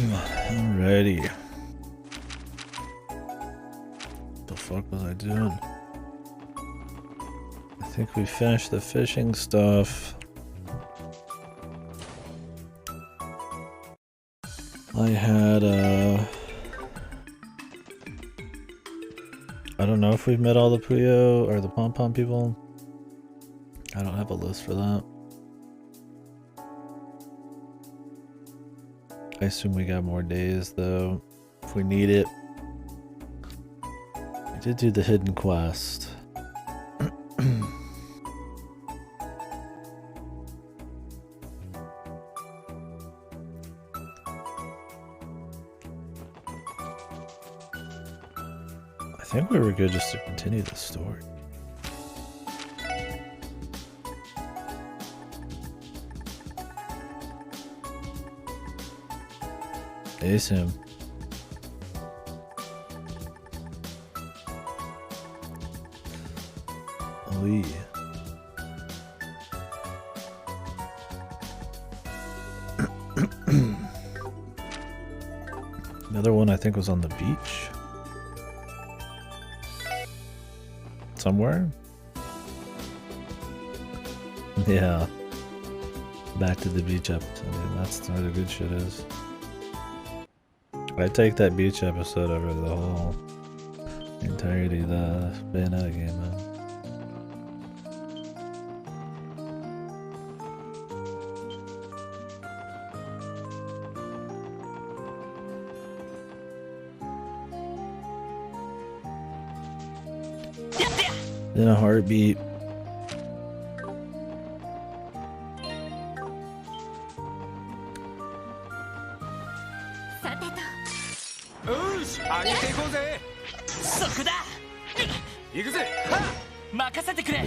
Alrighty. What the fuck was I doing? I think we finished the fishing stuff. I had I don't know if we've met all the Puyo or the Pom Pom people. I don't have a list for that. I assume we got more days though, if we need it. I did do the hidden quest. I think we were good just to continue the story. Ace him. Oh yeah. Another one I think was on the beach. Somewhere? Yeah. Back to the beach episode. I mean, that's where the good shit is. I take that beach episode over the whole entirety of the Bayonetta game, man. In a heartbeat.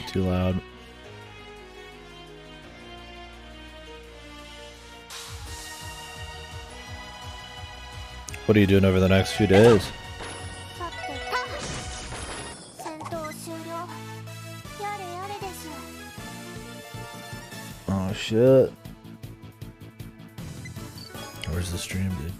Too loud. What are you doing over the next few days? Oh shit. Where's the stream, dude?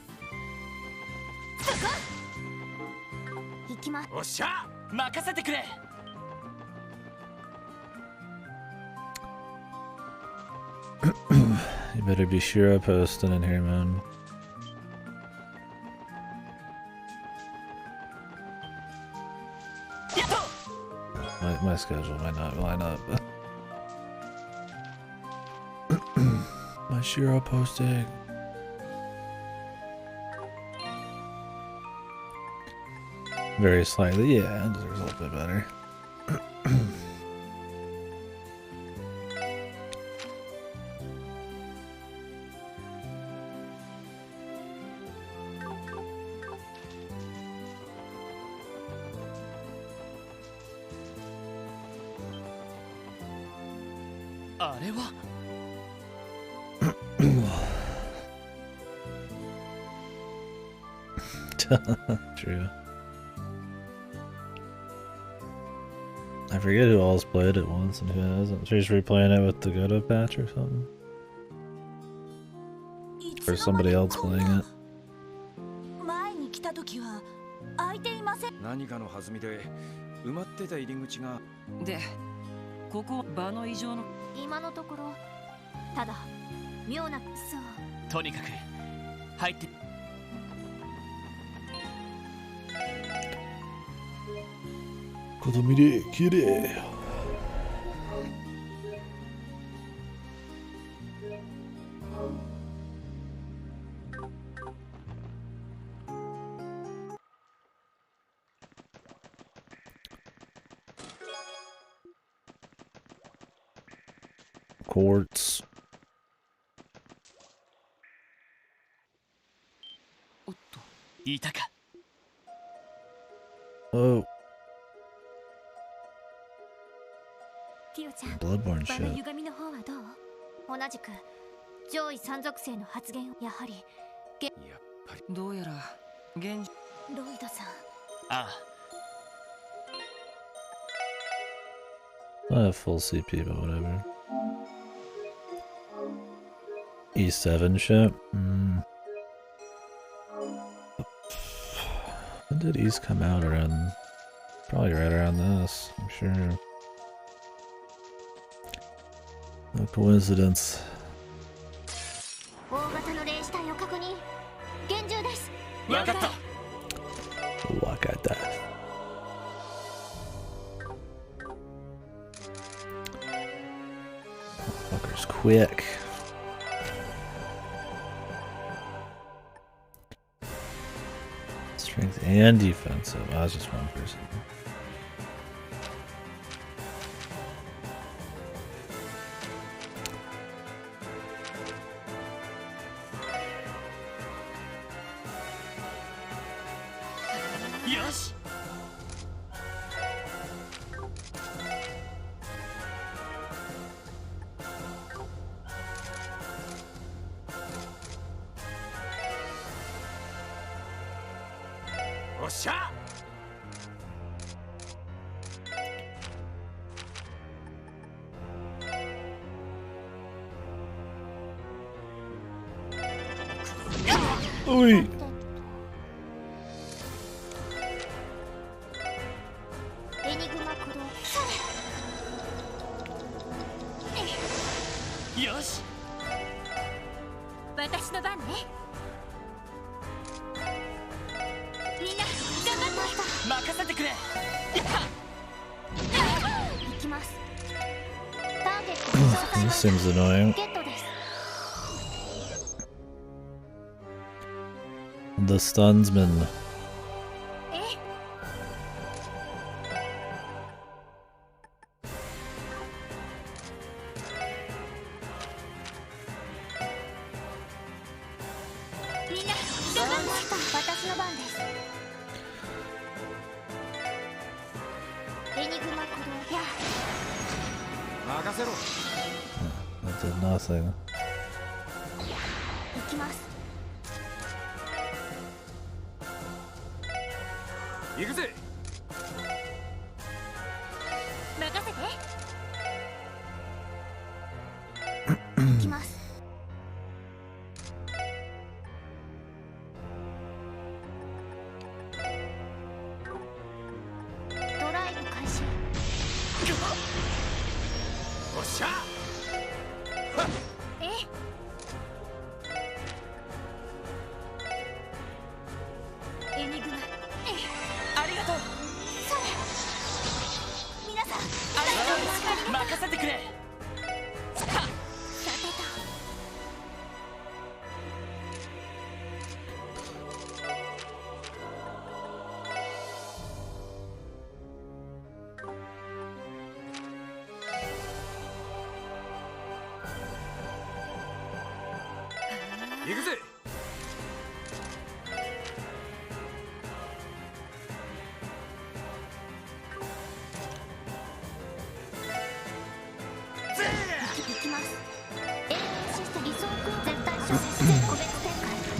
You better be sure I posting in here, man. My schedule might not line up. My Shiro posting. Very slightly, yeah, it deserves a little bit better. True. I forget who all's played it once and who hasn't. She's replaying it with the Goto patch or something. Or somebody else playing it. Quartz. Oh. Bloodborne shit. I have full CP, but whatever. E7 shit? did East come out around? Probably right around this, I'm sure. No coincidence. Wakata. Fucker's quick. Strength and defensive. Oh, that's just one person. Ui. This seems annoying. The stunsman. That did nothing.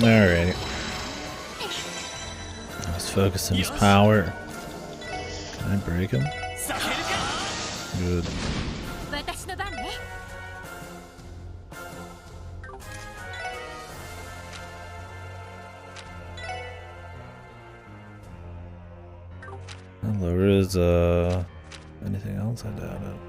Alright. Let's focus on his power. Can I break him? Good. Lower is anything else? I doubt it.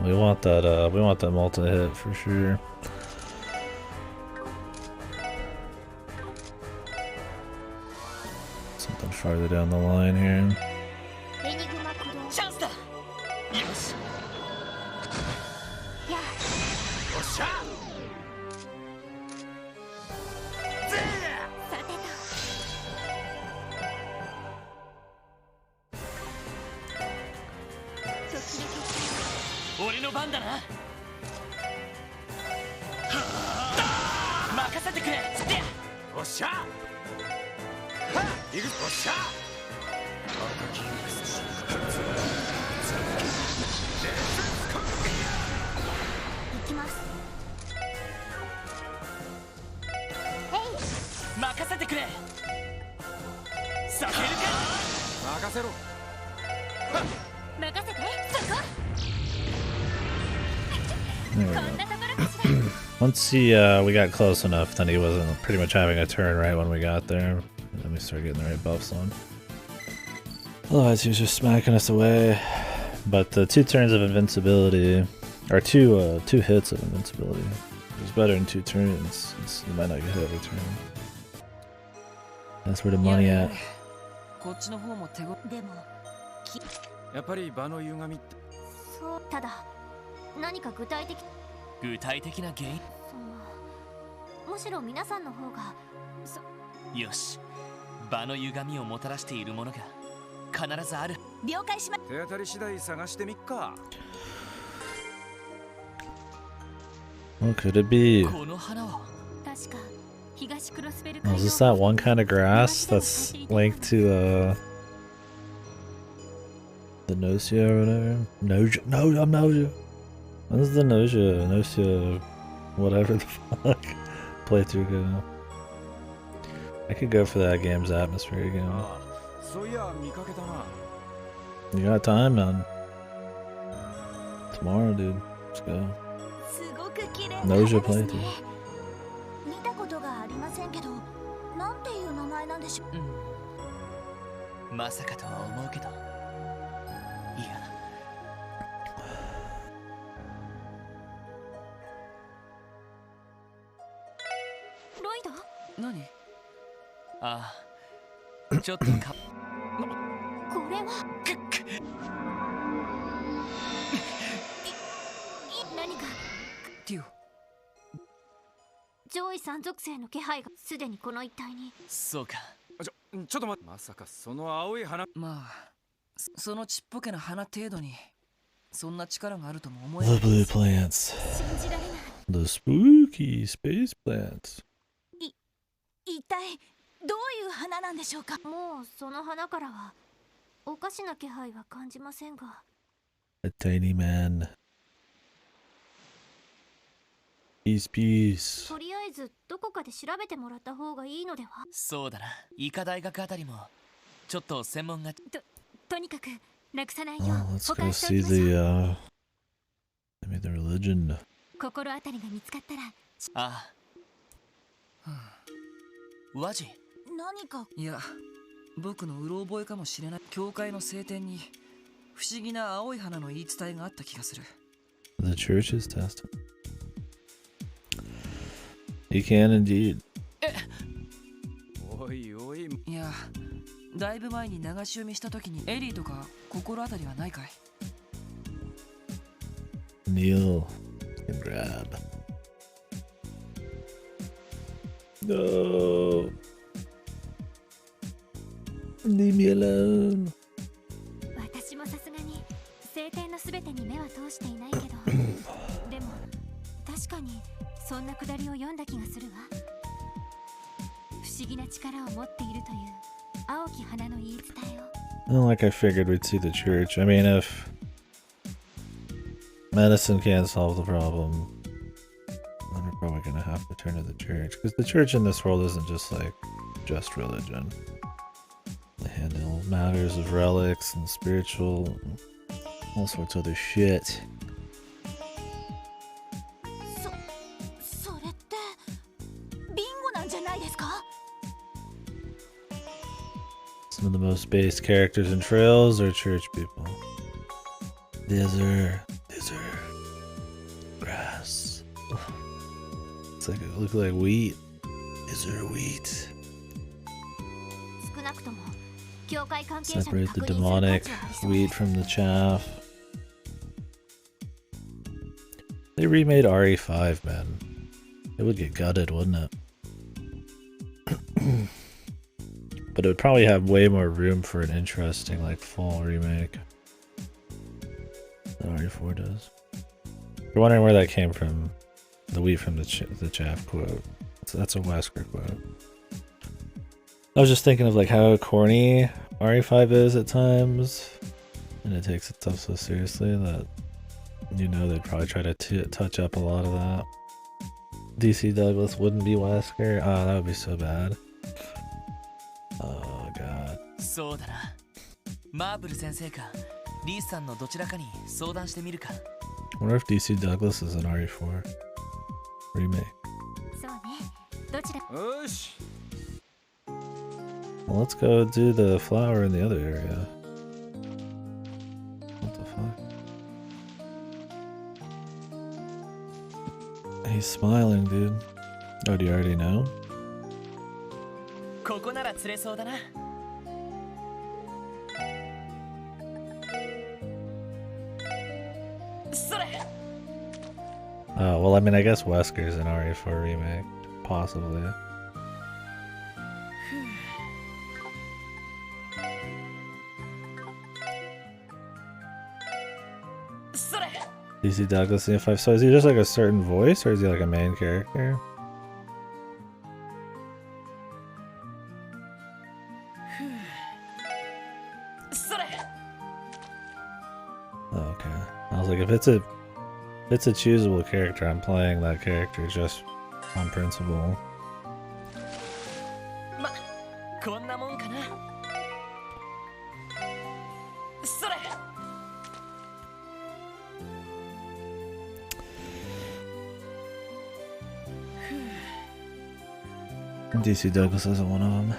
We want that multi-hit for sure. Something farther down the line here. There we go. Once we got close enough, then he wasn't pretty much having a turn right when we got there. And then we started getting the right buffs on. Otherwise, he was just smacking us away. But the 2 turns of invincibility, or two hits of invincibility, is better than 2 turns. You might not get hit every turn. That's where the money at. What could it be? Oh, is this that one kind of grass that's linked to the Nosia or whatever? I'm Nosia. What is the Nosia, whatever the fuck playthrough go? I could go for that game's atmosphere again. You got time, man. Tomorrow, dude. Let's go. Nosia playthrough. The blue plants. The spooky space plants. A tiny man. Peace. Oh, let's go see the maybe the religion. The church is tested. You can indeed. Kneel and grab. No. Leave me alone. Well, like I figured we'd see the church. I mean, if medicine can't solve the problem, then we're probably gonna have to turn to the church. Because the church in this world isn't just like just religion. They handle matters of relics and spiritual, all sorts of other shit. Some of the most based characters in Trails are church people. The Azure grass. It's like it looks like wheat. Azure wheat. Separate the demonic wheat from the chaff. They remade RE5, man. It would get gutted, wouldn't it? But it would probably have way more room for an interesting, like, full remake than RE4 does. You're wondering where that came from. The wheat from the chaff quote. That's a Wesker quote. I was just thinking of like how corny RE5 is at times, and it takes itself so seriously that, you know, they'd probably try to touch up a lot of that. DC Douglas wouldn't be Wesker. Oh, that would be so bad. Oh god. そうだな。マーブル先生かリーさんのどちらかに相談してみるか。 I wonder if DC Douglas is an RE4 remake. そうね。どちら？よし。 Well, let's go do the flower in the other area. What the fuck? He's smiling, dude. Oh, do you already know? ここなら釣れそうだな。それ。 Oh, well, I mean, I guess Wesker's an RE4 remake. Possibly. DC Douglas in 5. So is he just like a certain voice, or is he like a main character? Oh, okay. I was like, if it's a choosable character, I'm playing that character just on principle. ま、こんなもんかな。それ。 DC Douglas isn't one of them.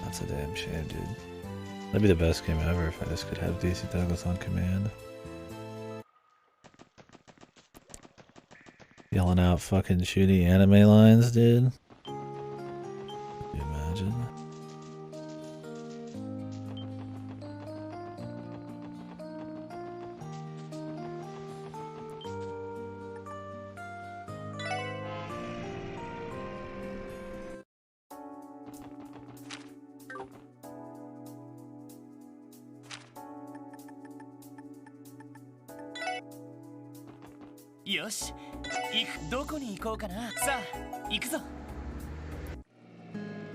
That's a damn shame, dude. That'd be the best game ever if I just could have DC Douglas on command. Yelling out fucking shooty anime lines, dude. Can you imagine?よし、どこに行こうかな。さあ、行くぞ。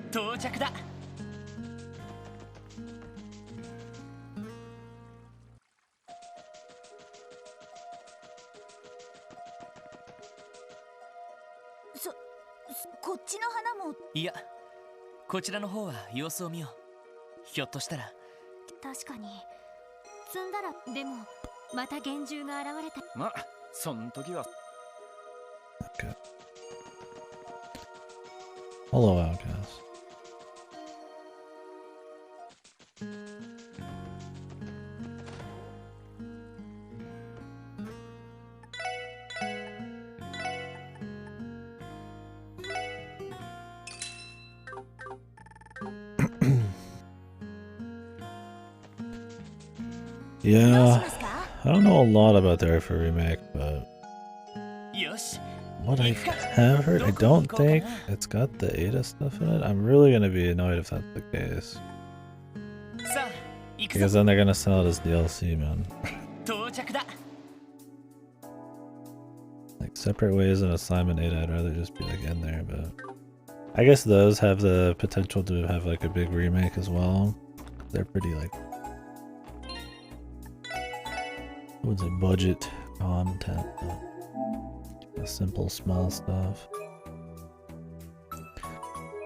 到着だ。こっちの花も。いや、こちらの方は様子を見よう。ひょっとしたら。確かに。積んだら、でもまた幻獣が現れた。まあ、そん時は。Okay. Hello, Outcast. Yeah, I don't know a lot about the RE4 remake, but what I have heard, I don't think it's got the Ada stuff in it. I'm really gonna be annoyed if that's the case, because then they're gonna sell it as DLC, man. Like separate ways and assignment 8, I'd rather just be like in there, but I guess those have the potential to have like a big remake as well. They're pretty like, I would say budget content, but simple small stuff.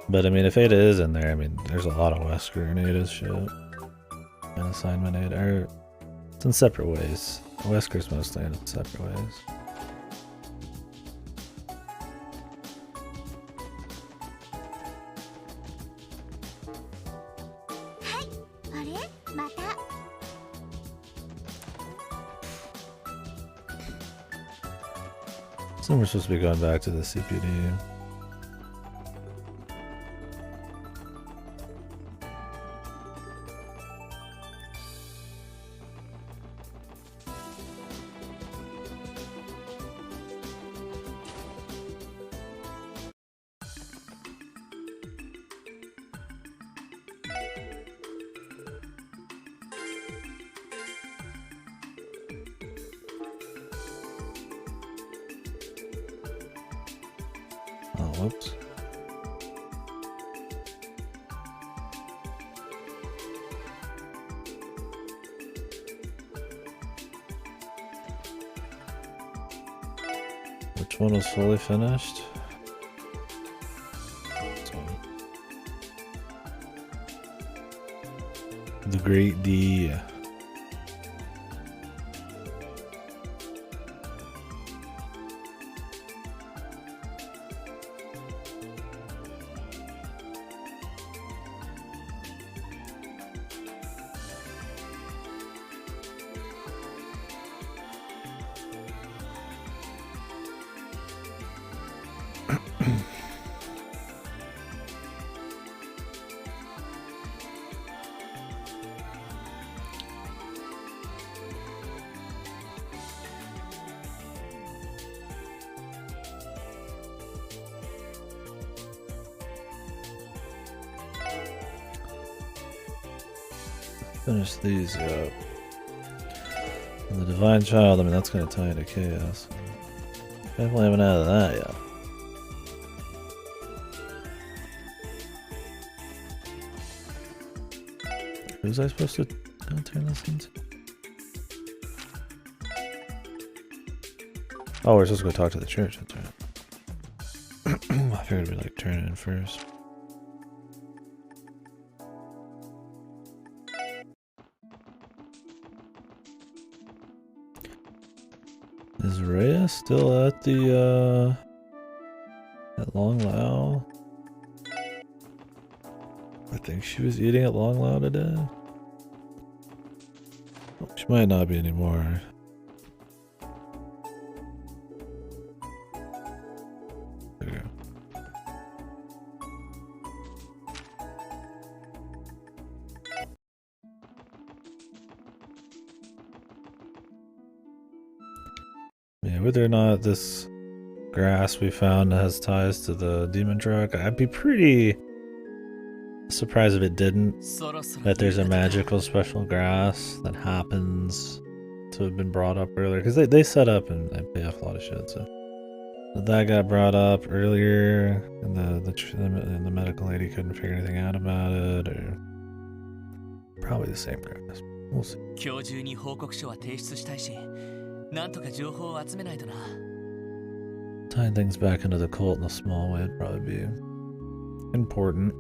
But I mean, if Ada is in there, I mean, there's a lot of Wesker and Ada's shit. And assignment 8 are, it's in separate ways. Wesker's mostly in separate ways. So we're supposed to be going back to the CPD. Whoops. Which one was fully finished? This one. Great D. Finish these up. And the Divine Child, I mean, that's going to tie into Chaos. Definitely haven't added that yet. Who was I supposed to turn this into? Oh, we're supposed to go talk to the church, that's right. I figured we'd like turn it in first. Is Rhea still at the, at Long Lao? I think she was eating at Long Lao today. Oh, she might not be anymore. There we go. Yeah, whether or not this grass we found has ties to the demon truck, I'd be pretty surprised if it didn't. That there's a magical special grass that happens to have been brought up earlier, because they set up and pay off a lot of shit. So that got brought up earlier, and the medical lady couldn't figure anything out about it, or probably the same grass. We'll see. 今日中に報告書は提出したいし、なんとか情報を集めないとな。Tying things back into the cult in a small way would probably be important.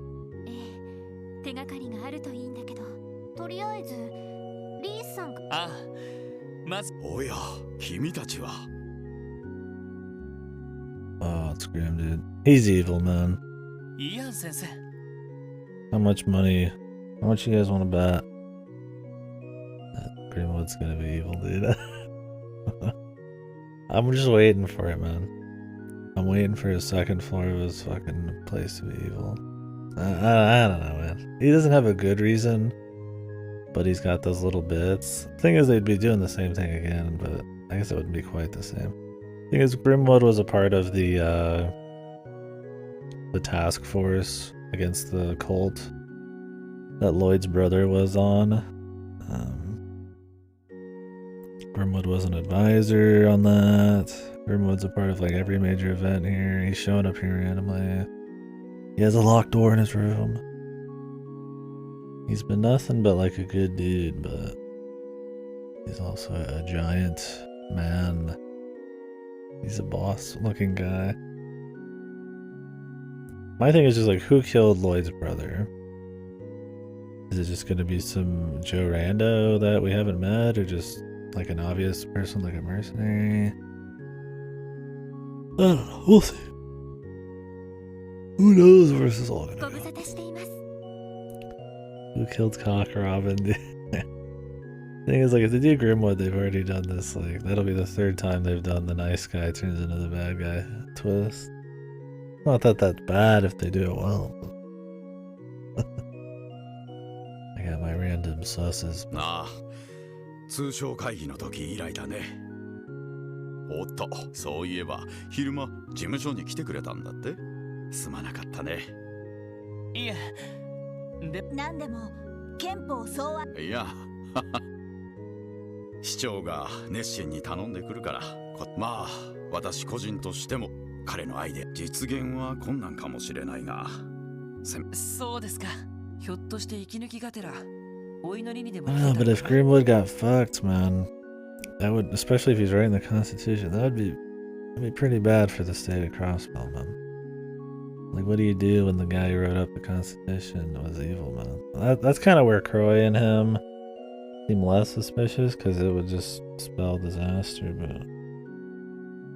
手がかりがあるといいんだけど、とりあえずリーさんが。ああ、まず。おや、君たちは。Oh, it's Grim, dude. He's evil, man. いいやん先生。How much money? How much you guys want to bet? That Grimwood's gonna be evil, dude. I'm just waiting for it, man. I'm waiting for his second floor of his fucking place to be evil. I don't know, man. He doesn't have a good reason, but he's got those little bits. Thing is, they'd be doing the same thing again, but I guess it wouldn't be quite the same. Thing is, Grimwood was a part of the task force against the cult that Lloyd's brother was on. Grimwood was an advisor on that. Grimwood's a part of like every major event here. He's showing up here randomly. He has a locked door in his room. He's been nothing but like a good dude, but he's also a giant man. He's a boss looking guy. My thing is just like, who killed Lloyd's brother? Is it just gonna be some Joe Rando that we haven't met, or just like an obvious person like a mercenary? I don't know, we'll see. Who knows where this is all gonna go. Who killed Cock Robin? Thing is, like, if they do Grimwood, they've already done this. Like, that'll be the third time they've done the nice guy turns into the bad guy twist. Not that that's bad if they do it well. I got my random susses. ああ、通商会議の時以来だね。おっと、そういえば昼間事務所に来てくれたんだって。すまなかったね。いや、で、なんでも憲法草案。いや、市長が熱心に頼んでくるから、まあ私個人としても彼のアイデア実現は困難かもしれないが。そうですか。ひょっとして息抜きがてらお祈りにでも。Ah, but if Grimwood got fucked, man, that would, especially if he's writing the Constitution, that'd be pretty bad for the state of Crossbell, man. Like, what do you do when the guy who wrote up the Constitution was evil, man? That's kind of where Croy and him seem less suspicious, because it would just spell disaster, but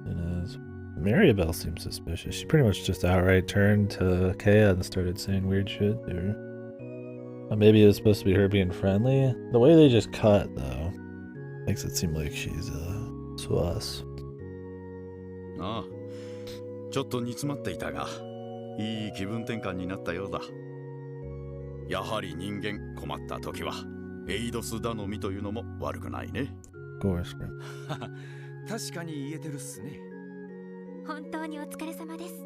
who knows? Maribel seems suspicious. She pretty much just outright turned to Kea and started saying weird shit to her. Or maybe it was supposed to be her being friendly. The way they just cut, though, makes it seem like she's, sus. ああ、ちょっと煮詰まっていたが、いい気分転換になったようだ。やはり人間困った時は、エイドス頼みというのも悪くないね。Of course, bro. 確かに言えてるっすね。本当にお疲れ様です。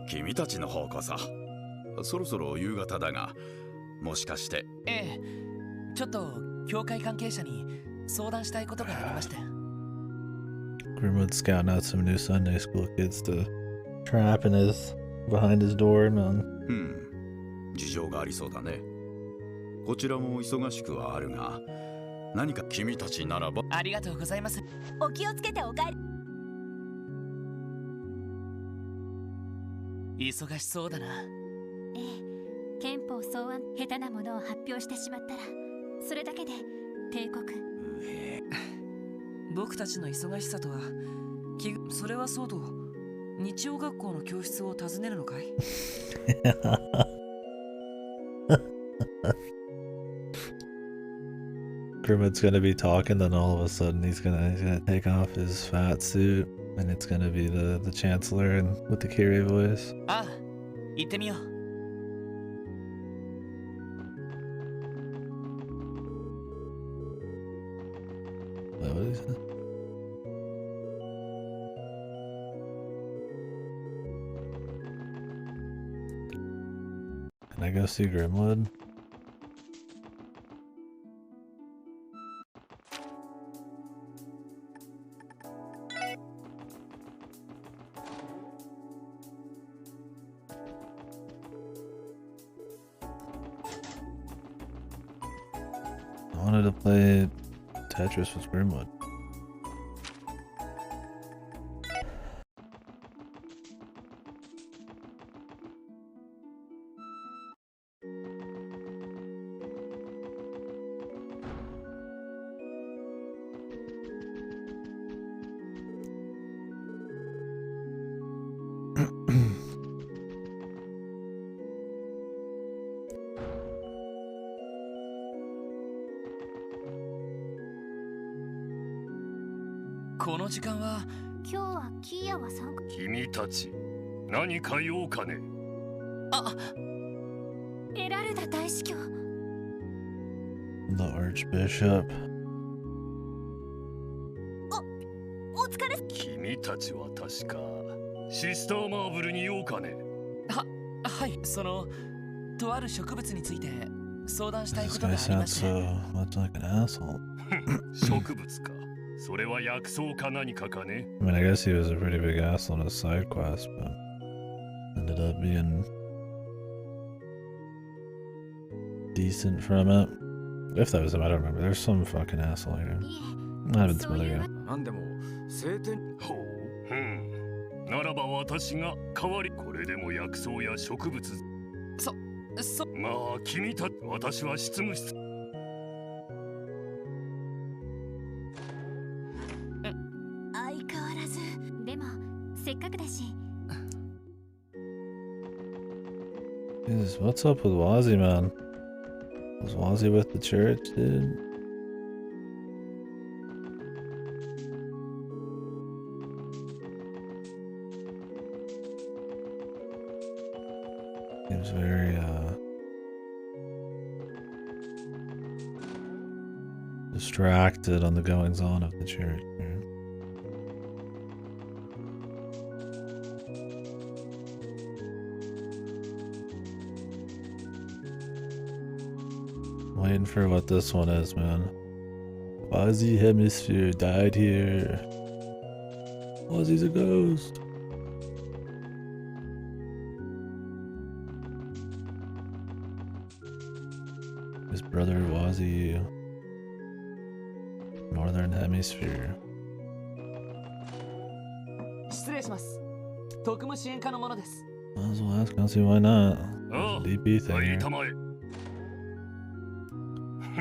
君たちの方こそ。そろそろ夕方だが、もしかして。ええ、ちょっと教会関係者に相談したいことがありまして。Grimwood's scouting out some new Sunday school kids to trap behind his door, man. 事情がありそうだね。こちらも忙しくはあるが、何か君たちならば。ありがとうございます。お気をつけてお帰り。忙しそうだな。ええ、憲法草案下手なものを発表してしまったら、それだけで帝国。僕たちの忙しさとは、それはそうと、日曜学校の教室を訪ねるのかいGrimwood's gonna be talking, then all of a sudden he's gonna take off his fat suit, and it's gonna be the Chancellor and with the Kyrie voice. ああ、行ってみよう。What is it? Can I go see Grimwood? I wanted to play Tetris with Grimwood.この時間は今日はキーヤは参加。君たち何か用かね。あ、エラルダ大司教。The Archbishop. お疲れ。君たちは確かシスターマーブルに用かね。はい、とある植物について相談したい This ことが guy ありま sounds して。so much like an asshole. 植物か。それは薬草か何かかね。I mean, I guess he was a pretty big asshole in his side quest, but ended up being decent from it. If that was him, I don't remember. There's some fucking asshole here. い Might have been え、 some そう other いう guy. なんでも晴天。ほう。ならば私が代わり。これでも薬草や植物。まあ君たち、私は執務室。相変わらず。でもせっかくだし。 Jesus, what's up with Wazzy, man? Was Wazzy with the church, dude? Seems very, distracted on the goings-on of the church. Waiting for what this one is, man. Wazzy Hemisphere died here. Wazzy's a ghost. His brother Wazzy. Northern Hemisphere. 失礼します。特務支援課の者です。Might as well ask. I don't see why not. ああ DP thing はい here. たまえ。ふ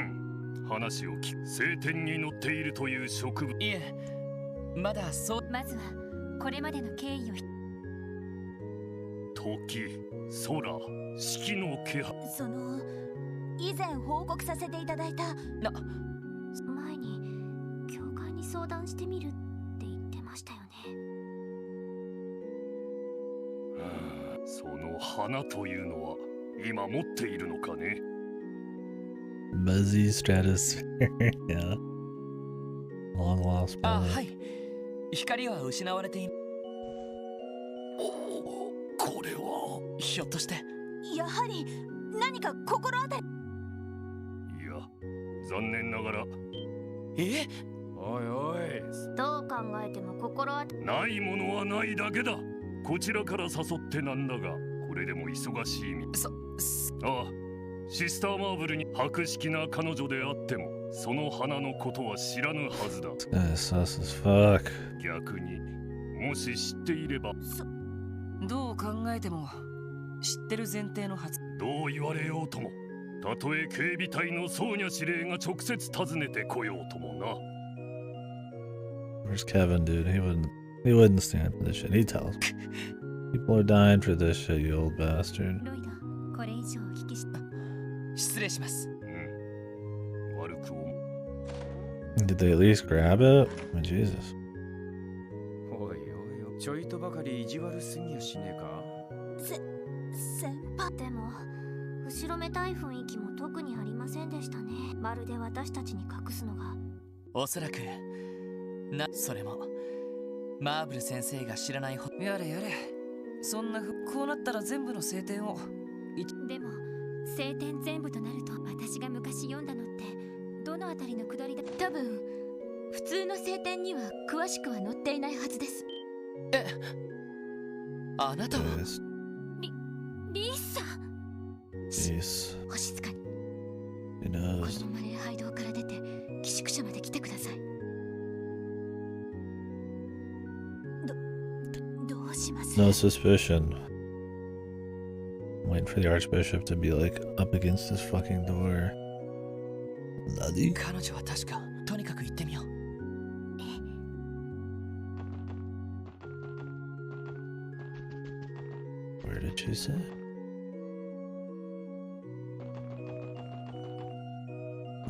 ん話を聞く。晴天に乗っているという植物。いえまだそうまずはこれまでの経緯を時、空、四季の気配。その以前報告させていただいたな前に教会に相談してみるって言ってましたよね。その花というのは今持っているのかね。 Buzzy stratosphere. Yeah. Long lost あ planet. はい光は失われていこれは。ひょっとしてやはり何か心当たり。いや、残念ながらえおいおい。どう考えても心当たり。ないものはないだけだ。こちらから誘ってなんだが、これでも忙しいみ。ああ、シスターマーブルに博識な彼女であっても、その花のことは知らぬはずだ。 This guy is sus as fuck. 逆にもし知っていればどう考えても知ってる前提のはず。どう言われようとも、たとえ警備隊のソーニャ司令が直接訪ねてこようともな。 Where's Kevin, dude? He wouldn't stand for this shit. He tells me. People are dying for this shit, you old bastard. ロイド、これ以上お聞きし失礼します。うん、悪く思う。 Did they at least grab it? Oh, Jesus. おいおいおい。ちょいとばかり意地悪すぎやしねえか。先輩でも後ろめたい雰囲気も特にありませんでしたね。まるで私たちに隠すのが。おそらくそれもマーブル先生が知らないほやれやれ。そんなこうなったら全部の晴天を。でも晴天全部となると、私が昔読んだのってどのあたりの下りだ。多分普通の晴天には詳しくは載っていないはずです。あなたは Yes. リーさん、 Jeez. お静かに。 He こ knows. のまま礼拝堂から出て寄宿舎まで来てください。どうします？ No suspicion. I'm waiting for the Archbishop to be like up against this fucking door. Bloody? 彼女は確か。とにかく行ってみよう。 Where did she say?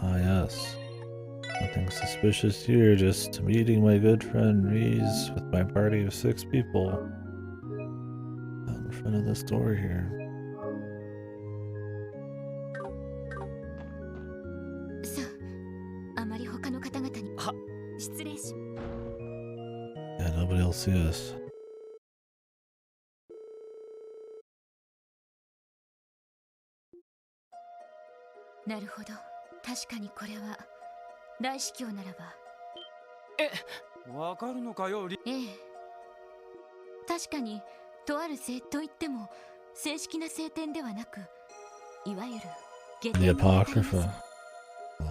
Ah, yes. Nothing suspicious here, just meeting my good friend Reese with my party of 6 people. Out in front of this door here. さあ、あまり他の方々に。は失礼し。 Yeah, nobody will see us. なるほど。確かにこれは大司教ならば。わかるのかよ、リ。ええ。確かにとある聖といっても正式な聖典ではなく、いわゆる下 The 典に当たります。 Apocrypha. Oh.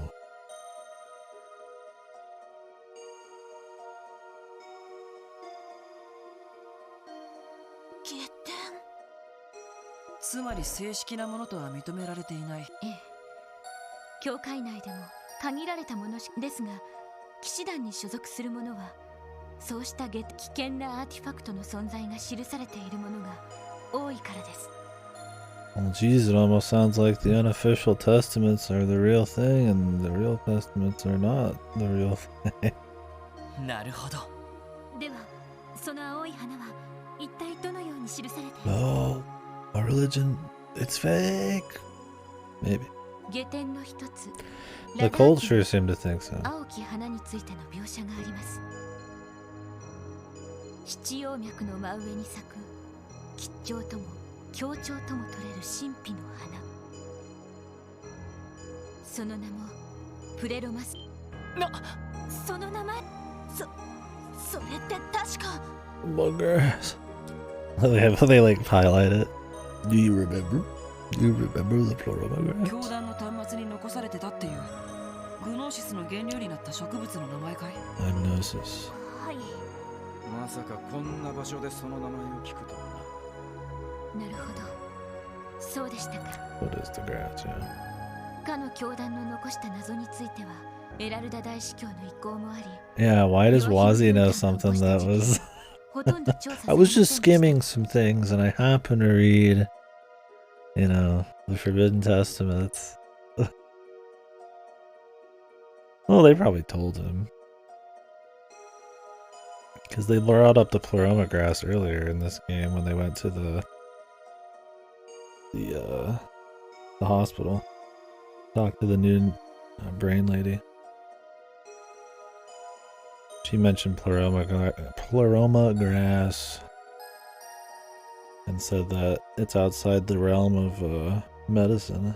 下典。つまり正式なものとは認められていない。ええ。教会内でも限られたものですが、騎士団に所属する者はそうした危険なアーティファクトの存在が記されているものが多いからです。 Well, geez, it almost sounds like the unofficial testaments are the real thing and the real testaments are not the real thing. なるほど。では、その青い花は一体どのように記されている？ No, a religion, it's fake. Maybe. 下典の一つ、 The ラダーキ culture seemed to think so. 青き花についての描写があります。七葉脈の真上に咲く吉兆とも強調とも取れる神秘の花、その名もプレロマス。その名前、それって確か。 Buggers. They like highlight it. Do you remember? Do you remember the floral 教 buggers? 団の端末に残されてたっていうグノーシスの原料になった植物の名前かい？ Hypnosis. はい。まさかこんな場所でその名前を聞くとはなるほど。そうでしたか。 What is the grass? Yeah. かの教団の残した謎についてはエラルダ大司教の意向もあり、 Yeah, why does Wazzy know something that was... ほとんど調査さ I れま was せん just でした。 skimming some things and I happened to read, you know, the Forbidden Testaments. Well, they probably told him. Because they brought up the pleroma grass earlier in this game when they went to the hospital. Talk to the new brain lady. She mentioned pleroma grass and said that it's outside the realm of medicine.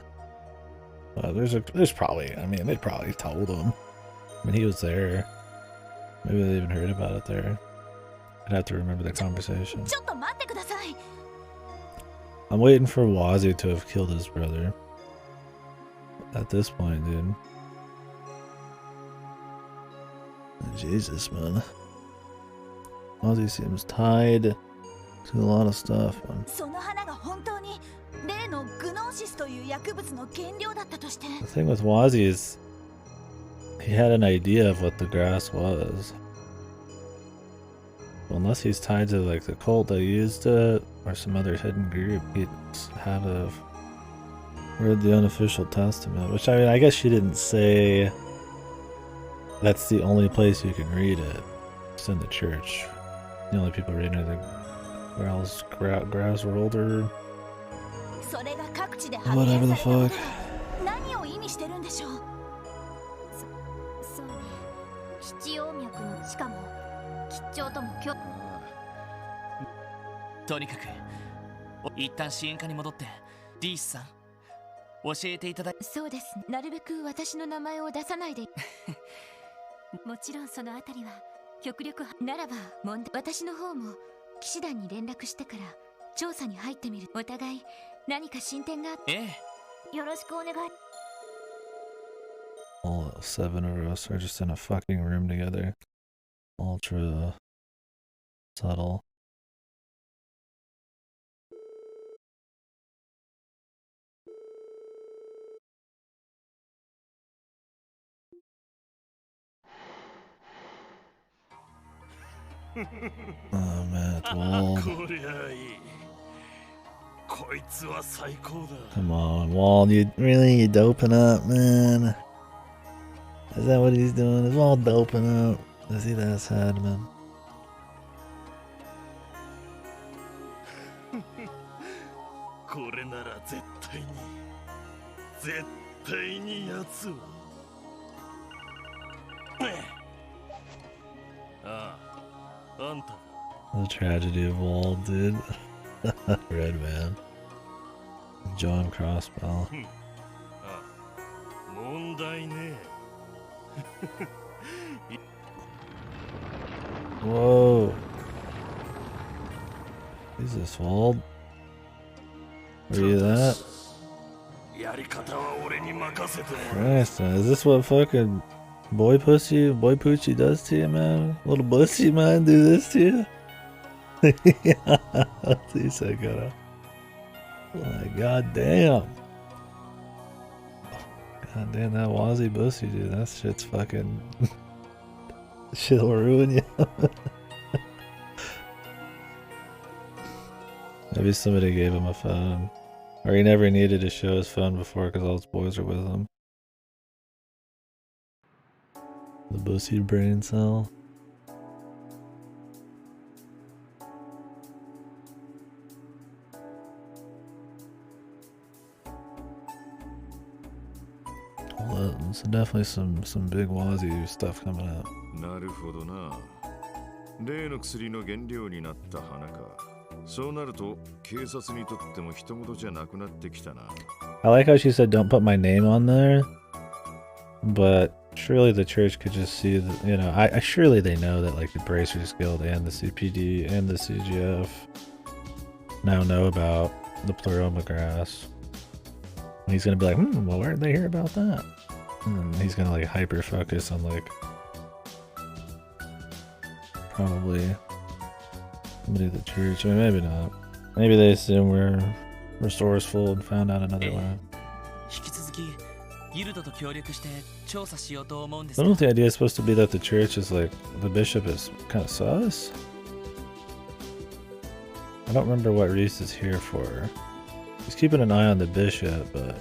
There's probably, I mean, they probably told him. I mean, he was there. Maybe they even heard about it there. I'd have to remember the conversation. ちょっと待ってください。 I'm waiting for Wazzy to have killed his brother. At this point, dude. Jesus, man. Wazzy seems tied to a lot of stuff, man. その花が本当に例のグノーシスという薬物の原料だったとして。 The thing with Wazzy is he had an idea of what the grass was. Well, unless he's tied to like the cult that used it or some other hidden group, he'd have to have read the unofficial testament. Which, I mean, I guess she didn't say that's the only place you can read it. It's in the church. The only people reading it are grass world or それが各地で whatever the fuck. 何を意味してるんでしょう。そうね。七葉脈のしかも吉兆とも今日。とにかく一旦支援課に戻ってディースさん教えていただい。そうです。なるべく私の名前を出さないで。もちろんそのあたりは極力ならば問題。私の方も騎士団に連絡してから調査に入ってみる。お互い何か進展があって。ええ。よろしくお願い。 All 7 of us are just in a fucking room together. Ultra subtle. Oh man, it's Wald. こりゃいい。こいつは最高だ。 Come on, Wald, you really doping up, man? Is that what he's doing? Is Wald doping up? Is he that sad, man? これなら絶対に奴を。ああ、あんたが。 The tragedy of Wald, dude. Red man. John Crossbell. あ、問題ねえ。 Whoa. Is this Wald? Were you that? やり方は俺に任せてもらう。 Christ, man. Is this what fucking boy poochie does to you, man? Little pussy, man, do this to you? Yeah, he said, "Gotta." Like, goddamn. Goddamn, that Wazzy pussy, dude. That shit's fucking. Shit'll ruin you. Maybe somebody gave him a phone. Or he never needed to show his phone before because all his boys are with him. The pussy brain cell. Well, so definitely some big Wazzy stuff coming up. なるほどな。例の薬の原料になった花か。そうなると警察にとっても人事じゃなくなってきたな。I like how she said don't put my name on there, but surely the church could just see that, you know, I surely they know that like the Bracers Guild and the CPD and the CGF now know about the pleroma grass. And he's gonna be like, well, where did they hear about that? And he's gonna like hyper focus on like probably somebody at the church. I mean, maybe not. Maybe they assume we're resourceful and found out another way. 引き続きギルドと協力して調査しようと思うんです I が don't think the idea is supposed to be that the church is like the bishop is kind of sus. I don't remember what Reese is here for. He's keeping an eye on the bishop, but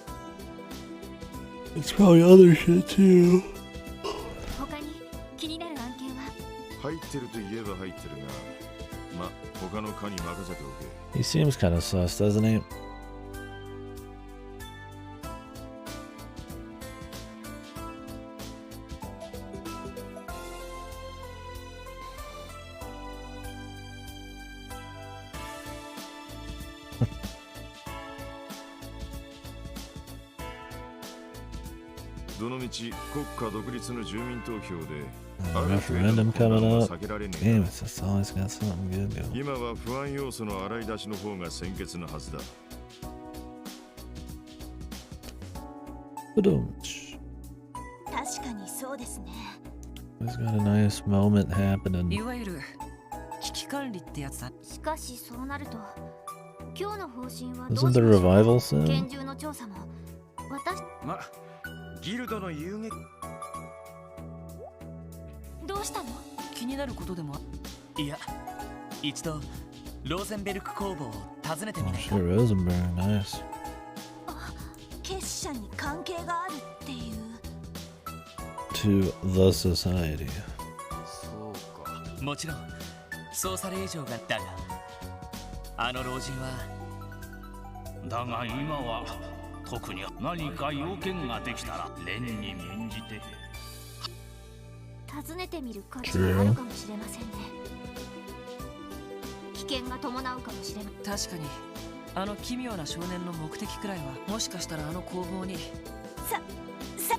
it's probably other shit too. 他に気になる案件は入ってると言えば入ってるが、ま、他の課に任せておけ。 He seems kind of sus, doesn't he? Referendum coming up. Damn, it's always got something good going. 今は不安要素の洗い出しの方が先決なはずだ。Ba-dum-tsh. 確かにそうですね。 He's got a nice moment い happening. わゆる危機管理ってやつだ。しかしそうなると今日の方針は Isn't どうし the ましょう。 revival soon? 拳銃の調査も私ま、ギルドの遊撃どうしたの？気になることでもいや一度ローゼンベルク工房を訪ねてみ Oh ないか shit, Rosenberg, nice. 結社に関係があるっていう。 To the society. そうか。もちろん捜査令状がだがあの老人はだが今は特に何か要件ができたら連に免じて訪ねてみる価値があるかもしれませんね。危険が伴うかもしれない。確かにあの奇妙な少年の目的くらいはもしかしたらあの工房に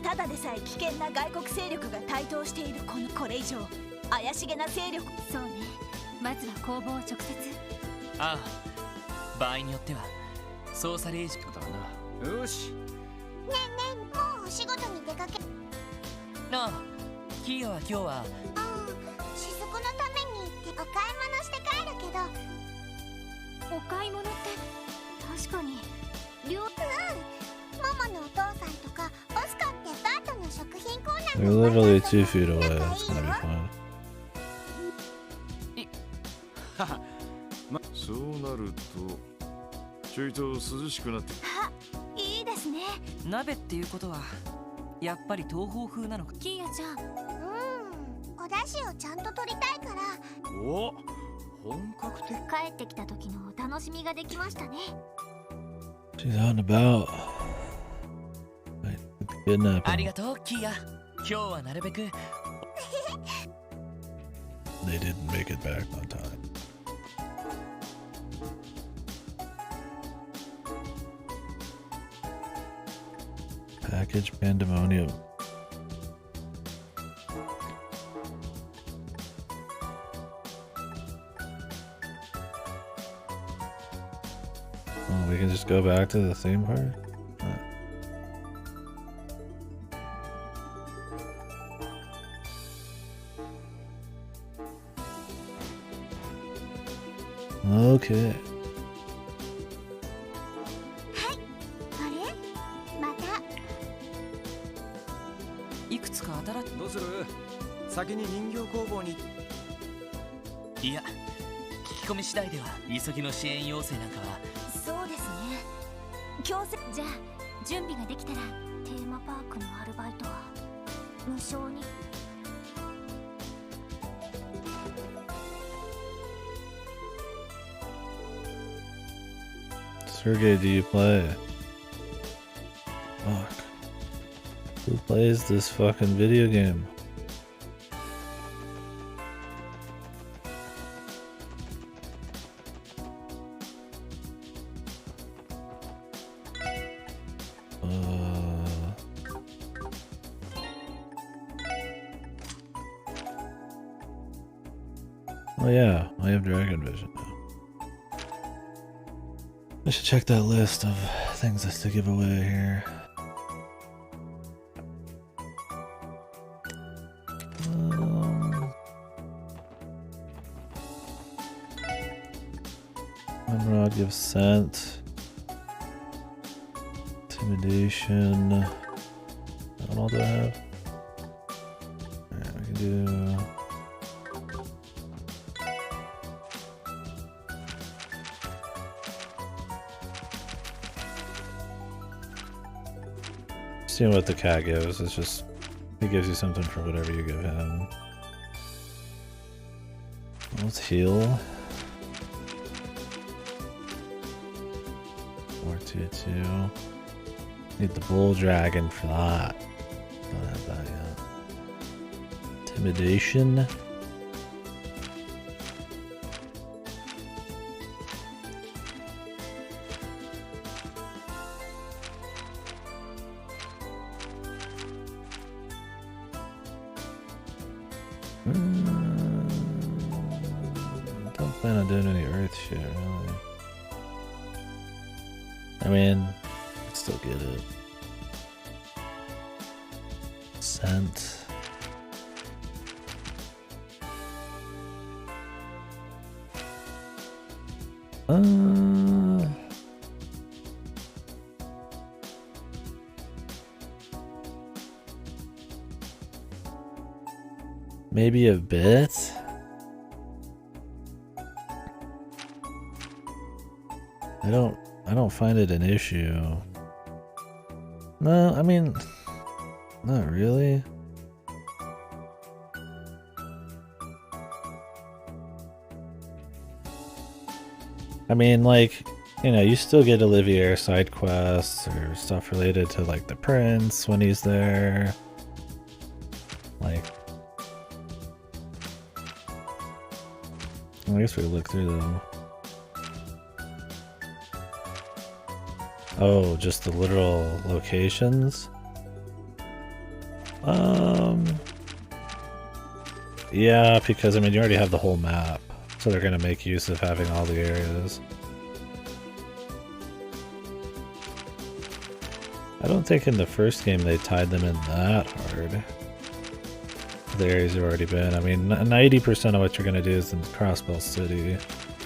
ただでさえ危険な外国勢力が台頭しているこれ以上怪しげな勢力。そうね、まずは工房を直接。ああ場合によっては捜査令状だな。よし。ねえねえ、もうお仕事に出かけ。なあキーヤは今日は雫のために行ってお買い物して帰るけど。お買い物って確かにママのお父さんとかオスカってバートの食品コーナー We're literally 2 feet away. It's gonna be fine. そうなるとちょいと涼しくなって。いいですね。鍋っていうことはやっぱり東方風なのか。キーヤちゃん、お出汁をちゃんと取りたいから。お、本格的。帰ってきた時のお楽しみができましたね。 She's out and about. Right, kidnapping. ありがとうキーヤ。今日はなるべく They didn't make it back on time. Package pandemonium. Oh, we can just go back to the theme park? Okay. あれまたいくつか新しいどうする？先に人形工房に。いや聞き込み次第では急ぎの支援要請なんかはそうですね。強制じゃあ準備ができたらテーマパークのアルバイトは無償に。 Sergey, do you play? Fuck. Who plays this fucking video game? Oh yeah, I have Dragon Vision now. I should check that list of things to give away here. Rod gives scent. Intimidation. What all do I have? Alright, we can do... Seeing what the cat gives, it's just... He gives you something for whatever you give him. Let's heal. 422. Need the bull dragon for that. Don't have that yet. Intimidation. Don't plan on doing any earth shit, really. I mean, I'd still get it. Scent. Maybe a bit. I don't find it an issue. No, I mean, not really. I mean, like, you know, you still get Olivier side quests or stuff related to, like, the prince when he's there. Like, I guess we look through them. Oh, just the literal locations? Yeah, because, I mean, you already have the whole map. So they're gonna make use of having all the areas. I don't think in the first game they tied them in that hard. The areas you've already been. I mean, 90% of what you're gonna do is in Crossbell City.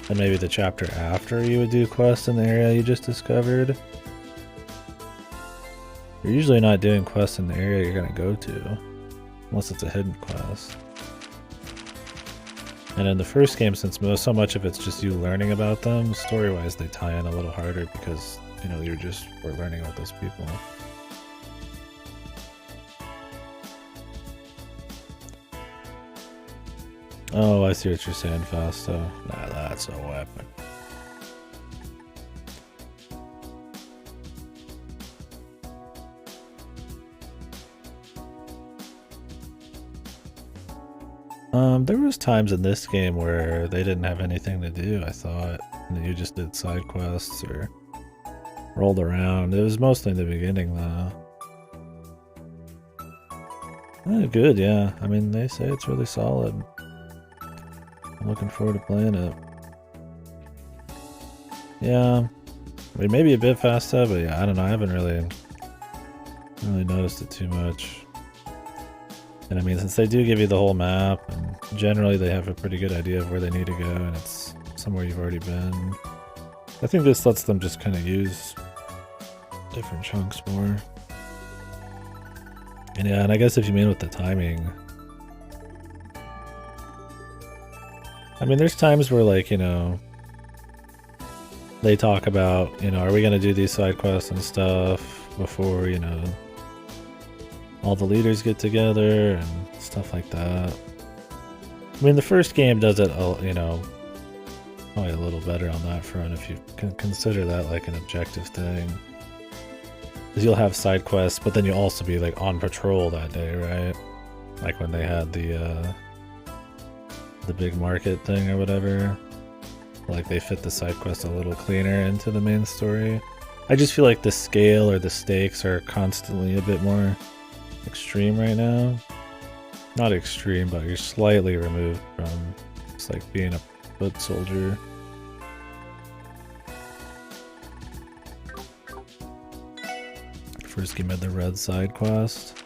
And maybe the chapter after you would do quests in the area you just discovered. You're usually not doing quests in the area you're gonna go to. Unless it's a hidden quest. And in the first game, since so much of it's just you learning about them, story-wise they tie in a little harder because, you know, we're learning about those people. Oh, I see what you're saying, Fausto. Nah, that's a weapon. There was times in this game where they didn't have anything to do, I thought. And you just did side quests or rolled around. It was mostly in the beginning, though. Oh, good, yeah. I mean, they say it's really solid. I'm looking forward to playing it. Yeah. I mean, maybe a bit faster, but yeah, I don't know. I haven't really noticed it too much. And I mean, since they do give you the whole map, and generally they have a pretty good idea of where they need to go, and it's somewhere you've already been. I think this lets them just kind of use different chunks more. And yeah, and I guess if you mean with the timing, I mean, there's times where, like, you know, they talk about, you know, are we going to do these side quests and stuff before, you know, all the leaders get together and stuff like that. I mean, the first game does it, you know, probably a little better on that front if you can consider that like an objective thing. Because you'll have side quests, but then you'll also be like on patrol that day, right? Like when they had the big market thing or whatever. Like they fit the side quest a little cleaner into the main story. I just feel like the scale or the stakes are constantly a bit more extreme right now. Not extreme, but you're slightly removed from just like being a foot soldier. First game had the red side quest.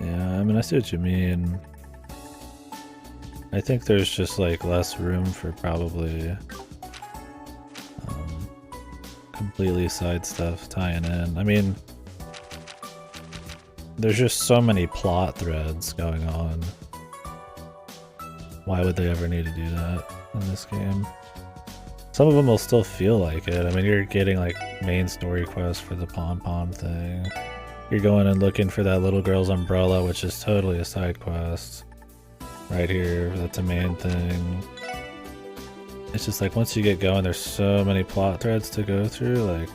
Yeah, I mean, I see what you mean. I think there's just like less room for probably completely side stuff tying in. I mean, there's just so many plot threads going on. Why would they ever need to do that in this game? Some of them will still feel like it. I mean, you're getting like main story quests for the pom-pom thing. You're going and looking for that little girl's umbrella, which is totally a side quest. Right here, that's a main thing. It's just like once you get going, there's so many plot threads to go through. Like,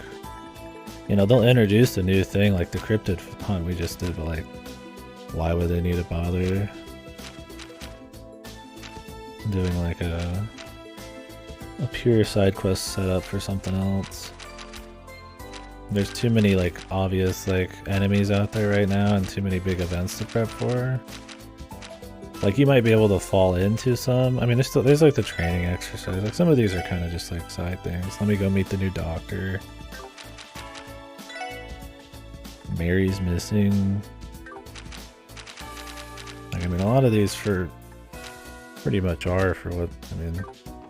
you know, they'll introduce a new thing like the cryptid hunt we just did, but like, why would they need to bother doing like a pure side quest setup for something else? There's too many like obvious like enemies out there right now and too many big events to prep for. Like you might be able to fall into some. I mean, there's like the training exercise. Like some of these are kind of just like side things. Let me go meet the new doctor. Mary's missing. Like, I mean, a lot of these for pretty much are for what, I mean,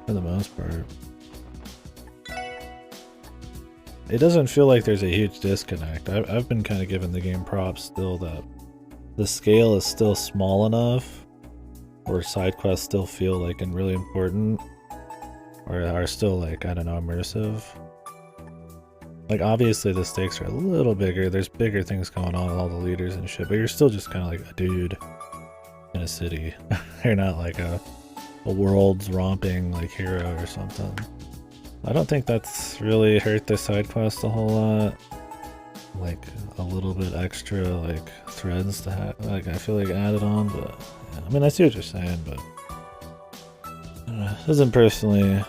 for the most part. It doesn't feel like there's a huge disconnect. I've been kind of giving the game props still that the scale is still small enough where side quests still feel like and really important, or are still like, I don't know, immersive. Like obviously the stakes are a little bigger, there's bigger things going on with all the leaders and shit, but you're still just kind of like a dude in a city. You're not like a world's romping like hero or something. I don't think that's really hurt the side quest a whole lot. Like a little bit extra like threads to have, like I feel like added on, but yeah. I mean, I see what you're saying, but it doesn't personally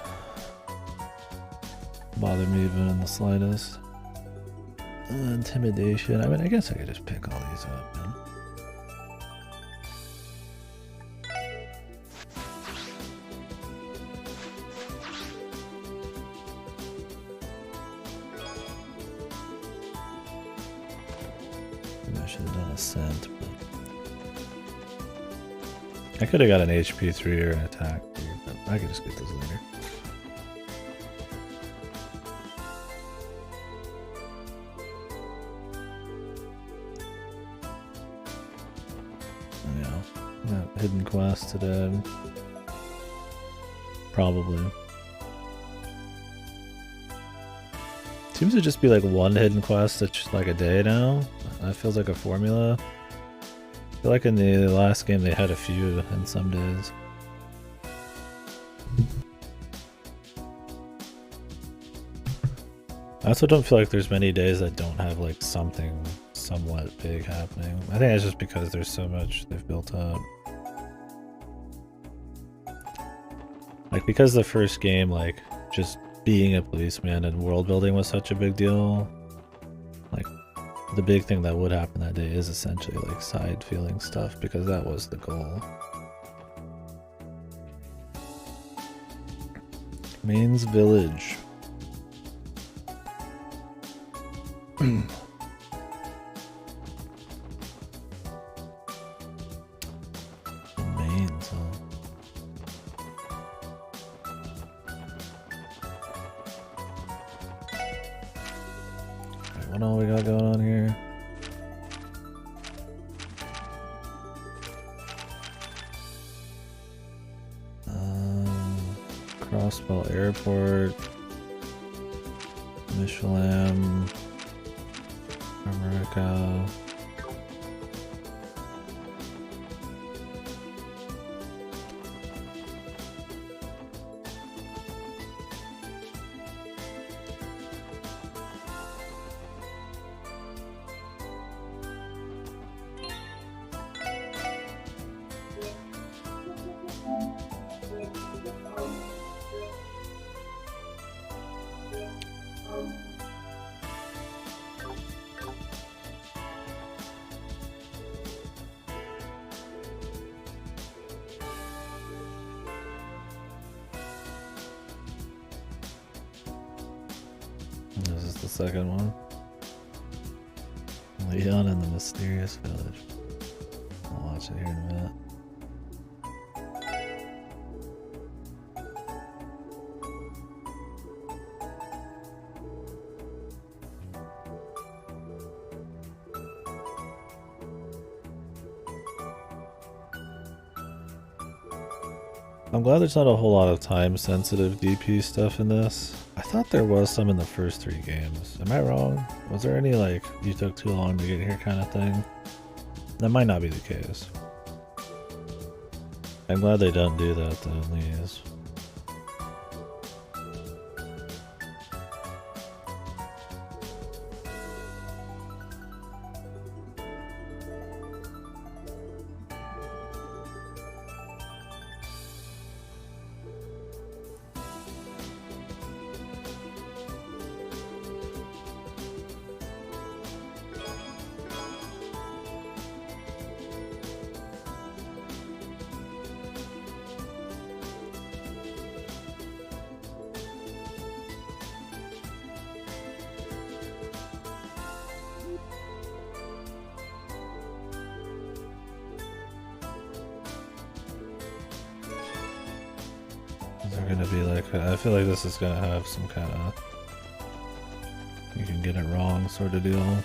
bother me even in the slightest. Intimidation. I mean, I guess I could just pick all these up, man. I should have done ascent, but I could have got an HP 3 or an attack 3, but I could just get those later. Yeah, got hidden quest today. Probably. Seems to just be like one hidden quest that's like a day now. That feels like a formula. I feel like in the last game they had a few in some days. I also don't feel like there's many days that don't have like something somewhat big happening. I think it's just because there's so much they've built up. Like because the first game, like just being a policeman and world building was such a big deal, like the big thing that would happen that day is essentially like side feeling stuff because that was the goal. Main's village. Mains, huh? Alright, what all we got going on here? Crossbell Airport, Michelin, America. This is the second one. Leon and the Mysterious Village. I'll watch it here in a minute. I'm glad there's not a whole lot of time-sensitive DP stuff in this. I thought there was some in the first 3 games. Am I wrong? Was there any, like, you took too long to get here kind of thing? That might not be the case. I'm glad they don't do that, though, in these. They're gonna be like, I feel like this is gonna have some kind of, you can get it wrong sort of deal.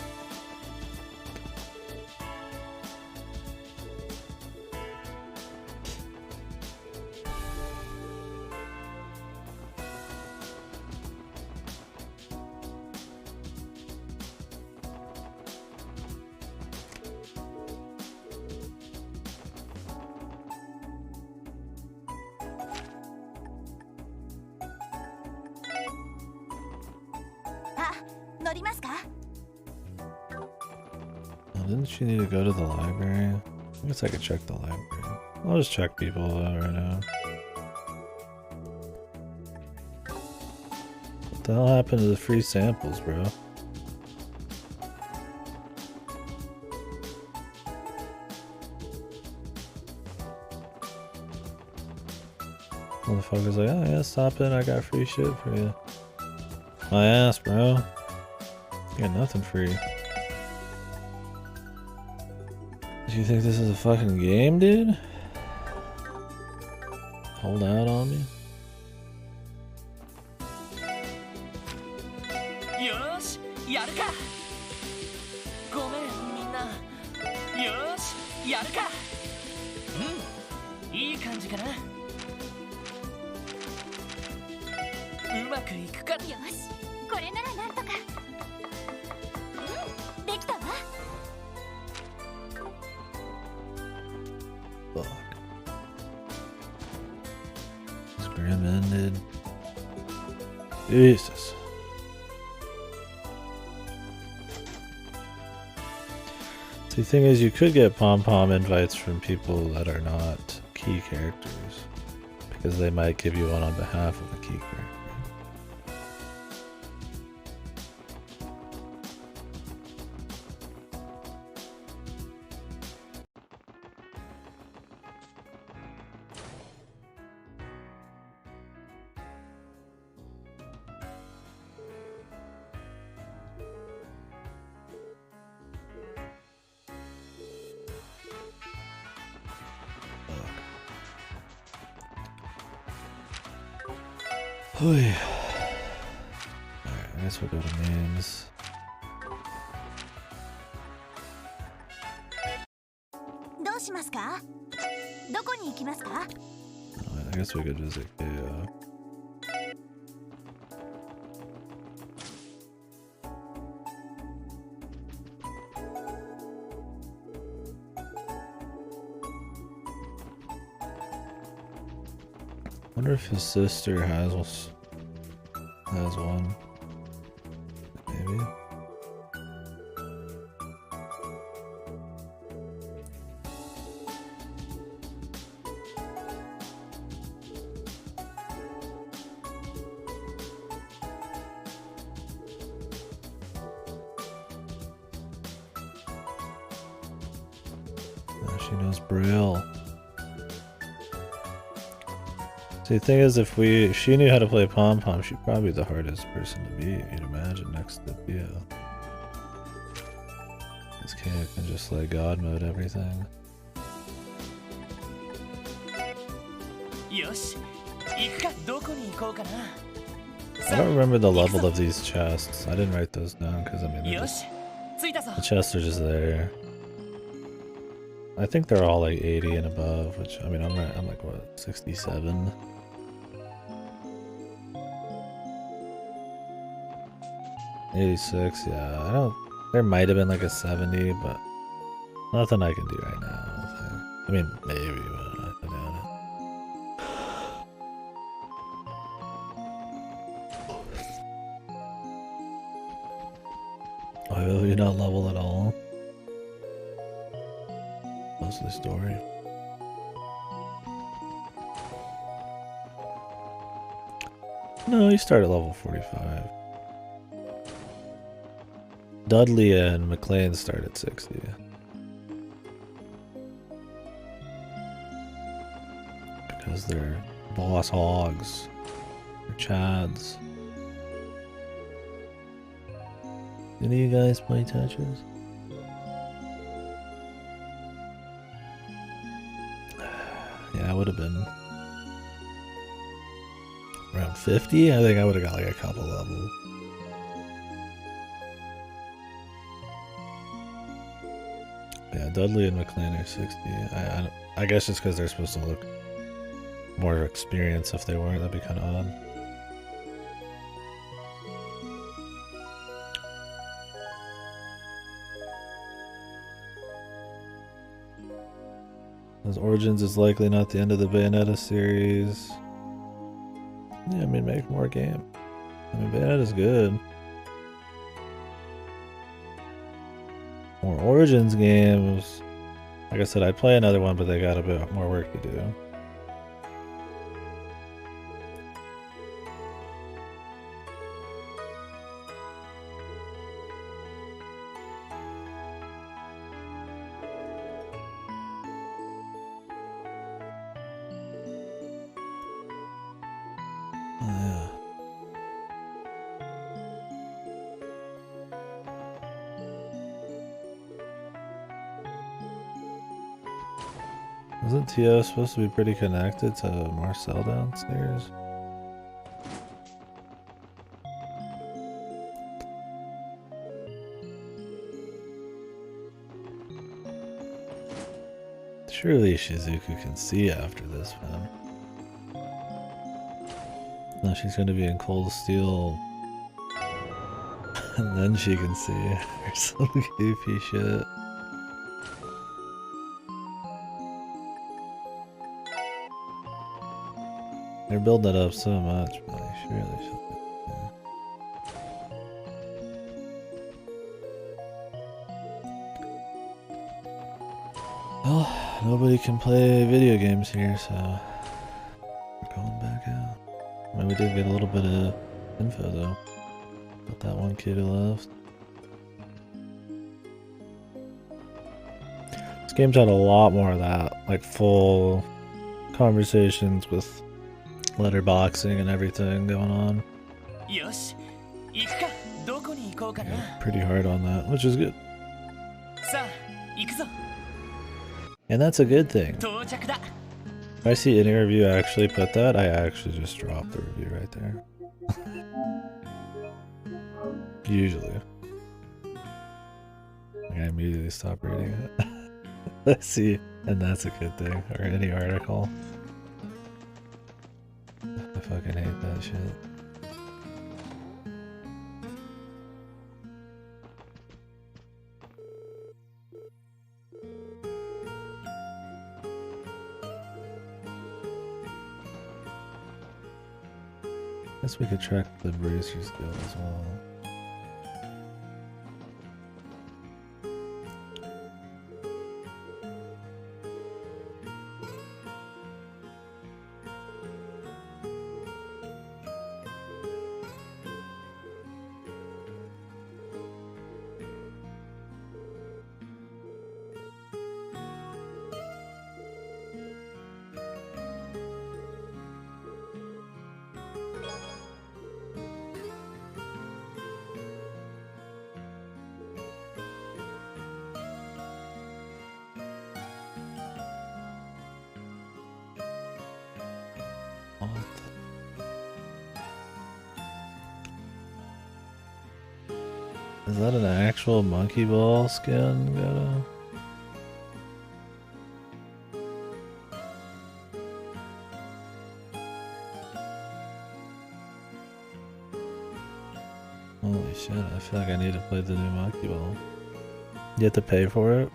Didn't she need to go to the library? I guess I could check the library. I'll just check people out right now. What the hell happened to the free samples, bro? Motherfucker's like, oh yeah, stop in, I got free shit for you. My ass, bro. You got nothing free. Do you think this is a fucking game, dude? Hold out on me? Yosh, yaruka. Gomen, minna. Yosh, yaruka. Ii kanji kana? Umaku iku ka? Yoshi, これならなんとか。できたわ。Fuck. Scrim ended. Jesus. The thing is, you could get pom-pom invites from people that are not key characters, because they might give you one on behalf of a key character. Oh yeah. Alright, I guess we'll go to names. I guess we could visit KO. I wonder if his sister has one. Maybe. Oh, she knows Braille. See, the thing is, if she knew how to play pom-pom, she'd probably be the hardest person to beat, you'd imagine, next to Theo. This kid can just like god mode everything. よし行くかどこに行こうかな I don't remember the level of these chests. I didn't write those down because I mean they're よ just, し着いたぞ the chests are just there. I think they're all like 80 and above, which I mean I'm like what 67. '86, yeah. I don't. There might have been like a 70, but nothing I can do right now. I mean maybe, but I doubt it. Why will you not level at all? What's the story? No, you start at level 45. Dudley and McLean start at 60. Because they're boss hogs. They're chads. Any of you guys play Tetris? Yeah, I would have been around 50. I think I would have got like a couple levels. Yeah, Dudley and McLean are 60. I guess just because they're supposed to look more experienced. If they weren't, that'd be kind of odd. As Origins is likely not the end of the Bayonetta series. Yeah, I mean, make more game. I mean, Bayonetta's good. More Origins games. Like I said, I'd play another one, but they got a bit more work to do. Wasn't Tio supposed to be pretty connected to Marcel downstairs? Surely Shizuku can see after this, man. No, she's gonna be in cold steel. And then she can see. Or some goofy shit. They're building it up so much, but they surely should. Yeah. Well, nobody can play video games here, so we're going back out. I mean, we did get a little bit of info though about that one kid who left. This game's had a lot more of that, like full conversations with letterboxing and everything going on.よし行くかどこに行こうかな Yeah, pretty hard on that, which is good. さあ行くぞ And that's a good thing. 到着だ If I see any review actually put that, I actually just drop the review right there. Usually. Like, I immediately stop reading it. Let's see, and that's a good thing. Or any article. I fucking hate that shit. Guess we could track the Bracer's Guild as well. Is that an actual monkey ball skin, Gato? Holy shit, I feel like I need to play the new monkey ball. You have to pay for it?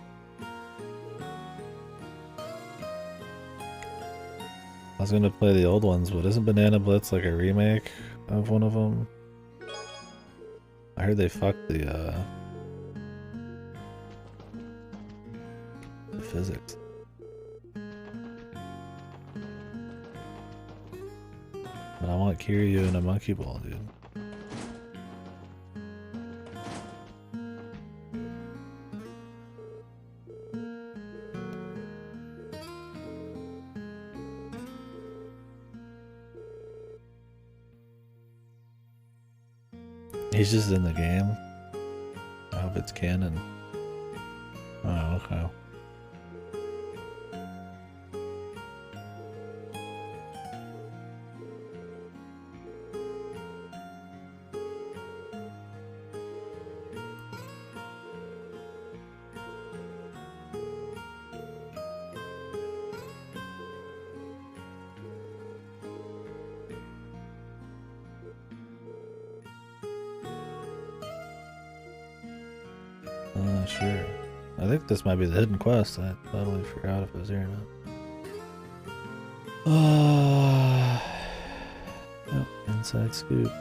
I was gonna play the old ones, but isn't Banana Blitz like a remake of one of them? I heard they fucked the physics. But I want Kiryu in a monkey ball, dude. He's just in the game. I hope it's canon. Oh, okay. Sure. I think this might be the hidden quest. I totally forgot if it was here or not. Oh, inside scoop.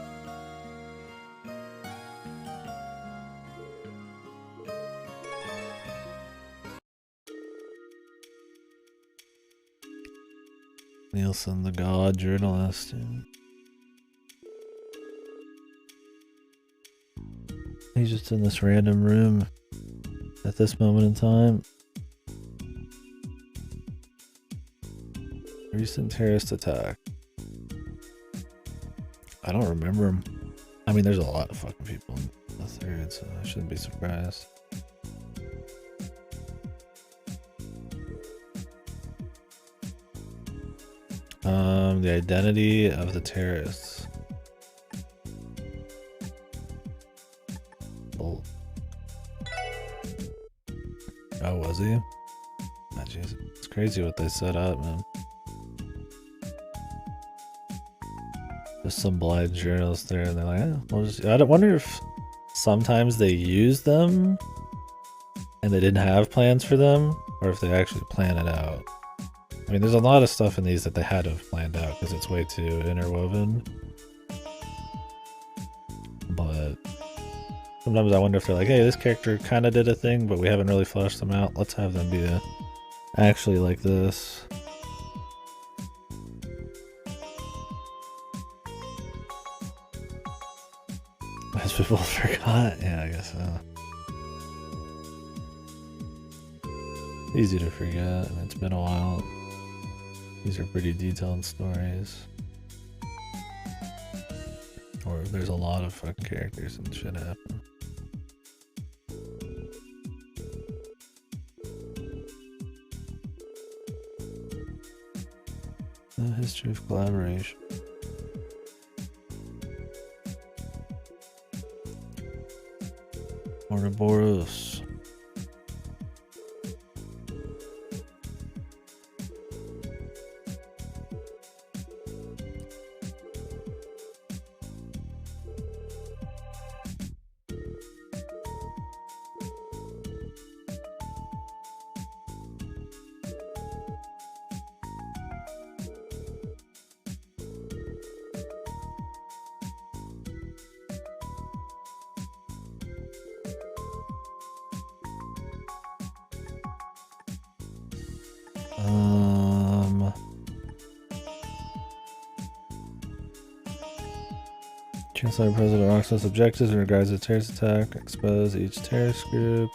Nielsen, the god journalist. He's just in this random room at this moment in time. Recent terrorist attack. I don't remember him. I mean, there's a lot of fucking people in the third, so I shouldn't be surprised. The identity of the terrorists. Oh, was he? Oh, jeez. It's crazy what they set up, man. There's some blind journalists there, and they're like, eh, we'll just... I wonder if sometimes they use them and they didn't have plans for them, or if they actually plan it out. I mean, there's a lot of stuff in these that they had to have planned out because it's way too interwoven. But sometimes I wonder if they're like, hey, this character kind of did a thing, but we haven't really fleshed them out. Let's have them be actually like this. As people forgot? Yeah, I guess so. Easy to forget, and it's been a while. These are pretty detailed stories. Or there's a lot of fucking characters and shit happen. The history of collaboration. Ouroboros. Chancellor President Roxas objectives in regards to terrorist attack. Expose each terrorist group.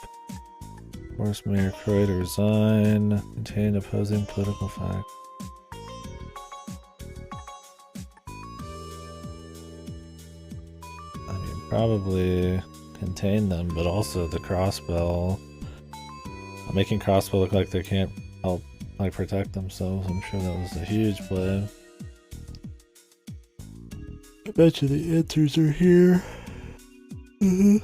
Force Mayor Croy to resign. Contain opposing political facts. I mean, probably contain them, but also the crossbow. Making crossbow look like they can't help like protect themselves. I'm sure that was a huge play. I bet you the answers are here. Contain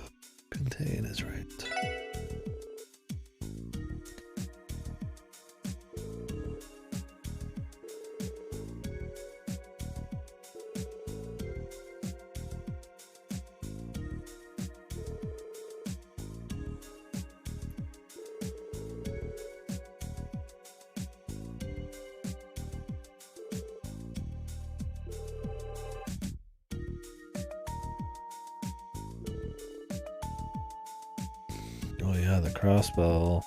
Oh yeah, the crossbow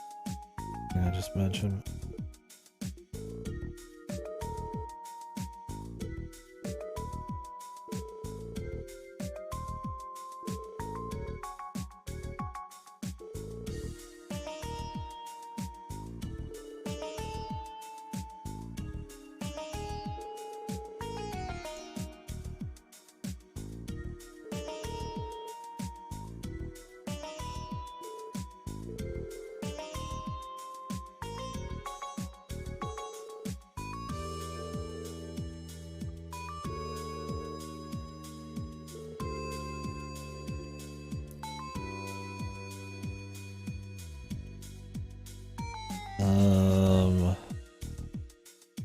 thing I just mentioned.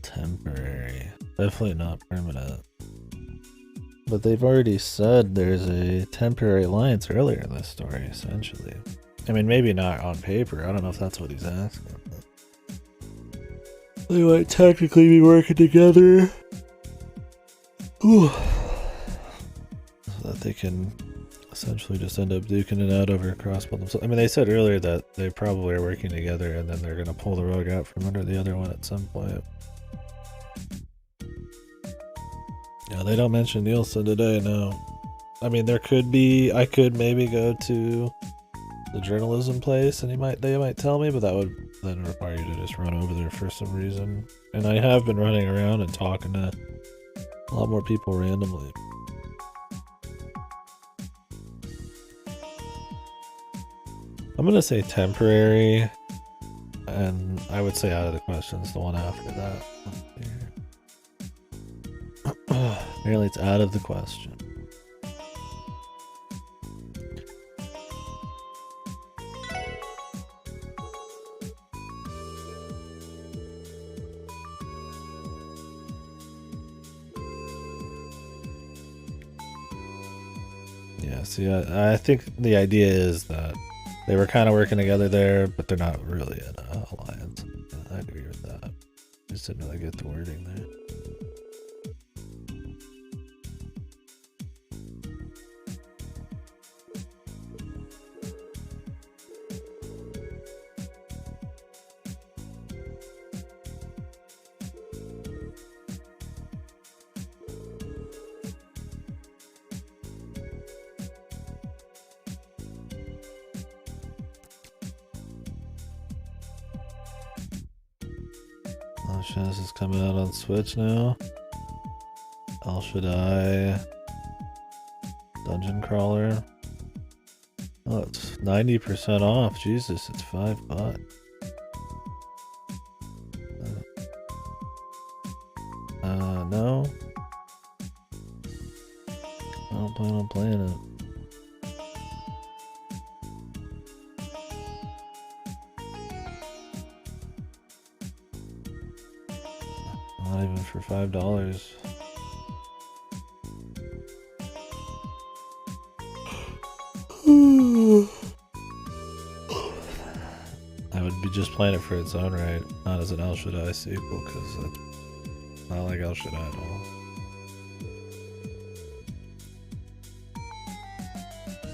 Temporary. Definitely not permanent. But they've already said there's a temporary alliance earlier in this story, essentially. I mean, maybe not on paper. I don't know if that's what he's asking. But they might technically be working together. Ooh. So that they can essentially just end up duking it out over a crossbow themselves. I mean, they said earlier that they probably are working together and then they're going to pull the rug out from under the other one at some point. Yeah, they don't mention Nielsen today, no. I mean, there could be, I could maybe go to the journalism place and they might tell me, but that would then require you to just run over there for some reason. And I have been running around and talking to a lot more people randomly. I'm gonna say temporary, and I would say out of the question is the one after that. Apparently it's out of the question. Yeah, see, I think the idea is that they were kind of working together there, but they're not really in an alliance. I agree with that. Just didn't really get the wording there. This is coming out on Switch now. El Shaddai Dungeon Crawler. Oh, it's 90% off. Jesus, it's $5. No. I don't plan on playing it. Not even for $5. I would be just playing it for its own right, not as an El Shaddai sequel, because I don't like El Shaddai at all.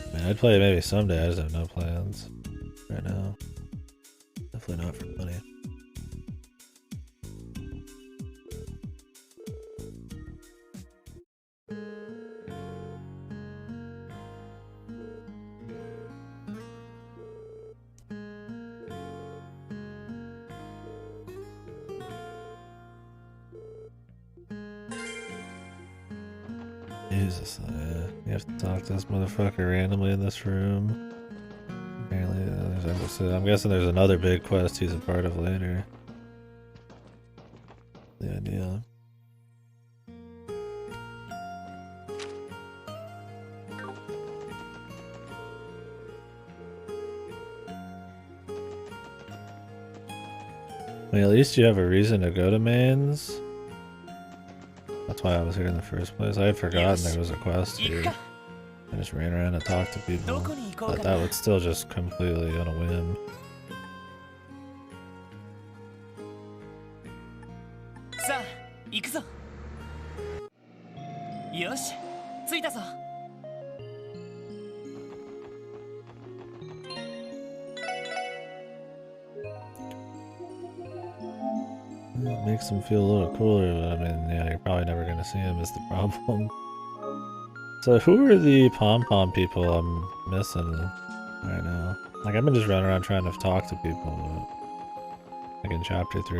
I mean, I'd play it maybe someday, I just have no plans right now. Definitely not for money. Jesus, you have to talk to this motherfucker randomly in this room. Apparently, I'm guessing there's another big quest he's a part of later. The idea. I mean, at least you have a reason to go to Mainz. That's why I was here in the first place. I had forgotten there was a quest here. I just ran around and talked to people. But that would still just completely on a whim. さあ行くぞ。よし着いたぞ。It makes them feel a little cooler, but I mean, yeah, you're probably never gonna see them is the problem. So who are the pom-pom people I'm missing right now? Like, I've been just running around trying to talk to people, but like in chapter 3.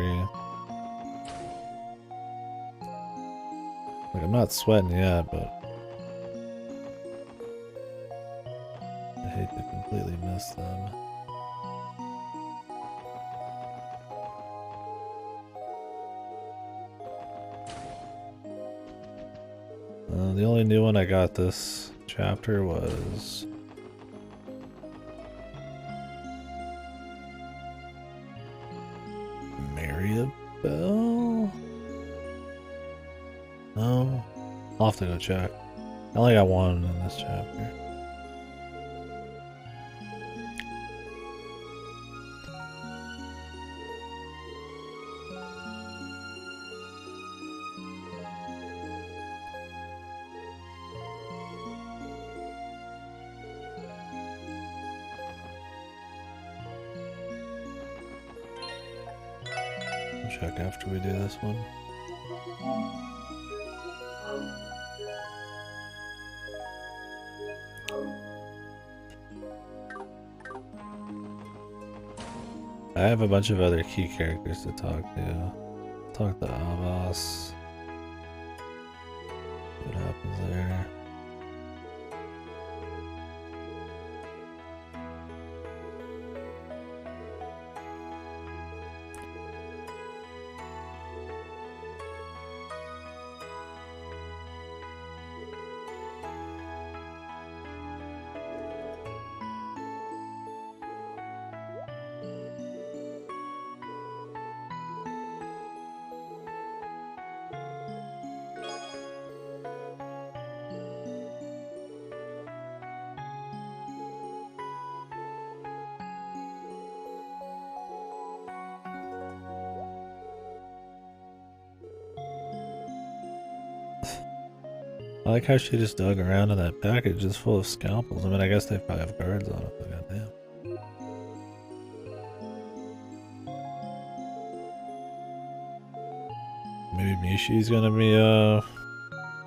Like, I'm not sweating yet, but I hate to completely miss them. The only new one I got this chapter was Maribel? No? I'll have to go check. I only got one in this chapter. I'll check after we do this one. I have a bunch of other key characters to talk to. Talk to Abbas. See what happens there. I like how she just dug around in that package just full of scalpels. I mean, I guess they probably have guards on it, but goddamn. Maybe Mishi's gonna be a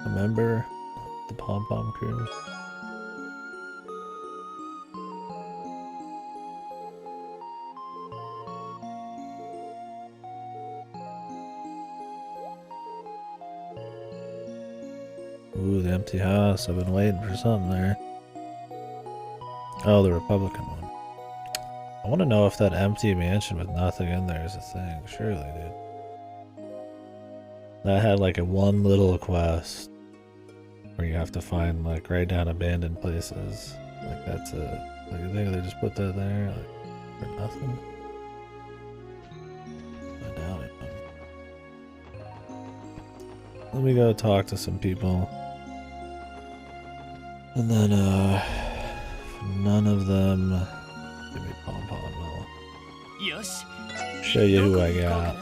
member of the pom-pom crew. Ooh, the empty house. I've been waiting for something there. Oh, the Republican one. I want to know if that empty mansion with nothing in there is a thing. Surely, dude. That had like a one little quest where you have to find like right down abandoned places. Like that's it. Like I think they just put that there like for nothing. I doubt it. Let me go talk to some people. And then, none of them give me pom-pom. I'll show you who I got.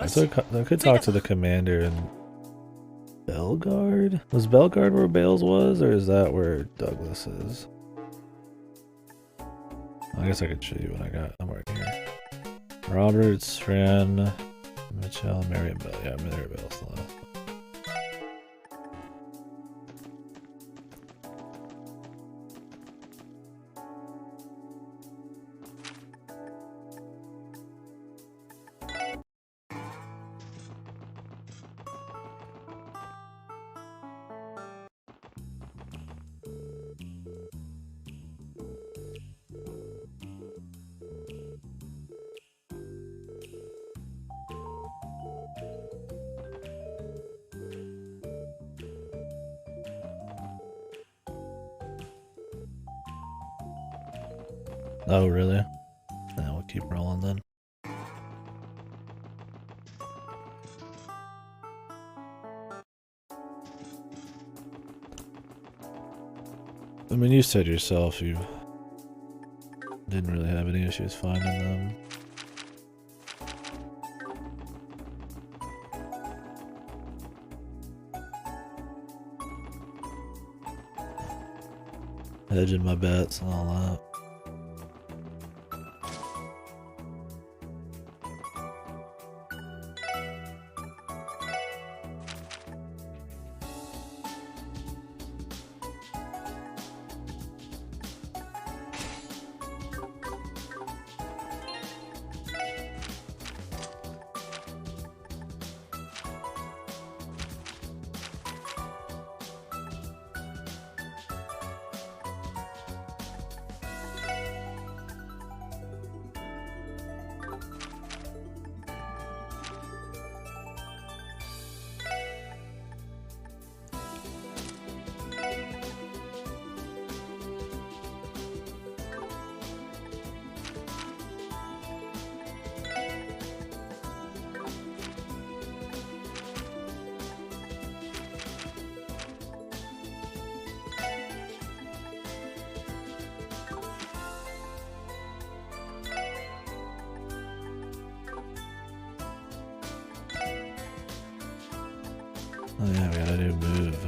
I could talk to the commander in Belgard? Was Belgard where Bales was, or is that where Douglas is? I guess I could show you what I got. I'm right here. Roberts, Fran, Mitchell, Marion Bell. Yeah, Marion Bell's the last one. Oh, really? Now we'll keep rolling then. I mean, you said yourself you didn't really have any issues finding them. Hedging my bets and all that. Oh yeah, we got a new move.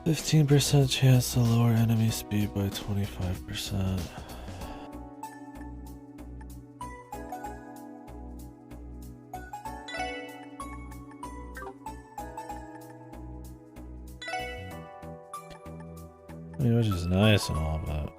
%15% chance to lower enemy speed by 25%. I mean, which is nice and all, but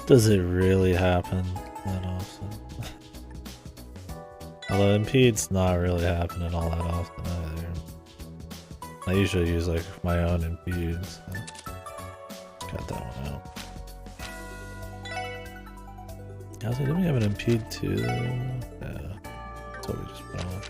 does it really happen that often? Although impede's not really happening all that often either. I usually use like my own impede, so got that one out. Also, didn't we have an impede too? Yeah, that's what we just put on.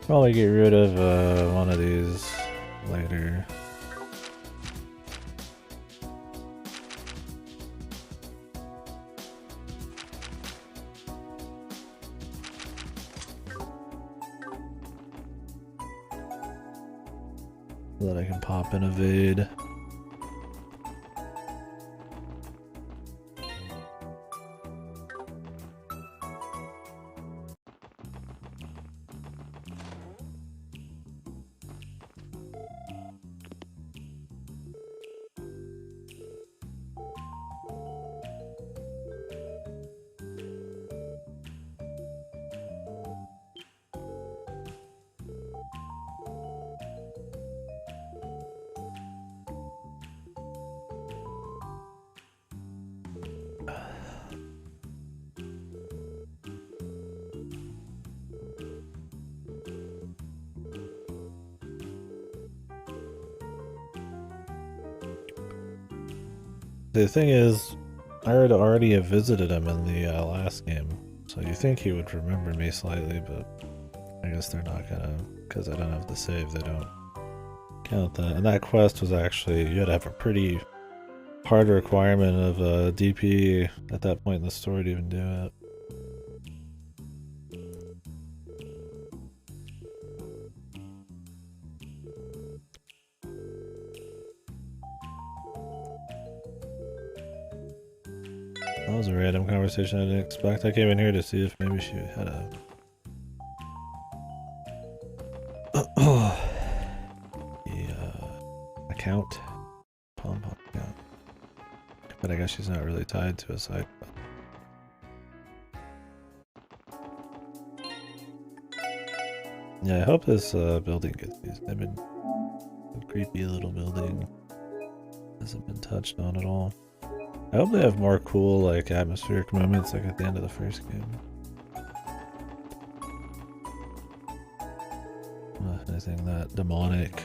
Probably get rid of one of these later. So that I can pop and evade. The thing is, I had already visited him in the last game, so you think he would remember me slightly, but I guess they're not gonna, because I don't have the save, they don't count that. And that quest was actually, you had to have a pretty hard requirement of DP at that point in the story to even do it. That was a random conversation I didn't expect. I came in here to see if maybe she had a account. Pom pom account. But I guess she's not really tied to a site. Yeah, I hope this building gets used. I've been a creepy little building. Hasn't been touched on at all. I hope they have more cool, like, atmospheric moments, like at the end of the first game. Anything that demonic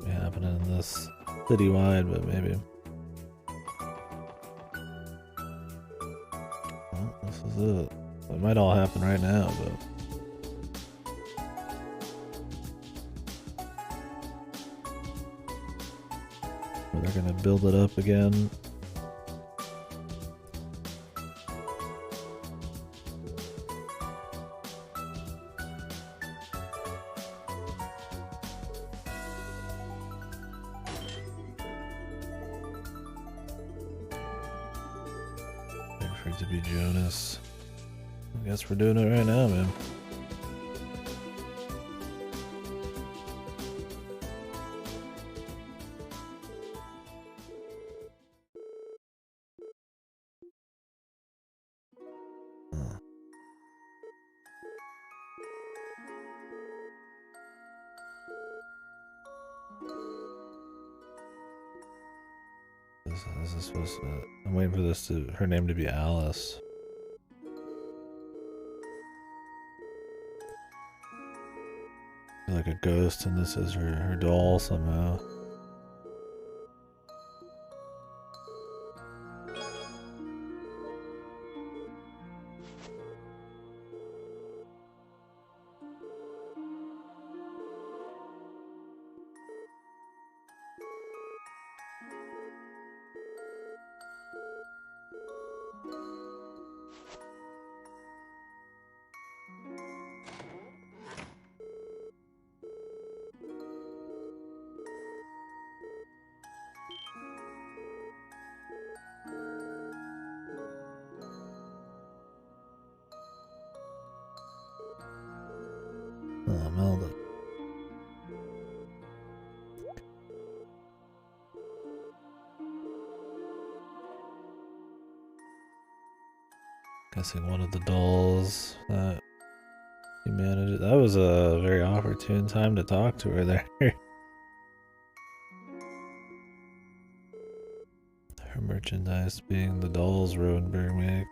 may happen in this citywide, but maybe. Well, this is it. It might all happen right now, but. Or they're gonna build it up again. To be Jonas. I guess we're doing it right now, man. This is supposed to... I'm waiting for this to... her name to be Alice. I feel like a ghost and this is her doll somehow. Oh, Melda. Guessing one of the dolls that he managed. That was a very opportune time to talk to her there. Her merchandise being the dolls Rodenberg make.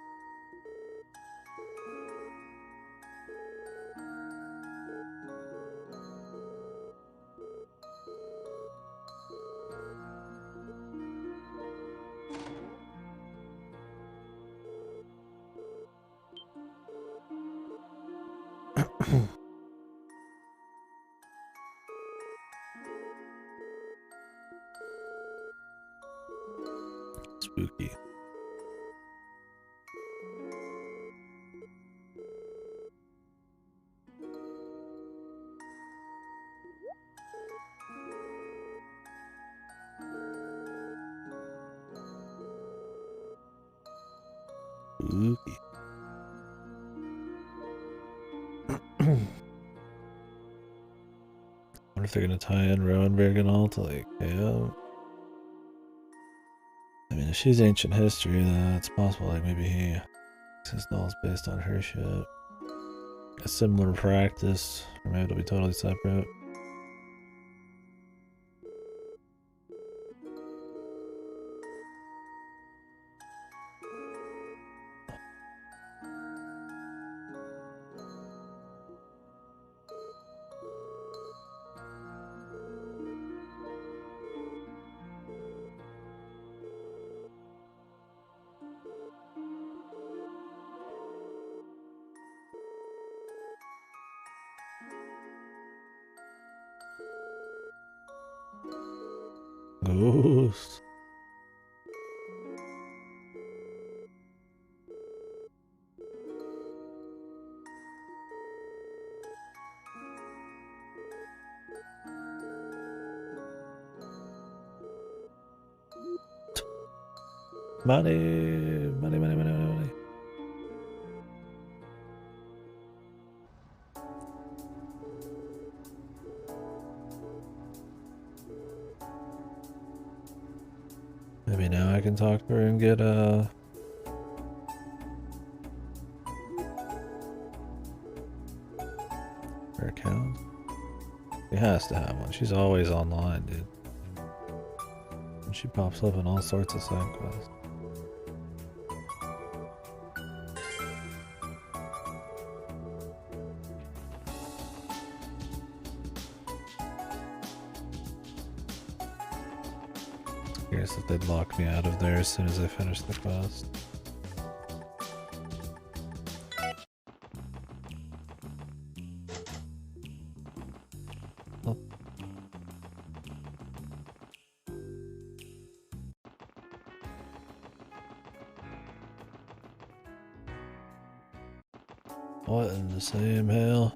Spooky. Spooky. Wonder if they're gonna tie in Rodenberg and all to like, yeah. I mean, if she's ancient history, then it's possible like maybe his doll's based on her shit. A similar practice, or maybe it'll be totally separate. Ghost. Money, money, money, money, money. Maybe now I can talk to her and get her account. She has to have one. She's always online, dude. And she pops up in all sorts of side quests. Curious if they'd lock me out of there as soon as I finish the quest. Oh. What in the same hell?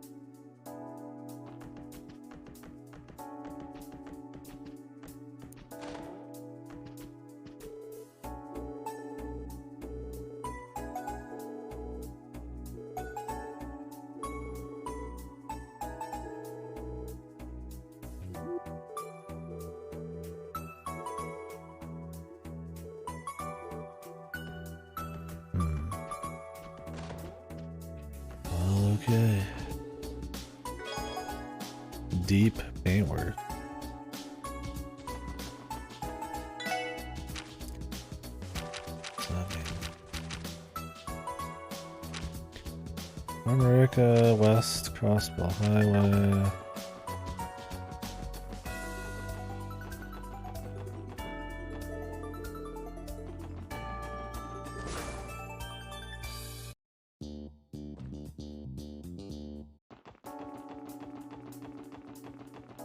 Okay. Deep paintwork. America West Crossbell Highway.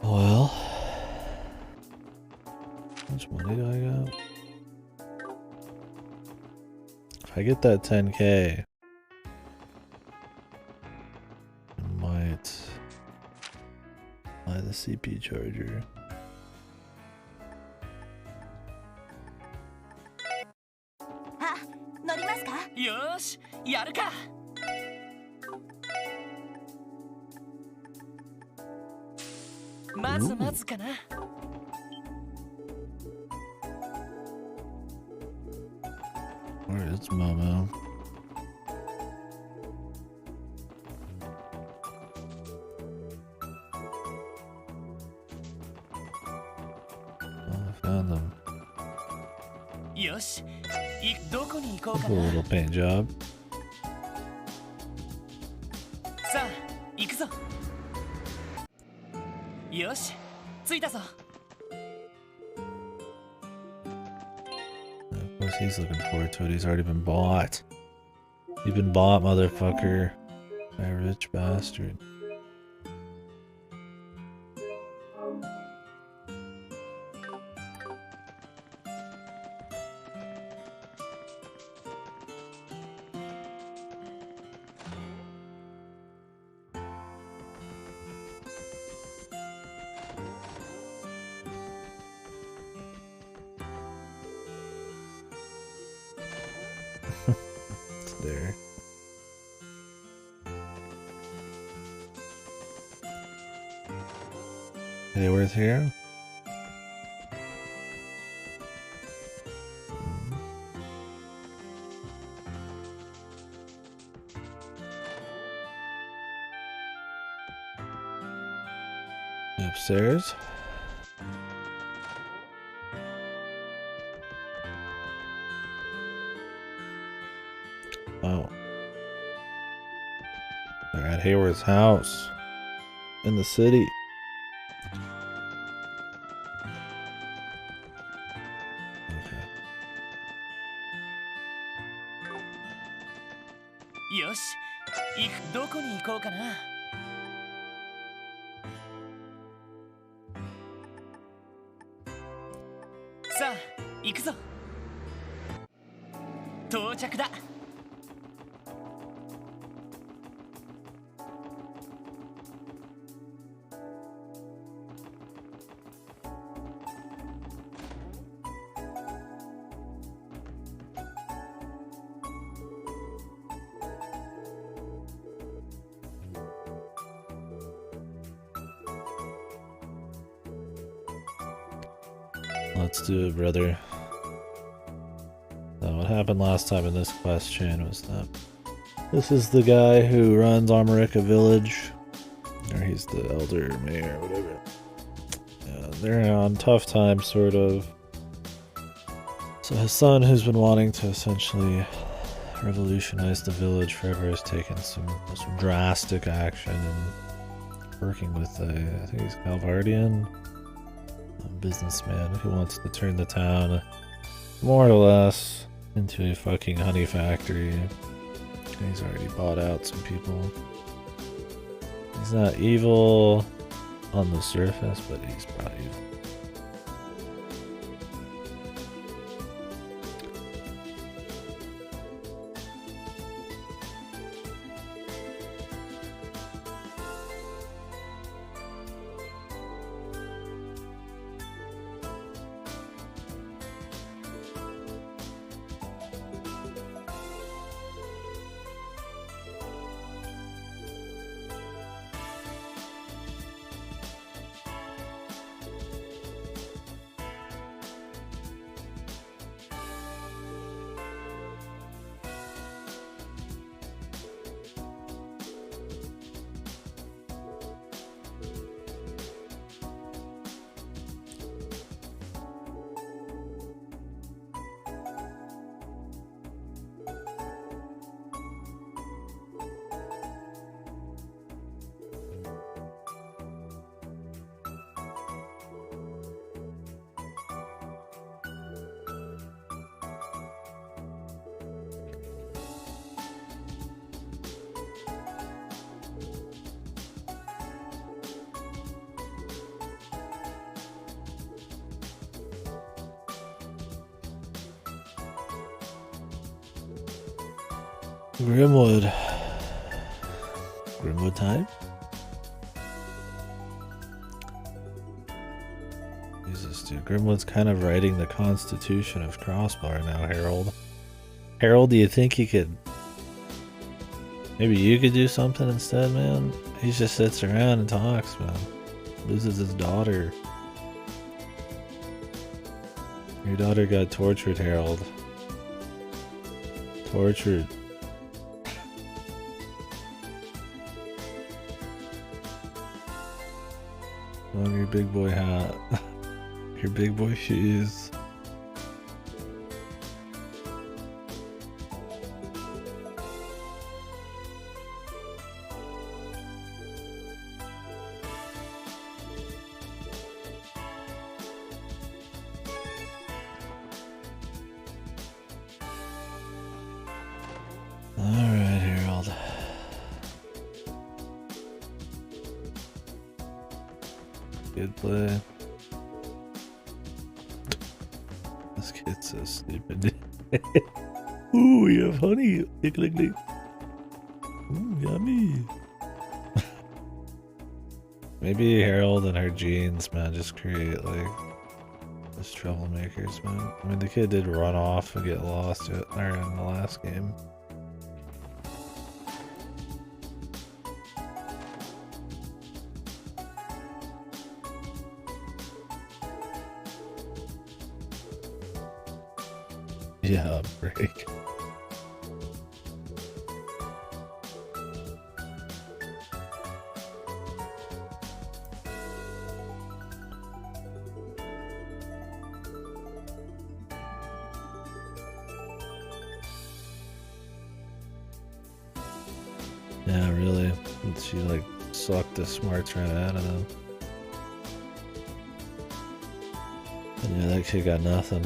Well, how much money do I got? If I get that 10K, I might buy the CP charger. Ah, 乗りますか？よーしやるか。まずまずかな。Where is Momo? Oh, I found them. よしどこに行こうか A な。 little paint job. さあ行くぞ。よし着いたぞ。 Of course he's looking forward to it. He's already been bought. You've been bought, motherfucker. By a rich bastard. It's there. Hayworth here. Upstairs. Oh. They're at Hayworth's house. In the city. Okay. よしどこに行こうかな。さあ行くぞ。到着だ。Let's do it, brother. So what happened last time in this quest chain was that this is the guy who runs Armorica Village, or he's the elder mayor, whatever. They're on tough times, sort of. So his son, who's been wanting to essentially revolutionize the village forever, has taken some drastic action and working with I think he's Calvardian, a businessman who wants to turn the town more or less into a fucking honey factory. He's already bought out some people. He's not evil on the surface, but he's probably evil. Grimwood. Grimwood time? Jesus, dude. Grimwood's kind of writing the Constitution of Crossbar now, Harold. Harold, do you think he could... Maybe you could do something instead, man? He just sits around and talks, man. Loses his daughter. Your daughter got tortured, Harold. Tortured. On your big boy hat. Your big boy shoes. Alright, Harold. Good play. This kid's so stupid. Ooh, we have honey. Lick, lick, lick. Ooh, yummy. Maybe Harold and her genes, man, just create like this troublemakers, man. I mean, the kid did run off and get lost in the last game. Yeah, break. Yeah, really. She like sucked the smarts right out of them. And yeah, that kid got nothing.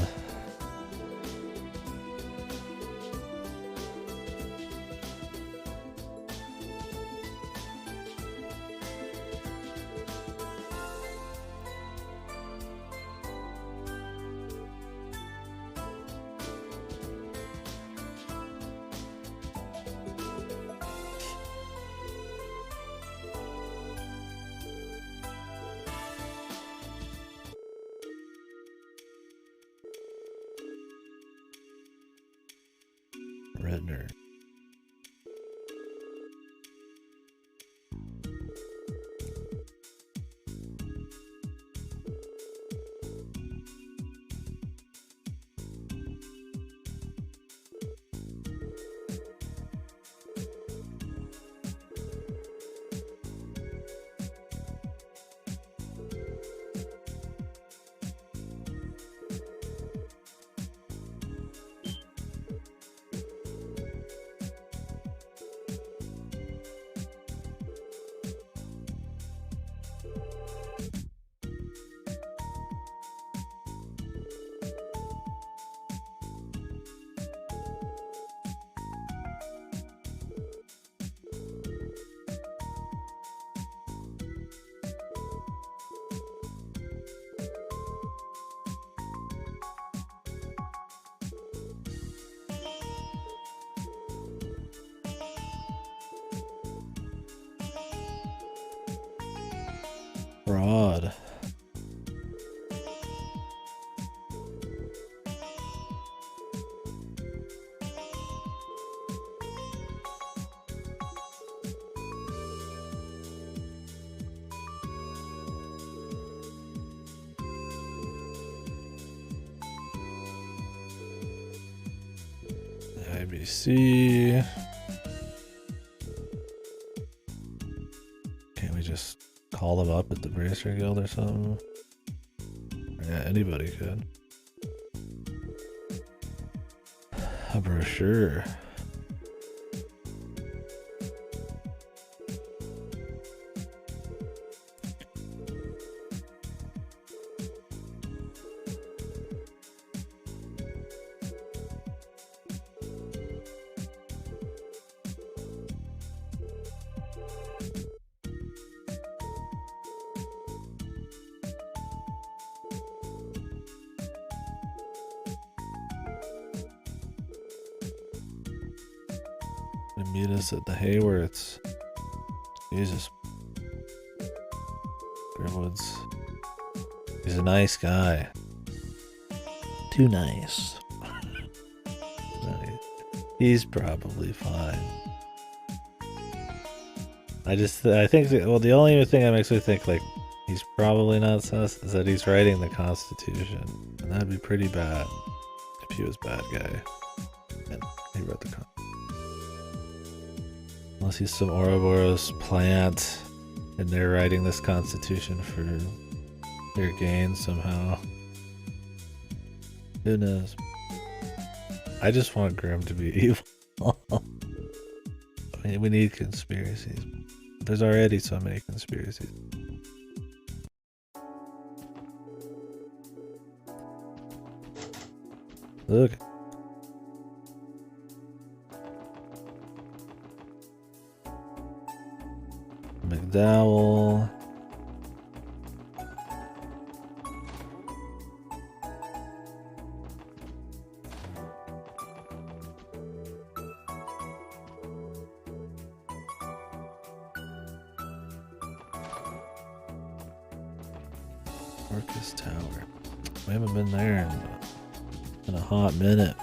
Redner. Fraud. IBC. Can't we just call them up at the Bracer Guild or something? Yeah, anybody could. A brochure. They meet us at the Hayworths. Jesus. Grimwood's. He's a nice guy. Too nice. He's probably fine. I think the only thing that makes me think like he's probably not sus is that he's writing the Constitution, and that'd be pretty bad if he was a bad guy and he wrote the unless he's some Ouroboros plant and they're writing this Constitution for their gain somehow. Who knows? I just want Grim to be evil. I mean, we need conspiracies. There's already so many conspiracies. Look. McDowell. Orcus Tower. We haven't been there in a hot minute.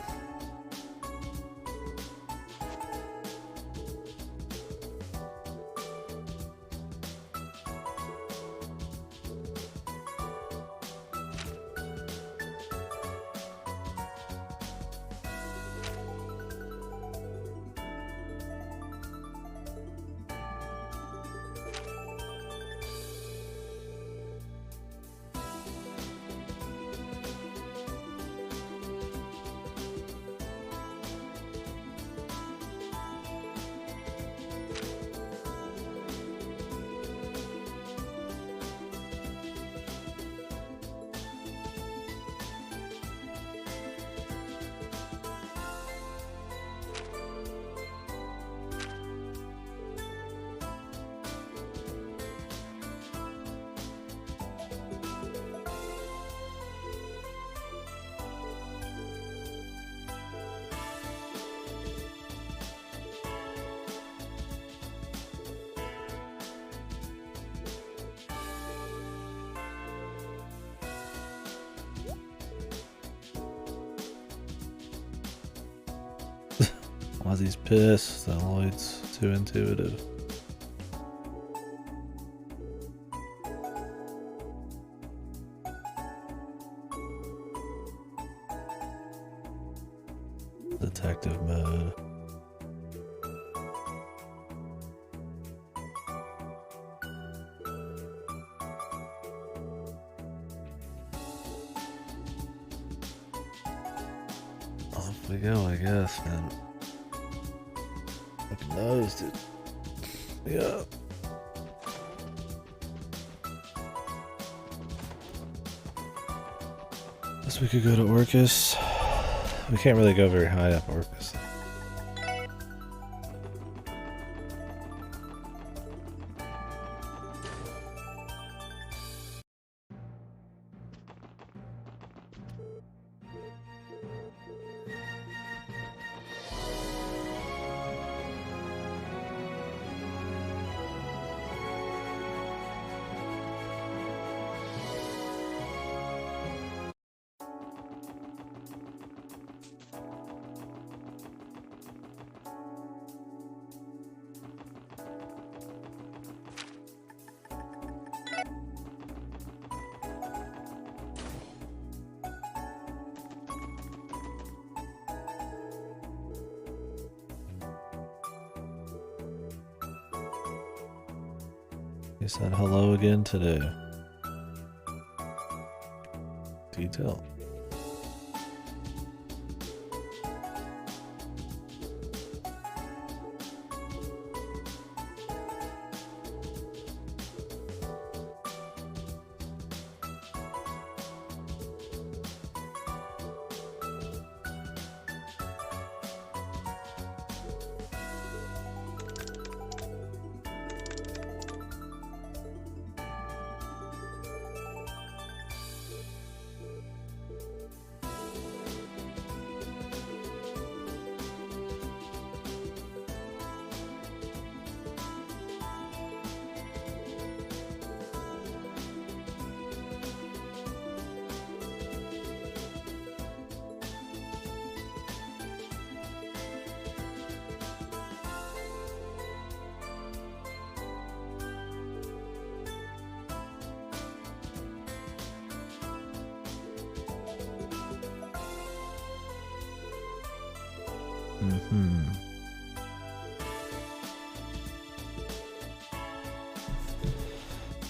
Ozzy's pissed that Lloyd's too intuitive. Detective mode. Off we go, I guess, man. Fucking nose, dude. Yeah. Guess we could go to Orcus. We can't really go very high up Orcus. He said hello again today. Detail.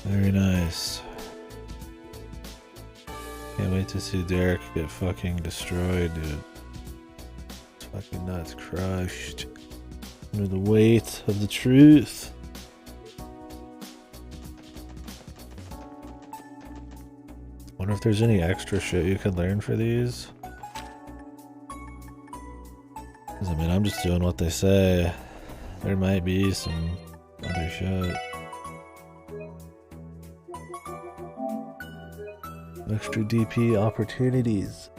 Very nice. Can't wait to see Derek get fucking destroyed, dude. It's fucking nuts, crushed under the weight of the truth. Wonder if there's any extra shit you could learn for these. 'Cause, I mean, I'm just doing what they say. There might be some other shit. Extra DP opportunities.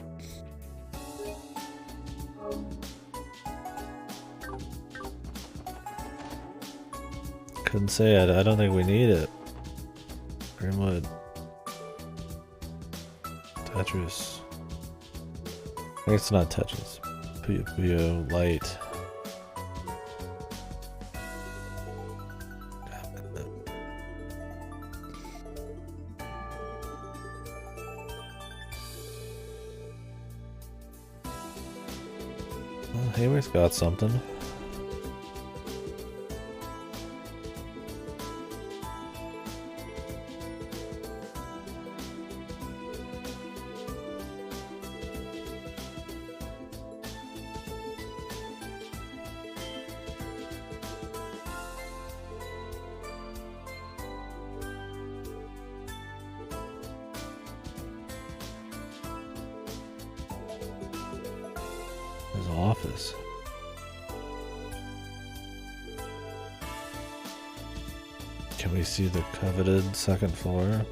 Couldn't say it. I don't think we need it. Grimwood. Tetris. I guess it's not Tetris. Puyo Puyo Light. Well, Hayworth's got something. His office. Can we see the coveted second floor?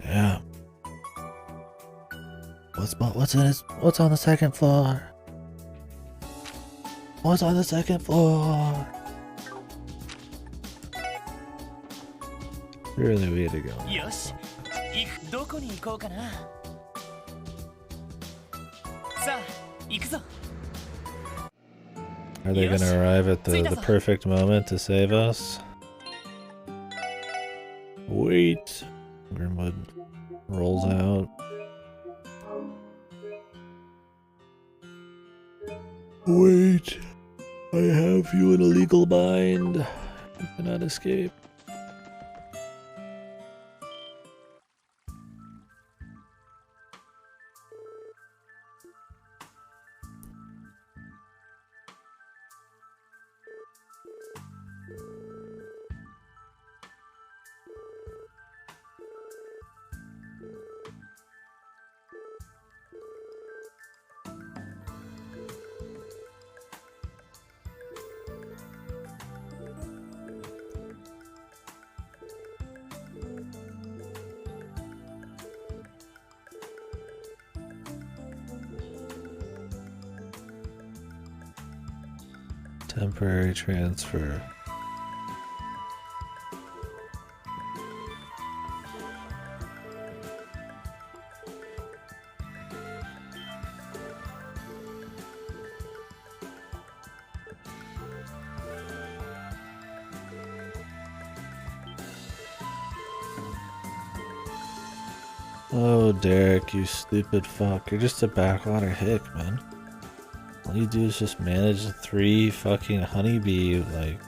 Yeah. What's on the second floor? What's on the second floor? Really weird to go. よし、どこに行こうかな。さあ、行くぞ。 Are they gonna arrive at the perfect moment to save us? Wait. Grimwood rolls out. Wait. I have you in a legal bind. You cannot escape. Temporary transfer. Oh, Derek, you stupid fuck. You're just a backwater hick, man. All you do is just manage the 3 fucking honeybee, like,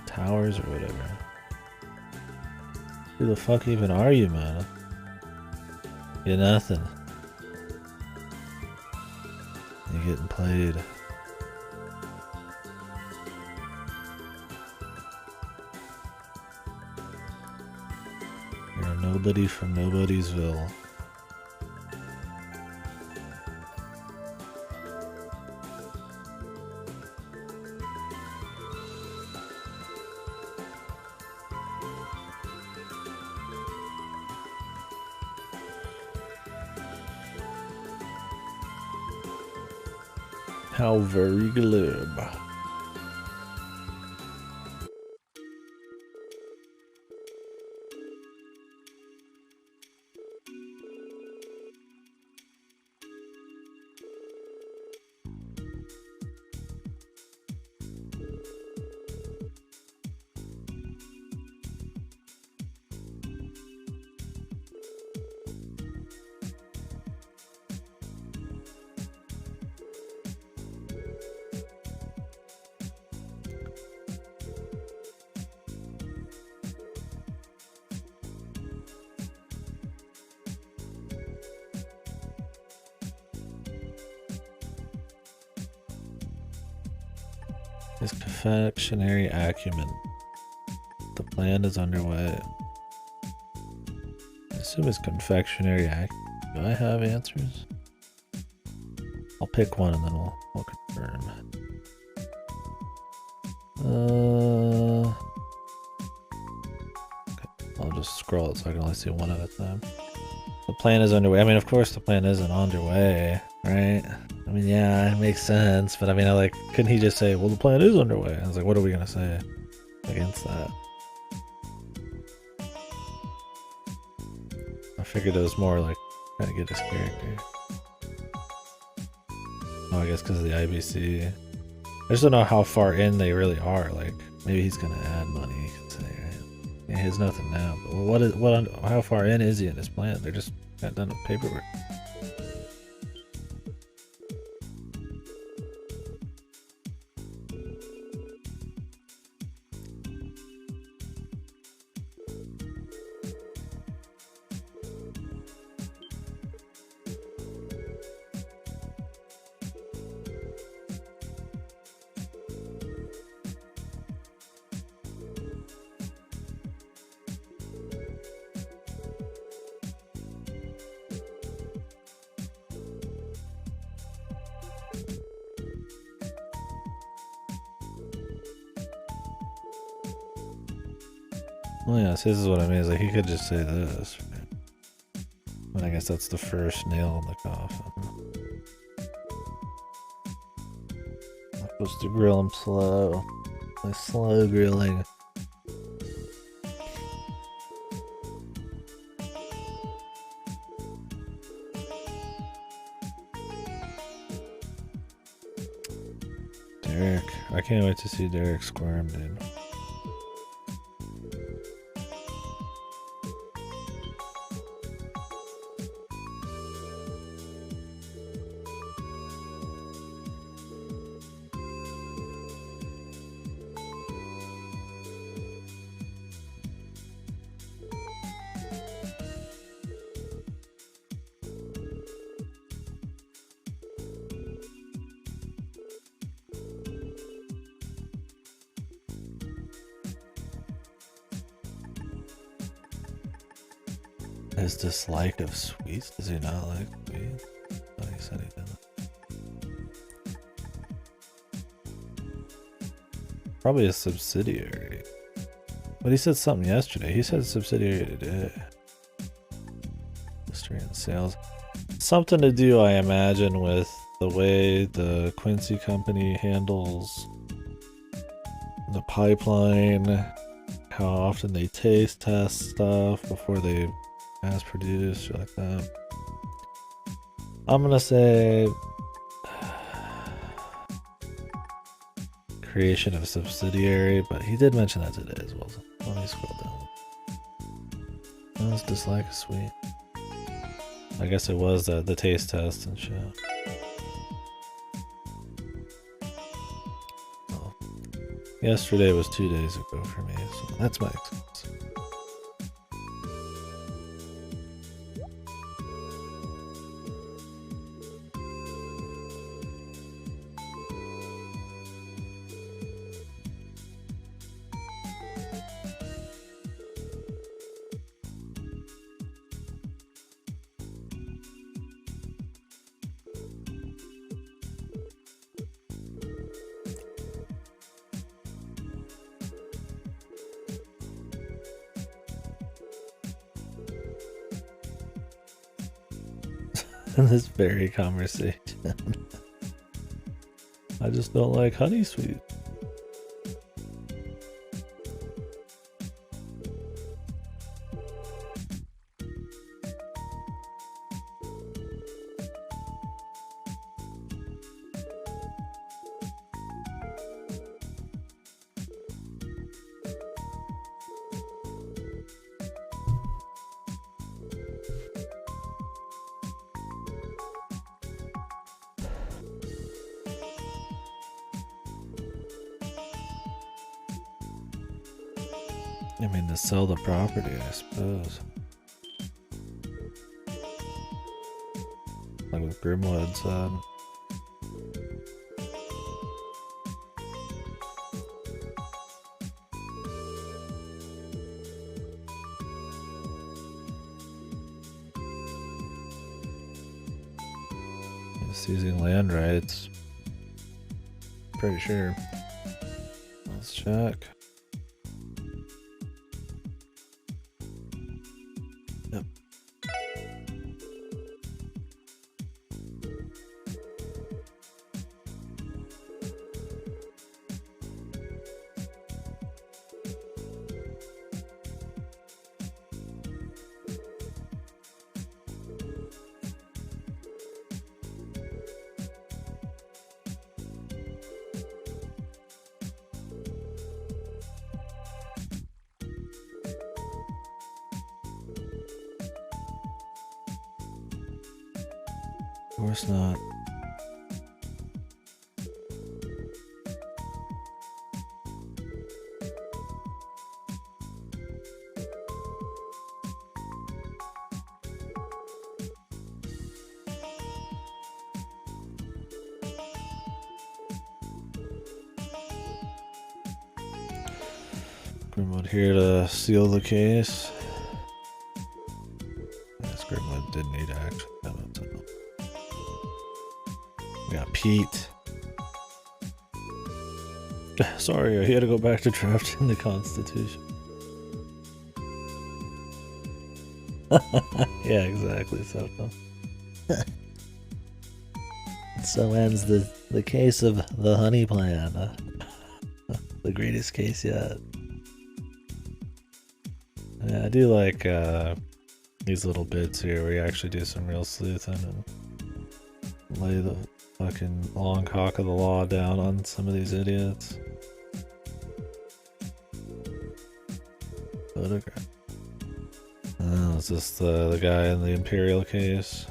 towers or whatever. Who the fuck even are you, man? You're nothing. You're getting played. You're a nobody from Nobodiesville. How very glib. His confectionery acumen. The plan is underway. I assume it's confectionery acumen. Do I have answers? I'll pick one and then we'll confirm. Okay. I'll just scroll it so I can only see one at a time. The plan is underway. I mean, of course the plan isn't underway, right? I mean, yeah, it makes sense, but I mean, couldn't he just say, well, the plan is underway? I was like, what are we gonna say against that? I figured it was more like trying to get his character. Oh, I guess because of the IBC. I just don't know how far in they really are. Like, maybe he's gonna add money, you could say, right? Yeah, he has nothing now, but how far in is he in his plan? They're just not done with paperwork. Well, yeah, so this is what I mean. Is like he could just say this. Right? But I guess that's the first nail in the coffin. I'm supposed to grill him slow. Like slow grilling. Derek. I can't wait to see Derek squirm, dude. His dislike of sweets? Does he not like sweets? Oh, he said he didn't. Probably a subsidiary. But he said something yesterday. He said subsidiary today. History and sales. Something to do, I imagine, with the way the Quincy company handles the pipeline, how often they taste test stuff before they mass produce, like that. I'm gonna say creation of a subsidiary, but he did mention that today as well. So let me scroll down. That's dislike sweet. I guess it was the taste test and shit. Well, yesterday was 2 days ago for me, so that's my excuse. In this very conversation. I just don't like honey sweet. I mean, to sell the property, I suppose. Like what Grimwood said. Seizing land rights. Pretty sure. Let's check. Yep. Of course not. Grimwood here to seal the case. Yes, Grimwood didn't need to actually have it. We got Pete. Sorry, he had to go back to drafting the Constitution. Yeah, exactly. So, so ends the case of the honey plan. The greatest case yet. Yeah, I do like these little bits here where you actually do some real sleuthing and lay the fucking long cock of the law down on some of these idiots. Photograph. Oh, is this the guy in the Imperial case?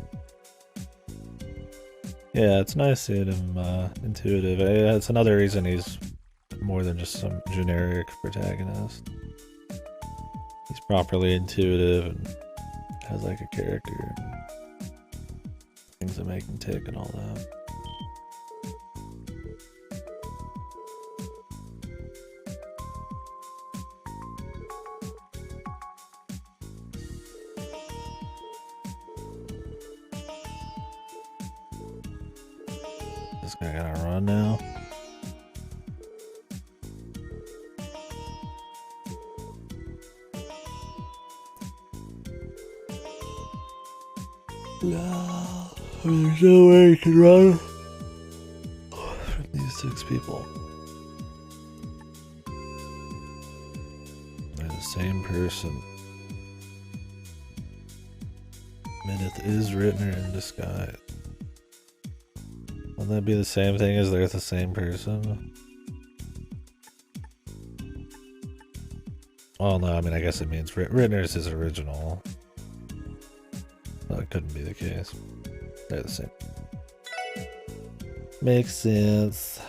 Yeah, it's nice seeing him intuitive. It's another reason he's more than just some generic protagonist. He's properly intuitive and has like a character and things that make him tick and all that. This guy gotta run now. No, there's no way you can run from these 6 people. They're the same person. Minith is Rittner in disguise. Wouldn't that be the same thing as they're the same person? Well, no, I mean, I guess it means Rittner's his original. Well, it couldn't be the case. They're the same. Makes sense.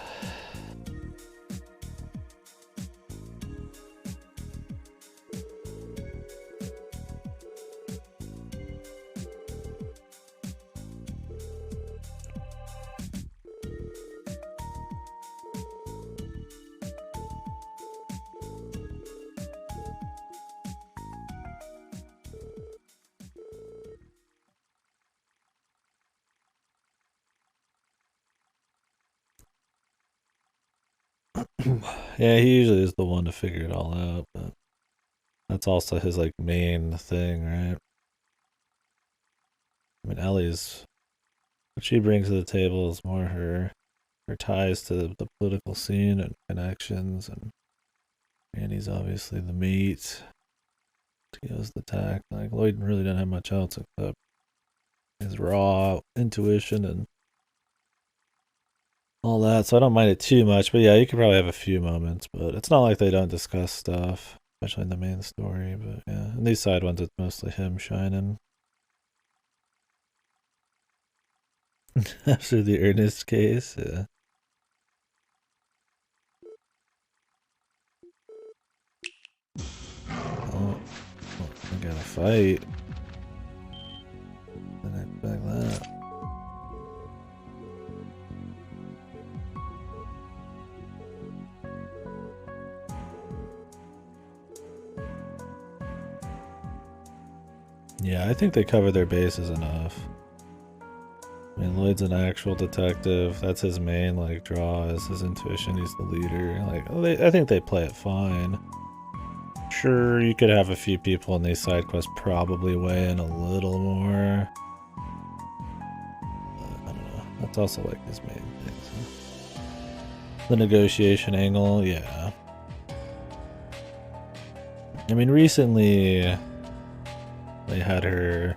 Yeah, he usually is the one to figure it all out, but that's also his like main thing, right? I mean, Ellie's what she brings to the table is more her her ties to the political scene and connections, and Randy's obviously the meat. Tio's the tact. Like Lloyd really didn't have much else except his raw intuition and all that, so I don't mind it too much. But yeah, you could probably have a few moments, but it's not like they don't discuss stuff, especially in the main story. But yeah, in these side ones, it's mostly him shining. After the Ernest case, yeah. Oh, I gotta fight. Then I back that. Yeah, I think they cover their bases enough. I mean, Lloyd's an actual detective. That's his main like draw, is his intuition. He's the leader. Like, I think they play it fine. Sure, you could have a few people in these side quests probably weigh in a little more. But I don't know. That's also like his main thing. So. The negotiation angle, yeah. I mean, recently they had her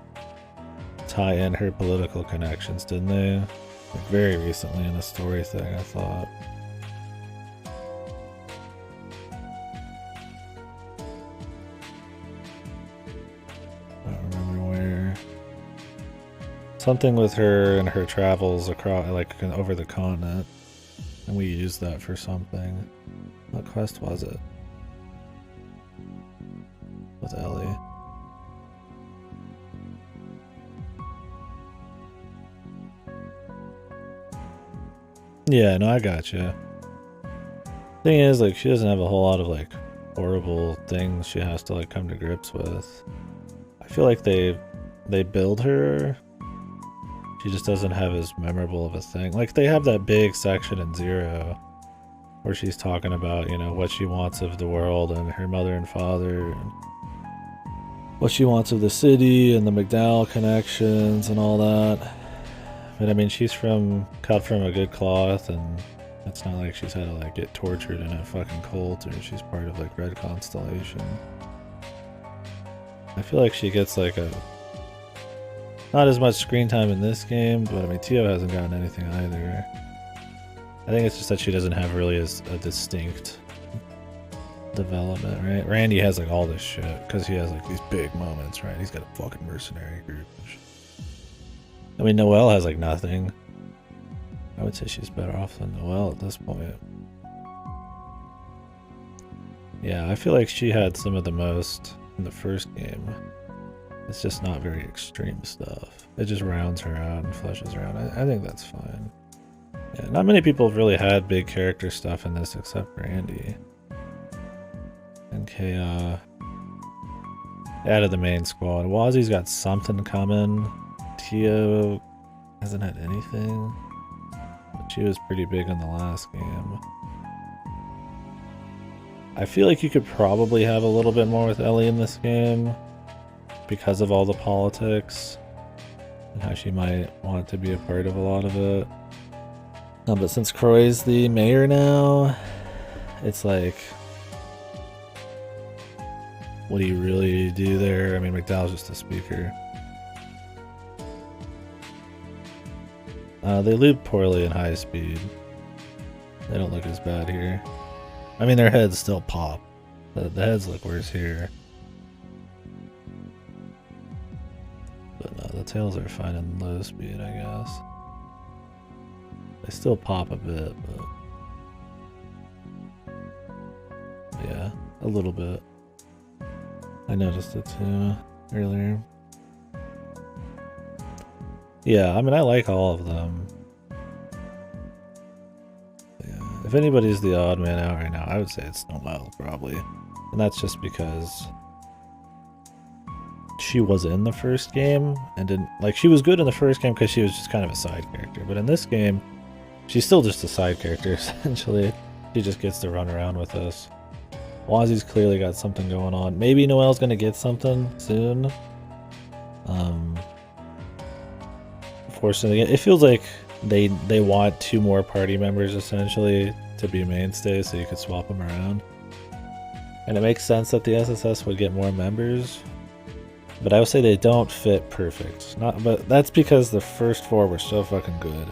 tie in her political connections, didn't they? Like very recently in a story thing, I thought. I don't remember where. Something with her and her travels across, like over the continent, and we used that for something. What quest was it? With Ellie. Yeah, no, I gotcha. Thing is, like, she doesn't have a whole lot of, like, horrible things she has to, like, come to grips with. I feel like they build her. She just doesn't have as memorable of a thing. Like, they have that big section in Zero where she's talking about, you know, what she wants of the world and her mother and father, and what she wants of the city and the McDowell connections and all that. But I mean, she's cut from a good cloth, and it's not like she's had to like get tortured in a fucking cult, or she's part of like Red Constellation. I feel like she gets like not as much screen time in this game, but I mean, Tio hasn't gotten anything either. I think it's just that she doesn't have really a distinct development, right? Randy has like all this shit because he has like these big moments, right? He's got a fucking mercenary group and shit. I mean, Noelle has like nothing. I would say she's better off than Noelle at this point. Yeah, I feel like she had some of the most in the first game. It's just not very extreme stuff. It just rounds her out and fleshes her out. I think that's fine. Yeah, not many people have really had big character stuff in this except Randy. And Kaya added the main squad. Wazzy's got something coming. Tio hasn't had anything, but she was pretty big in the last game. I feel like you could probably have a little bit more with Ellie in this game because of all the politics and how she might want to be a part of a lot of it. But since Croy's the mayor now, it's like, what do you really do there? I mean, McDowell's just a speaker. They loop poorly in high speed. They don't look as bad here. I mean, their heads still pop. The heads look worse here. But no, the tails are fine in low speed, I guess. They still pop a bit, but yeah, a little bit. I noticed it too earlier. Yeah, I mean, I like all of them. Yeah, if anybody's the odd man out right now, I would say it's Noelle, probably. And that's just because she was in the first game and didn't, like, she was good in the first game because she was just kind of a side character. But in this game, she's still just a side character, essentially. She just gets to run around with us. Wazzy's clearly got something going on. Maybe Noelle's gonna get something soon. Fortunately, it feels like they want 2 more party members essentially to be mainstays, so you could swap them around. And it makes sense that the SSS would get more members, but I would say they don't fit perfect. But that's because the first 4 were so fucking good.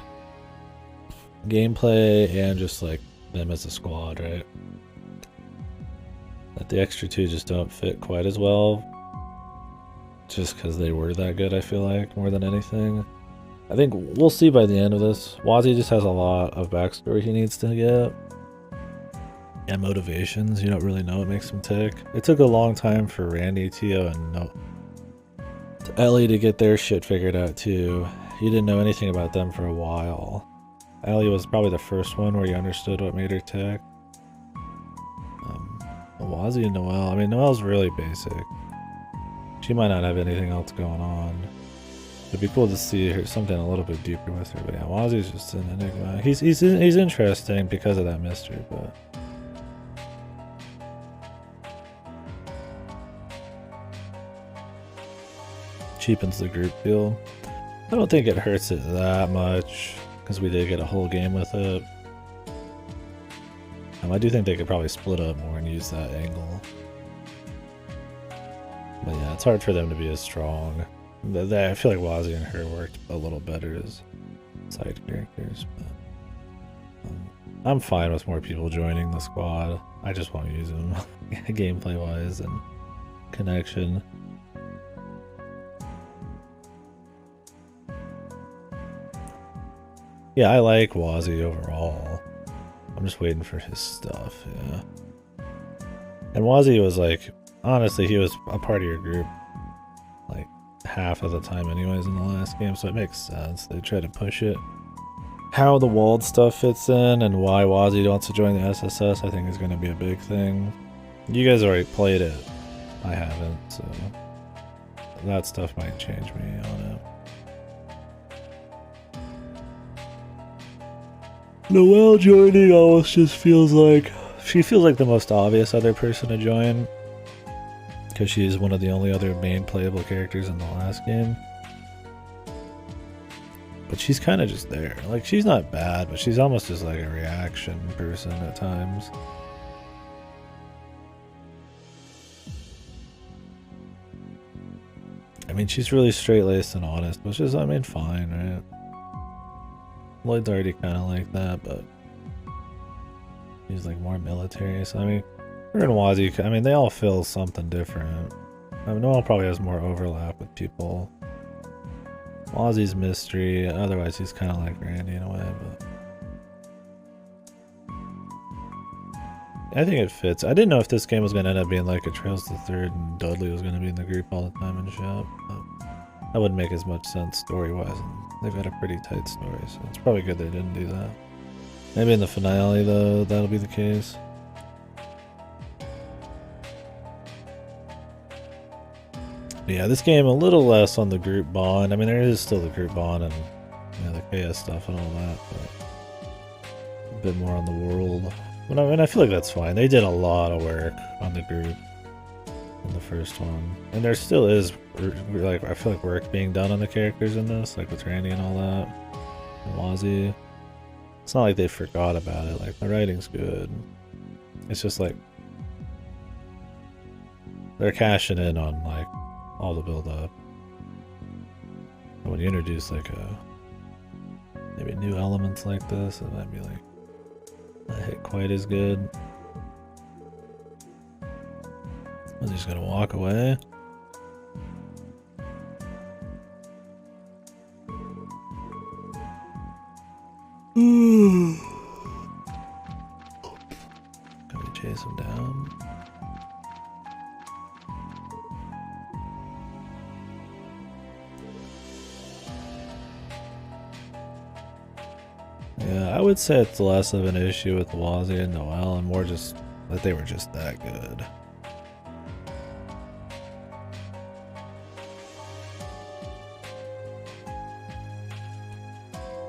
Gameplay and just like them as a squad, right? That the extra 2 just don't fit quite as well, just because they were that good, I feel like, more than anything. I think we'll see by the end of this. Wazzy just has a lot of backstory he needs to get. And motivations, you don't really know what makes him tick. It took a long time for Randy, Tio, and Ellie to get their shit figured out too. You didn't know anything about them for a while. Ellie was probably the first one where you understood what made her tick. Wazzy and Noelle, I mean, Noelle's really basic. She might not have anything else going on. It'd be cool to see her something a little bit deeper with her, but yeah, Wazzy's just an enigma. He's interesting because of that mystery, but cheapens the group feel. I don't think it hurts it that much because we did get a whole game with it. I do think they could probably split up more and use that angle. But yeah, it's hard for them to be as strong. I feel like Wazzy and her worked a little better as side characters. But I'm fine with more people joining the squad. I just won't use them gameplay wise and connection. Yeah, I like Wazzy overall. I'm just waiting for his stuff, yeah. And Wazzy was like, honestly, he was a part of your group like half of the time anyways in the last game, so it makes sense. They try to push it. How the walled stuff fits in and why Wazzy wants to join the SSS, I think is going to be a big thing. You guys already played it. I haven't, so that stuff might change me on it. Noelle joining almost just feels like she feels like the most obvious other person to join because she is one of the only other main playable characters in the last game. But she's kind of just there. Like, she's not bad, but she's almost just like a reaction person at times. I mean, she's really straight-laced and honest, which is, I mean, fine, right? Lloyd's already kind of like that, but he's like more military. So I mean, her and Wazzy, I mean, they all feel something different. I mean, Noelle probably has more overlap with people. Wazzy's mystery, otherwise he's kind of like Randy in a way, but I think it fits. I didn't know if this game was going to end up being like a Trails the Third and Dudley was going to be in the group all the time and shit, but that wouldn't make as much sense story-wise. They've got a pretty tight story, so it's probably good they didn't do that. Maybe in the finale, though, that'll be the case. But yeah, this game a little less on the group bond. I mean, there is still the group bond and the KS stuff and all that, but a bit more on the world. But I mean, I feel like that's fine. They did a lot of work on the group in the first one, and there still is like I feel like work being done on the characters in this, like with Randy and all that, and Wazzy. It's not like they forgot about it. Like, the writing's good. It's just like they're cashing in on like all the build up. And when you introduce like maybe new elements like this, it might be like not hit quite as good. I'm just gonna walk away. Can we chase him down? Yeah, I would say it's less of an issue with Wazzy and Noelle and more just that they were just that good.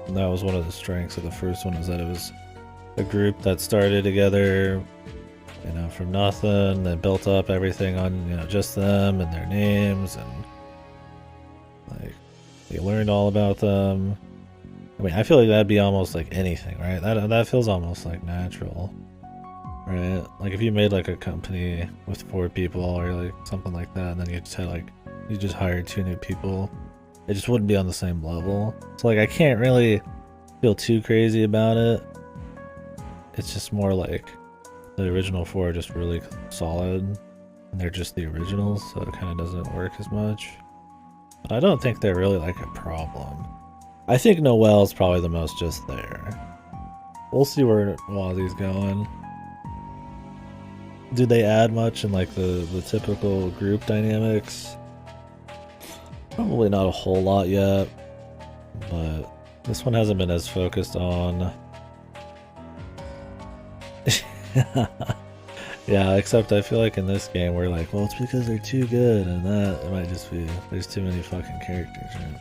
And that was one of the strengths of the first one, is that it was a group that started together, from nothing, that built up everything on, just them and their names, and like, you learned all about them. I mean, I feel like that'd be almost like anything, right? That feels almost like natural, right? Like if you made like a company with 4 people or like something like that, and then you just had like you just hired 2 new people, it just wouldn't be on the same level. So like I can't really feel too crazy about it. It's just more like the original 4 are just really solid, and they're just the originals, so it kind of doesn't work as much. But I don't think they're really like a problem. I think Noelle's probably the most just there. We'll see where Wazzy's going. Do they add much in like the typical group dynamics? Probably not a whole lot yet, but this one hasn't been as focused on. Yeah, except I feel like in this game we're like, well, it's because they're too good, and that it might just be there's too many fucking characters, right?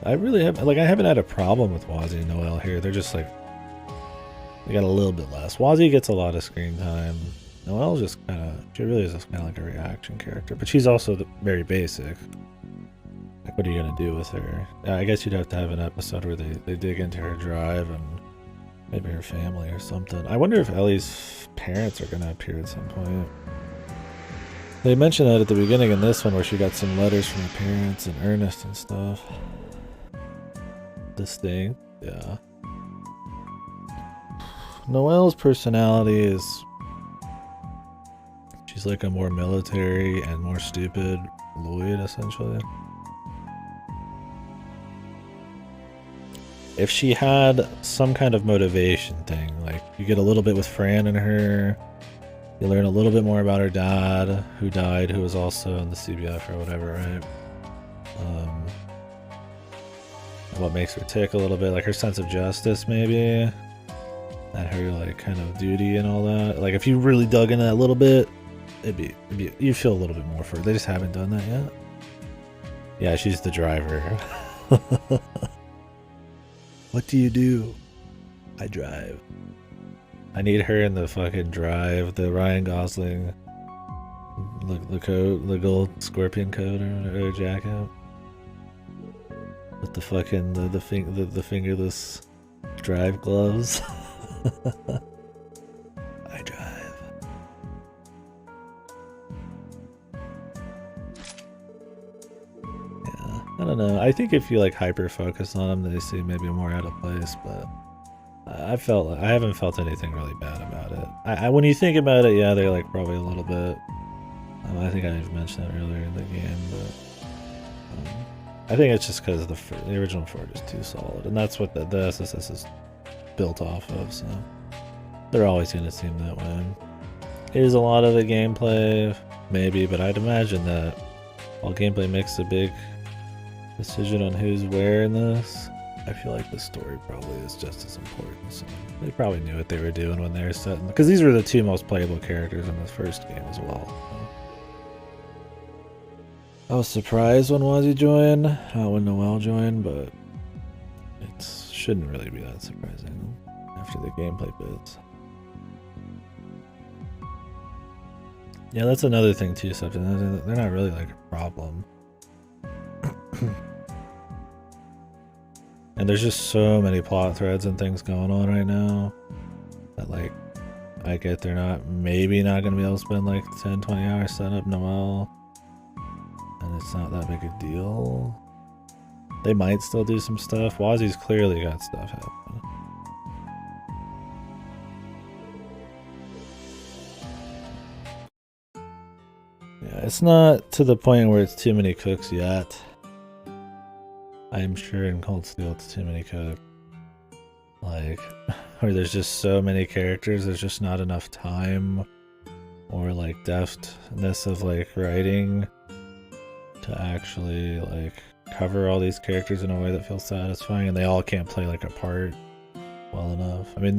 I really have I haven't had a problem with Wazzy and Noelle here. They're just like they got a little bit less. Wazzy gets a lot of screen time. Noelle's just she really is just kind of like a reaction character, but she's also very basic. Like, what are you gonna do with her? I guess you'd have to have an episode where they dig into her drive and maybe her family or something. I wonder if Ellie's parents are gonna appear at some point. They mentioned that at the beginning in this one where she got some letters from her parents and Ernest and stuff. This thing, yeah. Noelle's personality is she's like a more military and more stupid Lloyd, essentially. If she had some kind of motivation thing, like you get a little bit with Fran and her, you learn a little bit more about her dad, who died, who was also in the CBF or whatever, right? What makes her tick a little bit, like her sense of justice, maybe, and her like kind of duty and all that. Like if you really dug into that a little bit, you'd feel a little bit more for her. They just haven't done that yet. Yeah, she's the driver. What do you do? I drive. I need her in the fucking drive, the Ryan Gosling, the coat, the gold scorpion coat or jacket, with the fucking the fingerless drive gloves. I drive. Yeah, I don't know. I think if you like hyper focus on them, they seem maybe more out of place, but I haven't felt anything really bad about it. When you think about it, yeah, they're like probably a little bit. I think I mentioned that earlier in the game, but I think it's just because the original 4 is too solid, and that's what the SSS is built off of. So they're always going to seem that way. Is a lot of the gameplay, maybe, but I'd imagine that while gameplay makes a big decision on who's where in this, I feel like the story probably is just as important. So they probably knew what they were doing when they were setting, because these were the 2 most playable characters in the first game as well. So. I was surprised when Wazzy joined, when Noelle joined, but it shouldn't really be that surprising after the gameplay bits. Yeah, that's another thing too, something they're not really like a problem. And there's just so many plot threads and things going on right now that like I get they're maybe not gonna be able to spend like 10-20 hours setting up Noelle, and it's not that big a deal. They might still do some stuff. Wazzy's clearly got stuff happening. Yeah, it's not to the point where it's too many cooks yet. I'm sure in Cold Steel it's too many cooks. Like, where there's just so many characters, there's just not enough time or like deftness of like writing to actually like cover all these characters in a way that feels satisfying, and they all can't play like a part well enough. I mean,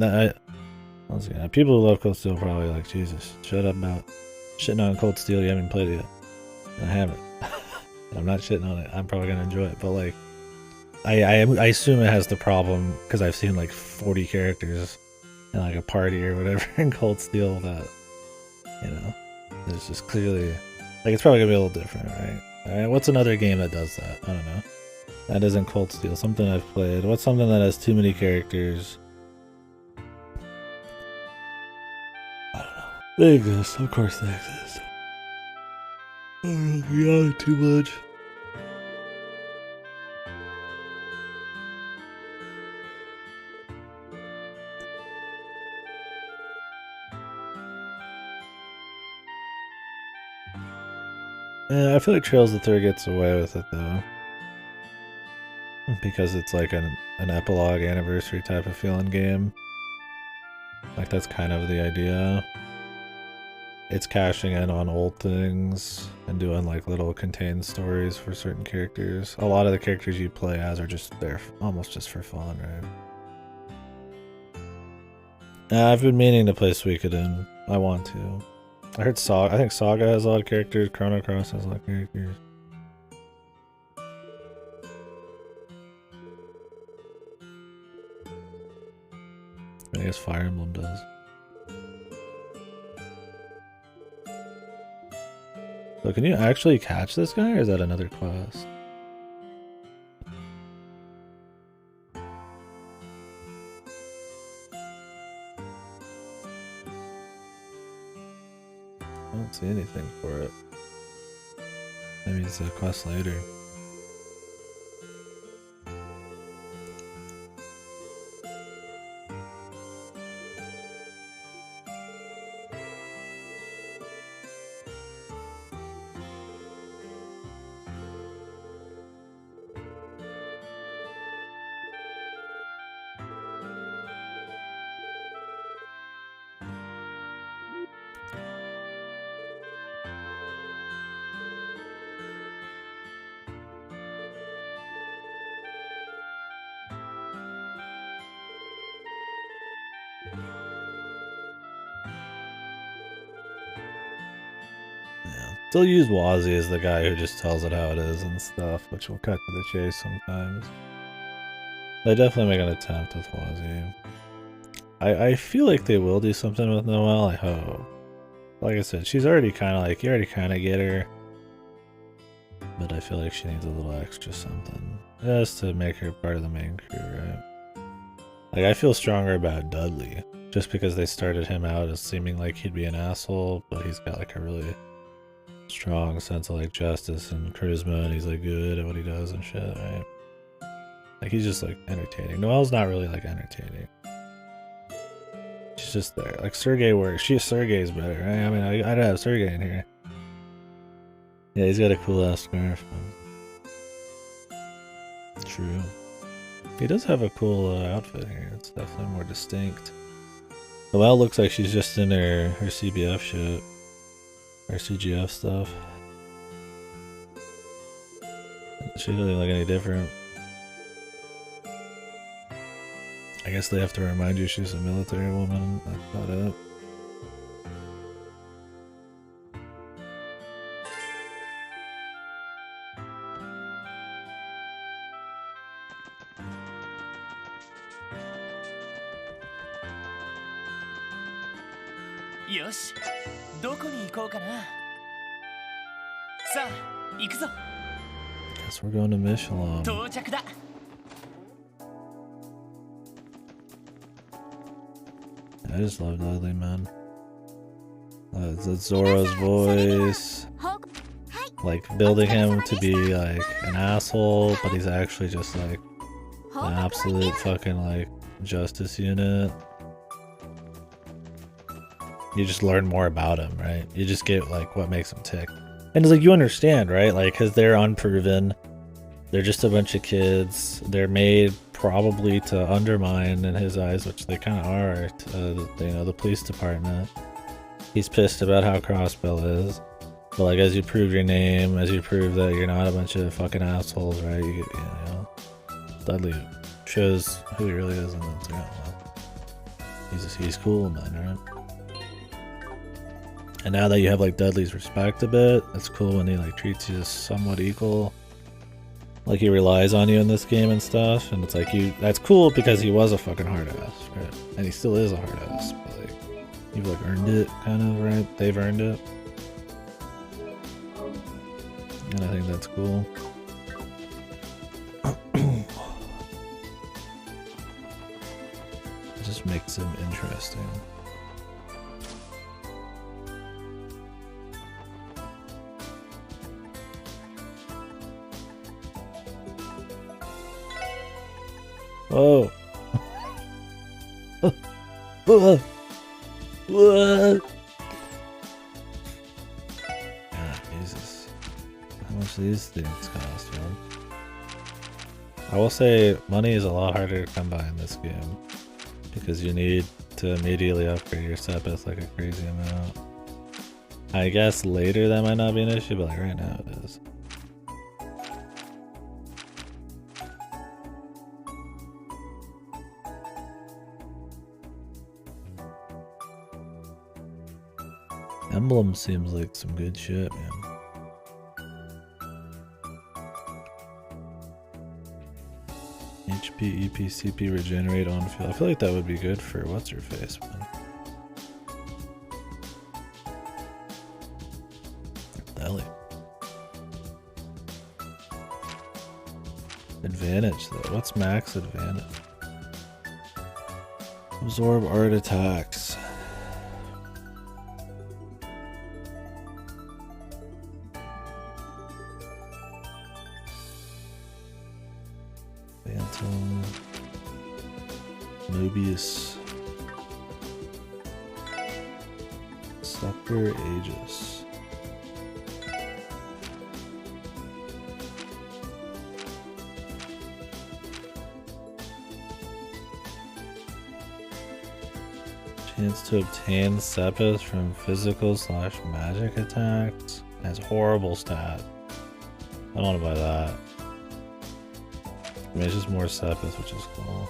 once again, people who love Cold Steel probably like, Jesus, shut up about shitting on Cold Steel, you haven't played it yet. And I haven't. I'm not shitting on it. I'm probably gonna enjoy it, but like I assume it has the problem because I've seen like 40 characters in like a party or whatever in Cold Steel that, you know, there's just clearly like it's probably gonna be a little different, right? Alright, what's another game that does that? I don't know. That isn't Cold Steel. Something I've played. What's something that has too many characters? I don't know. They exist. Of course they exist. Yeah, too much. Yeah, I feel like Trails of the Third gets away with it though. Because it's like an epilogue anniversary type of feeling game. Like that's kind of the idea. It's cashing in on old things and doing like little contained stories for certain characters. A lot of the characters you play as are just there almost just for fun, right? I've been meaning to play Suikoden. I want to. I heard Saga. I think Saga has a lot of characters. Chrono Cross has a lot of characters. I guess Fire Emblem does. So can you actually catch this guy, or is that another class? I don't see anything for it. Maybe it's a quest later. Still use Wazzy as the guy who just tells it how it is and stuff, which will cut to the chase sometimes. They definitely make an attempt with Wazzy. I feel like they will do something with Noelle, I hope. Like I said, she's already kind of like, you already kind of get her. But I feel like she needs a little extra something. Just to make her part of the main crew, right? Like, I feel stronger about Dudley. Just because they started him out as seeming like he'd be an asshole, but he's got like a really strong sense of like justice and charisma, and he's like good at what he does and shit, right? Like he's just like entertaining. Noelle's not really like entertaining. She's just there. Like Sergey works. Sergey's better, right? I mean, I'd have Sergey in here. Yeah, he's got a cool ass scarf. True. He does have a cool outfit here. It's definitely more distinct. Noelle looks like she's just in her CBF shit. Or CGF stuff. She doesn't look any different. I guess they have to remind you she's a military woman. That's about it. Yosh, どこに行こうかな。さあ、行くぞ。 Guess we're going to Michelin. 到着だ。 I just love Dudley, man. That's Zoro's voice. Like, building him to be, like, an asshole, but he's actually just, like, an absolute fucking, like, justice unit. You just learn more about him, right? You just get, like, what makes him tick. And it's like, you understand, right? Like, because they're unproven. They're just a bunch of kids. They're made probably to undermine, in his eyes, which they kind of are, the police department. He's pissed about how Crossbell is. But, like, as you prove your name, as you prove that you're not a bunch of fucking assholes, right? You know, Dudley shows who he really is, and it's, well, he's cool, man, right? And now that you have, like, Dudley's respect a bit, it's cool when he, like, treats you as somewhat equal. Like, he relies on you in this game and stuff, and it's like, that's cool because he was a fucking hard ass, right? And he still is a hard ass, but, like, you've, like, earned it, kind of, right? They've earned it. And I think that's cool. just makes him interesting. Oh. God, Jesus. How much do these things cost, man? I will say money is a lot harder to come by in this game because you need to immediately upgrade your Sepith like a crazy amount. I guess later that might not be an issue, but like right now it is. Emblem seems like some good shit, man. HP, EP, CP, regenerate on field. I feel like that would be good for what's her face, man. Ellie. Advantage though. What's max advantage? Absorb art attacks. Phantom. Nubius. Scepter Aegis. Chance to obtain Sepith from physical / magic attacks. Has horrible stat. I don't want to buy that. I mean, it's just more Sepith, which is cool.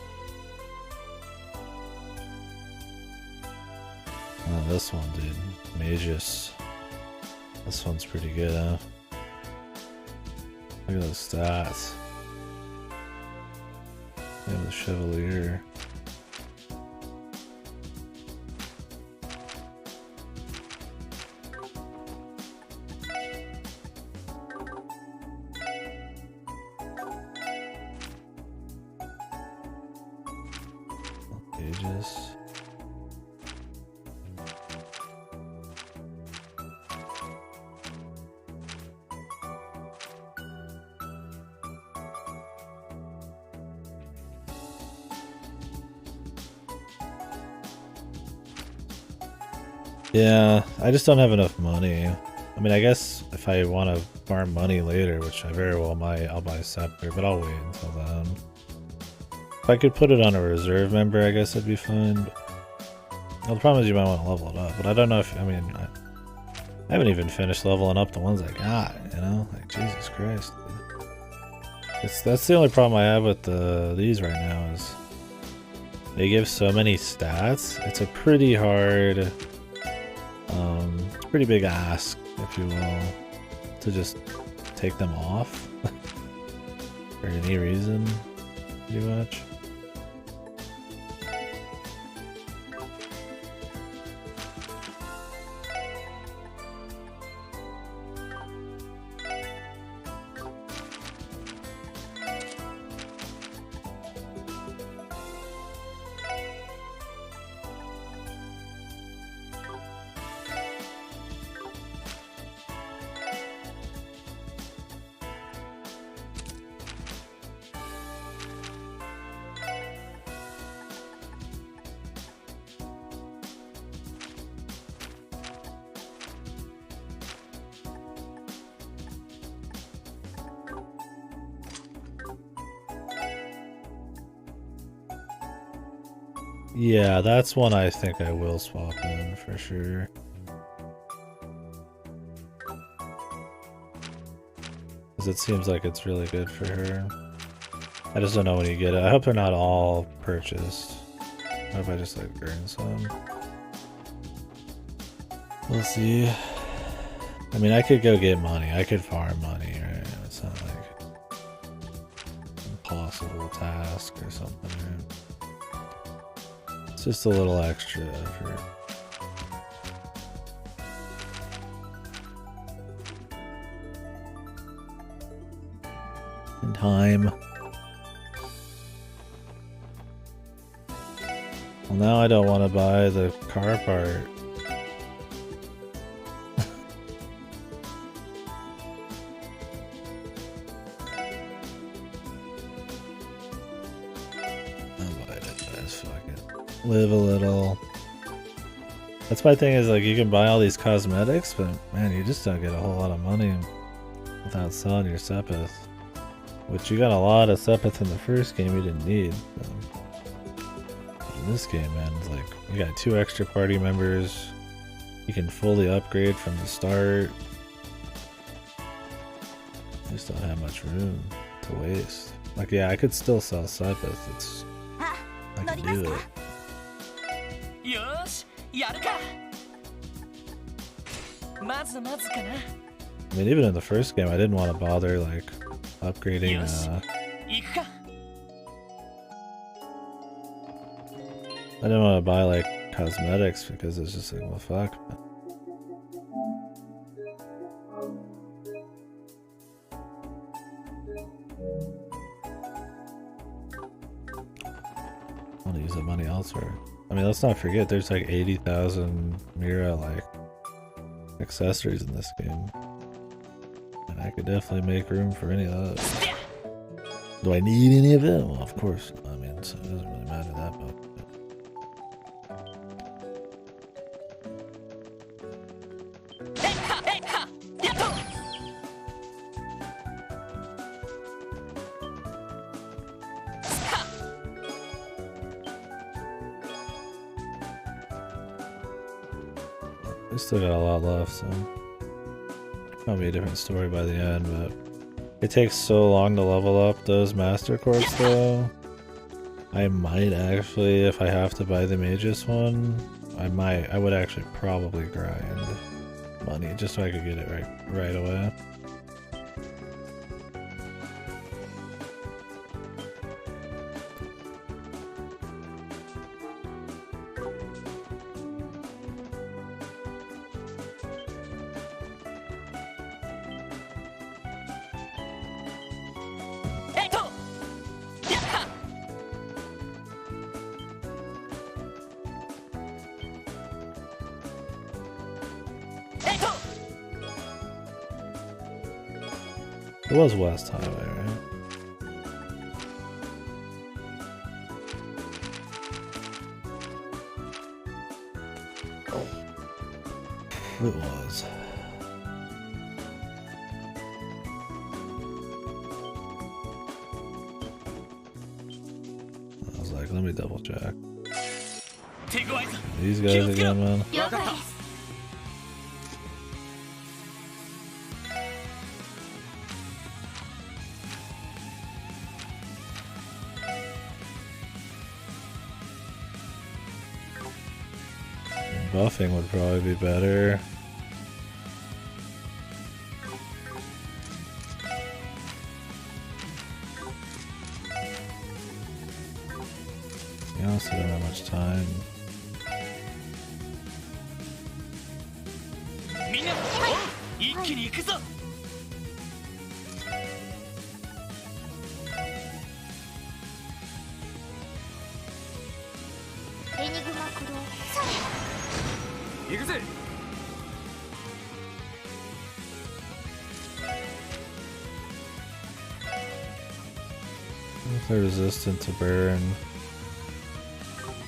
Oh, this one, dude. Magus. This one's pretty good, huh? Look at those stats. Look at the Chevalier. Pages. Yeah, I just don't have enough money. I mean, I guess if I want to farm money later, which I very well might, I'll buy a Scepter, but I'll wait until then. If I could put it on a reserve member, I guess it'd be fine. But, well, the problem is you might want to level it up, but I don't know if, I mean, I haven't even finished leveling up the ones I got, you know? Like, Jesus Christ. That's the only problem I have with these right now is they give so many stats. It's a pretty hard, pretty big ask, if you will, to just take them off for any reason, pretty much. Yeah, that's one I think I will swap in for sure. Because it seems like it's really good for her. I just don't know when you get it. I hope they're not all purchased. I hope I just like earn some. We'll see. I mean, I could go get money. I could farm money, right? It's not like impossible task or something, right? Just a little extra effort. And time. Well, now I don't want to buy the car part. I'll buy it, guys. Fuck it. Live a little. That's my thing is, like, you can buy all these cosmetics, but man, you just don't get a whole lot of money without selling your Sepith. Which you got a lot of Sepith in the first game you didn't need. So. In this game, man, it's like you got 2 extra party members. You can fully upgrade from the start. You just don't have much room to waste. Like, yeah, I could still sell Sepith. I can do it. よーし、やるか。まずまずかな。I mean, even in the first game, I didn't want to bother like upgrading. 行くか。I didn't want to buy like cosmetics because it's just like, well, fuck. I want to use that money elsewhere. I mean, let's not forget there's like 80,000 Mira like accessories in this game. And I could definitely make room for any of those. Do I need any of it? Well, of course. I mean, so it doesn't really matter that much. We still got a lot left, so probably a different story by the end, but it takes so long to level up those master quartz though. I might actually, if I have to buy the Magus one, I would actually probably grind money just so I could get it right away. It was West Highway, right? It was. I was like, let me double check. These guys again, man. Buffing would probably be better. You honestly don't have much time. If they're resistant to burn,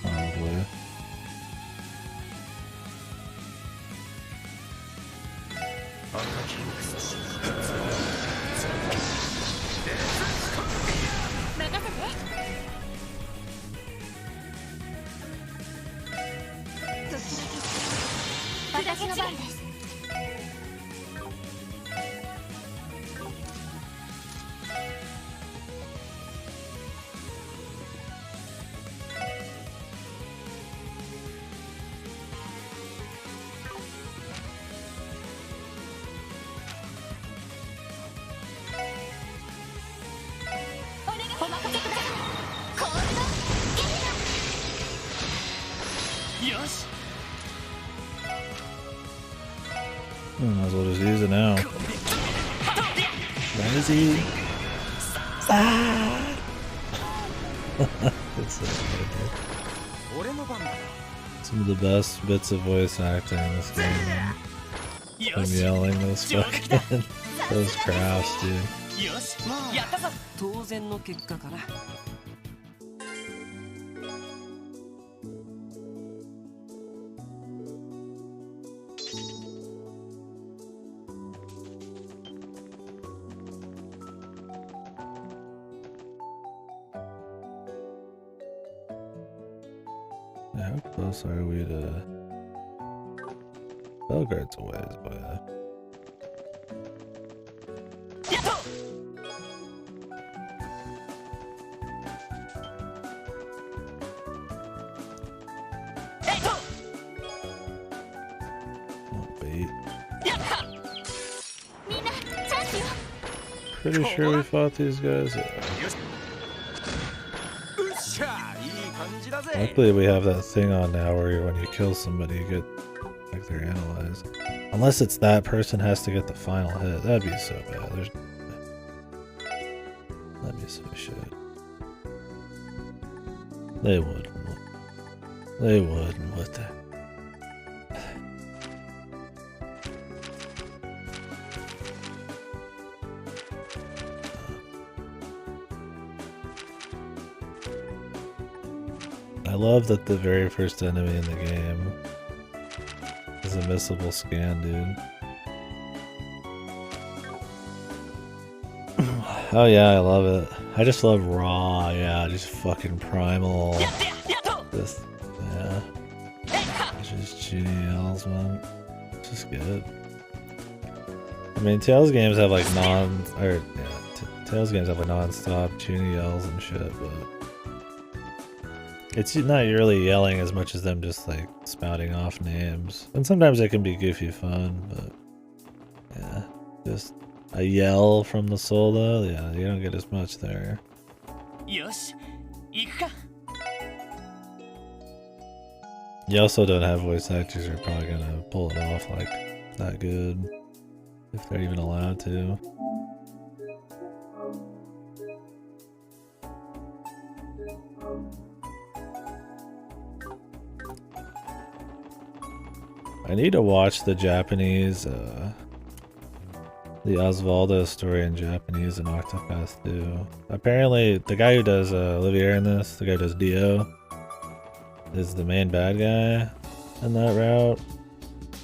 probably. Might as well just use it now. Where is he? Ah! That's so good. Some of the best bits of voice acting in this game. I'm yelling those fucking those crafts, dude. よしやったぞ。当然の結果かな。How close are we to Belgrade's a ways away? やっと。えっと。 Oh, bait. やった。 みんなチャンスよ。 Pretty sure we fought these guys. Yeah. うっしゃ、いい感じだぜ。 Luckily, we have that thing on now where when you kill somebody, you get like they're analyzed. Unless it's that person has to get the final hit. That'd be so bad. That'd be so shit. They would. They would. What the? I love that the very first enemy in the game is a missable scan, dude. Oh yeah, I love it. I just love raw, yeah, just fucking primal. やってやっと。 Just, yeah. It's just GDLs, man. It's just good. I mean, Tails games have like Tails games have like non-stop tuning yells and shit, but it's not really yelling as much as them just like spouting off names. And sometimes it can be goofy fun, but yeah, just a yell from the soul though, yeah, you don't get as much there. よし行くか。 You also don't have voice actors who are probably gonna pull it off like that good, if they're even allowed to. I need to watch the Japanese, the Osvaldo story in Japanese in Octopath 2. Apparently, the guy who does Olivier in this, the guy who does Dio, is the main bad guy in that route,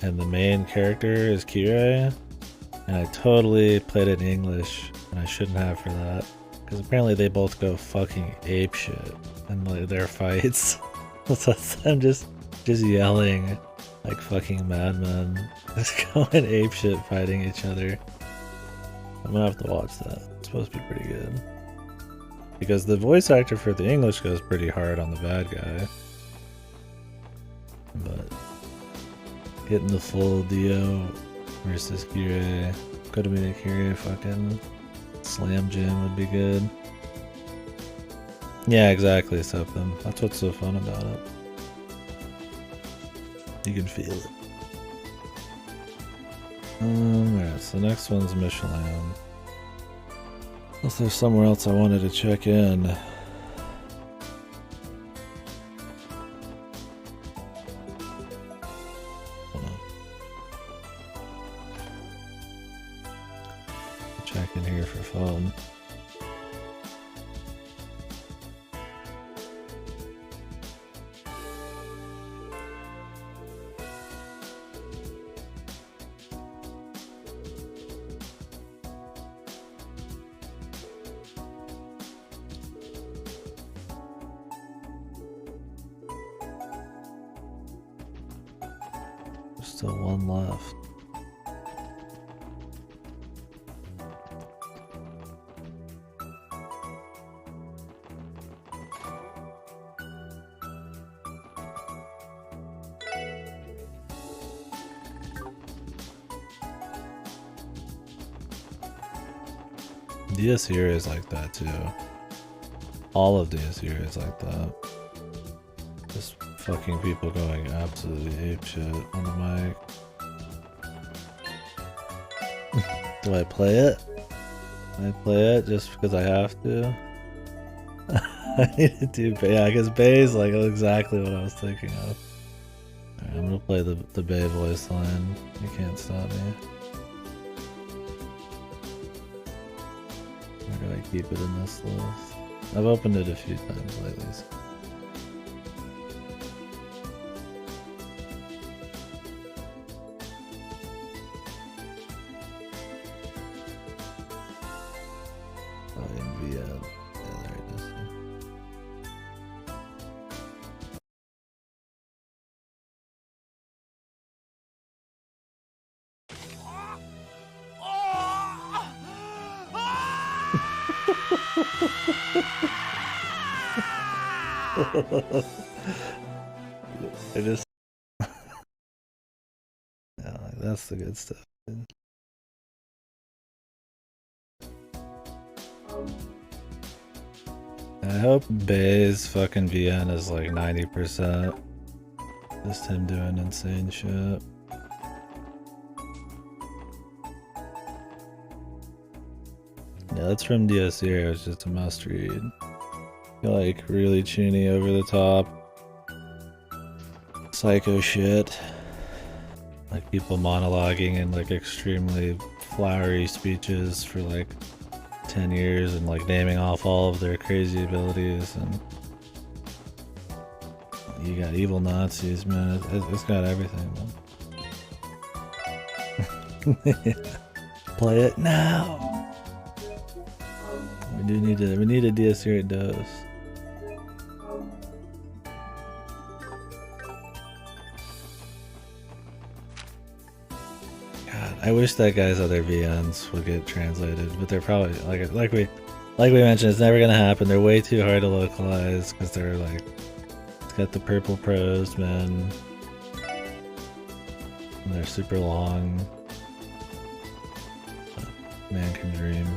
and the main character is Kirei. And I totally played it in English, and I shouldn't have for that, because apparently they both go fucking apeshit in like, their fights. So I'm just yelling like fucking madmen, just going apeshit fighting each other. I'm gonna have to watch that. It's supposed to be pretty good. Because the voice actor for the English goes pretty hard on the bad guy. But getting the full Dio versus Kirei, could have been a Kirei fucking slam jam would be good. Yeah, exactly, something. That's what's so fun about it. You can feel it. Alright, so the next one's Michelin. Unless there's somewhere else I wanted to check in. Hold on. Check in here for fun. There's still one left. DS here is like that too. All of DS here is like that. Just fucking people going absolutely apeshit on the mic. Do I play it? I play it just because I have to? I need to do Bay. Yeah, because Bay is like exactly what I was thinking of. Alright, I'm gonna play the Bay voice line. You can't stop me. Or do I keep it in this list? I've opened it a few times lately. So. I just yeah, like, that's the good stuff. I hope Bay's fucking VN is like 90%. Just him doing insane shit. Yeah, that's from DSR. It's just a must read. Like really chuny, over the top, psycho shit. Like people monologuing in like extremely flowery speeches for like 10 years and like naming off all of their crazy abilities, and you got evil Nazis, man. It's got everything, man. Play it now. We need a DS8 dose. God, I wish that guy's other VNs would get translated, but they're probably like we mentioned, it's never gonna happen. They're way too hard to localize because they're like, it's got the purple prose, man. And they're super long. Man can dream.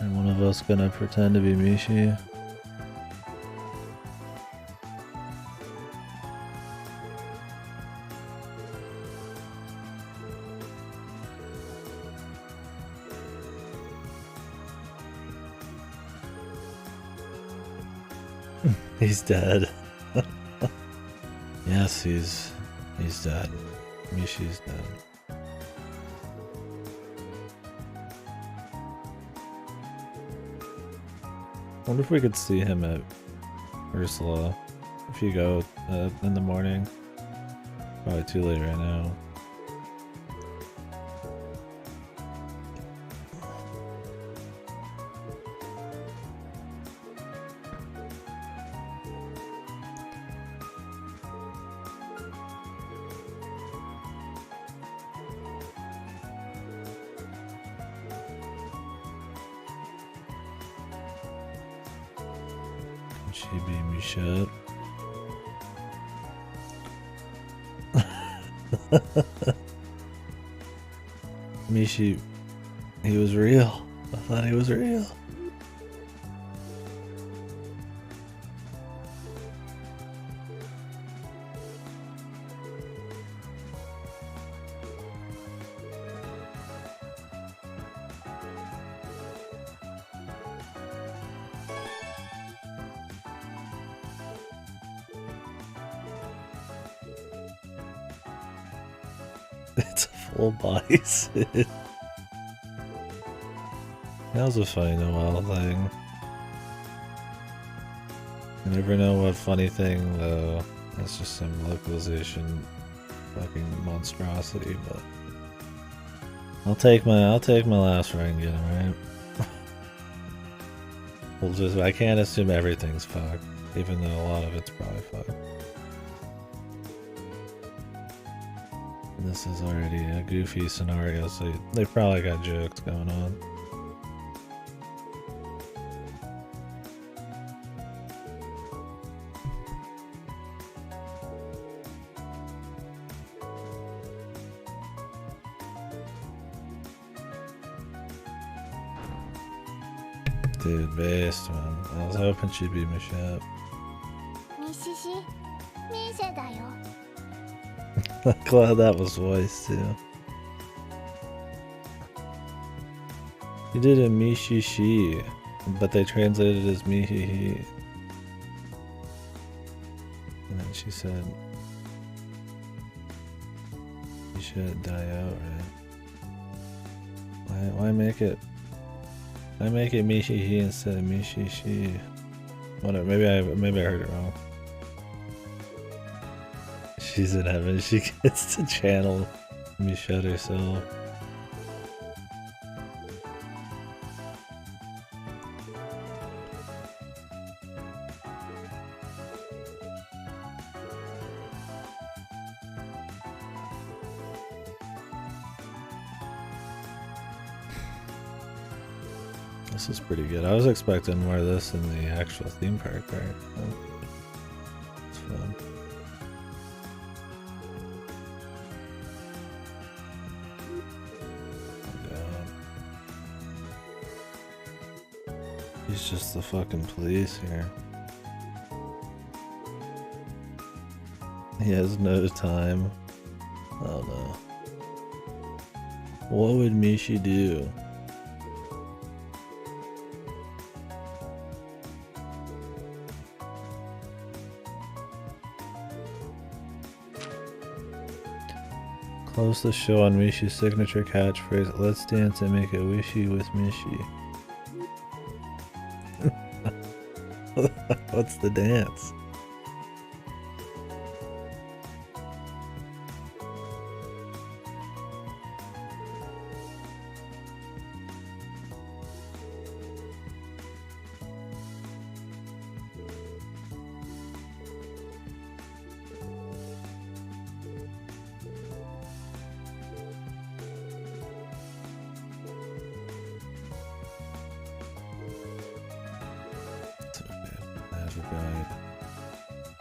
And one of us gonna pretend to be Mishi. He's dead. Yes, he's dead. Mishi's dead. I wonder if we could see him at Ursula if you go in the morning. Probably too late right now. She beat me shut. Mishi, he was real. I thought he was real. It's a full body sit. That was a funny Noel thing. You never know what funny thing though. That's just some localization fucking monstrosity, but I'll take my last ring and get him, right? We'll just, I can't assume everything's fucked, even though a lot of it's probably fucked. This is already a goofy scenario, so they've probably got jokes going on. Dude, based, man. I was hoping she'd beat me shit. I'm glad that was voiced too. You did a Mishishi, but they translated it as Mihihi. And then she said, you should die out, right? Why make it? Why make it Mihihi instead of Mishishi? Whatever. Maybe I heard it wrong. She's in heaven. She gets to channel Michelle herself. This is pretty good. I was expecting more of this in the actual theme park part. It's fun. He's just the fucking police here. He has no time. Oh no. What would Mishi do? Close the show on Mishi's signature catchphrase, let's dance and make a wishy with Mishi. What's the dance?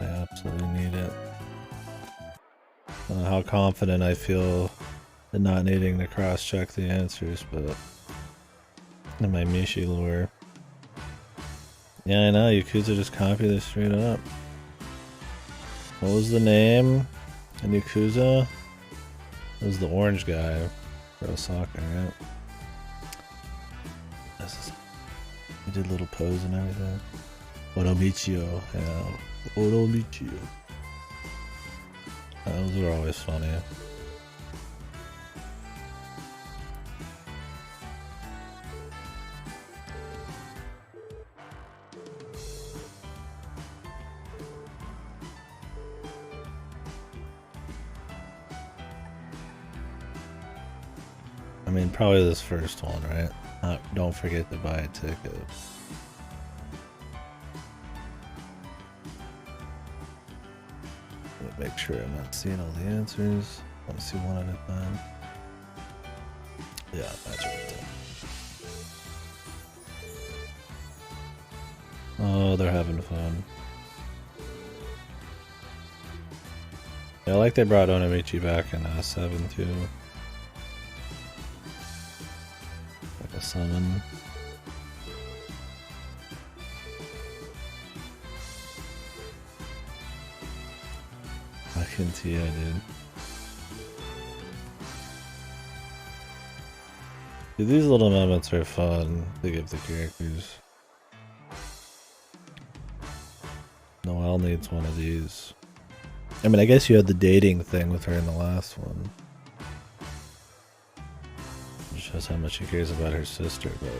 I absolutely need it. I don't know how confident I feel in not needing to cross-check the answers, but in my Mishi lore. Yeah, I know, Yakuza just copy this straight up. What was the name in Yakuza? It was the orange guy for Osaka, right? He did little pose and everything. Oromichio, yeah. Oromichio. Those are always funny. I mean, probably this first one, right? Don't forget to buy a ticket. Make sure I'm not seeing all the answers. I want to see one at a time. Yeah, that's right there. Oh, they're having fun. Yeah, I like they brought Onamichi back in 7 too. Like a summon. Yeah, dude, these little moments are fun to give the characters. Noelle needs one of these. I mean, I guess you had the dating thing with her in the last one. It shows how much she cares about her sister, but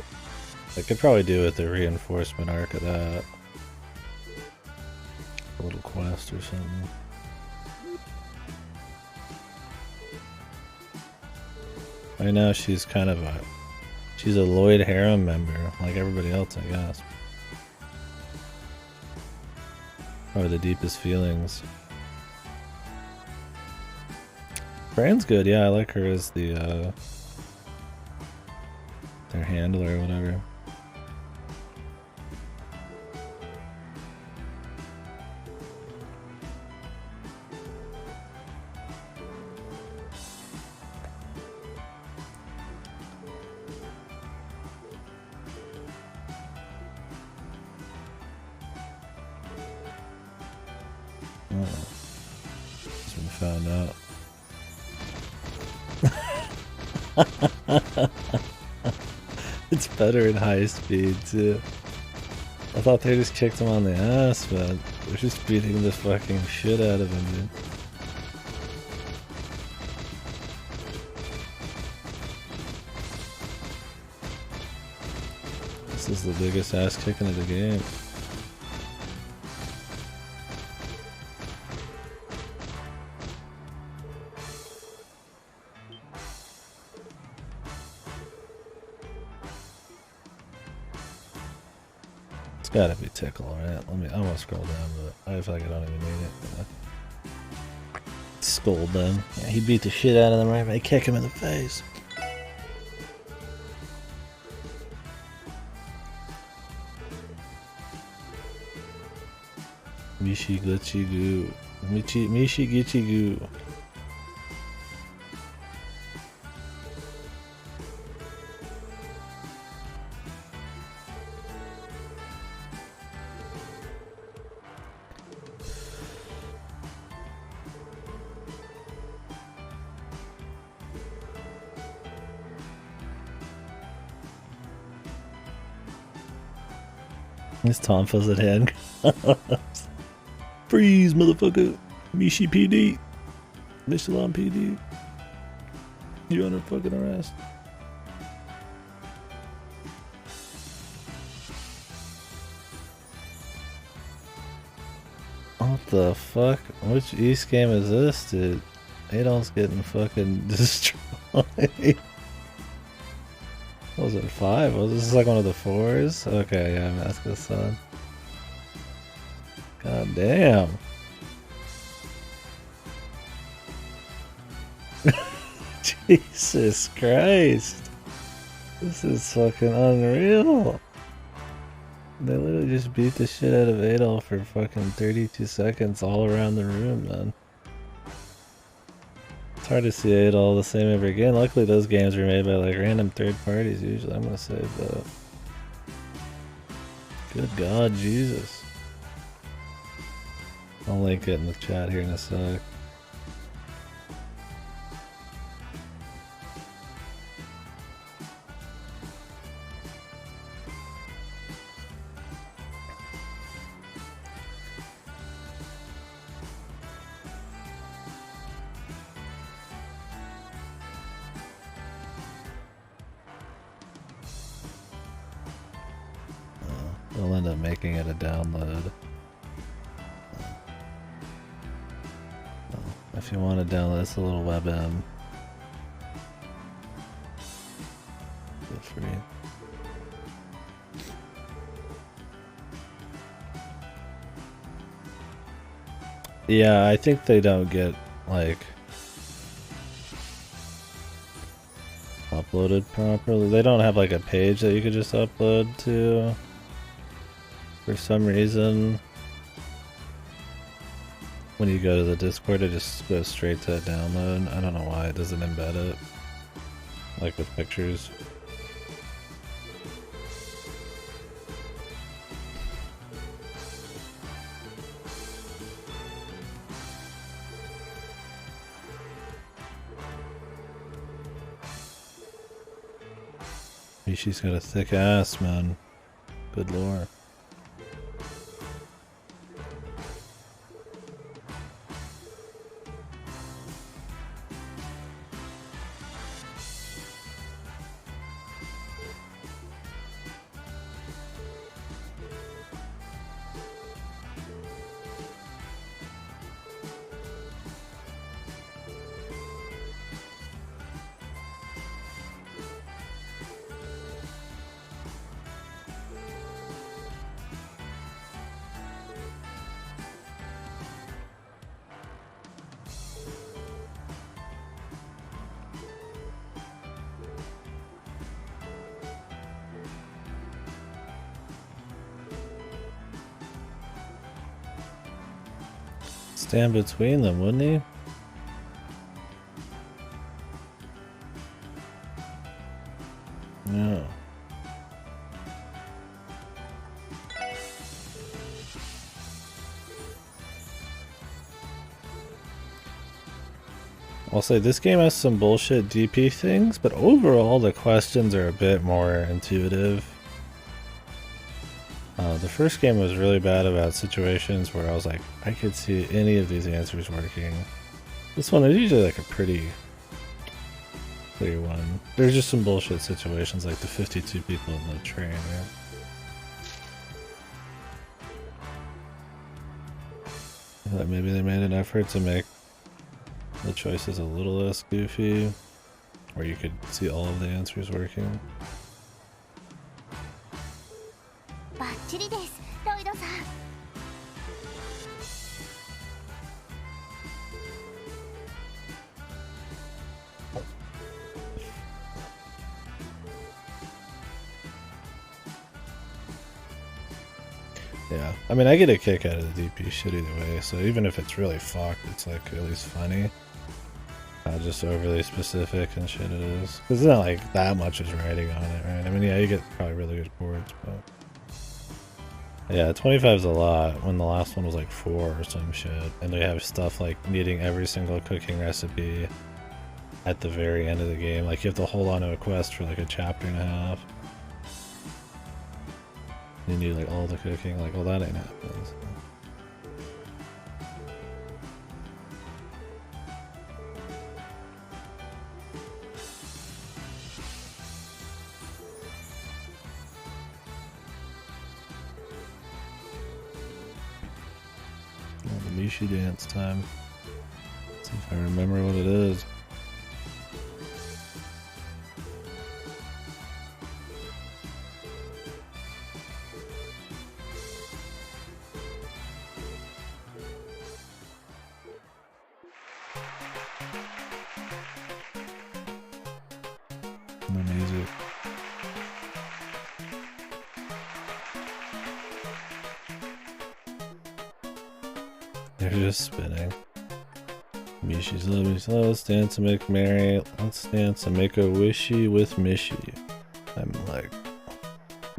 I could probably do with the reinforcement arc of that. A little quest or something. Right now she's kind of she's a Lloyd harem member, like everybody else, I guess. Probably the deepest feelings. Brand's good, yeah, I like her as the their handler or whatever. Oh, it's been found out. It's better in high speed too. I thought they just kicked him on the ass, but they're just beating the fucking shit out of him, dude. This is the biggest ass kicking of the game. It's gotta be Tickle, right? I want to scroll down, but I feel like I don't even need it. Scold them. Yeah, he beat the shit out of them right away. Kick him in the face. Mishi glitchy goo. Mishi glitchy goo. This Tonfa's at hand. Freeze, motherfucker. Mishi PD. Michelin PD. You're under fucking arrest. What the fuck? Which East game is this, dude? Adol's getting fucking destroyed. What was it, 5? Was this like one of the 4s? Okay, yeah, Mask of the Sun. God damn. Jesus Christ. This is fucking unreal. They literally just beat the shit out of Adol for fucking 32 seconds all around the room, man. It's hard to see Adol the same ever again. Luckily those games were made by like random third parties usually. I'm gonna save that. Good God, Jesus. I'll link it in the chat here in a sec. We'll end up making it a download. If you want to download, it's a little WebM. Feel free. Yeah, I think they don't get, like, uploaded properly. They don't have, like, a page that you could just upload to. For some reason, when you go to the Discord, it just goes straight to download. I don't know why it doesn't embed it, like with pictures. She's got a thick ass, man. Good lord. stand between them, wouldn't he? Yeah. I'll say this game has some bullshit DP things, but overall the questions are a bit more intuitive. The first game was really bad about situations where I was like, I could see any of these answers working. This one is usually like a pretty clear one. There's just some bullshit situations like the 52 people in the train, right? But maybe they made an effort to make the choices a little less goofy, where you could see all of the answers working. Yeah, I mean, I get a kick out of the DP shit either way, so even if it's really fucked, it's like at least funny. Not just overly specific and shit it is. Because it's not like that much is writing on it, right? I mean, yeah, you get probably really good chords, but... Yeah, 25 is a lot when the last one was like 4 or some shit. And they have stuff like needing every single cooking recipe at the very end of the game. Like, you have to hold on to a quest for like a chapter and a half. You need like all the cooking, like, well, that ain't happening. So. The Mishi dance time. Let's see if I remember what it is. The music. They're just spinning. Mishi's lovely. So let's dance and make merry. Let's dance and make a wishy with Mishi. I'm like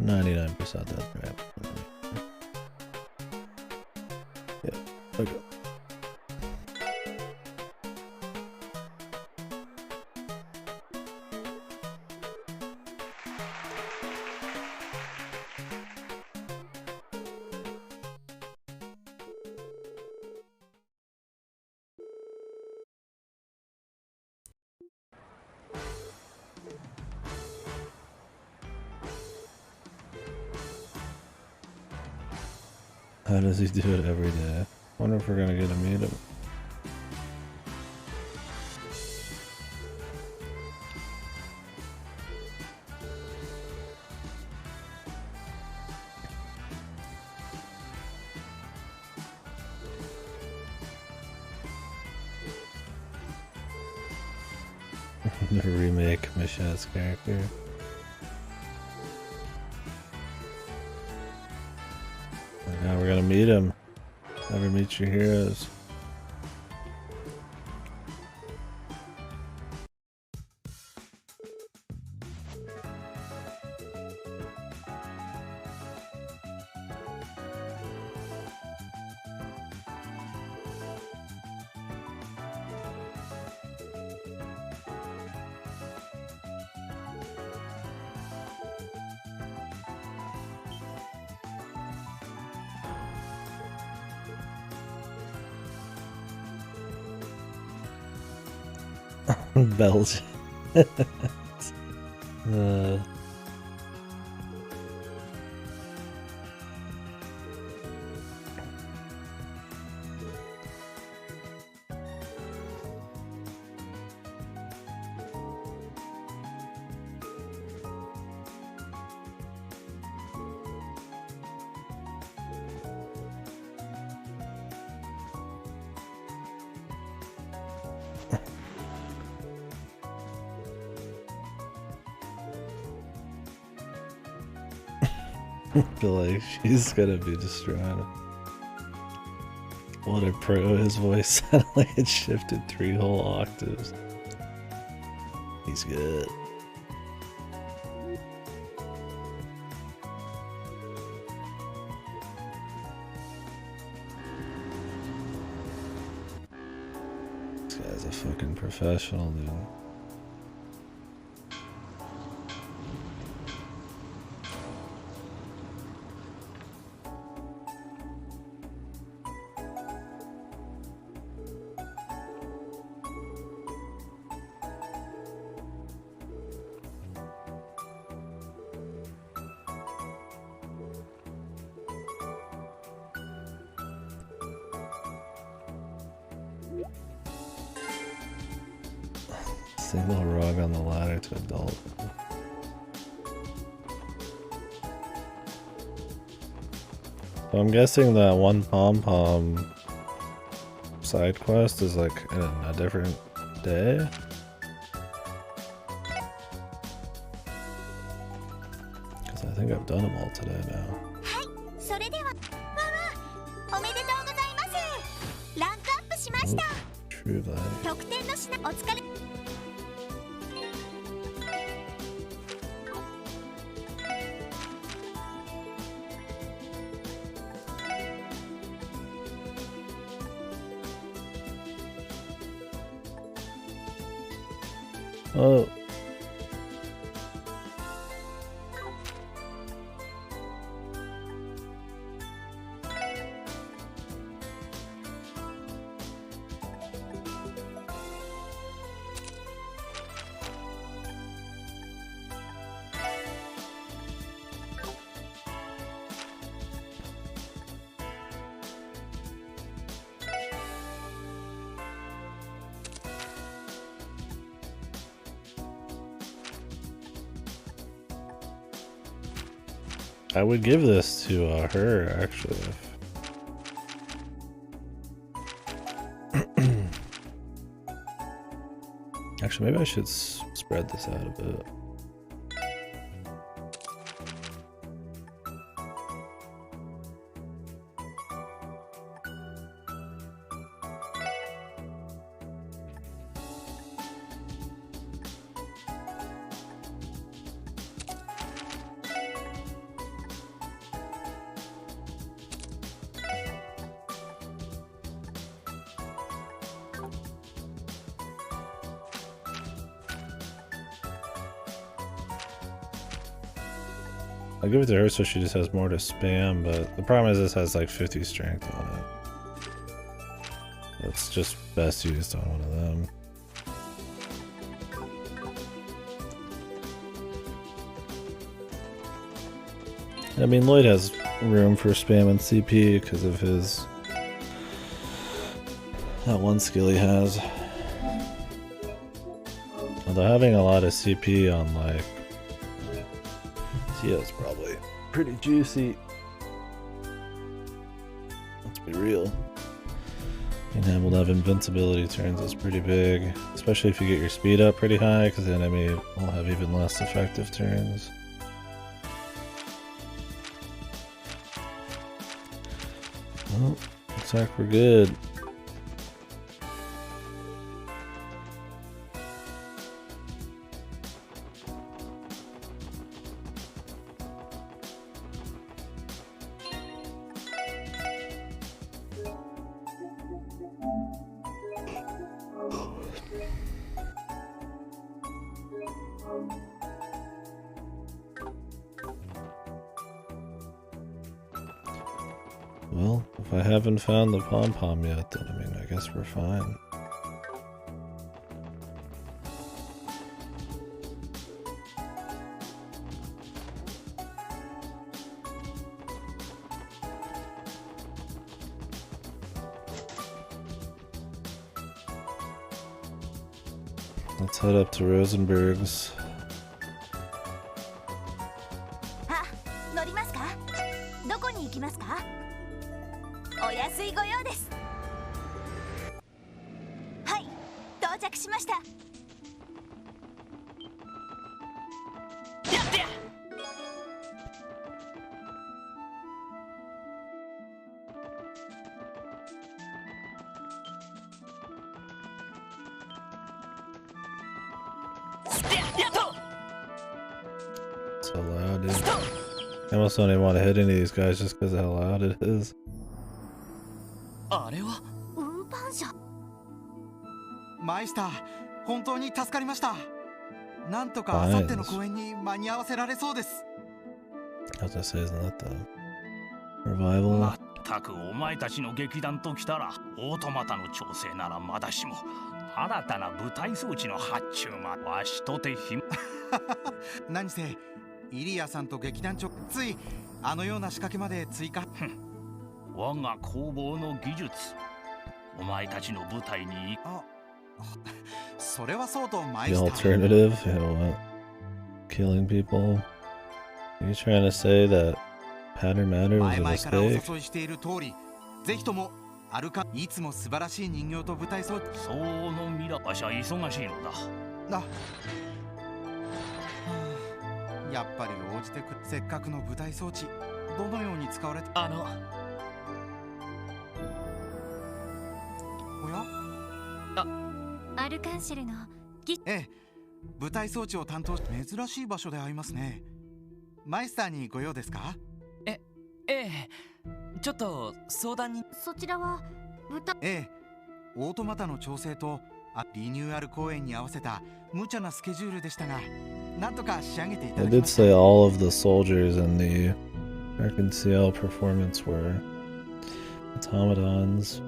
99% that's right. Yeah. Okay. How does he do it every day? Wonder if we're gonna get to meet him. The remake Michelle's character. Now we're gonna meet him. Never meet your heroes. Belgium. I feel like she's gonna be destroyed. What a pro, his voice sounded like it shifted 3 whole octaves. He's good. This guy's a fucking professional, dude. Single rug on the ladder to adult. So I'm guessing that one pom-pom side quest is like in a different day? Because I think I've done them all today now. True life. Oh. I would give this to her, actually. Actually, maybe I should spread this out a bit. I'll give it to her so she just has more to spam, but the problem is this has like 50 strength on it. It's just best used on one of them. I mean, Lloyd has room for spam and CP because of that one skill he has. Although having a lot of CP on like Tio's probably pretty juicy. Let's be real. Being able to have invincibility turns is pretty big, especially if you get your speed up pretty high, because the enemy will have even less effective turns. Well, looks like we're good. Well, if I haven't found the pom-pom yet, then I mean, I guess we're fine. Let's head up to Rosenberg's. あ、乗りますか？どこに行きますか？お安いご用です。はい、到着しました。やってや。so loud, dude. I almost don't even want to hit any of these guys just because of how loud it is. あれは運搬車。マイスター、本当に助かりました。なんとかあさっての公演に間に合わせられそうです。I was gonna say, isn't that the revival? まったくお前たちの劇団ときたらオートマタの調整ならまだしも新たな舞台装置の発注まわしとてひ何せイリアさんと劇団長ついあのような仕掛けまで追加。我が工房の技術お前たちの舞台にそれはそうとマイ The スター。 alternative? You know what? Killing people? Are you trying to say that Pattern Matter was 前 a 々からお mistake? 誘いしている通り、ぜひともアルカいつも素晴らしい人形と舞台装置。そうのミラわしは忙しいのだ。はあやっぱり応じてくせっかくの舞台装置どのように使われておやアルカンシェルのええ、舞台装置を担当し珍しい場所で会いますね。マイスターにご用ですか？ええ、ちょっと相談に。そちらは歌。ええ、オートマタの調整とリニューアル公演に合わせた無茶なスケジュールでしたが、なんとか仕上げていた I だき did ました。 say all of the soldiers in the American CL performance were automatons.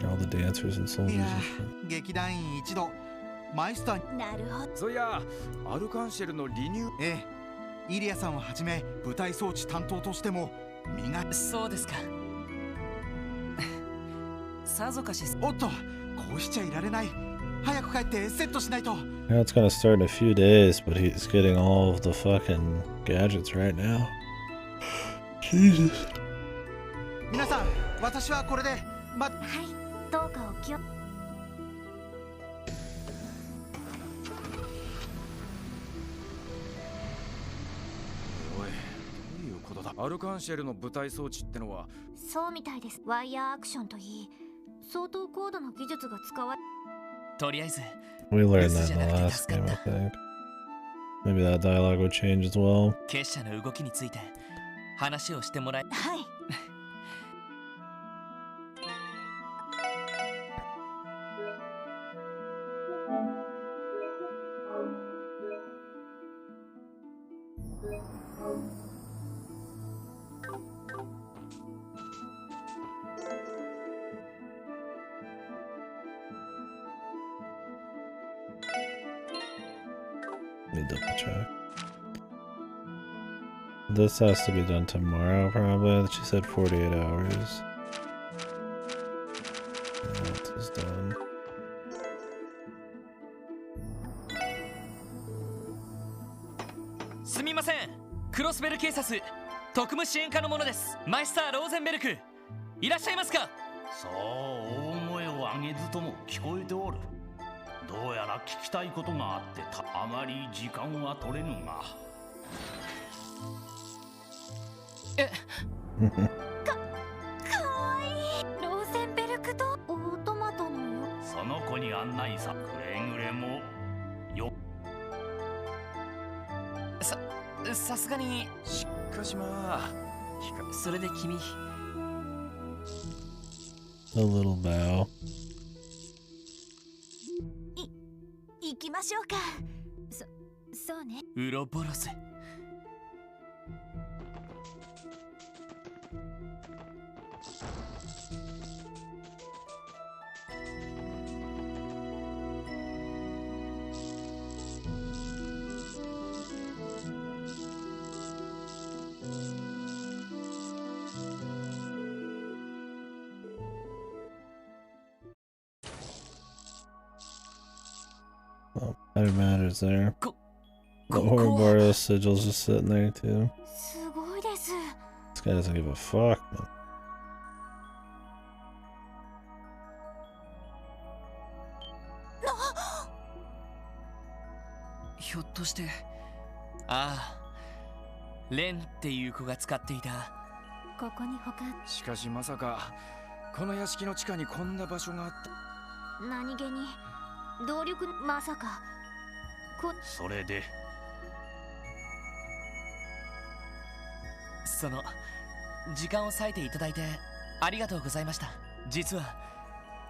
All the dancers and い soldiers や and shit. ー、劇団員一同マイスターに。なるほど。そういやアルカンシェルのリニュー。ええ、イリアさんをはじめ舞台装置担当としても身が。そうですか。さぞかし。おっと、こうしちゃいられない。早く帰ってセットしないと。 Now it's gonna start in a few days, but he's getting all of the fucking gadgets right now. Jesus. 皆さん、私はこれではい、どうかお気を。おい、どういうことだ。アルカンシェルの舞台装置ってのは。そうみたいです。ワイヤーアクションといい、相当高度な技術が使われ。とりあえず We learned that in the last game, I think. Maybe that dialogue would change as well. 結社の動きについて話をしてもらえ。はい。Let me double check. This has to be done tomorrow, probably. She said 48 hours. That is done. すみません、クロスベル警察特務支援課の者です。マイスター・ローゼンベルクいらっしゃいますか？そう大声を上げずとも聞こえておる。どうやら聞きたいことがあってあまり時間は取れぬが。かわいい。ローゼンベルクとオートマトのよ。その子に案内さくれぐれもよ。さすがに。しかしまあそれで君 A little bow. 行きましょうか。そうね。ウロボロス。Well, better matters there. The ここ Ouroboros sigil's just sitting there too. すごいです。 This guy doesn't give a fuck, man. ひょっとして。ああ、レンっていう子が使っていた。ここに他しかしまさかこの屋敷の地下にこんな場所があった。何気に動力まさかそれでその時間を割いていただいてありがとうございました。実は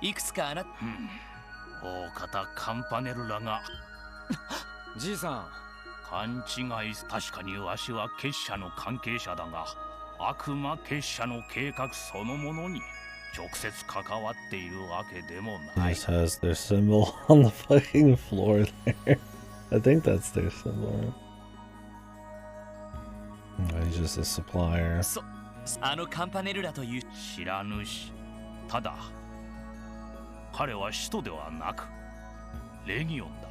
いくつか大方カンパネルらがじいさん、勘違い。確かにわしは結社の関係者だが、悪魔結社の計画そのものに直接関わっているわけでも It ない。 just has their symbol on the fucking floor there. I think that's their symbol. He's just a supplier. あのカンパネルラという知らぬし、ただ彼は使徒ではなくレギオンだ。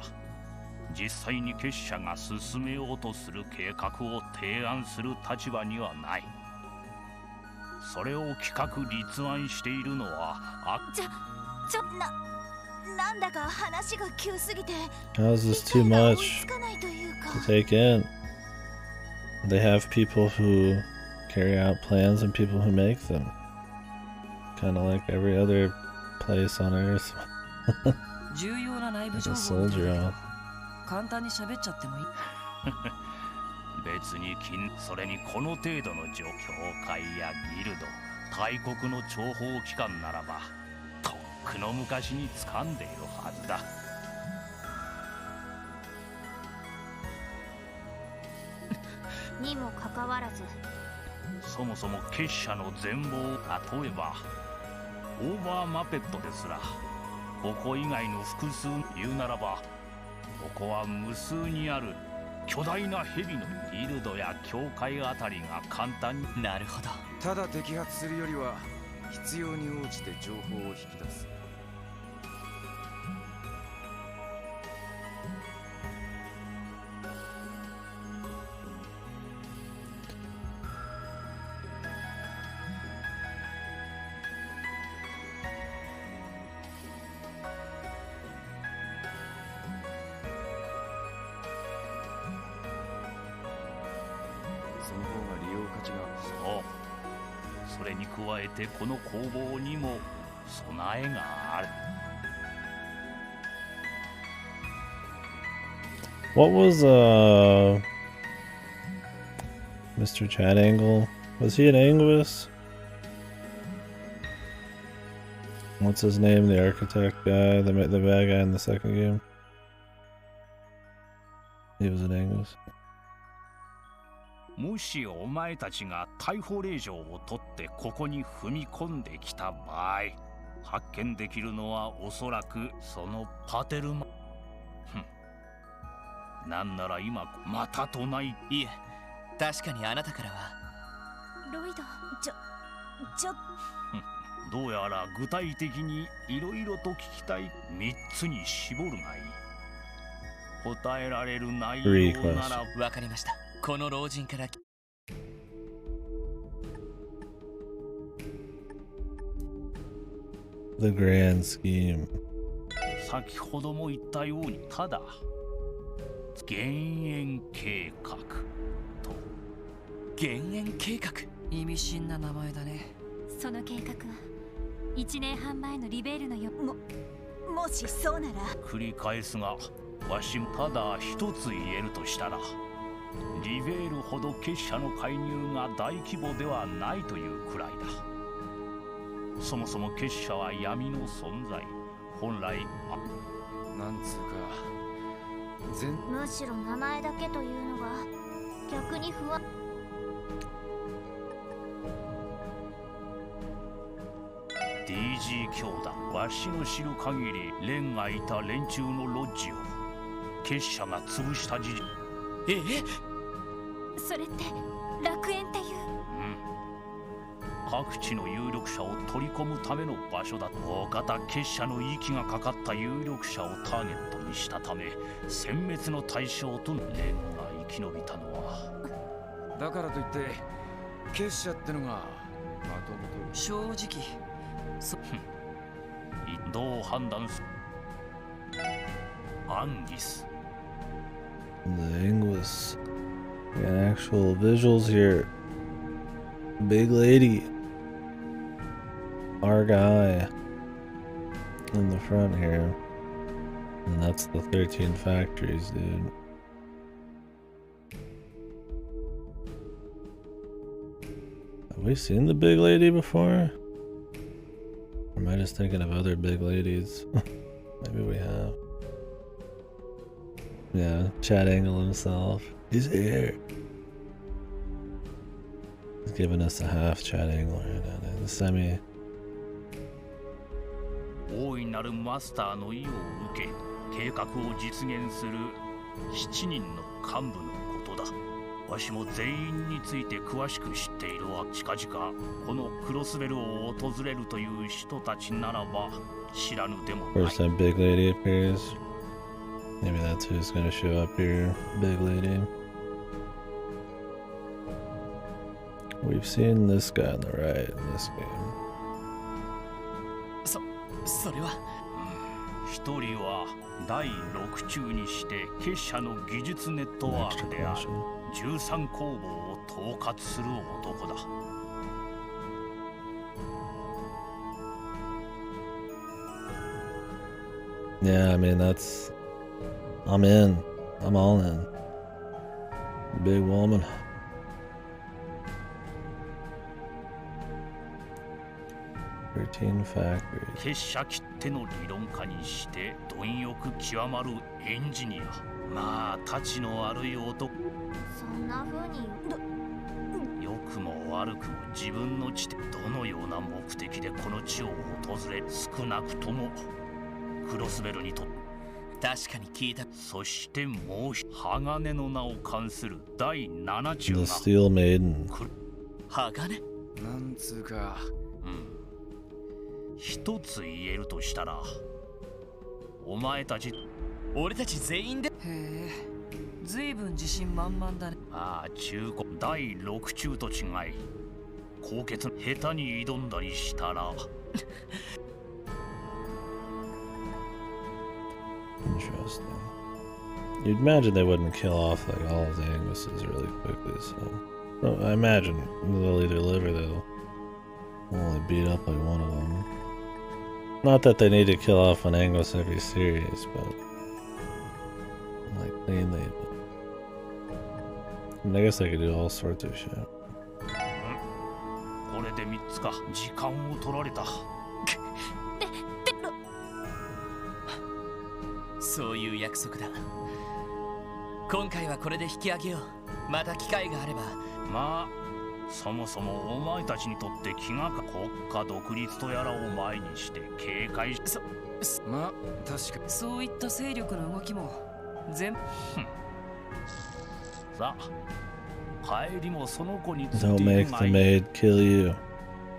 実際に結社が進めようとする計画を提案する立場にはない。それを企画立案しているのはなんだか話が急すぎて How is this too much to take in? They have people who carry out plans and people who make them. Kind of like every other place on Earth. 重要な内部 Like 情 a 報みたい soldier. な簡単に喋っちゃってもいい。別にそれにこの程度の教会やギルド、大国の諜報機関ならばとっくの昔に掴んでいるはずだ。にもかかわらず、そもそも結社の全貌、例えばオーバーマペットですら、ここ以外の複数言うならば、ここは無数にある巨大な蛇のギルドや教会あたりが簡単に。なるほど。ただ摘発するよりは必要に応じて情報を引き出す。その方が利用価値が。そう。それに加えてこの工房にも備えがある。What was Mr. Chad Angle? Was he an Anguist? What's his name? The architect guy, the bad guy in the second game. He was an Anguist. もしお前たちが逮捕令状を取ってここに踏み込んできた場合、発見できるのはおそらくそのパテルマ。なんなら今またとない。いえ、確かにあなたからは。ロイド、どうやら具体的にいろいろと聞きたい3つに絞るがいい。答えられる内容なら。わかりました。この老人から。 The grand scheme. 先ほども言ったように、ただ減塩計画と。減塩計画、意味深な名前だね。その計画は1年半前のリベールのもしそうなら。繰り返すが、わしもただ一つ言えるとしたら、リベールほど結社の介入が大規模ではないというくらいだ。そもそも結社は闇の存在。本来なんつうか、むしろ名前だけというのが逆に不安。DG 教団、わしの知る限りレンがいた連中のロッジを結社が潰した事実。それって楽園っていう。各地の有力者を取り込むための場所だ。大方結社の息がかかった有力者をターゲットにしたため、殲滅の対象とレンが生き延びたのは。だからといって結社ってのがまともと。正直どう判断する？アンギス。 The Anguist. We got actual visuals here. Big lady. Our guy. In the front here. And that's the 13 factories, dude. we seen the big lady before? Or am I just thinking of other big ladies? Maybe we have. Yeah, Chad Angle himself. He's here. He's giving us a half Chad Angle right now. The semi. 大いなるマスターの意を受け計画を実現する7人の幹部のことだ。わしも全員について詳しく知っているわ。近々このクロスベルを訪れるという人たちならば知らぬでもない。 First time big lady appears. Maybe that's who's gonna show up here. Big lady. We've seen this guy on the right in this game. それは一人は第6中にして結社の技術ネットワークである13工房を統括する男だ。Yeah, I mean that's... I'm in. I'm all in. Big woman. Factory. 結社きっての理論家にして貪欲極まるエンジニア。まあたちの悪い男。そんな風に良くも悪くも自分の地でどのような目的でこの地を訪れる。少なくともクロスベルにと確かに聞いた。そしてもう鋼の名を冠する第7中 The が Steel Maiden. 鋼なんつうか。一つ言えるとしたらお前たち俺たち全員で。へえ、ずいぶん自信満々だね。ああ中古第6中と違い高潔下手に挑んだりしたら Interesting. You'd imagine they wouldn't kill off like all of the Angus's really quickly, so I imagine they'll either live or they'll only beat up like one of them. Not that they need to kill off an Angus every series, but like cleanly. I mean, I guess they could do all sorts of shit. これで3つか。時間を取られた。そういう約束だ。今回はこれで引き上げよう。また機会があれば。まあそもそもお前たちにとって気がか国家独立とやらを前にして警戒しまあ確かにそういった勢力の動きも全部さあ帰りもその子につい Don't て make the maid kill you.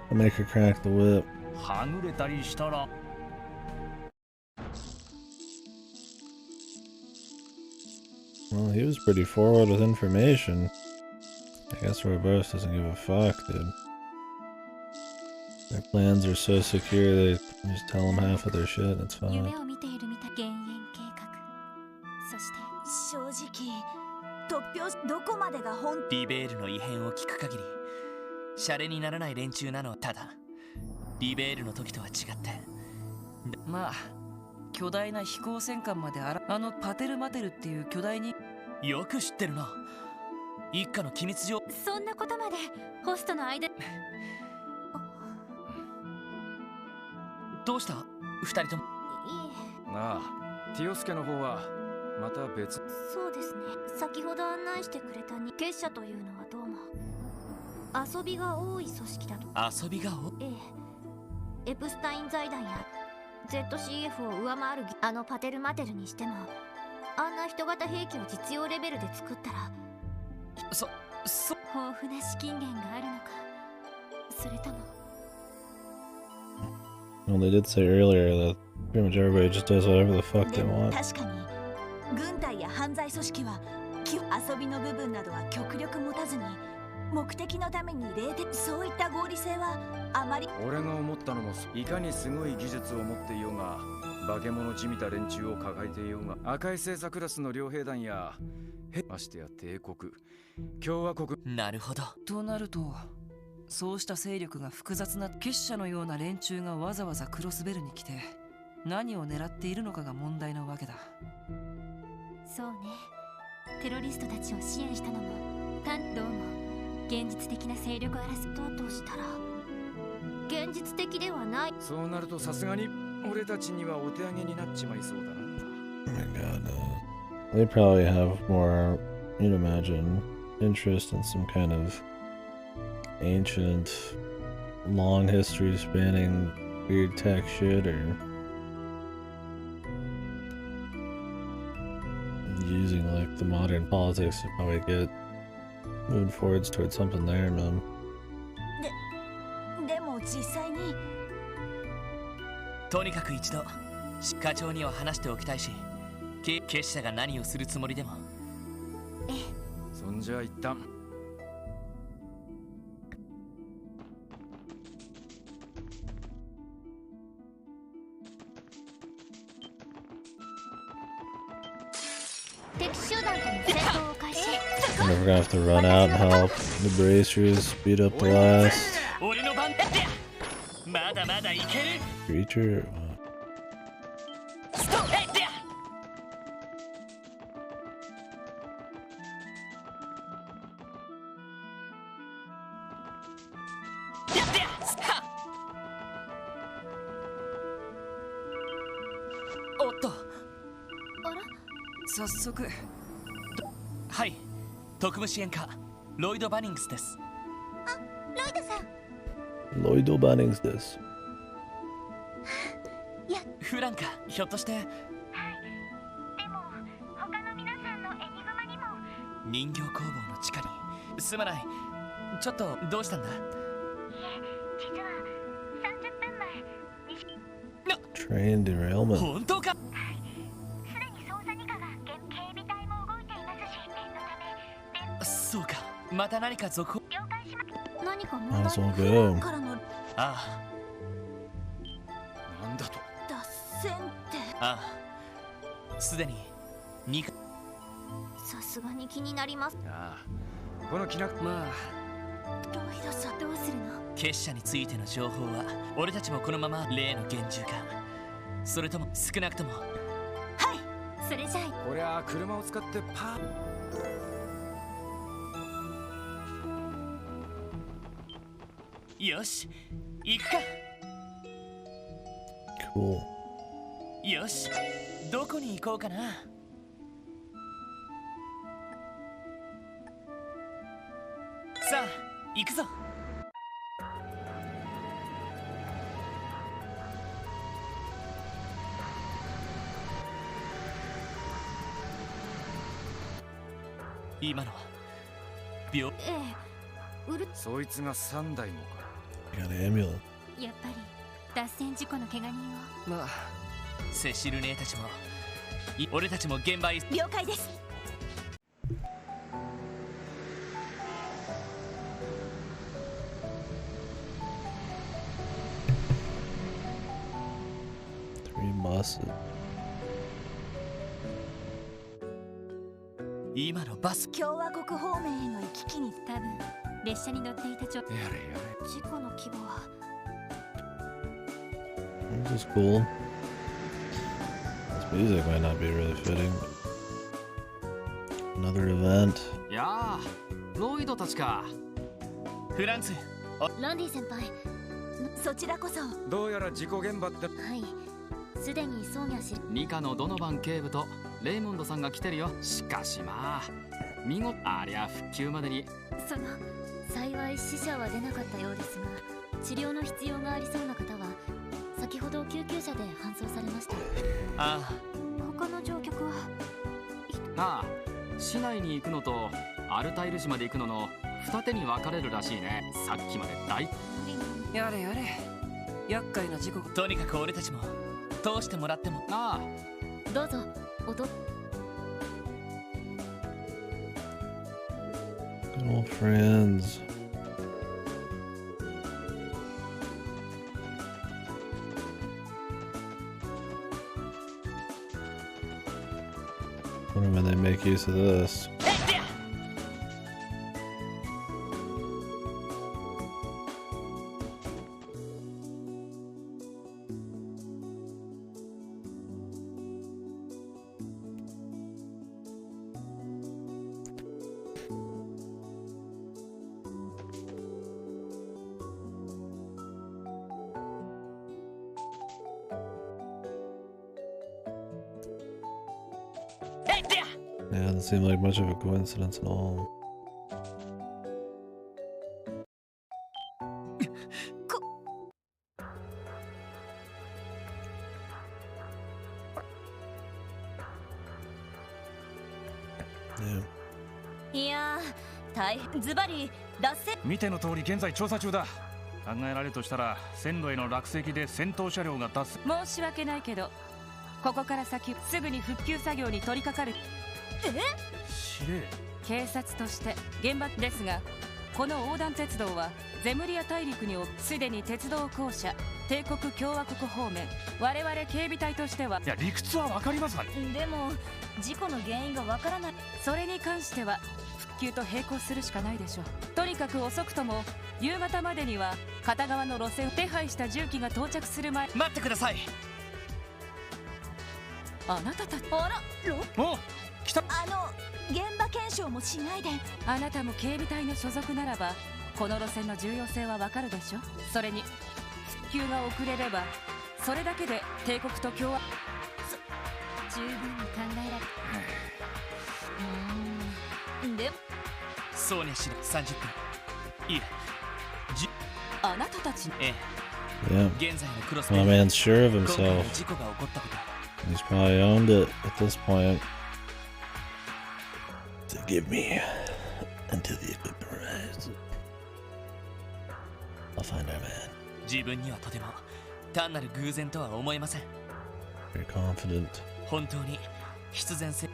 Don't make her crack the whip. はぐれたりしたら Well, he was pretty forward with information. I guess Roberts doesn't give a fuck, dude. Their plans are so secure they just tell them half of their shit, it's fine. 夢を見ているみたい。減塩計画。そして正直突拍どこまでが本リベールの異変を聞く限りシャレにならない連中なのはただリベールの時とは違ってまあ巨大な飛行戦艦まであのパテルマテルっていう巨大によく知ってるな。一家の機密上そんなことまでホストの間どうした二人とも。いいなあ、ティオスケの方はまた別。そうですね。先ほど案内してくれた結社というのはどうも遊びが多い組織だと。遊びが多い。ええ、エプスタイン財団や ZCF を上回るあのパテルマテルにしてもあんな人型兵器を実用レベルで作ったら豊富な資金源があるのか、それとも Well, they did say earlier that pretty much everybody just does whatever the fuck they want. 確かに軍隊や犯罪組織は遊びの部分などは極力持たずに目的のために0点、そういった合理性はあまり。俺が思ったのもいかにすごい技術を持っていようが化け物じみた連中を抱えていようが赤い星座クラスの両兵団やましてや帝国共和国。なるほど。となるとそうした勢力が複雑な結社のような連中がわざわざクロスベルに来て何を狙っているのかが問題なわけだ。そうね。テロリストたちを支援したのもどうも現実的な勢力争いとしたら現実的ではない。そうなるとさすがに俺たちにはお手上げになっちまいそうだな。 Oh my god, they probably have more, you'd imagine, interest in some kind of ancient, long history spanning weird tech shit, or using like the modern politics to probably get moving forwards towards something there, man. でも実際にとにかく一度課長には話しておきたいし、結社が何をするつもりでも。そんじゃ一旦敵集団との戦闘を開始。 And we're gonna have to run out and help the bracers speed up the last 俺の番だ。まだまだいける。 creature. ストップ。おっと。早速。はい、特務支援課ロイド・バニングスです。ロイドさん。 Lloyd Bannings this. フランカ、ひょっとして。はい。でも他の皆さんのエニグマにも。人形工房の地下に。すまない。ちょっとどうしたんだ。いえ、実は30分前に。Train derailment. 本当か。はい。すでに捜査二課が警備隊も動いていますし、念のため。そうか。また何か続報。了解します。何か問 Might 題 as well go. からのあなんだと。脱線ってあ、すでに2か。さすがに気になります。ああ、このきなまあロイドさんどうするの？結社についての情報は俺たちもこのまま例の厳重化、それとも少なくとも。それじゃあこりゃ車を使ってパー。よし行くか。 Cool. よし、どこに行こうかな。さあ行くぞ。今のは病。そいつが3台もか。 You got an amulet. やっぱり脱線事故の怪我人を。まあセシル姉たちも俺たちも現場へ。了解です。 3 buses. 今のバス。共和国方面への行き来に多分列車に乗っていたやれやれ。事故の規模は。 This is cool. This music might not be really fitting. Another event. やあ、ロイドたちか。フランツ。ランディ先輩。そちらこそ。どうやら事故現場って。はい。すでに葬儀はニカのドノバン警部とレイモンドさんが来てるよ。しかしまあ見事。ありゃ復旧までに。幸い死者は出なかったようですが、治療の必要がありそうな方は先ほど救急車で搬送されました。ああ。他の乗客は。ああ、市内に行くのとアルタイル市まで行くのの二手に分かれるらしいね。さっきまでやれやれ、厄介な事故。とにかく俺たちも通してもらっても。ああ、どうぞ。Good old friends. Wonder when they make use of this. Yeah, doesn't seem like much of a coincidence at all. Yeah. いやー、大変。ズバリ脱線。見ての通り現在調査中だ。考えられるとしたら線路への落石で戦闘車両が脱線。申し訳ないけど、ここから先すぐに復旧作業に取り掛かる。司令。警察として現場ですが、この横断鉄道はゼムリア大陸にすでに鉄道公社帝国共和国方面、我々警備隊としては。いや、理屈は分かりますがね。でも事故の原因がわからない。それに関しては復旧と並行するしかないでしょう。とにかく遅くとも夕方までには片側の路線を手配した重機が到着する前。待ってください。あなたたち。あら、お、来た。現場検証もしないで。あなたも警備隊の所属ならばこの路線の重要性はわかるでしょ。それに復旧が遅れればそれだけで帝国と共和。十分に考えられでそうにしろ。30分。いえ、あなたたち。ええ。Yeah. 現在のクロス My man's sure of 今回の himself. 事故が起こったこと。 He's probably owned it at this point. Forgive me until the equipment arrives. I'll find our man. 自分にはとても単なる偶然とは思えません。 Very confident. 本当に必然性。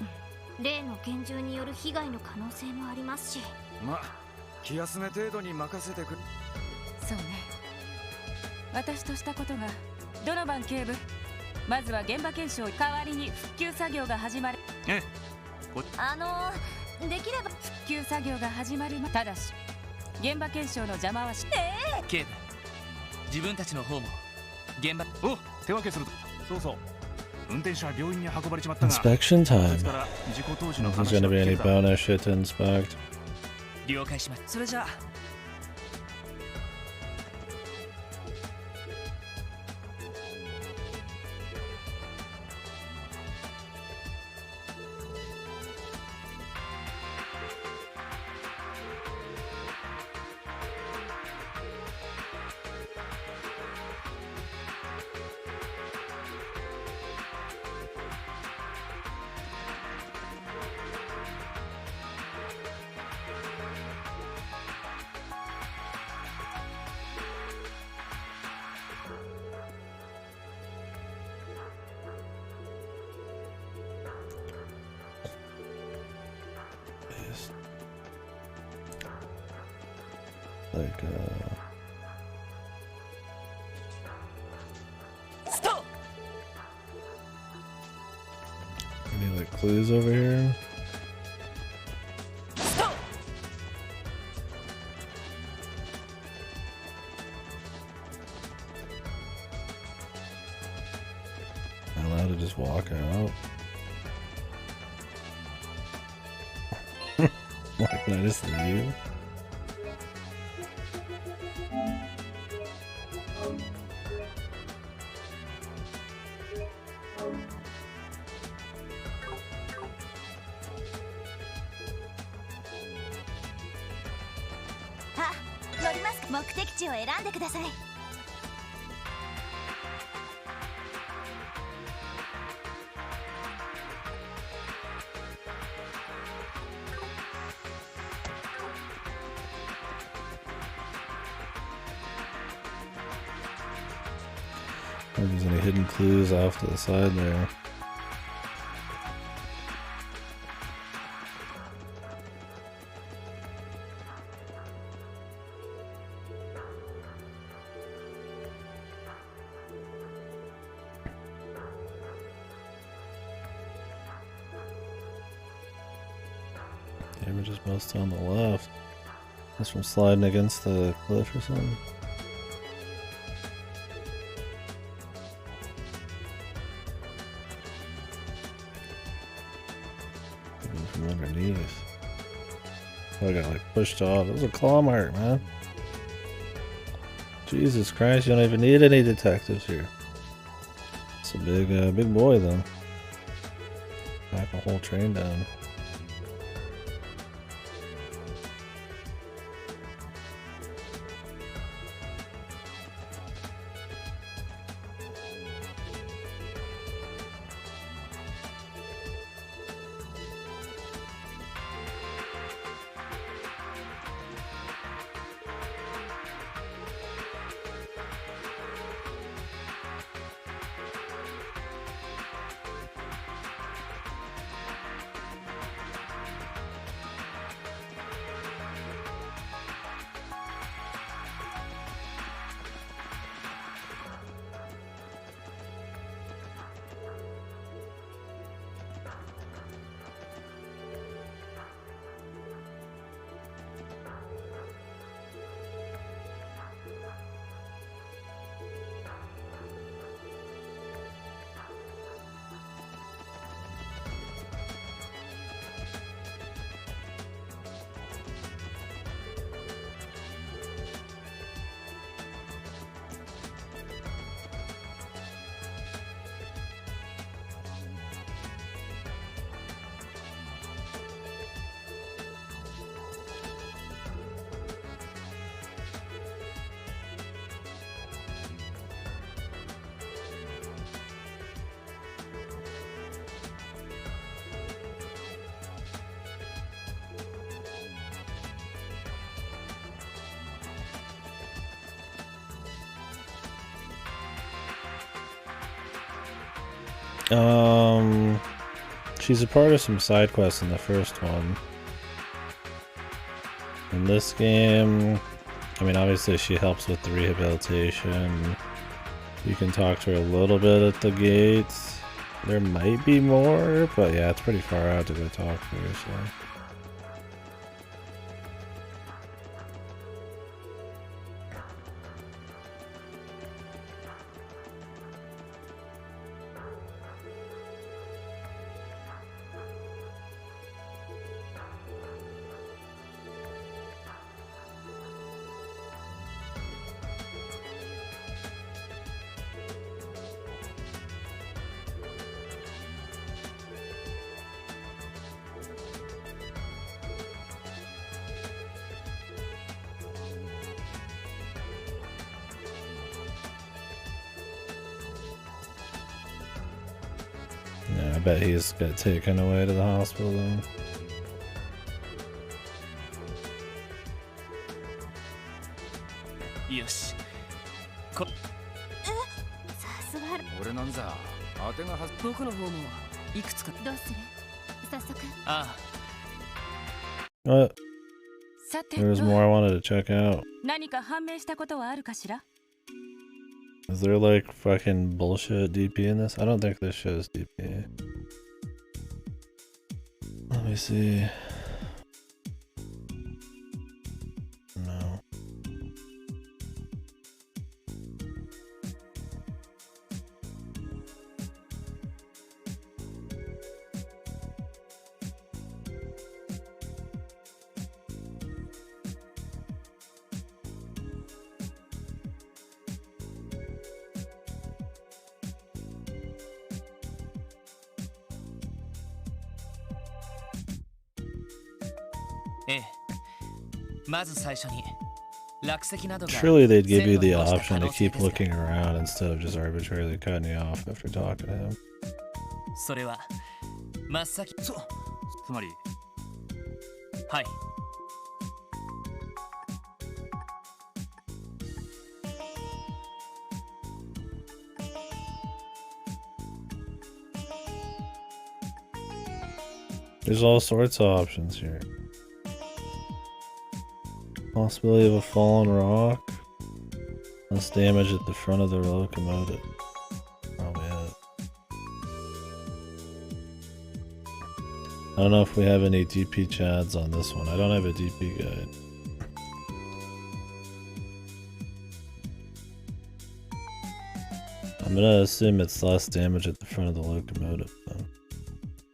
例の拳銃による被害の可能性もありますし。まあ気休め程度に任せてくれ。そうね。私としたことが。ドノバン警部、まずは現場検証。代わりに復旧作業が始まる。え、できれば復旧作業が始まる。ただし現場検証の邪魔はし。警部、自分たちの方も現場。お、手分けすると。そうそう、運転手は病院に運ばれちまったが。 Inspection time. 事故当時の There's 話 gonna は be 聞 any けた。 bonus shit to inspect. 了解します。それじゃあ。Like, Stop! any like clues over here? Stop! Am I allowed to just walk out? Like, can I just leave?乗ります。目的地を選んでください。If there's any hidden clues off to the side there. Damages most on the left. That's from sliding against the cliff or something. Even from underneath. Oh, I got like pushed off. It was a claw mark, man. Jesus Christ, you don't even need any detectives here. It's a big boy then. Back a whole train down. She's a part of some side quests in the first one. In this game, I mean, obviously she helps with the rehabilitation. You can talk to her a little bit at the gates. There might be more, but yeah, it's pretty far out to go talk to her, so. Yeah, I bet he's got taken away to the hospital then. Yes. 俺なんざ当てがはず。僕の方もいくつか。どうする？早速。ああ。 What? さて、 There's more I wanted to check out. 何か判明したことはあるかしら？ Is there like fucking bullshit DP in this? I don't think this shows DP. Let me see. No. Surely they'd give you the option to keep looking around instead of just arbitrarily cutting you off after talking to him. それは真っ先つまりはい There's all sorts of options here. Possibility of a fallen rock. Less damage at the front of the locomotive. Probably it. I don't know if we have any DP chads on this one. I don't have a DP guide. I'm gonna assume it's less damage at the front of the locomotive though.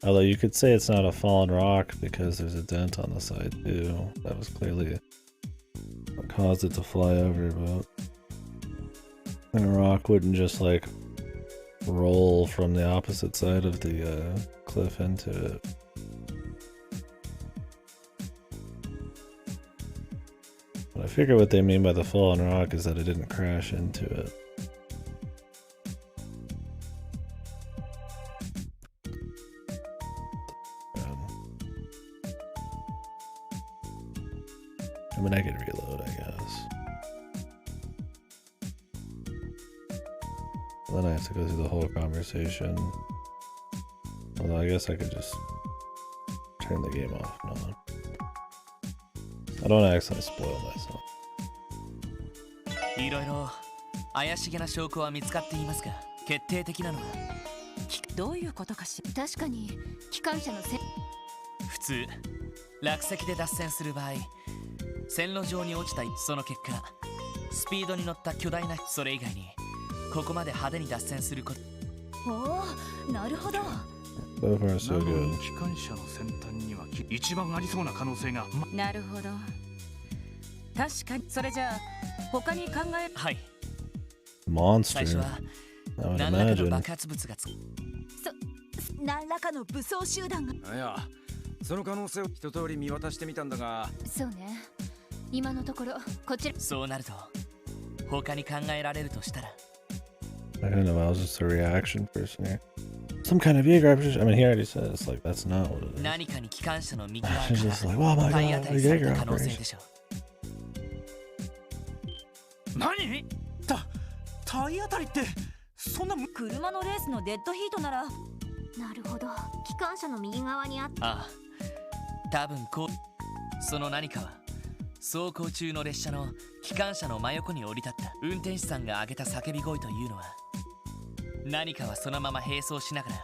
Although you could say it's not a fallen rock because there's a dent on the side too. That was clearly what caused it to fly over, but a rock wouldn't just like roll from the opposite side of the cliff into it. But I figure what they mean by the fallen rock is that it didn't crash into it. I mean, I could reload, I guess. Then I have to go through the whole conversation. Although I guess I could just turn the game off. No. I don't want to accidentally spoil myself. いろいろ怪しげな証拠は見つかっていますが、決定的なのはどういうことかしら。確かに機関車の普通落石で脱線する場合、線路上に落ちたその結果、スピードに乗った巨大なそれ以外にここまで派手に脱線すること。おお、なるほど。So far, so good. 機関車の先端には一番ありそうな可能性が。なるほど。確かに。それじゃあ他に考え。はい。Monster. 最初は I would 何らかの imagine. 爆発物が何らかの武装集団が。いや、その可能性を一通り見渡してみたんだが。そうね。今のところこちら。そうなると他に考えられるとしたら。I don't know. I was just a reaction person here. Some kind of Jaeger. I mean, he already said it's like that's not what it is. 何かに機関車の右側か She's just like, wow, my ら体 god, 当た a りされ Jaeger た可能性 operation. でしょう。何？体当たりってそんな。車のレースのデッドヒートなら。なるほど、機関車の右側にあった。ああ、多分こう。その何かは走行中の列車の機関車の真横に降り立った運転手さんが上げた叫び声というのは、何かはそのまま並走しながら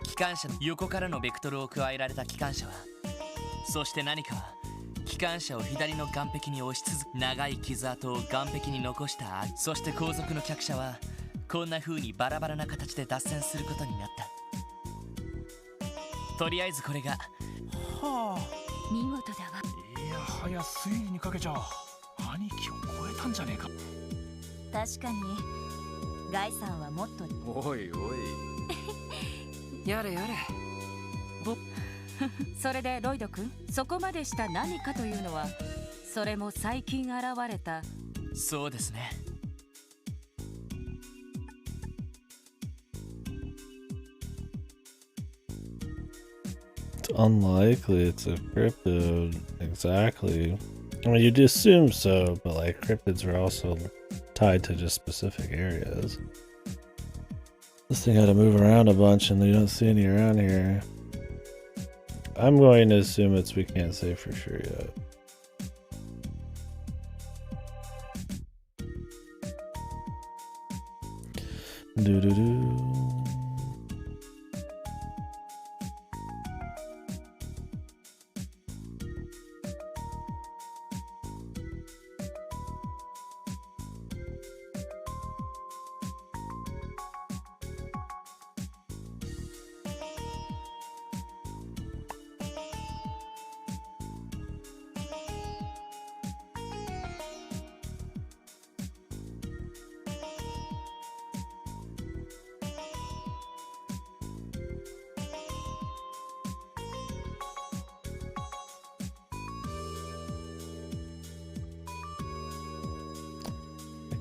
機関車の横からのベクトルを加えられた機関車は、そして何かは機関車を左の岸壁に押し続け、長い傷跡を岸壁に残した後、そして後続の客車はこんな風にバラバラな形で脱線することになった。とりあえずこれが。はあ、見事だわ。いやはや推理にかけちゃ兄貴を超えたんじゃねえか。確かにガイさんはもっと。おいおい。やれやれ。それでロイド君、そこまでした何かというのは、それも最近現れた。そうですね。It's unlikely it's a cryptid. Exactly. I mean, you'd assume so, but like cryptids are also tied to just specific areas. This thing had to move around a bunch and you don't see any around here. I'm going to assume it's we can't say for sure yet. Doo-doo-doo.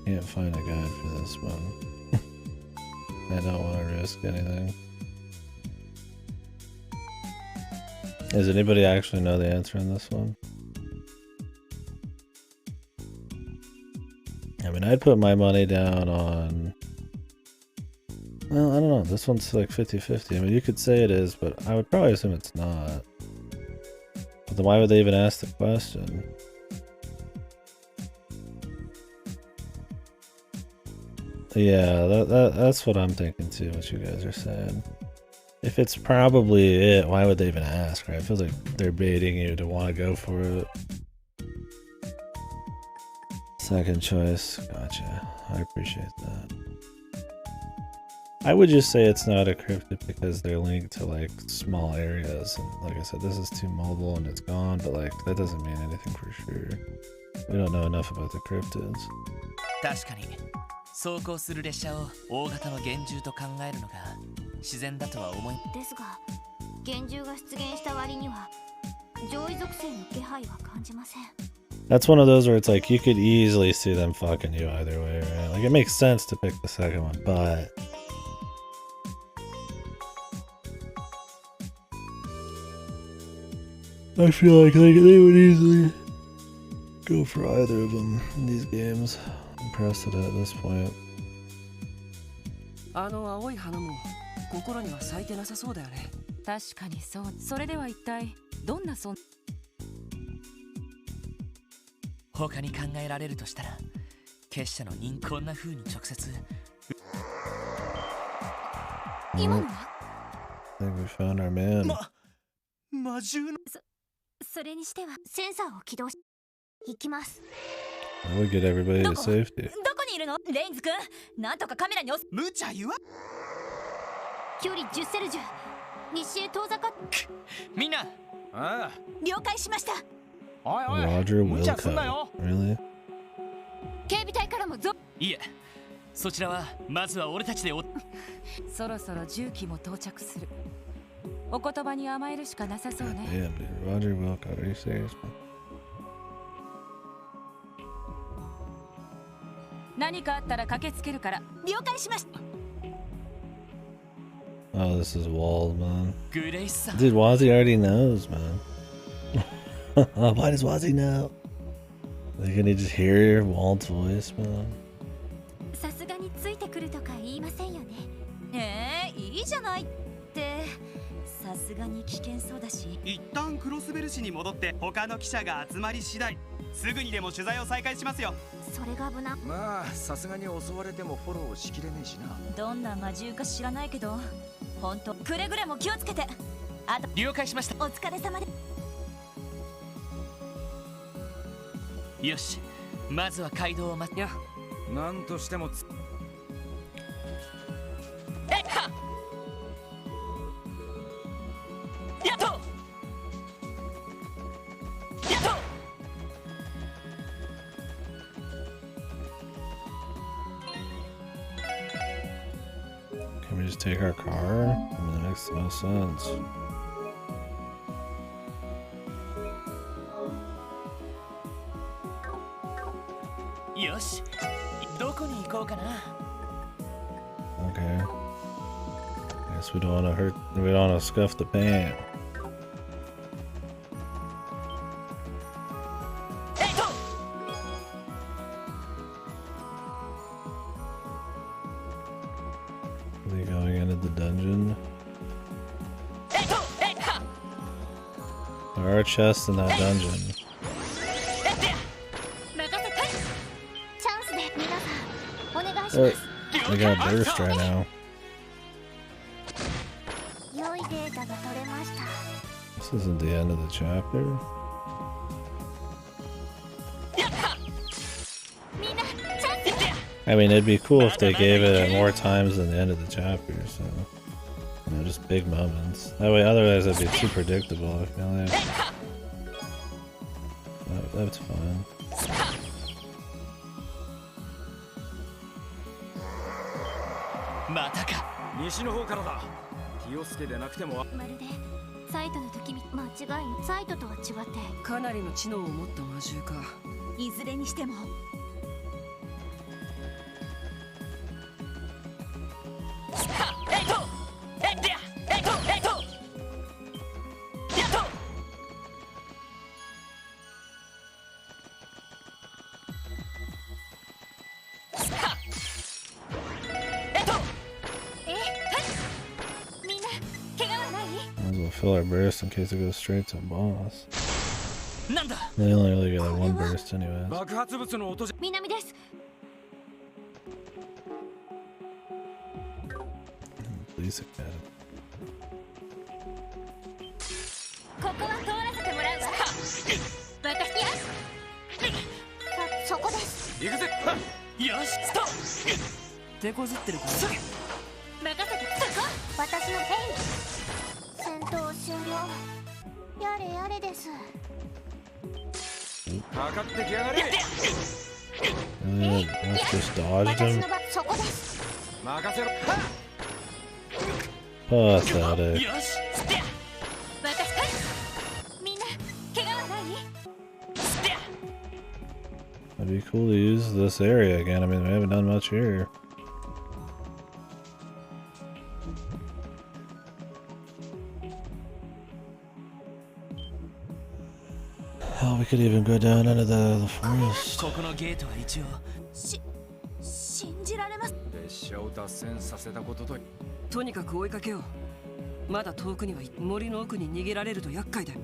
Can't find a guide for this one. I don't want to risk anything. Does anybody actually know the answer in this one? I mean, I'd put my money down on... Well, I don't know. This one's like 50-50. I mean, you could say it is, but I would probably assume it's not. But then why would they even ask the question? Yeah, that's what I'm thinking too, what you guys are saying. If it's probably it, why would they even ask, right? It feels like they're baiting you to want to go for it. Second choice. Gotcha. I appreciate that. I would just say it's not a cryptid because they're linked to like small areas. And like I said, this is too mobile and it's gone, but like that doesn't mean anything for sure. We don't know enough about the cryptids. 確かに走行する列車を大型の幻獣と考えるのが自然だとは思いですが、幻獣が出現した割には上位属性の気配は感じません。 That's one of those where it's like you could easily see them fucking you either way, right? Like it makes sense to pick the second one, but I feel like they would easily go for either of them in these games. I'm pressed it at this point. あの青い花も心には咲いてなさそうだよね。確かにそう。それでは一体どんな存他に考えられるとしたら、結社の人こんな風に直接今のは I think we found our man. 魔獣のそれにしてはセンサーを起動し行きます。 That would get everybody to safety. どこにいるのレインズ君、なんとかカメラに無茶言わ。距離10セルジュ、西へ遠ざかっみんな。ああ、了解しました。おいおい、 Roger 無茶すんな Wilco. よ。 Really? 警備隊からもいえ、そちらはまずは俺たちでそろそろ重機も到着する。お言葉に甘えるしかなさそうね。 Damn, dude. Roger Wilco. Are you serious, man? 何かあったら駆けつけるから。了解しました。 Oh, this is Wald, man. グレイスさん。 Dude, Wazzy already knows, man. Why does Wazzy know? Like, can he just hear Wald's voice, man? さすがについてくるとか言いませんよね。いいじゃないって。さすがに危険そうだし。一旦クロスベル市に戻って他の記者が集まり次第すぐにでも取材を再開しますよ。それが無難。まあさすがに襲われてもフォローしきれねえしな。どんな魔獣か知らないけど、本当くれぐれも気をつけて。あと了解しました。お疲れ様で。よし、まずは街道を待って。なんとしてもやっとCan we just take our car? I mean, that makes no sense. よし、どこに行こうかな。 Okay. Guess we don't want to hurt. We don't want to scuff the paint. Are we going into the dungeon? There are chests in that dungeon. チャンスで皆さんお願いし Oh, ます。 we got burst right now. 良いデータが取れました。 This isn't the end of the chapter. みんなチャンス。 I mean, it'd be cool if they gave it more times than the end of the chapter, so you know, just big moments. That way, otherwise, it'd be too predictable. I feel like that's fine. またか。西の方からだ。気をつけでなくても。まるでサイトの時み間違いにサイトとは違ってかなりの知能を持った魔獣か。いずれにしても。みんな怪我はない？ Might as well fill our burst in case it goes straight to boss. なんだ。 They only really get like one burst anyways. 爆発物の音じゃ。南です。 Police academy. ここは通らせてもらうわ。私や。そこです。行くぜ。よし、ストップ。手こずってるから。任せて。そこ。私のヘイ。戦闘終了。やれやれです。かかってきやがれ。Let's just dodged him. そこです。任せろ。 Pathetic. よしステア私からみんな怪我はない？ ステア It'd be cool to use this area again. I mean, we haven't done much here. Hell, we could even go down into the forest. ここのゲートは一応信じられます。列車を脱線させたことと。とにかく追いかけよう。まだ遠くには森の奥に逃げられると厄介だ。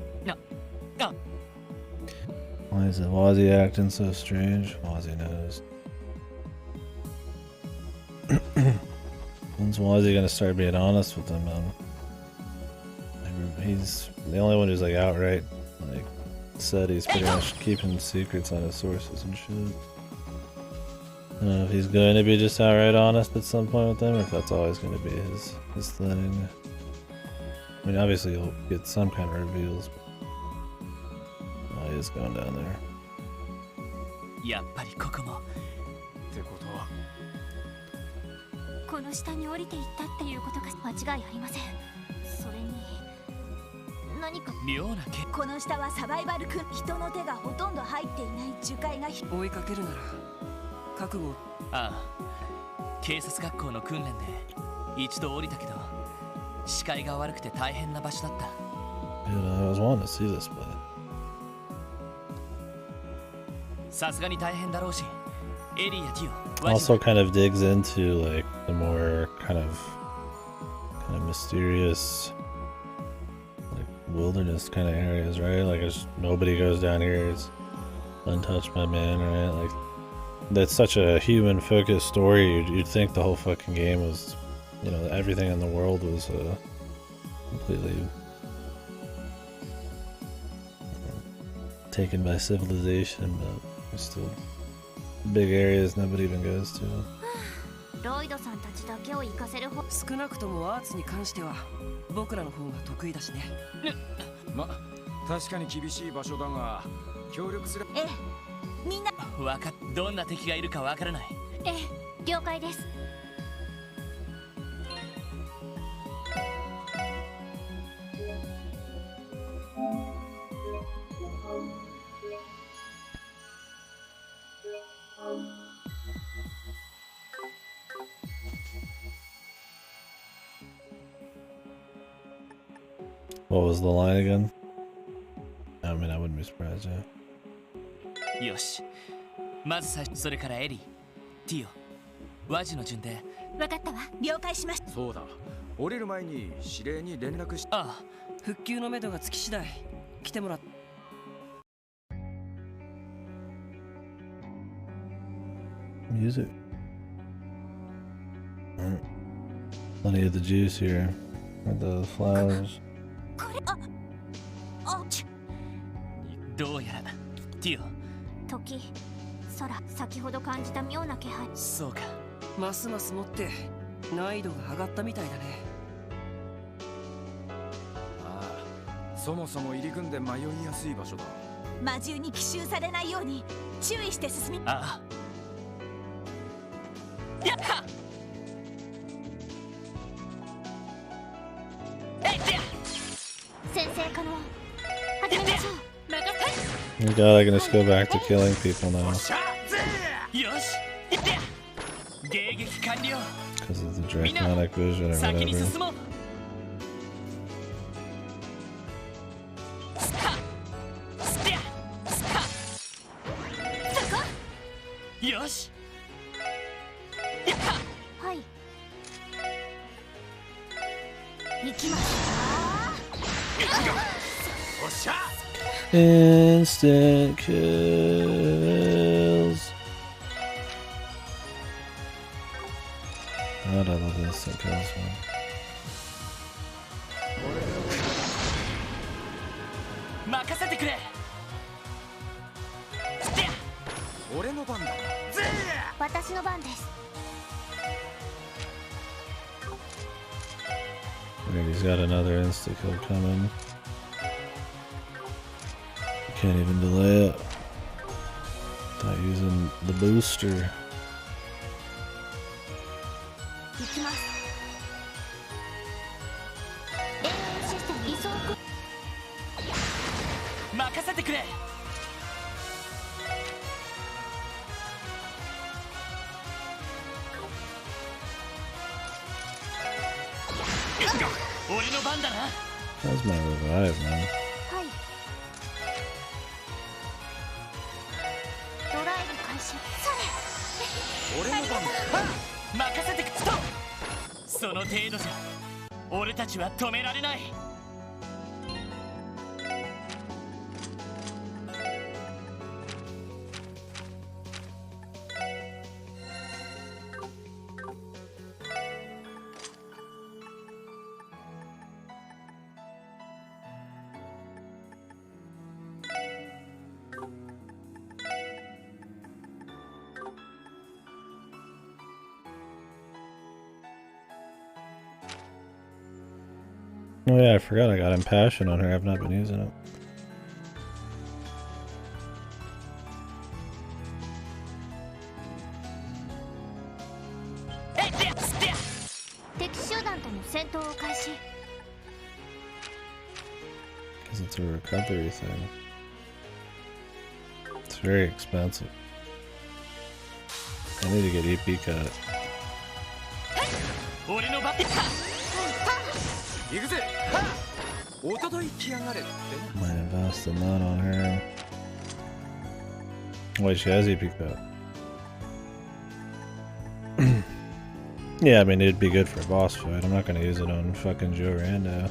Why is he acting so strange? Wazzy knows. When's Wazzy gonna start being honest with him, man? He's the only one who's like outright like said he's pretty much keeping secrets on his sources and shit. I don't know if he's going to be just outright honest at some point with them, or if that's always going to be his thing. I mean, obviously you'll get some kind of reveals, but he is going down there. やっぱりここもってことはこの下に降りていったっていうことが間違いありません。それに何か妙なけこの下はサバイバルくん。人の手がほとんど入っていない樹海が追いかけるなら覚悟。ああ警察学校の訓練で一度降りたけど視界が悪くて大変な場所だった。Dude, I was wanting to see this, but さすがに大変だろうしエリーやティオ also kind of digs into like the more kind of mysterious like wilderness kind of areas, right? Like there's nobody goes down here, it's untouched by man, right? Like that's such a human focused story. You'd think the whole fucking game was, you know, everything in the world was completely taken by civilization, but there's still big areas nobody even goes to. ロイドさんたちだけを行かせる方。少なくともアーツに関しては僕らの方が得意だしね。ま、確かに厳しい場所だが協力する。ええ、みんなどんな敵がいるかわからない。ええ、了解です。What was the line again? I mean, I wouldn't be surprised, yeah. よしまず最初それからエリーティオワジの順で分かったわ。了解しました。そうだ、降りる前に指令に連絡し。ああ復旧のめどがつき次第来てもらっ。Music. Plenty of the juice here with the flowers. これどうやらティオ時空先ほど感じた妙な気配。そうかますます持って難易度が上がったみたいだね。ああ、そもそも入り組んで迷いやすい場所だ。魔獣に奇襲されないように注意して進み。ああやった。先生可能。始めましょう。Oh god, I can just go back to killing people now. よし迎撃完了。 Because of the draconic vision or 先に whatever. 進もう。よしはい。行きます。おっしゃ Instant kills. God, I love instant kills, man. 任せてくれ。俺の番だ。私の番です。 Alright, he's got another insta kill coming. Can't even delay it. Not using the booster. 行きます。AI システム移送任せてくれ。俺の番だな。 That's my revive, man. はい。ドライブ開始。それ。俺の番だ。任せてくれ。その程度じゃ俺たちは止められない。Oh yeah, I forgot I got Impassion on her. I've not been using it. Because it's a recovery thing. It's very expensive. I need to get EP cut. Might invest in that on her. Wait, she has EP cut. Yeah, I mean, it'd be good for a boss fight. I'm not gonna use it on fucking Joe Rando.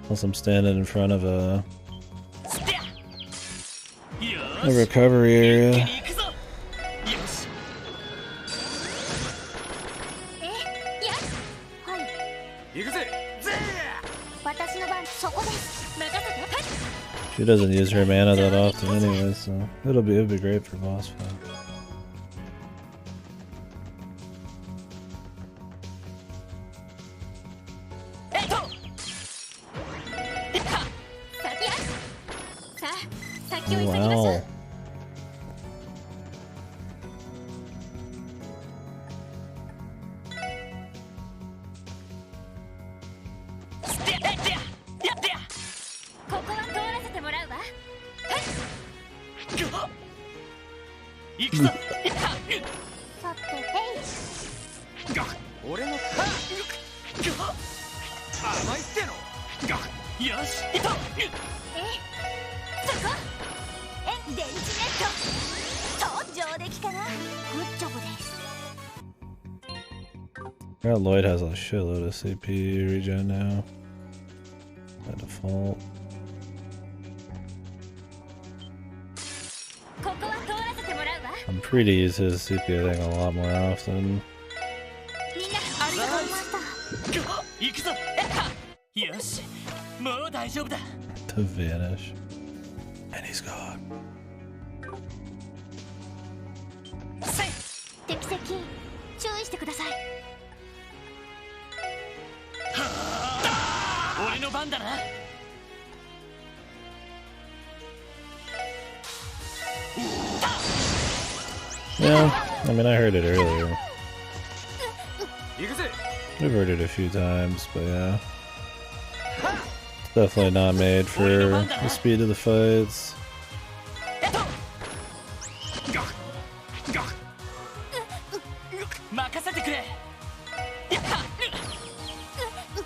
Unless I'm standing in front of a recovery area. She doesn't use her mana that often anyway, so it'll be great for boss fight. Oh, wow. Lloyd has a shitload of CP regen now by default. I'm free to use his CP I think a lot more often. To vanish. And he's gone. Yeah, I mean I heard it earlier. We've heard it a few times, but yeah. It's definitely not made for the speed of the fights.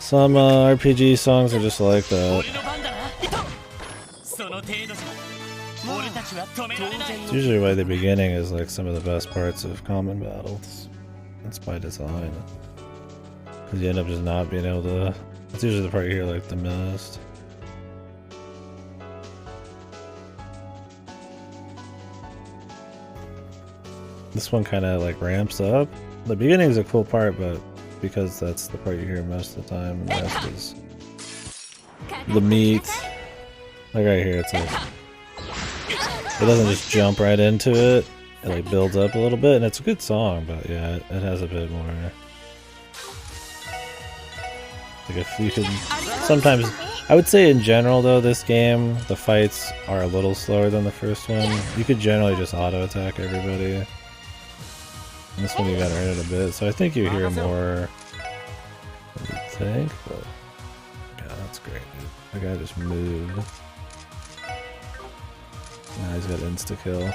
Some RPG songs are just like that. It's usually why the beginning is like some of the best parts of common battles. That's by design. Because you end up just not being able to... It's usually the part you hear like the most. This one kind of like ramps up. The beginning is a cool part, but because that's the part you hear most of the time, and the rest is the meat. Like right here, it's like it doesn't just jump right into it. It like builds up a little bit, and it's a good song, but yeah, it has a bit more. Like if you could, sometimes I would say in general though, this game, the fights are a little slower than the first one. You could generally just auto-attack everybody. And this one you gotta earn it a bit, so I think you hear more than you think, but... God, that's great, dude. That guy just moved. Now he's got insta-kill.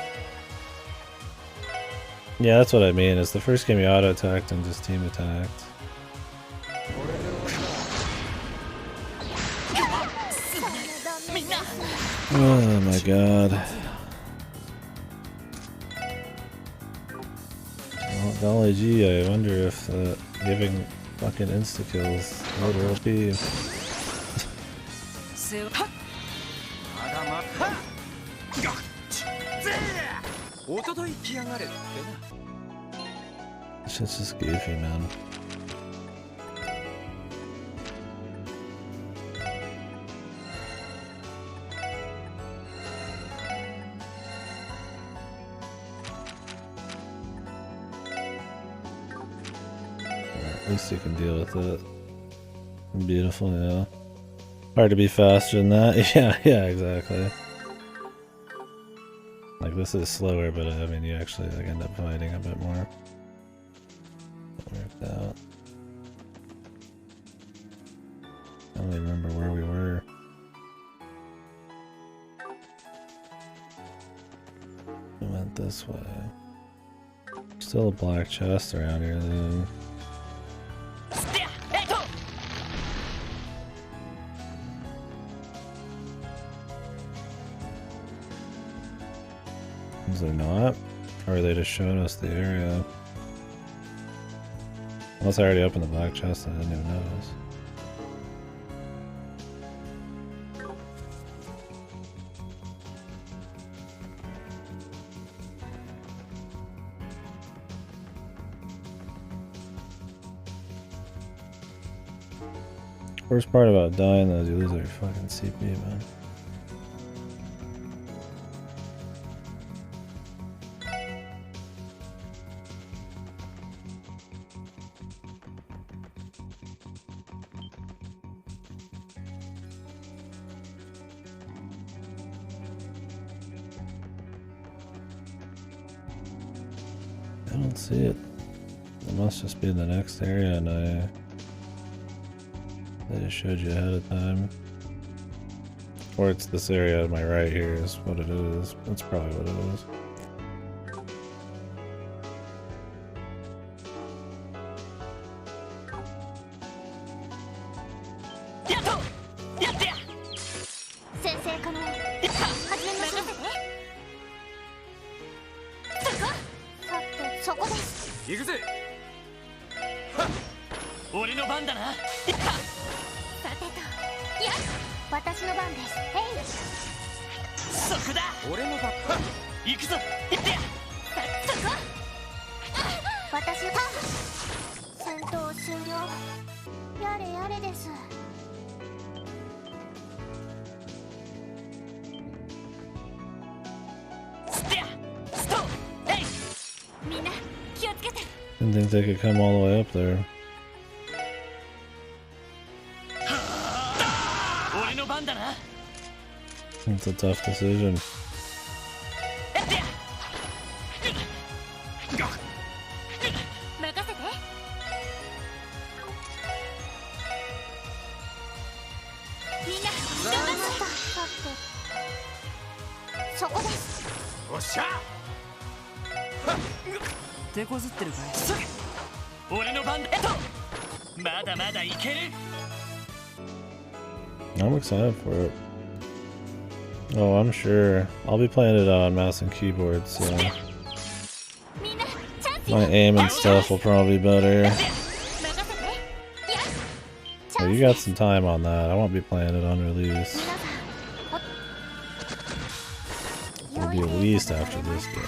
Yeah, that's what I mean, is the first game you auto-attacked and just team-attacked. Oh my god. Well, golly gee, I wonder if giving fucking insta-kills will be... This shit's just goofy, man. At least you can deal with it. Beautiful, yeah. Hard to be faster than that. Yeah, exactly. Like, this is slower, but I mean, you actually like end up fighting a bit more. Worked out. I don't even remember where we were. We went this way. Still a black chest around here, though. Is there not? Or are they just showing us the area? Unless I already opened the black chest and I didn't even notice. Worst part about dying though is you lose all your fucking CP, man. I don't see it. It must just be in the next area and they just showed you ahead of time. Or it's this area on my right here is what it is. That's probably what it is. Didn't think they could come all the way up there. It's a tough decision. I'm excited for it. Oh, I'm sure. I'll be playing it on mouse and keyboard, so my aim and stuff will probably be better. So you got some time on that. I won't be playing it on release. It'll be at least after this game.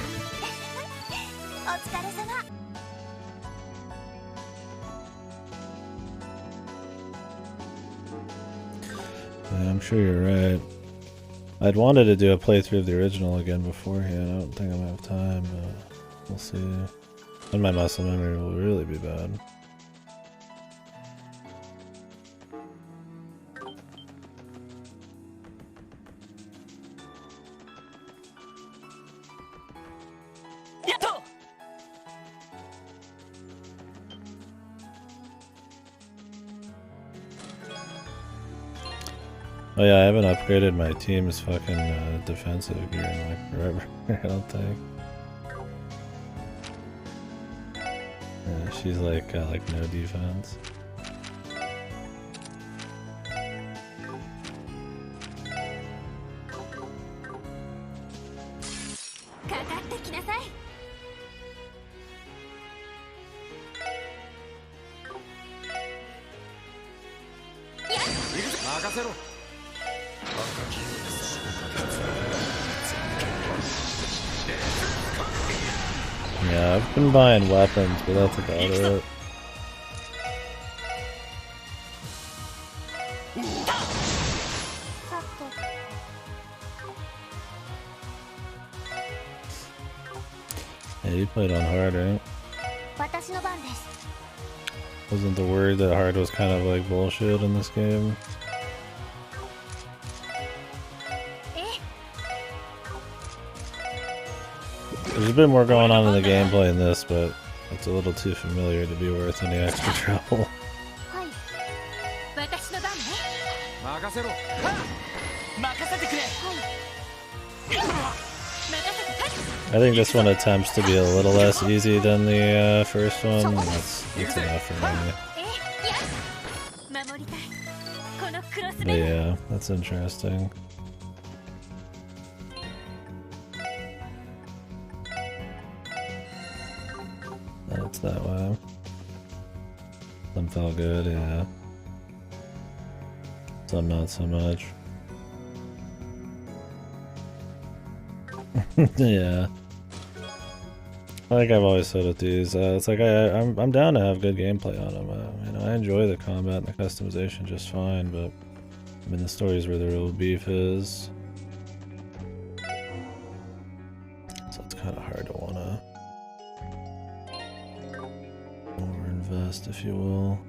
Yeah, I'm sure you're right. I'd wanted to do a playthrough of the original again beforehand. I don't think I'm gonna have time, but we'll see. And my muscle memory will really be bad. Oh yeah, I haven't upgraded my team's fucking defensive gear in like forever. I don't think. Yeah, she's like got like no defense. Yeah, I've been buying weapons, but that's about it. Yeah, you played on hard, right? Wasn't the word that hard was kind of like bullshit in this game? There's a bit more going on in the gameplay in this, but it's a little too familiar to be worth any extra trouble. I think this one attempts to be a little less easy than the first one. That's enough for me. But yeah, that's interesting. It's that way. Some felt good, yeah. Some not so much. Yeah. Like I've always said with these, it's like I'm down to have good gameplay on them. You know, I enjoy the combat and the customization just fine, but I mean the story's where the real beef is. So it's kind of hard to wanna overinvest, if you will.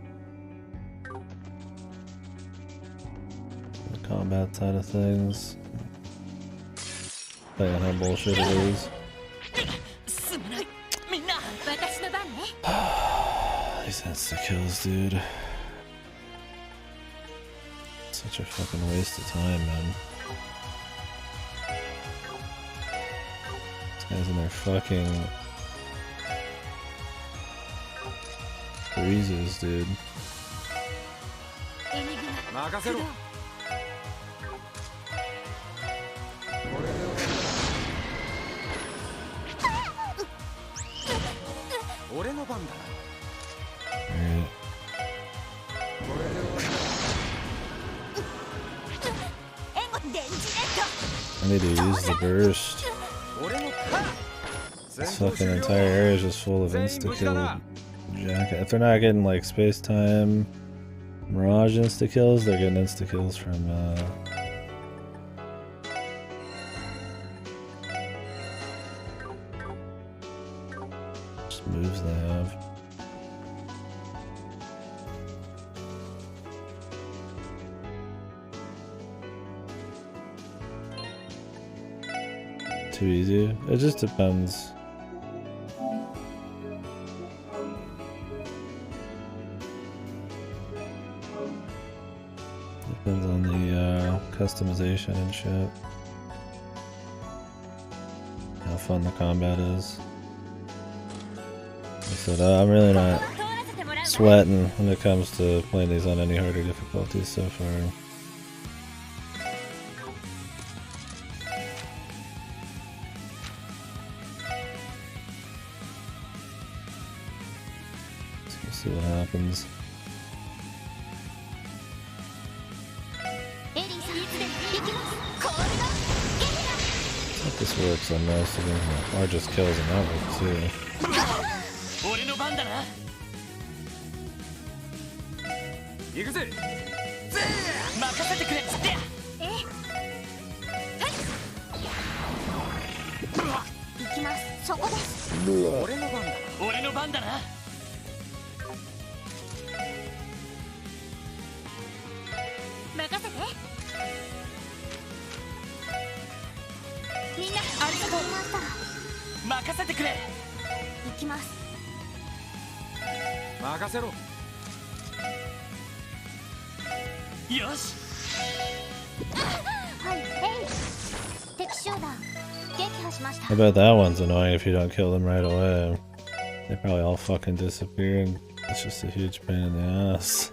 The combat side of things. Depending on how bullshit it is. These insta-kills, dude. Such a fucking waste of time, man. These guys in their fucking breezes, dude. I need to use the burst. This fucking entire area is just full of insta-kill jacket. If they're not getting like space-time mirage insta-kills, they're getting insta-kills from just moves they have. Too easy. It just depends. Depends on the customization and shit. How fun the combat is. Like I said, I'm really not sweating when it comes to playing these on any harder difficulties so far. See what happens. I think this works on most of them, or just kills them that way too. I bet that one's annoying if you don't kill them right away. They probably all fucking disappear and it's just a huge pain in the ass.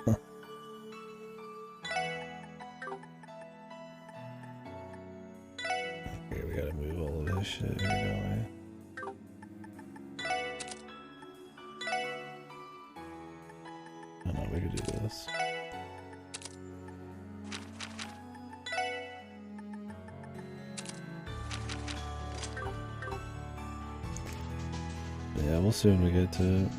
Okay, we gotta move all of this shit here, don't we? Oh no, we could do this. Yeah, we'll see when we get to it.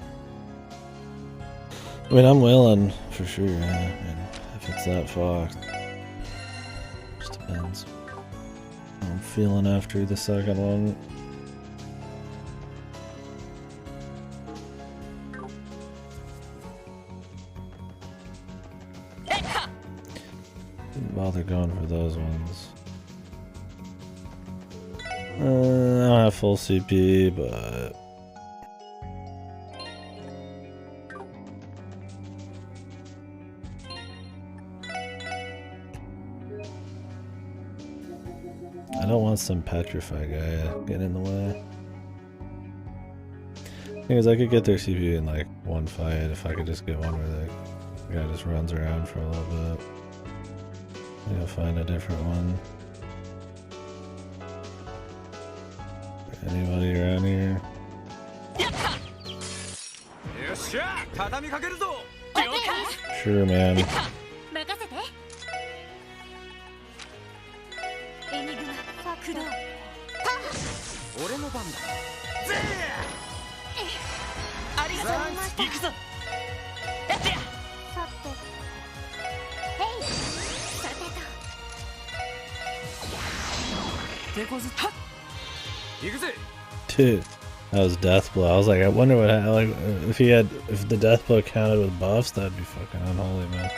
I mean, I'm willing, for sure, yeah. I mean, if it's that fucked. Just depends. How I'm feeling after the second one. Didn't bother going for those ones. I don't have full CP, but... I don't want some petrify guy getting in the way. Thing is, I could get their CPU in like one fight if I could just get one where the guy just runs around for a little bit. Maybe I'll find a different one. Anybody around here? Sure, man. Dude, that was death blow. I was like, I wonder what like if the death blow counted with buffs, that'd be fucking unholy, man.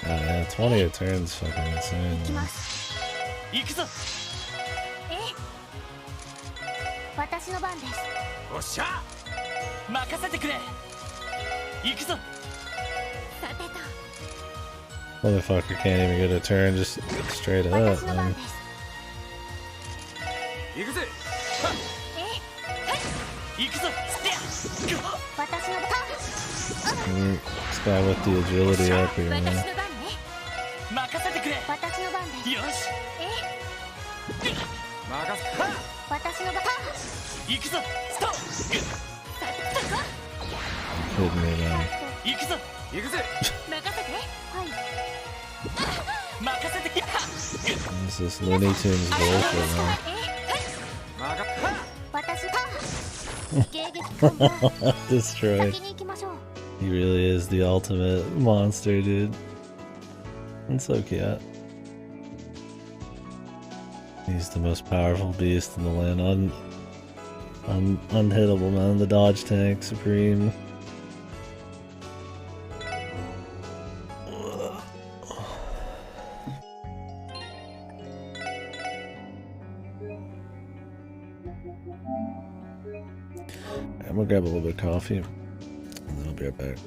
Yeah, 20 a turn's fucking insane, man. Motherfucker can't even get a turn, just straight up, man. This guy with the agility up here, man. Kidding me, man. This is Looney Tunes bullshit, man. Destroyed. He really is the ultimate monster, dude. And so cute. He's the most powerful beast in the land. Unhittable, man. The dodge tank, supreme. I'm gonna grab a little bit of coffee, and then I'll be right back.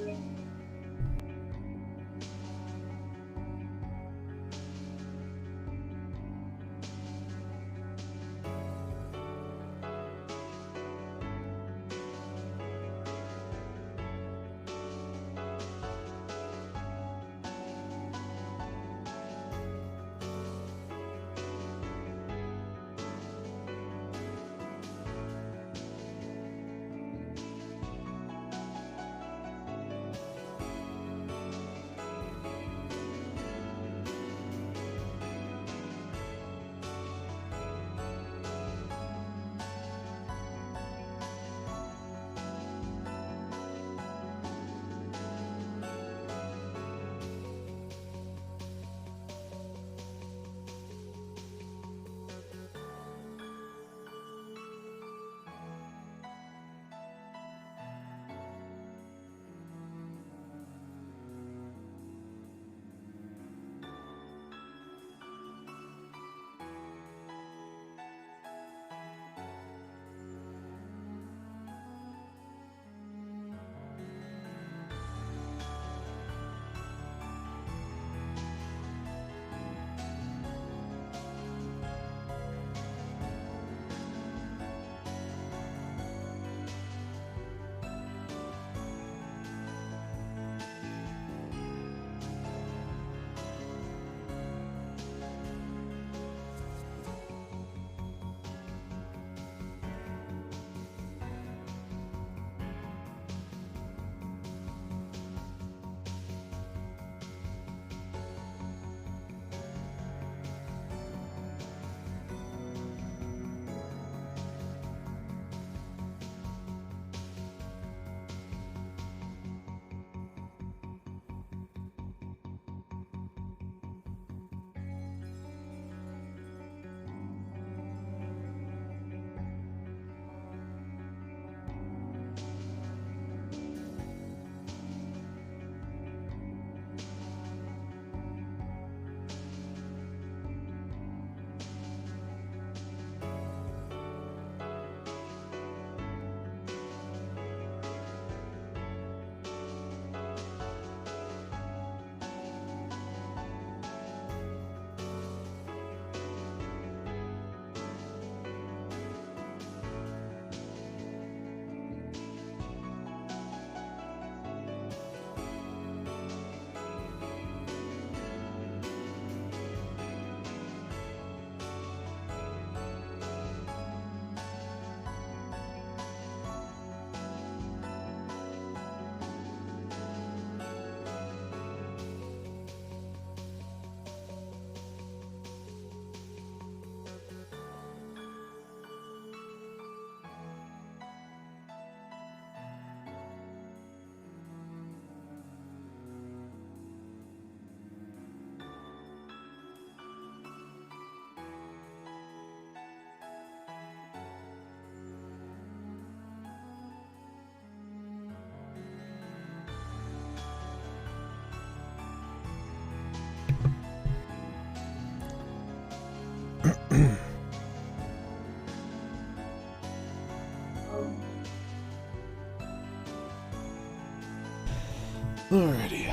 Alrighty.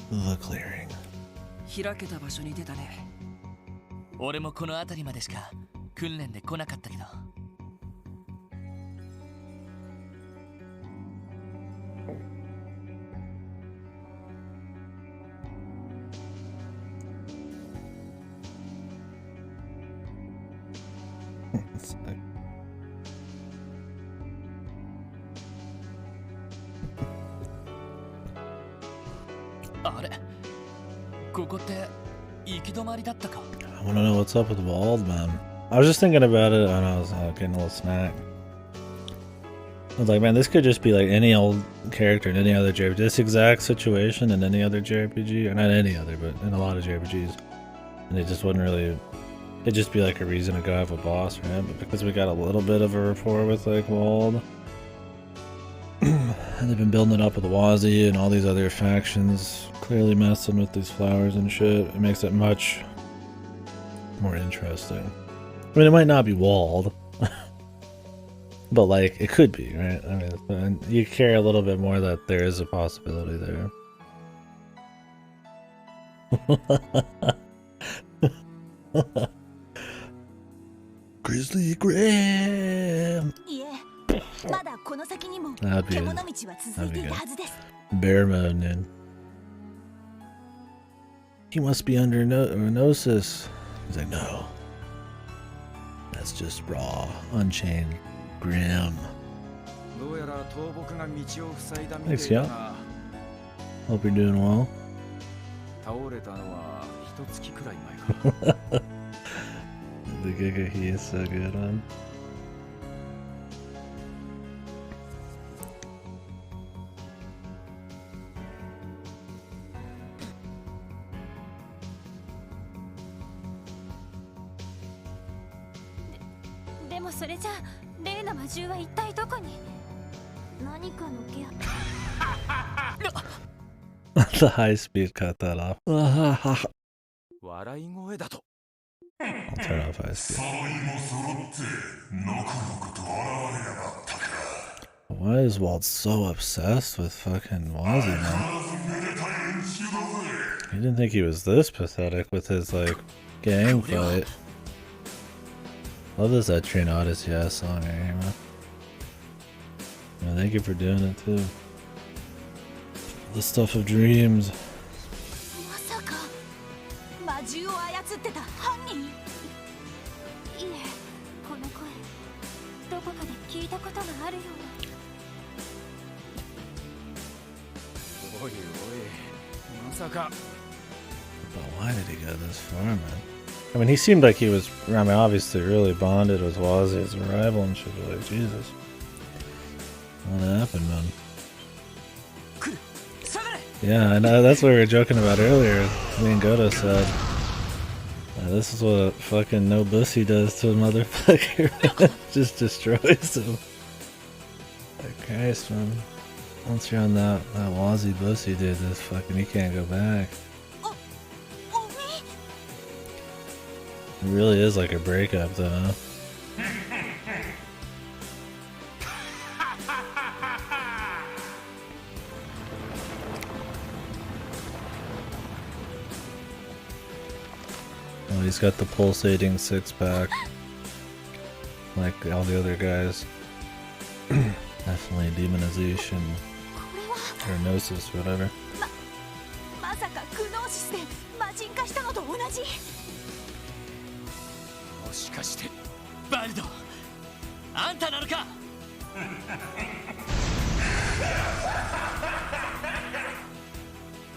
The clearing. 開けた場所に出たね。俺もこの辺りまでしか訓練で来なかったけど。あれ、ここって行き止まりだったか。I want to know what's up with Wald, man. I was just thinking about it when I was getting a little snack. I was like, man, this could just be like any old character in any other JRPG. This exact situation in any other JRPG, or not any other, but in a lot of JRPGs. And it just wouldn't really. It'd just be like a reason to go have a boss, right? But because we got a little bit of a rapport with like Wald, and they've been building it up with Wazi and all these other factions, clearly messing with these flowers and shit. It makes it much more interesting. I mean, it might not be Wald, but like it could be, right? I mean, you care a little bit more that there is a possibility there. Grizzly Graham. That'd be good. Bear mode, dude. He must be under Gnosis. He's like, no. That's just raw, unchained Graham. Thanks, yo. Hope you're doing well. The Giga, he is so good, man. The high speed cut that off. I'll turn off high speed. Why is Walt so obsessed with fucking Wazi, man? He didn't think he was this pathetic with his, like, gang fight. Love this Etrian Odyssey ass song right here, man. Yeah, thank you for doing it, too. The stuff of dreams. But why did he go this far, man? I mean, he seemed like he was, I mean, obviously really bonded with Wazi as a rival and shit, but like, Jesus. What happened, man? Yeah, I know, that's what we were joking about earlier. Me and Goto said, this is what fucking no bussy does to a motherfucker. Just destroys him. Like, Christ, man. Once you're on that Wazi bussy, dude, this fucking, you can't go back. It really is like a breakup, though, huh? Oh, he's got the pulsating six-pack. Like all the other guys. Definitely demonization. Or gnosis, whatever. まさかグノーシスで魔人化したのと同じ。もしかしてバルド、あんたなのか？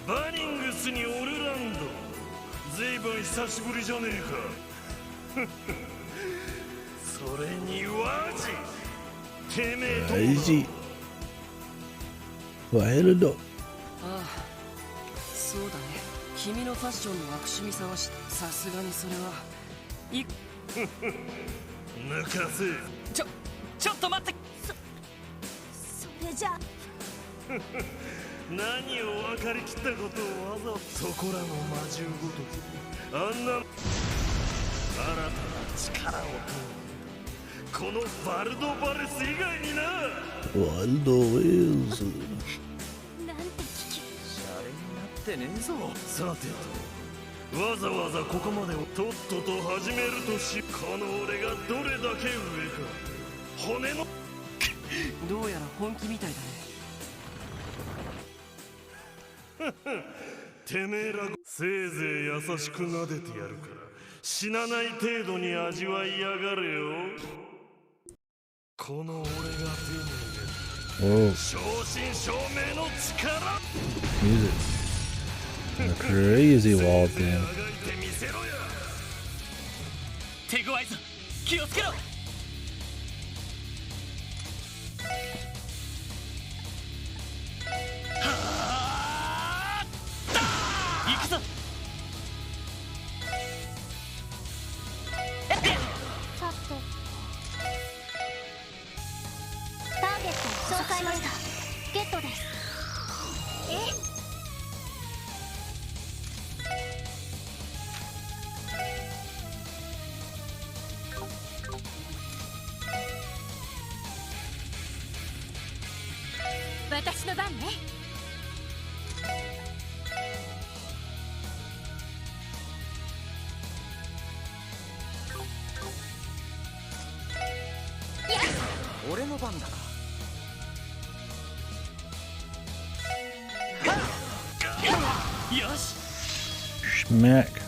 バニングスにオルランド、ずいぶん久しぶりじゃねえか。それにワジ、てめえとワイルド。ああ、そうだね。君のファッションの悪趣味さはさすがにそれはい抜かせ。ちょっと待って。それじゃ何を分かりきったことをわざわざそこらの魔獣ごときあんな新たな力をこのバルドバレス以外にな。ワイルドウェイズ。なんて聞きシャレになってねえぞ。さてとわざわざここまでをとっとと始めるとし、この俺がどれだけ上か骨のどうやら本気みたいだね。てめえらせいぜい優しく撫でてやるから死なない程度に味わいやがれよ。この俺が手に入れる正真正銘の力。 A crazy wall thing. 手強いぞ、気をつけろ。行くぞ。さてターゲットを紹介ました。ゲットです。私の番ね。俺の番だな。よし。Schmack.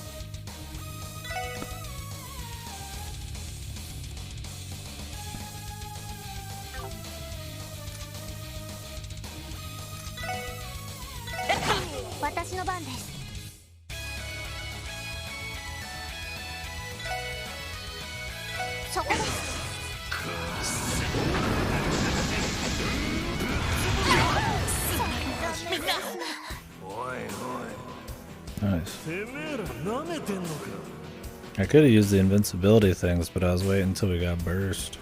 私の番です。そこです。みんな。おいおい。 Nice. てめえら舐めてんのか。 I could have used the invincibility things, but I was waiting until we got burst.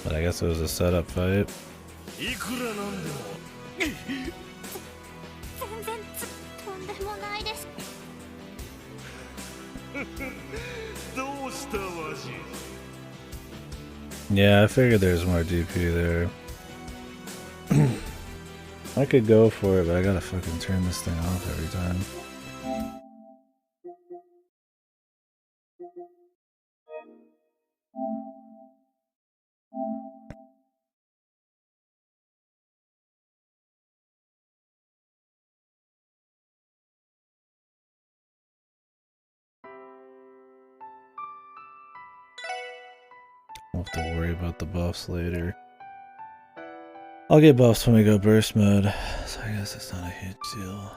But I guess it was a setup fight. いくらなんでも全然とんでもないです。どうしたわし。 Yeah, I figured there's more DP there. I could go for it, but I gotta fucking turn this thing off every time. We'll have to worry about the buffs later. I'll get buffs when we go burst mode, so I guess it's not a huge deal.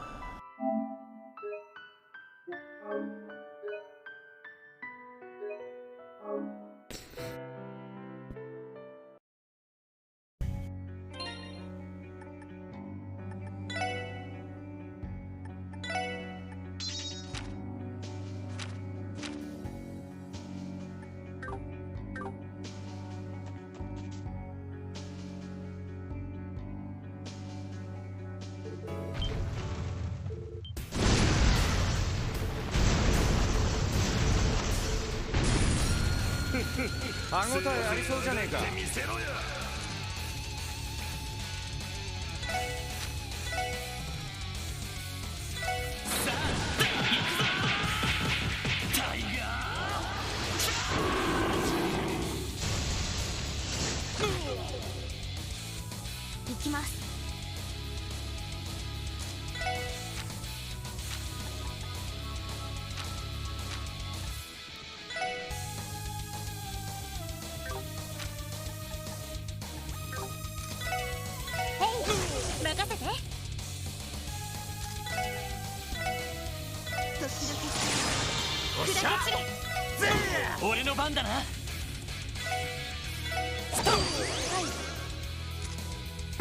歯応えありそうじゃねえか。見せろや。行きます。任せて。俺の番だな。バ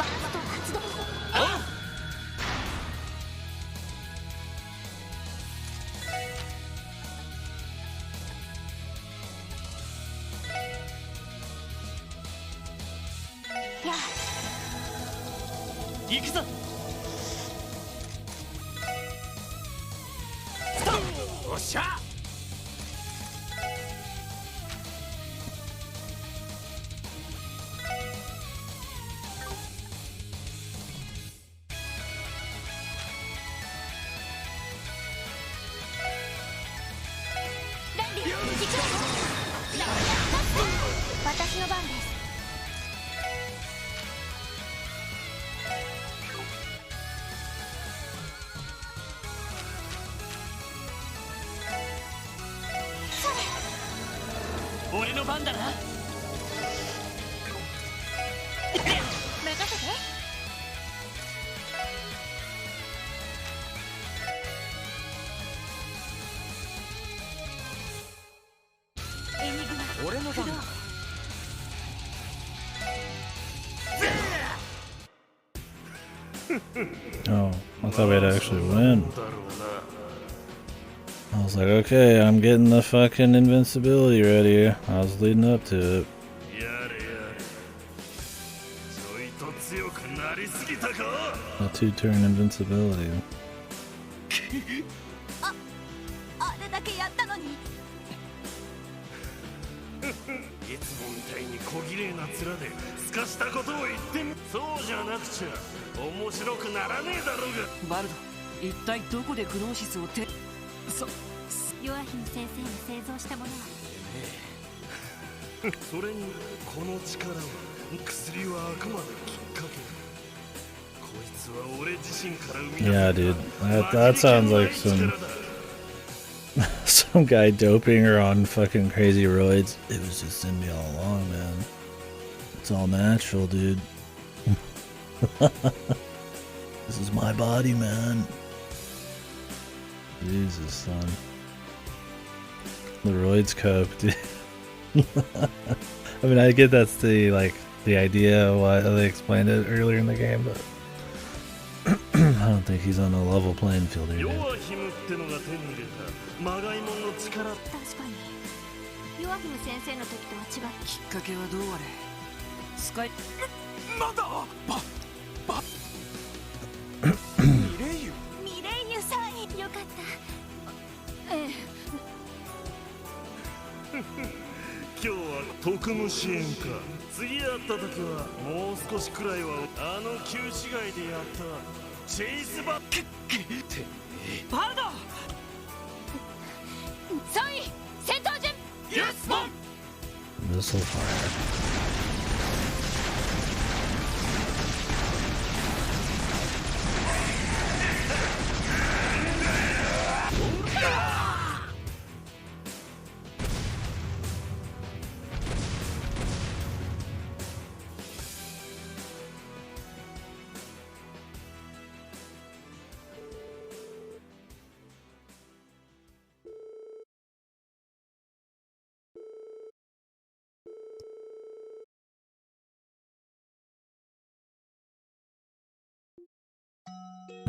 ースト発動。行くぞ。おっしゃ。私の番です。俺の番だな。任せて。エニグマ、俺の番だ。Oh, I thought we'd actually win. I was like, okay, I'm getting the fucking invincibility ready. I was leading up to it. A 2-turn invincibility. あれだけやったのに。いつもみたいに小綺麗な面ですかしたことを言ってみ。そうじゃなくちゃ面白くならねえだろうが。バルド、一体どこでグノーシスをヨアヒム先生が製造したものはそれにこの力は薬はあくまできっかけ。こいつは俺自身から生み出す。 Yeah, dude. That sounds like some guy doping her on fucking crazy roids. It was just in me all along, man. It's all natural, dude. This is my body, man. Jesus, son. The roids cope, dude. I mean, I get that's the idea of why they explained it earlier in the game, but I don't think he's on a level playing field here, dude. ヨアヒムってのが手に入れたマガイモンの力。確かにヨアヒム先生の時とは違う。きっかけはどうあれスカイなんだミレイユさん、よかった。ええ。今日は特務支援か。次会った時はもう少しくらいはあの旧市街でやったチェイスバッバルド3位戦闘準備。 Yes, Mom! Missile fire.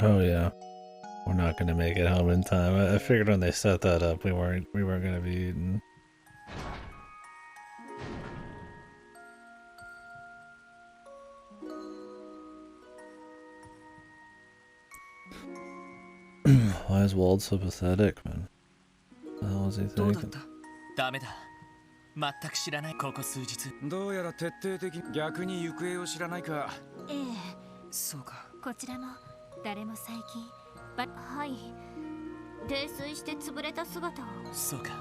Oh yeah, we're not gonna make it home in time. I figured when they set that up, we weren't gonna be eaten. Why is Wald so pathetic, man? What the hell was he thinking? ダメだ。全く知らない。ここ数日。どうやら徹底的に逆に行方を知らないか。ええ。そうか。こちらも誰も最近はい。泥酔して潰れた姿を。そうか。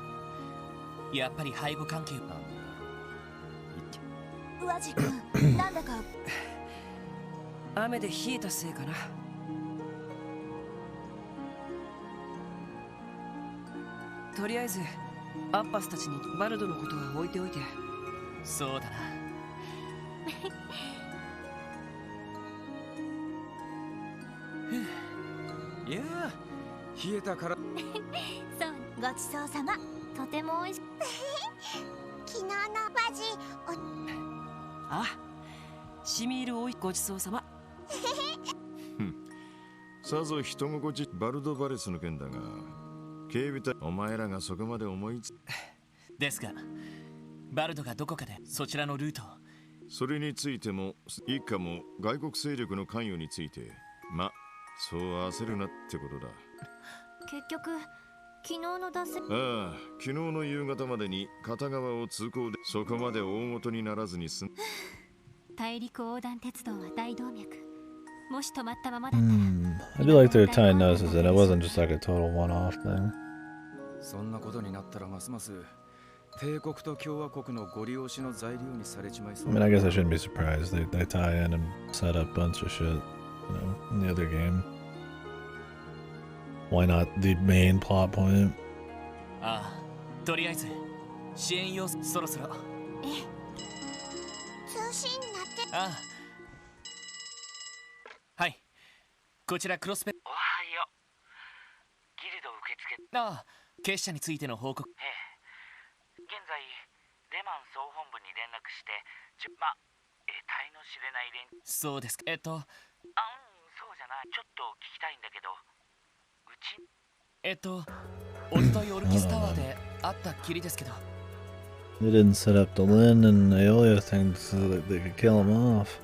やっぱり背後関係は。宇治君、なんだか雨で冷えたせいかな。とりあえずアッパスたちにバルドのことは置いておいて。そうだな。いや冷えたから。そう。ごちそうさま。とても美味しい。昨日のマジあ、しみ入るおいごちそうさま。さぞ人心地バルドバレスの件だが、警備隊お前らがそこまで思いつですがバルドがどこかでそちらのルートをそれについても一家も外国勢力の関与についてそう焦るなってことだ。結局昨日の脱線。ああ、昨日の夕方までに片側を通行でそこまで大事にならずに済ん。大陸横断鉄道は大動脈。もし止まったままだったら。I do like their tight noses and it wasn't just like a total one-off thing. そんなことになったらますます帝国と共和国のご利用しの材料にされちまいそう。I mean, I guess I shouldn't be surprised. They tie in and set up a bunch of shit, you know, in the other game. Why not the main plot point? ああ、とりあえず支援用そろそろ。通信なって。ああ、はい、こちらクロスペ。おはよう。ギルド受付。ああ、結社についての報告。現在レマン総本部に連絡して得体の知れない連。そうですか。そうじゃない。ちょっと聞きたいんだけど、おとといオルキスタワーで会ったっきりですけど。They didn't set up the Lin and Aeolia thing so that they could kill him off.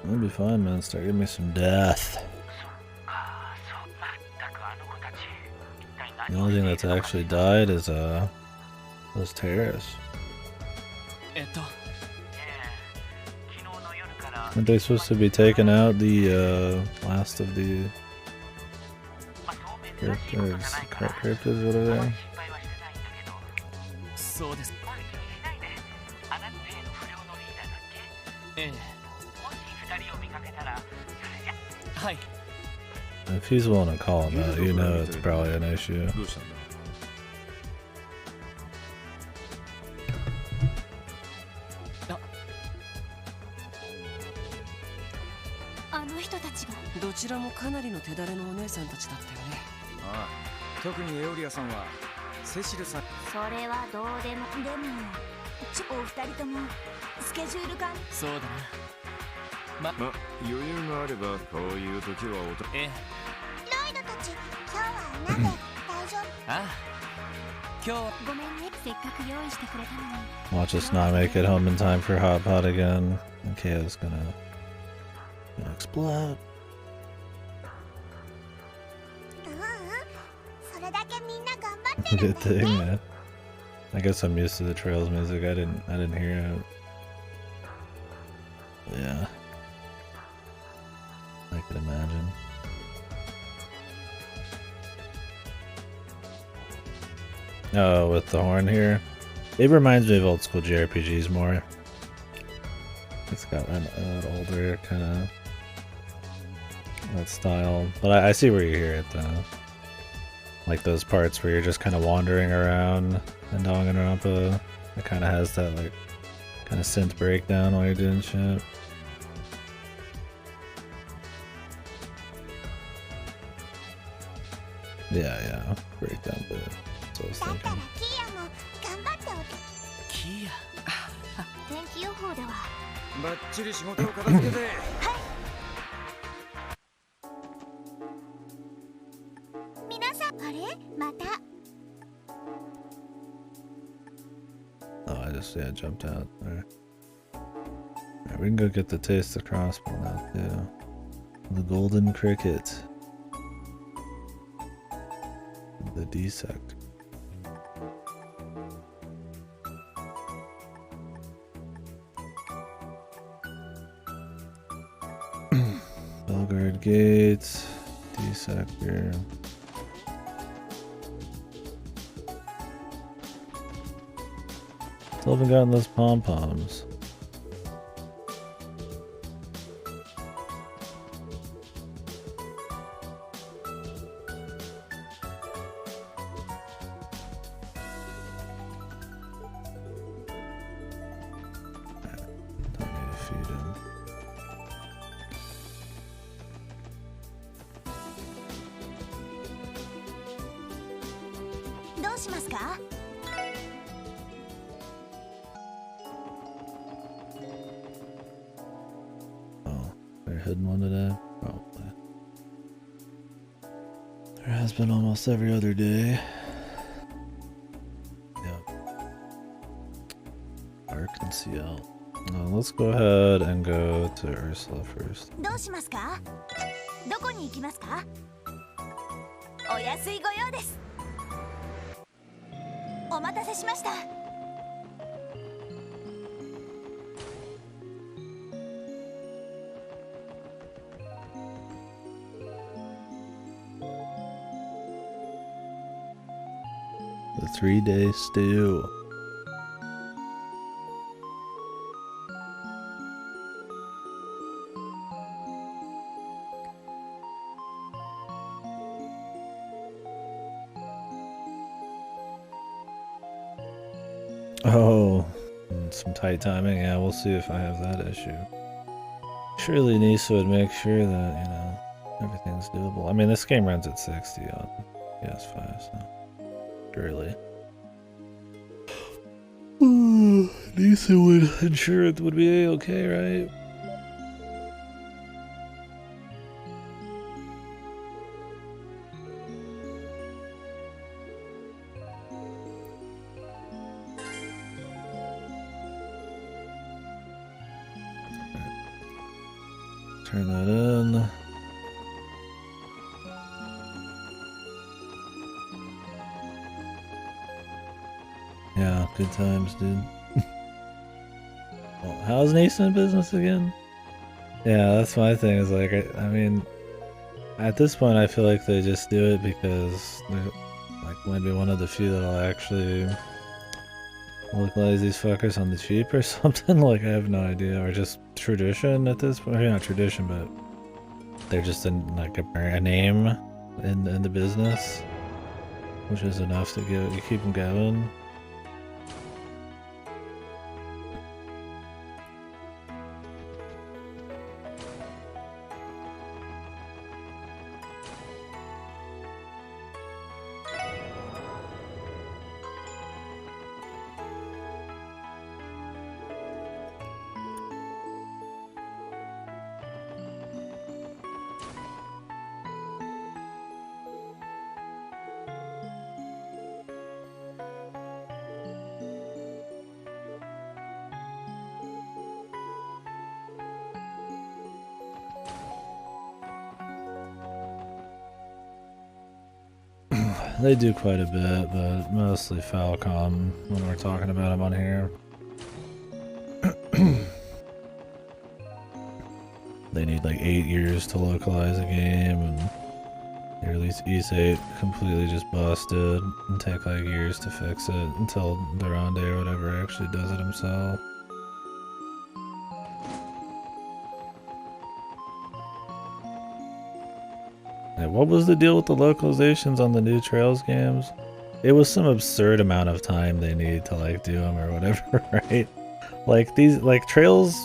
That'd be fine, man. Start giving me some death. The only thing that's actually died is those terrorists. Aren't they supposed to be taking out the last of the cryptids, whatever they are? そうです。はい。If he's willing to call him out, you know it's probably an issue. あの人たちがどちらもかなりの手だれのお姉さんたちだったよね。ああ、特にエオリアさんはセシルさん。それはどうでも。でもお二人ともスケジュール感。そうだな。余裕があればこういう時はロイドたち、今日はなんで大丈夫？ああ、今日ごめんね、せっかく用意してくれたのに。 Watch us not make it home in time for Hot Pot again. Kao's gonna explode. それだけみんな頑張ってる Good thing, man. I guess I'm used to the Trails music. I didn't hear it. Yeah. I could imagine. Oh, with the horn here. It reminds me of old school JRPGs more. It's got an older kind of that style. But I see where you hear it though. Like those parts where you're just kind of wandering around and Danganronpa. It kind of has that like kind of synth breakdown while you're doing shit. Yeah, breakdown bit. That's what I was thinking. キア。天気予報ではバッチリ仕事を片付けて。皆さん、あれまた。Oh, I just jumped out there. Alright, we can go get the taste of crossbow now too. The golden cricket. The dissect. Belgrade Gates, dissector. Still haven't gotten those pom-poms. Hidden one today? Probably. There has been almost every other day. Yep. Arc and CL. Let's go ahead and go to Ursula first. どうしますか？どこに行きますか？お安いご用です。お待たせしました。The 3-day stew. Oh, some tight timing. Yeah, we'll see if I have that issue. Surely Nisa would make sure that, you know, everything's doable. I mean, this game runs at 60 on PS5, so surely. Nisa would ensure it would be okay, right? Turn that in. Yeah, good times, dude. Well, how's Nathan in business again? Yeah, that's my thing. Is like, I mean, at this point, I feel like they just do it because they're like maybe one of the few that'll actually localize these fuckers on the cheap or something. Like, I have no idea, or just tradition at this point. Maybe not tradition, but they're just in like a name in the business, which is enough to keep them going. They do quite a bit, but mostly Falcom when we're talking about them on here. They need like 8 years to localize a game, and they release East 8 completely just busted and take like years to fix it until Durande or whatever actually does it himself. What was the deal with the localizations on the new Trails games? It was some absurd amount of time they need to like do them or whatever, right? Like these, like Trails,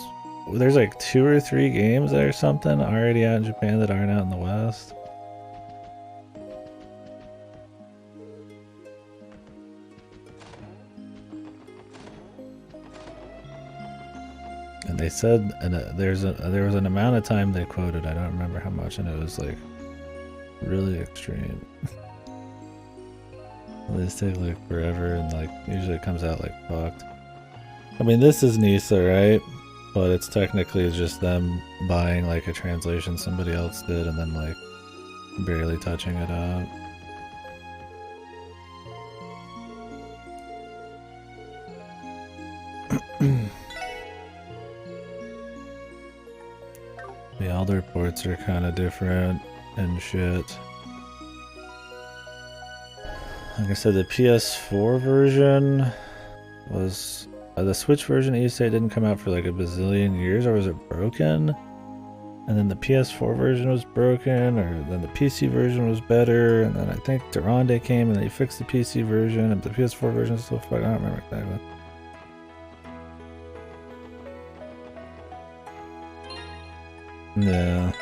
there's like 2 or 3 games or something already out in Japan that aren't out in the West. And they said, and there was an amount of time they quoted. I don't remember how much, and it was like really extreme. They just take like forever, and like usually it comes out like fucked. I mean, this is Nisa, right? But it's technically just them buying like a translation somebody else did and then like barely touching it up. Yeah, all the reports are kind of different and shit. Like I said, the PS4 version was... the Switch version, you say, didn't come out for like a bazillion years, or was it broken? And then the PS4 version was broken, or then the PC version was better, and then I think Durande came and they fixed the PC version, and the PS4 version is still fucked. I don't remember exactly. Yeah.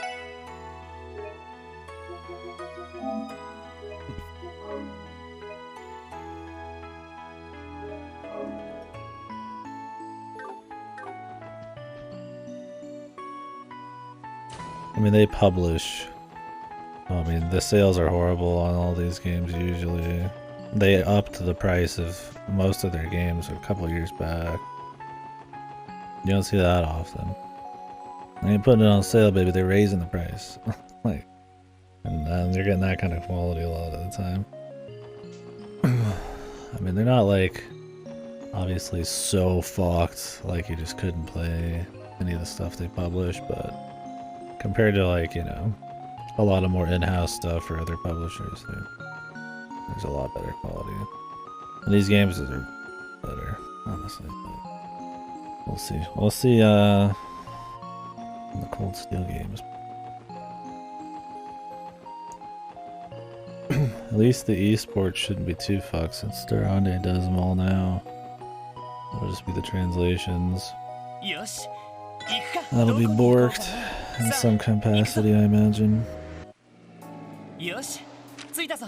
I mean, they publish. I mean, the sales are horrible on all these games usually. They upped the price of most of their games a couple years back. You don't see that often. They ain't putting it on sale, baby. They're raising the price. Like, and you're getting that kind of quality a lot of the time. I mean, they're not like obviously so fucked like you just couldn't play any of the stuff they publish, but compared to like, you know, a lot of more in-house stuff for other publishers, there's a lot better quality. And these games are better, honestly. But we'll see. We'll see in the Cold Steel games. At least the esports shouldn't be too fucked since Durande does them all now. It'll just be the translations. That'll be borked in some capacity, I imagine. よし、着いたぞ。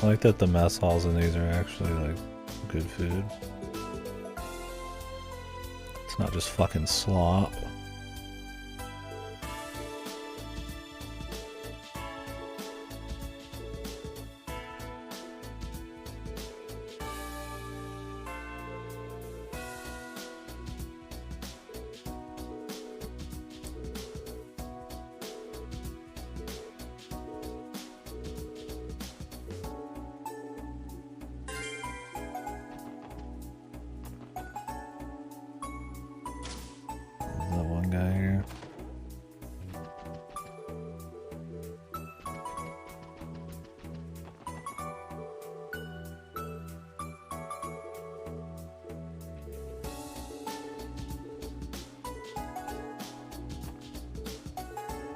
I like that the mess halls in these are actually like good food. It's not just fucking slop. That one guy here.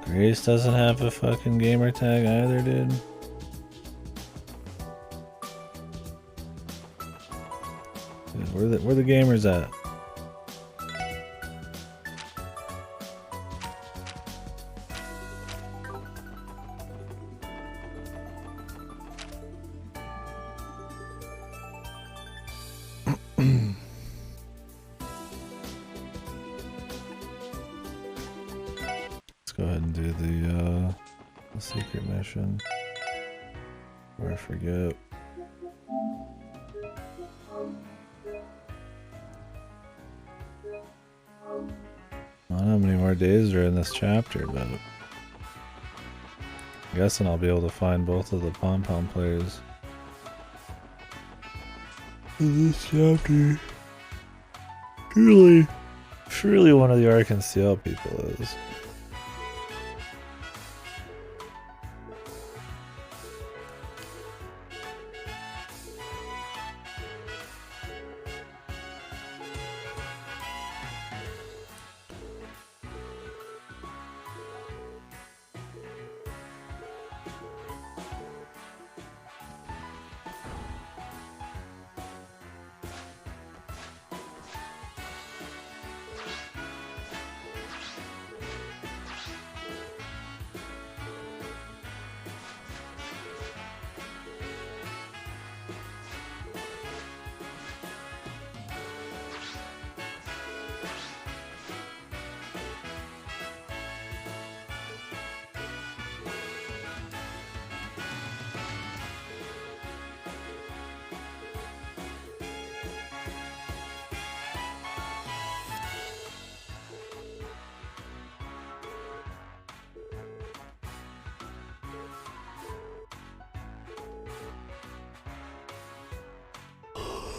Grace doesn't have a fucking gamer tag either, dude. Dude, where the gamers at? Let's go ahead and do the secret mission. Or I forget. I don't know how many more days are in this chapter, but I'm guessing I'll be able to find both of the pom-pom players in this chapter. Surely one of the Arkansas people is.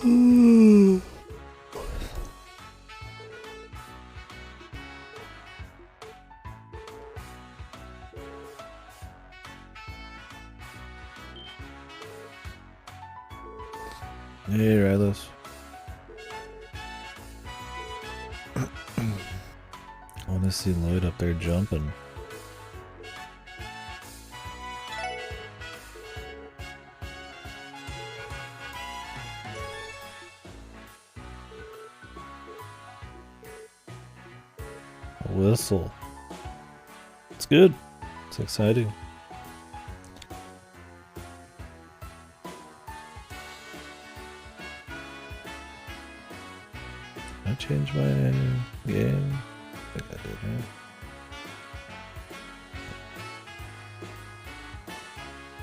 Hey, Rylos. I want to see Lloyd up there jumping. A whistle. It's good. It's exciting. I changed my game. I think I did, yeah.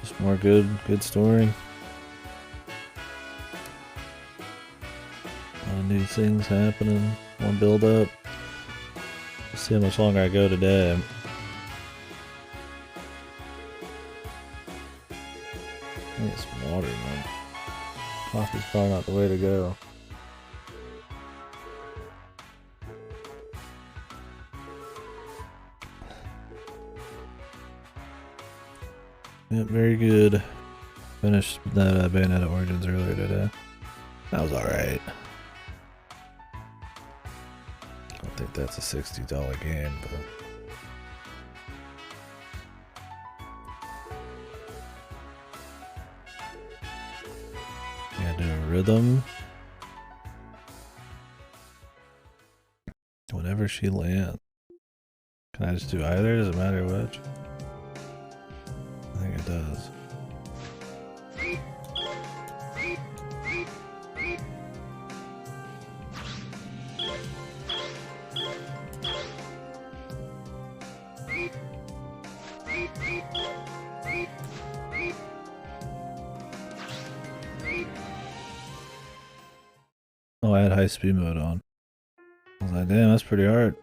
Just more good story. A lot of new things happening. More build up. Let's see how much longer I go today. I need some water, man. Coffee's probably not the way to go. Yep, very good. Finished that Bayonetta Origins earlier today. That was alright. I don't think that's a $60 game, but... Yeah, do a rhythm. Whenever she lands. Can I just do either? Does it matter which? I think it does. Oh, I had high speed mode on. I was like, damn, that's pretty hard.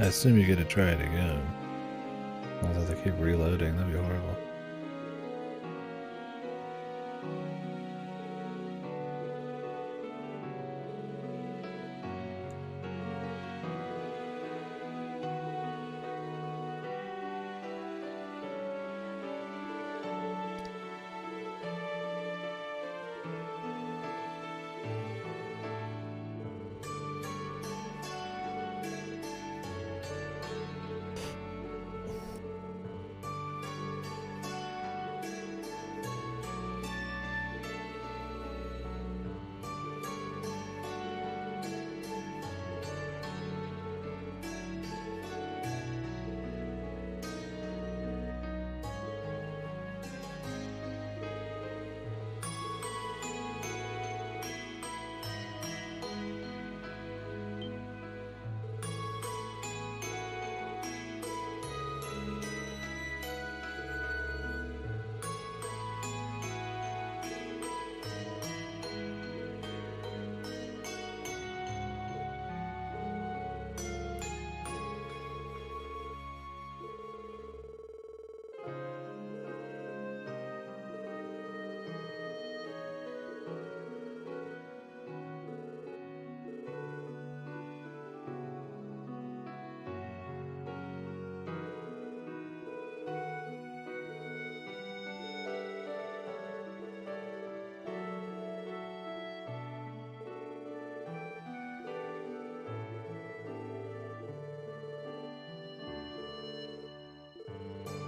I assume you get to try it again. I'll have to keep reloading, that'd be horrible.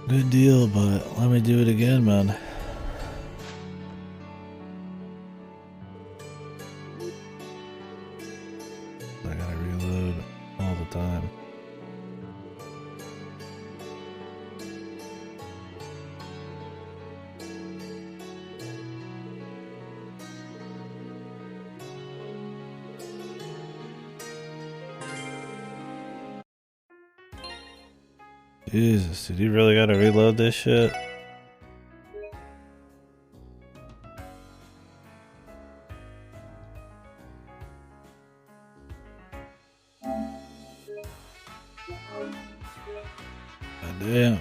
Good deal, but let me do it again, man. I gotta reload all the time. Jesus, did you really gotta reload this shit? God damn.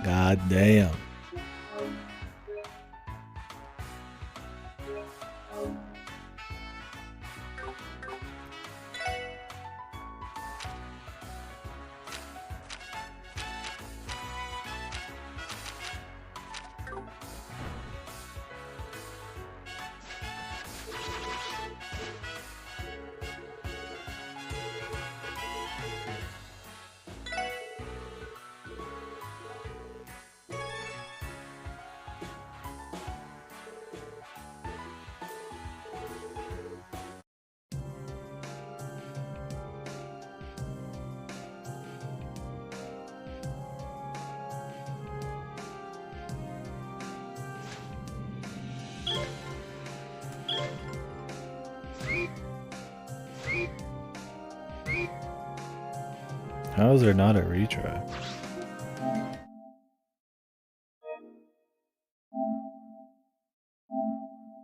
God damn. How is there not a retry?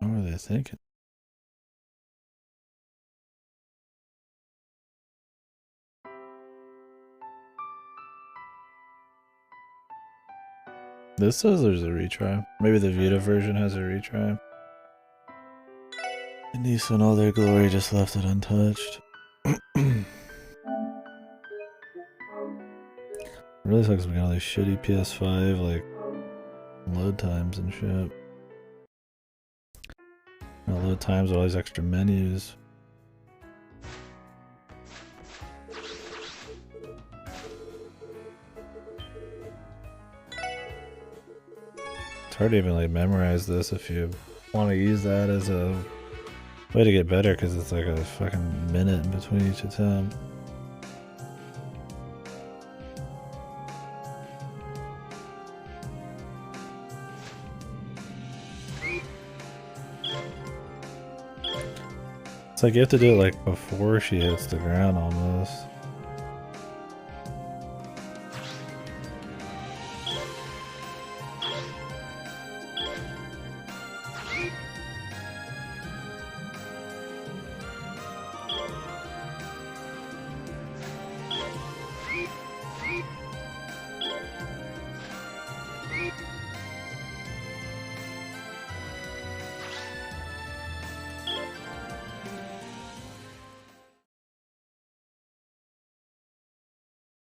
What were they thinking? This says there's a retry. Maybe the Vita version has a retry. Denise in all their glory just left it untouched. Really sucks we got all these shitty PS5 like load times and shit. Not load times, all these extra menus. It's hard to even like memorize this if you want to use that as a way to get better, because it's like a fucking minute in between each attempt. It's like you have to do it like before she hits the ground almost.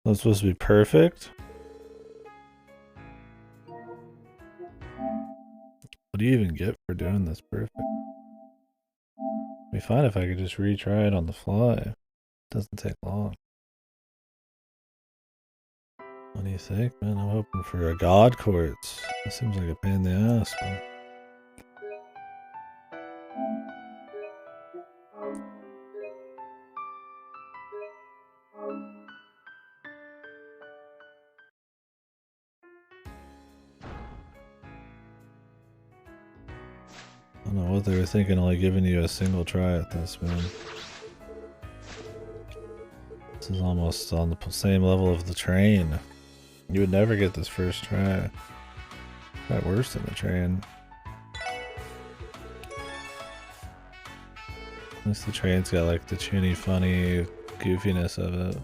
That's supposed to be perfect? What do you even get for doing this perfect? It'd be fine if I could just retry it on the fly. It doesn't take long. What do you think, man? I'm hoping for a God Quartz. That seems like a pain in the ass, man. I don't know what they were thinking, only giving you a single try at this, man. This is almost on the same level of the train. You would never get this first try. Got worse than the train. At least the train's got like the chinny, funny goofiness of it.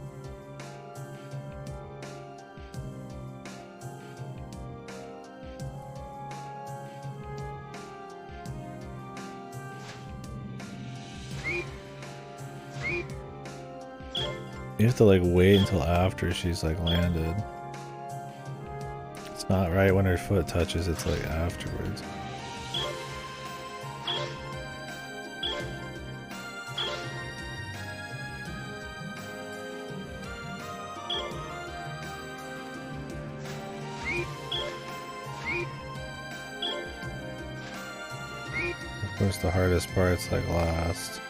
You have to like wait until after she's like landed. It's not right when her foot touches, it's like afterwards. Of course the hardest part's like last.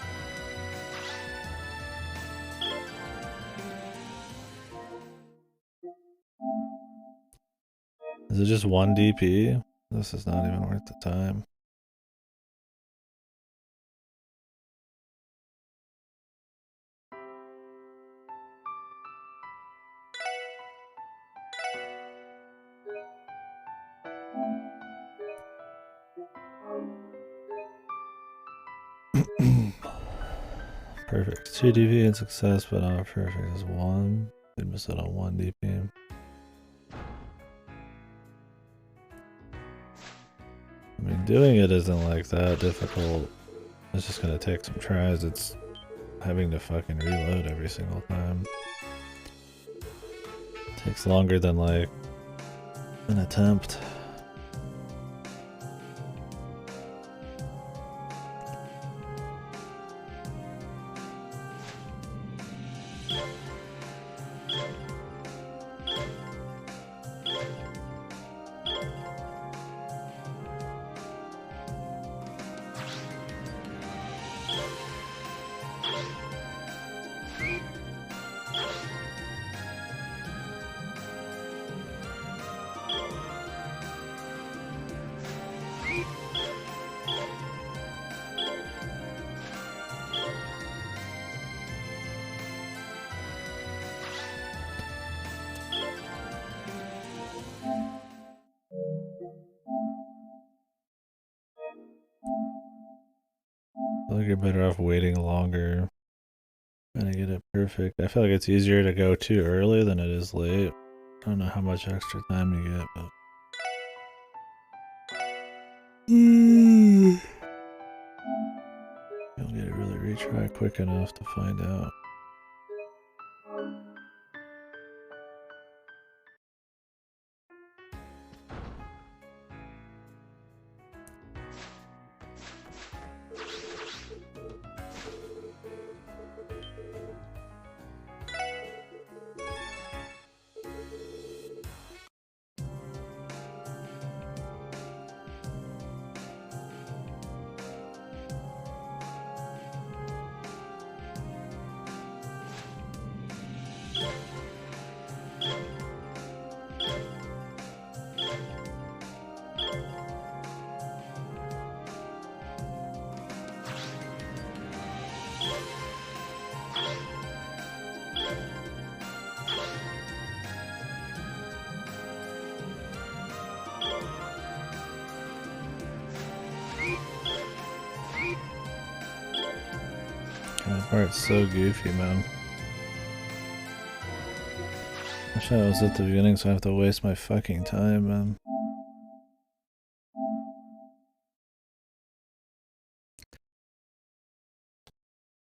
Is it just 1 DP? This is not even worth the time. Perfect. 2 DP and success, but not perfect is 1. They missed out on 1 DP. I mean, doing it isn't like that difficult. It's just gonna take some tries. It's having to fucking reload every single time. Takes longer than like an attempt. I feel like you're better off waiting longer trying to get it perfect. I feel like it's easier to go too early than it is late. I don't know how much extra time you get, but you'll get to really retry quick enough to find out. That part's so goofy, man. I wish I was at the beginning so I have to waste my fucking time, man.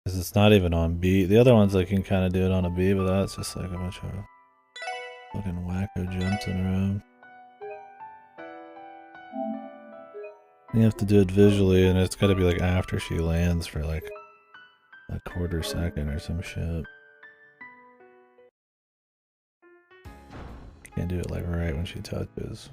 Because it's not even on B. The other ones I can kind of do it on a B, but that's just like a bunch of fucking wacko jumps in a row. You have to do it visually, and it's gotta be like after she lands for like a quarter second or some shit. Can't do it like right when she touches.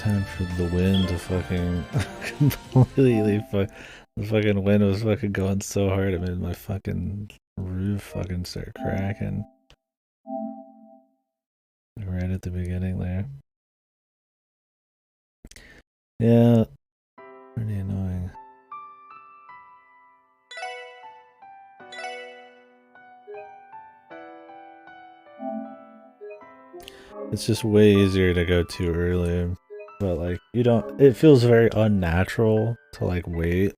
time for the wind to fucking completely the fucking wind was fucking going so hard it made my fucking roof fucking start cracking. Right at the beginning there. Yeah. Pretty annoying. It's just way easier to go too early. But like you don't it feels very unnatural to like wait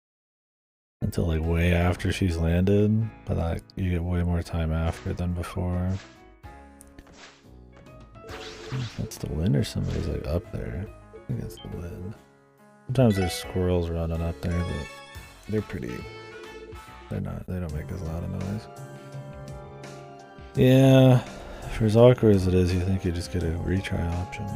until like way after she's landed. But like you get way more time after than before. That's the wind or somebody's like up there. I think it's the wind. Sometimes there's squirrels running up there, but they're pretty they don't make as loud a noise. Yeah. For as awkward as it is, you think you just get a retry option.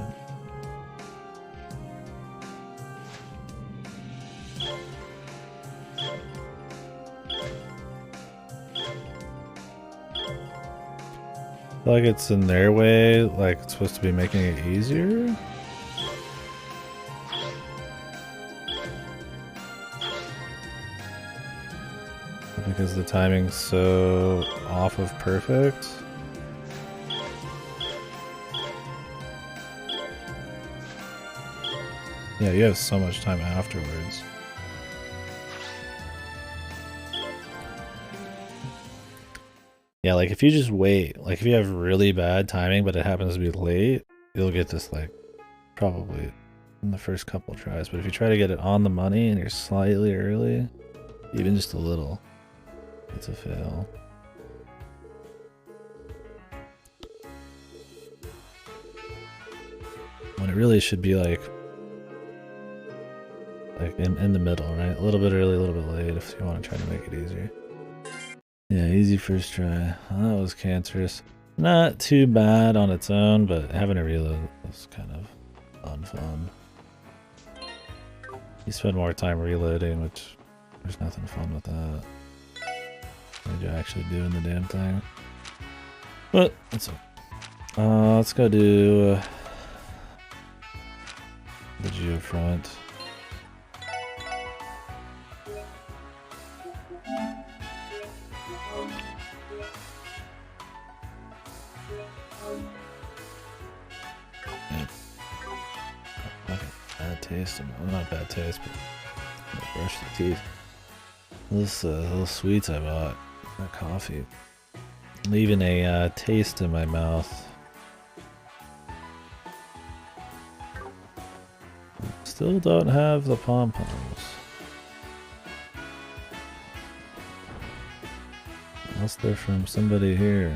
I feel like it's in their way, like it's supposed to be making it easier. Because the timing's so off of perfect. Yeah, you have so much time afterwards. Yeah, like if you just wait, like if you have really bad timing but it happens to be late, you'll get this like probably in the first couple tries. But if you try to get it on the money and you're slightly early, even just a little, it's a fail. When it really should be like in the middle, right? A little bit early, a little bit late if you want to try to make it easier. Yeah, easy first try. That was cancerous. Not too bad on its own, but having a reload was kind of unfun. You spend more time reloading, which there's nothing fun with that. When you're actually doing the damn thing. But that's okay. Let's go do the geofront. Bad taste, well, not bad taste, but brush the teeth. Those little sweets I bought, that coffee, leaving a taste in my mouth. Still don't have the pom-poms. Unless they're from somebody here.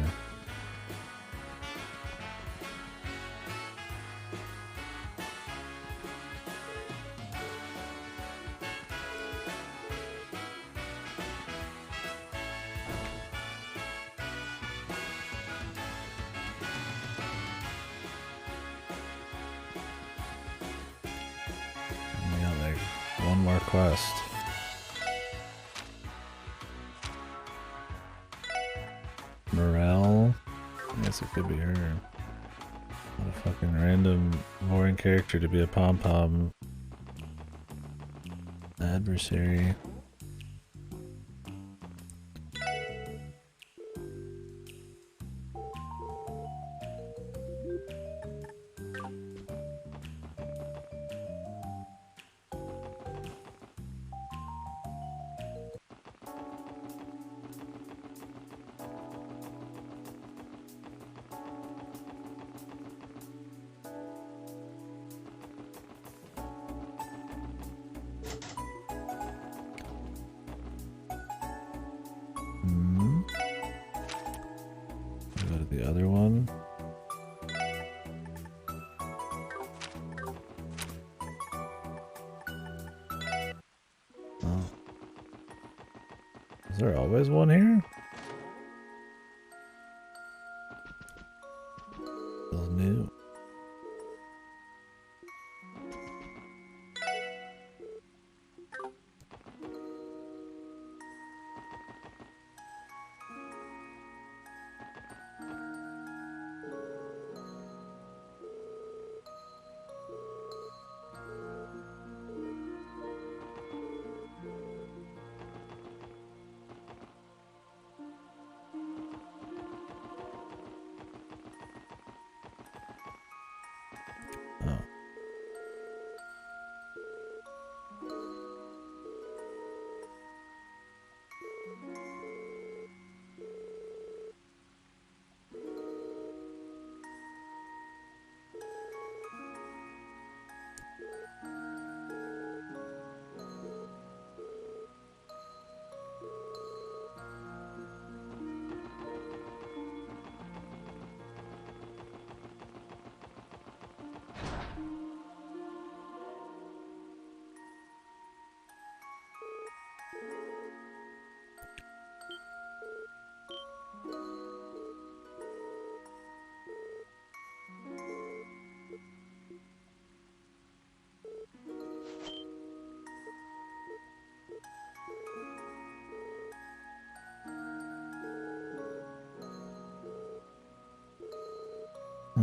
Quest. Morale? I guess it could be her. What a fucking random boring character to be a pom-pom adversary. Go to the other one. Oh. Is there always one here? Feels new.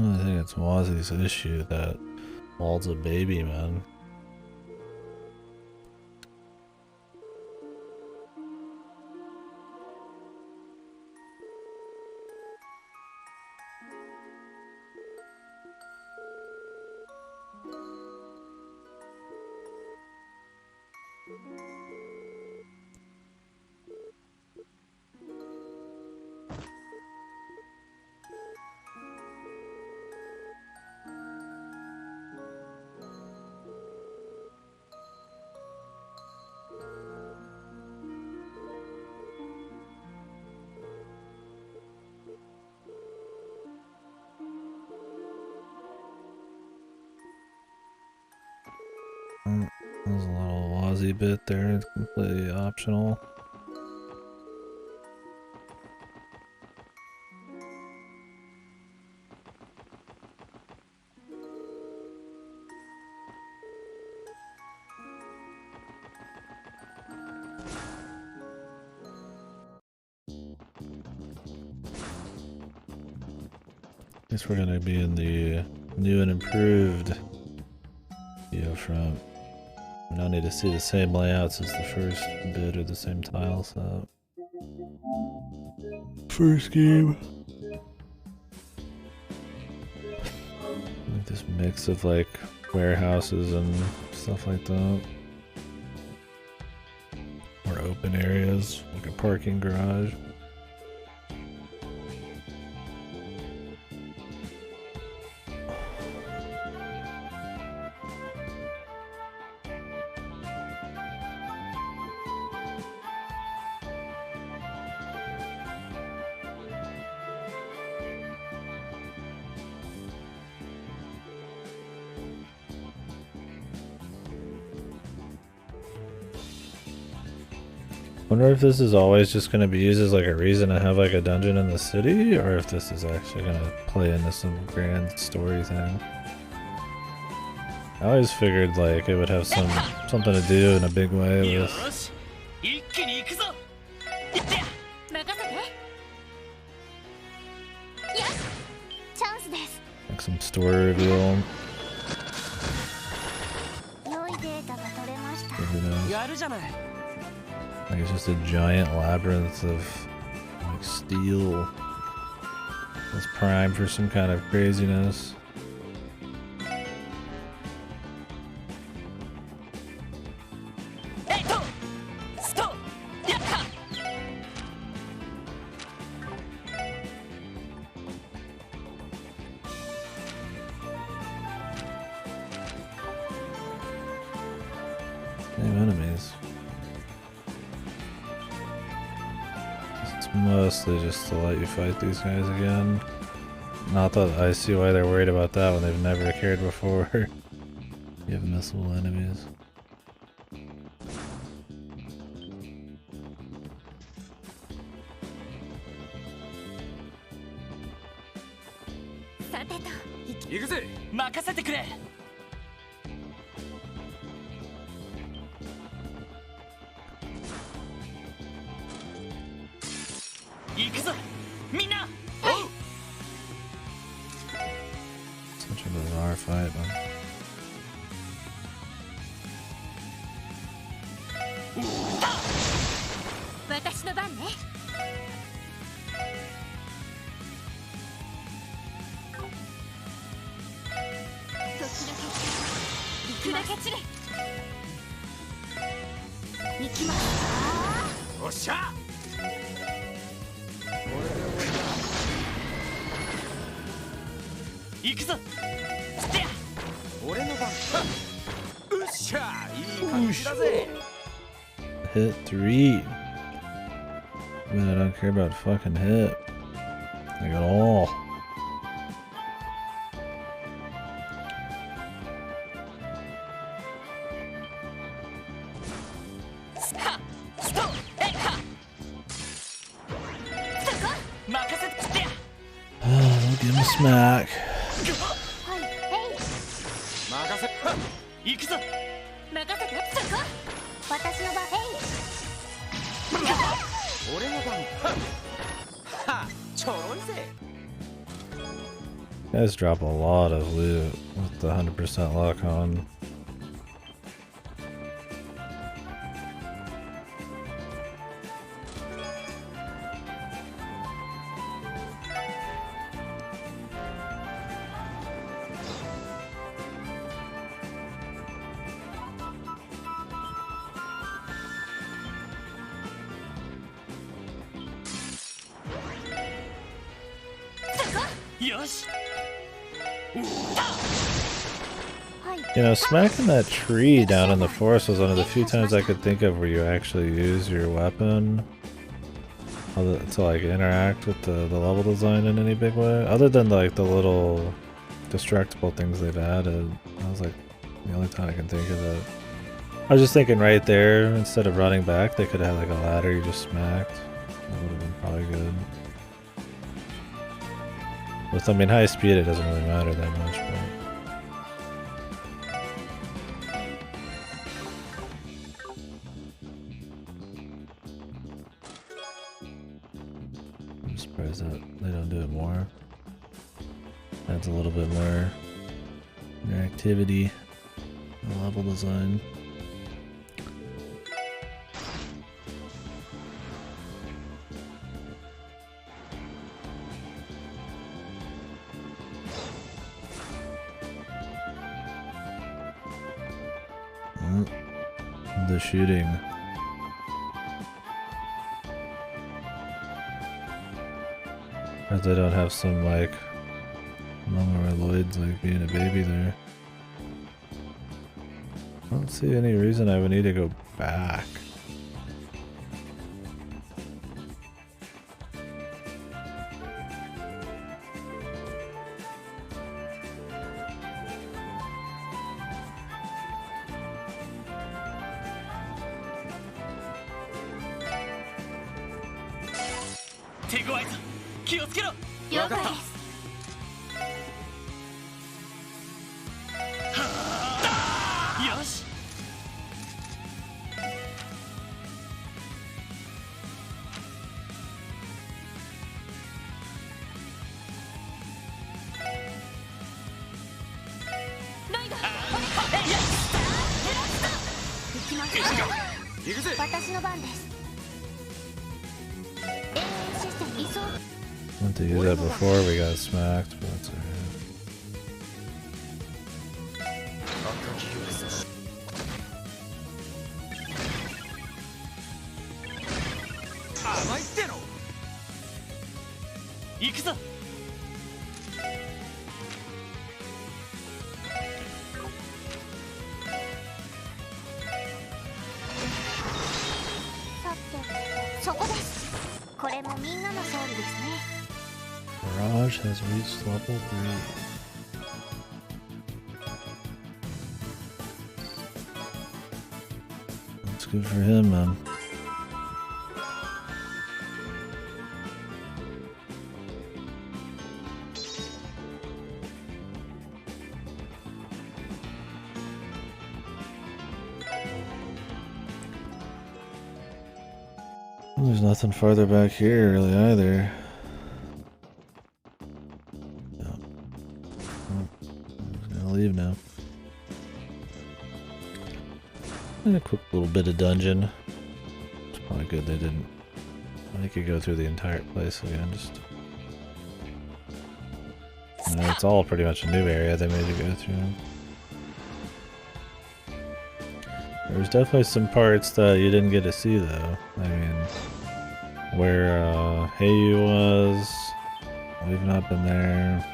I think it's Wazi's issue that Wald's a baby, man. There's a little Wazi bit there, it's completely optional. Guess we're gonna be in the new and improved video front. We don't need to see the same layouts as the first bit or the same tile set. First game. Like this mix of like warehouses and stuff like that. Or open areas, like a parking garage. Wonder if this is always just going to be used as like a reason to have like a dungeon in the city, or if this is actually going to play into some grand story thing. I always figured like it would have something to do in a big way with like some story reveal. Who knows? Like it's just a giant labyrinth of like steel that's primed for some kind of craziness. Same enemies. Mostly just to let you fight these guys again. Not that I see why they're worried about that when they've never cared before. You have missile enemies. Such a bizarre fight, man. Hit 3. Man, I don't care about fucking hit. Like at all. Oh, give him a smack. Guys drop a lot of loot with the 100% lock on. You know, smacking that tree down in the forest was one of the few times I could think of where you actually use your weapon to like interact with the level design in any big way. Other than like the little destructible things they've added. That was like the only time I can think of it. I was just thinking right there, instead of running back, they could have had like a ladder you just smacked. That would have been probably good. With, I mean, high speed it doesn't really matter that much, but... I'm surprised that they don't do it more. Adds a little bit more interactivity and level design. The shooting. As they don't have some like Lloyd's like being a baby there. I don't see any reason I would need to go back. Meant to use that before we got smacked, but that's alright. Mirage has reached level 3. That's good for him, man. Well, there's nothing farther back here really either. Leave now. And a quick little bit of dungeon. It's probably good they didn't. They could go through the entire place again. Just, you know, it's all pretty much a new area they made you go through. There's definitely some parts that you didn't get to see though. I mean, where Heiyu was, we've not been there.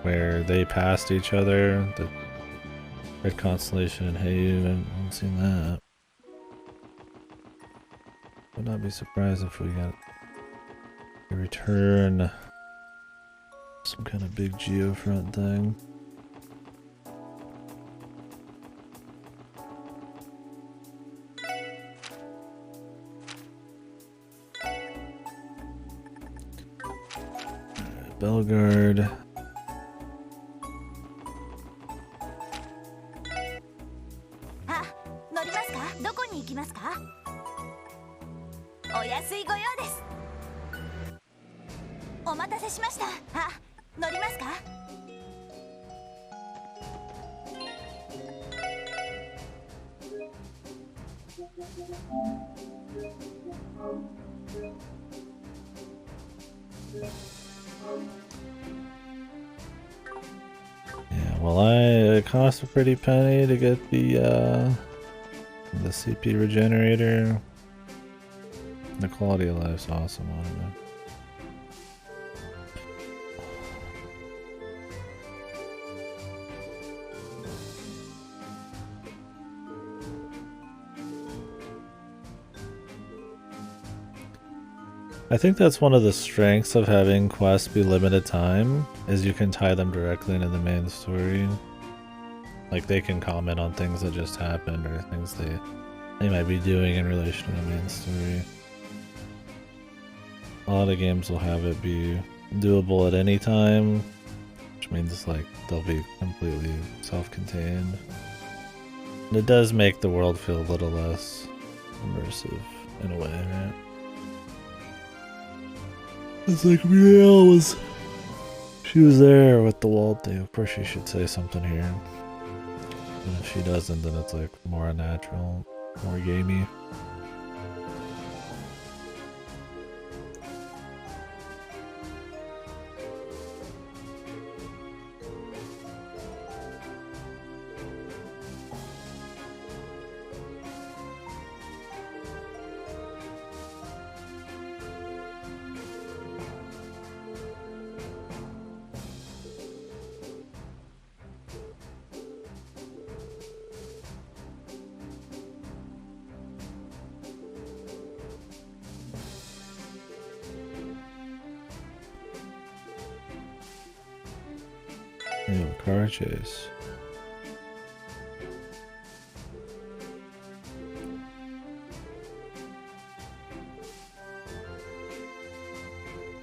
Where they passed each other, the Red Constellation and Heiyu, I haven't seen that. Would not be surprised if we got a return, some kind of big geofront thing. Alright, Bellegarde. 乗りますか？Yeah, well, it cost a pretty penny to get the CP regenerator. The quality of life's awesome on it. I think that's one of the strengths of having quests be limited time, is you can tie them directly into the main story. Like they can comment on things that just happened or things they might be doing in relation to the main story. A lot of games will have it be doable at any time, which means like they'll be completely self-contained. And it does make the world feel a little less immersive in a way, right? It's like Riel she was there with the wall thing. Of course she should say something here. And if she doesn't, then it's like more unnatural, more gamey. Car chase.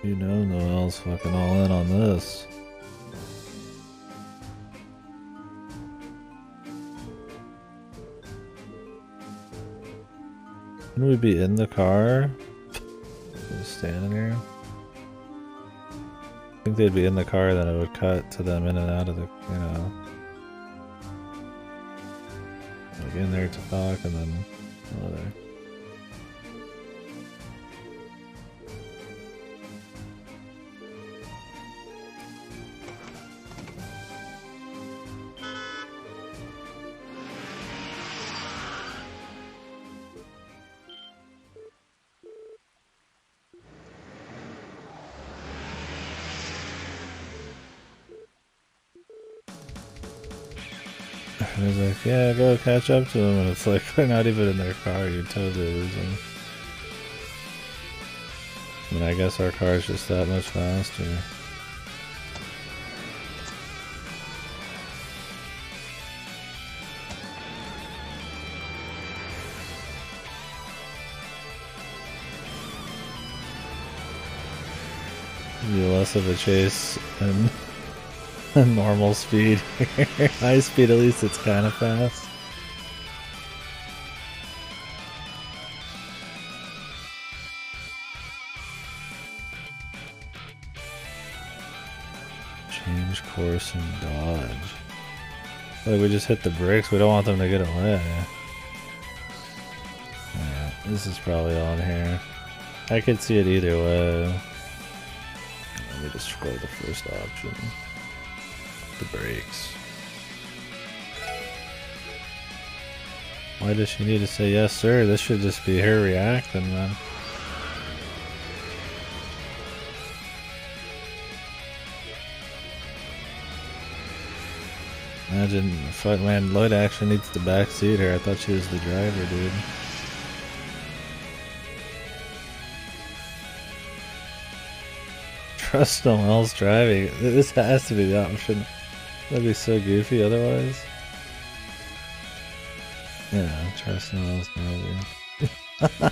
You know Noel's fucking all in on this. Wouldn't we be in the car? Just standing here? I think they'd be in the car, then it would cut to them in and out of the, you know, like in there to talk and then there. And he's like, yeah, go catch up to them. And it's like, they're not even in their car. You totally lose them. I mean, I guess our car is just that much faster. Be less of a chase and normal speed. High speed, at least it's kind of fast. Change course and dodge. Like we just hit the brakes, we don't want them to get away. Yeah, this is probably on here. I could see it either way. Let me just go to the first option. The brakes. Why does she need to say yes sir? This should just be her reacting then. Imagine if man Lloyd actually needs to backseat her. I thought she was the driver, dude. Trust no one else driving. This has to be the option. That'd be so goofy otherwise. Yeah, trust no one else driving.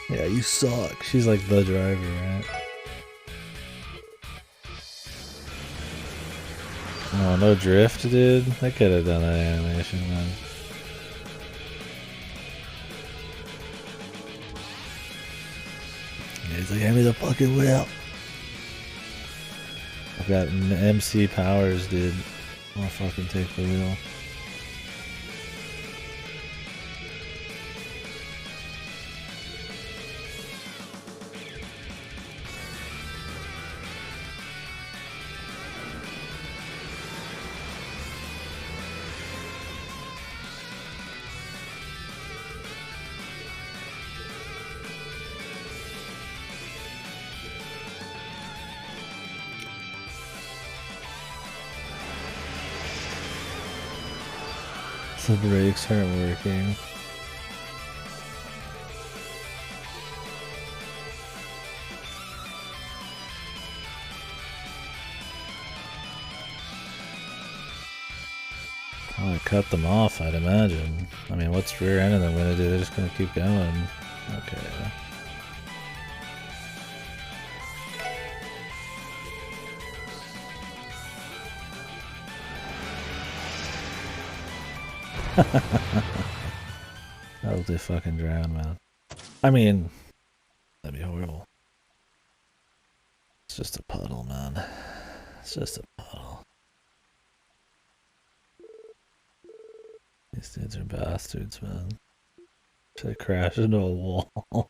Yeah, you suck. She's like the driver, right? Oh, no drift, dude? I could have done that animation, man. Yeah, he's like, hand me the fucking wheel. If got MC powers, dude. I'll fucking take the wheel. The brakes aren't working. Probably cut them off, I'd imagine. I mean, what's rear ending them gonna do? They're just gonna keep going. Okay. That'll do fucking drown, man. I mean, that'd be horrible. It's just a puddle, man. It's just a puddle. These dudes are bastards, man. Should I crash into a wall?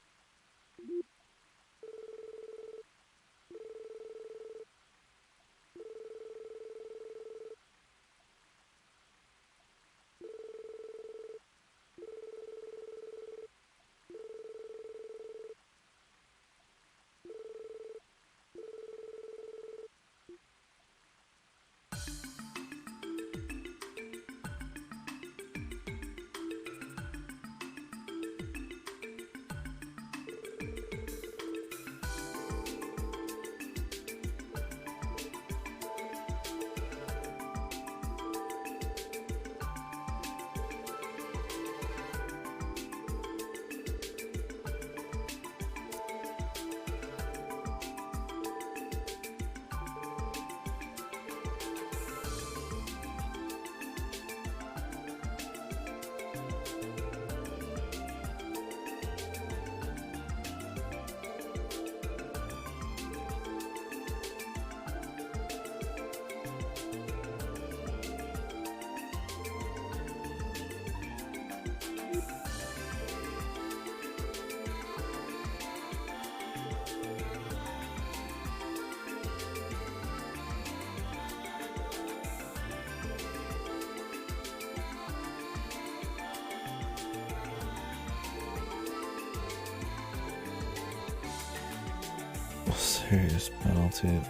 Serious penalty.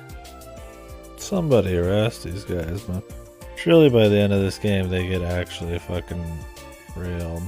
Somebody arrest these guys, man. Surely by the end of this game they get actually fucking railed.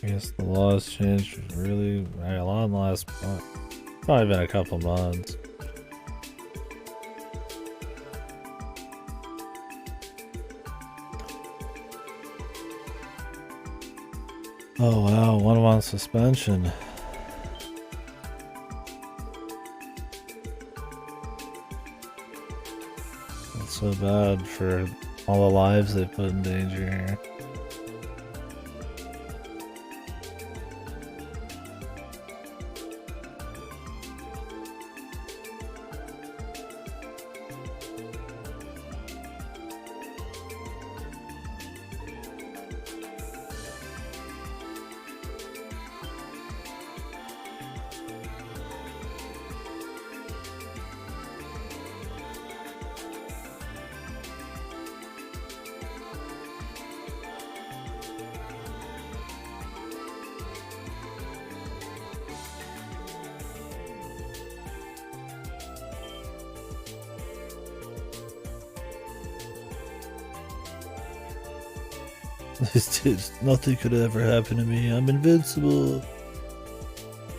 I guess the laws changed really a lot in the last month. Probably been a couple months. Oh wow, 1 month suspension. That's so bad for all the lives they put in danger here. These dudes, nothing could ever happen to me. I'm invincible.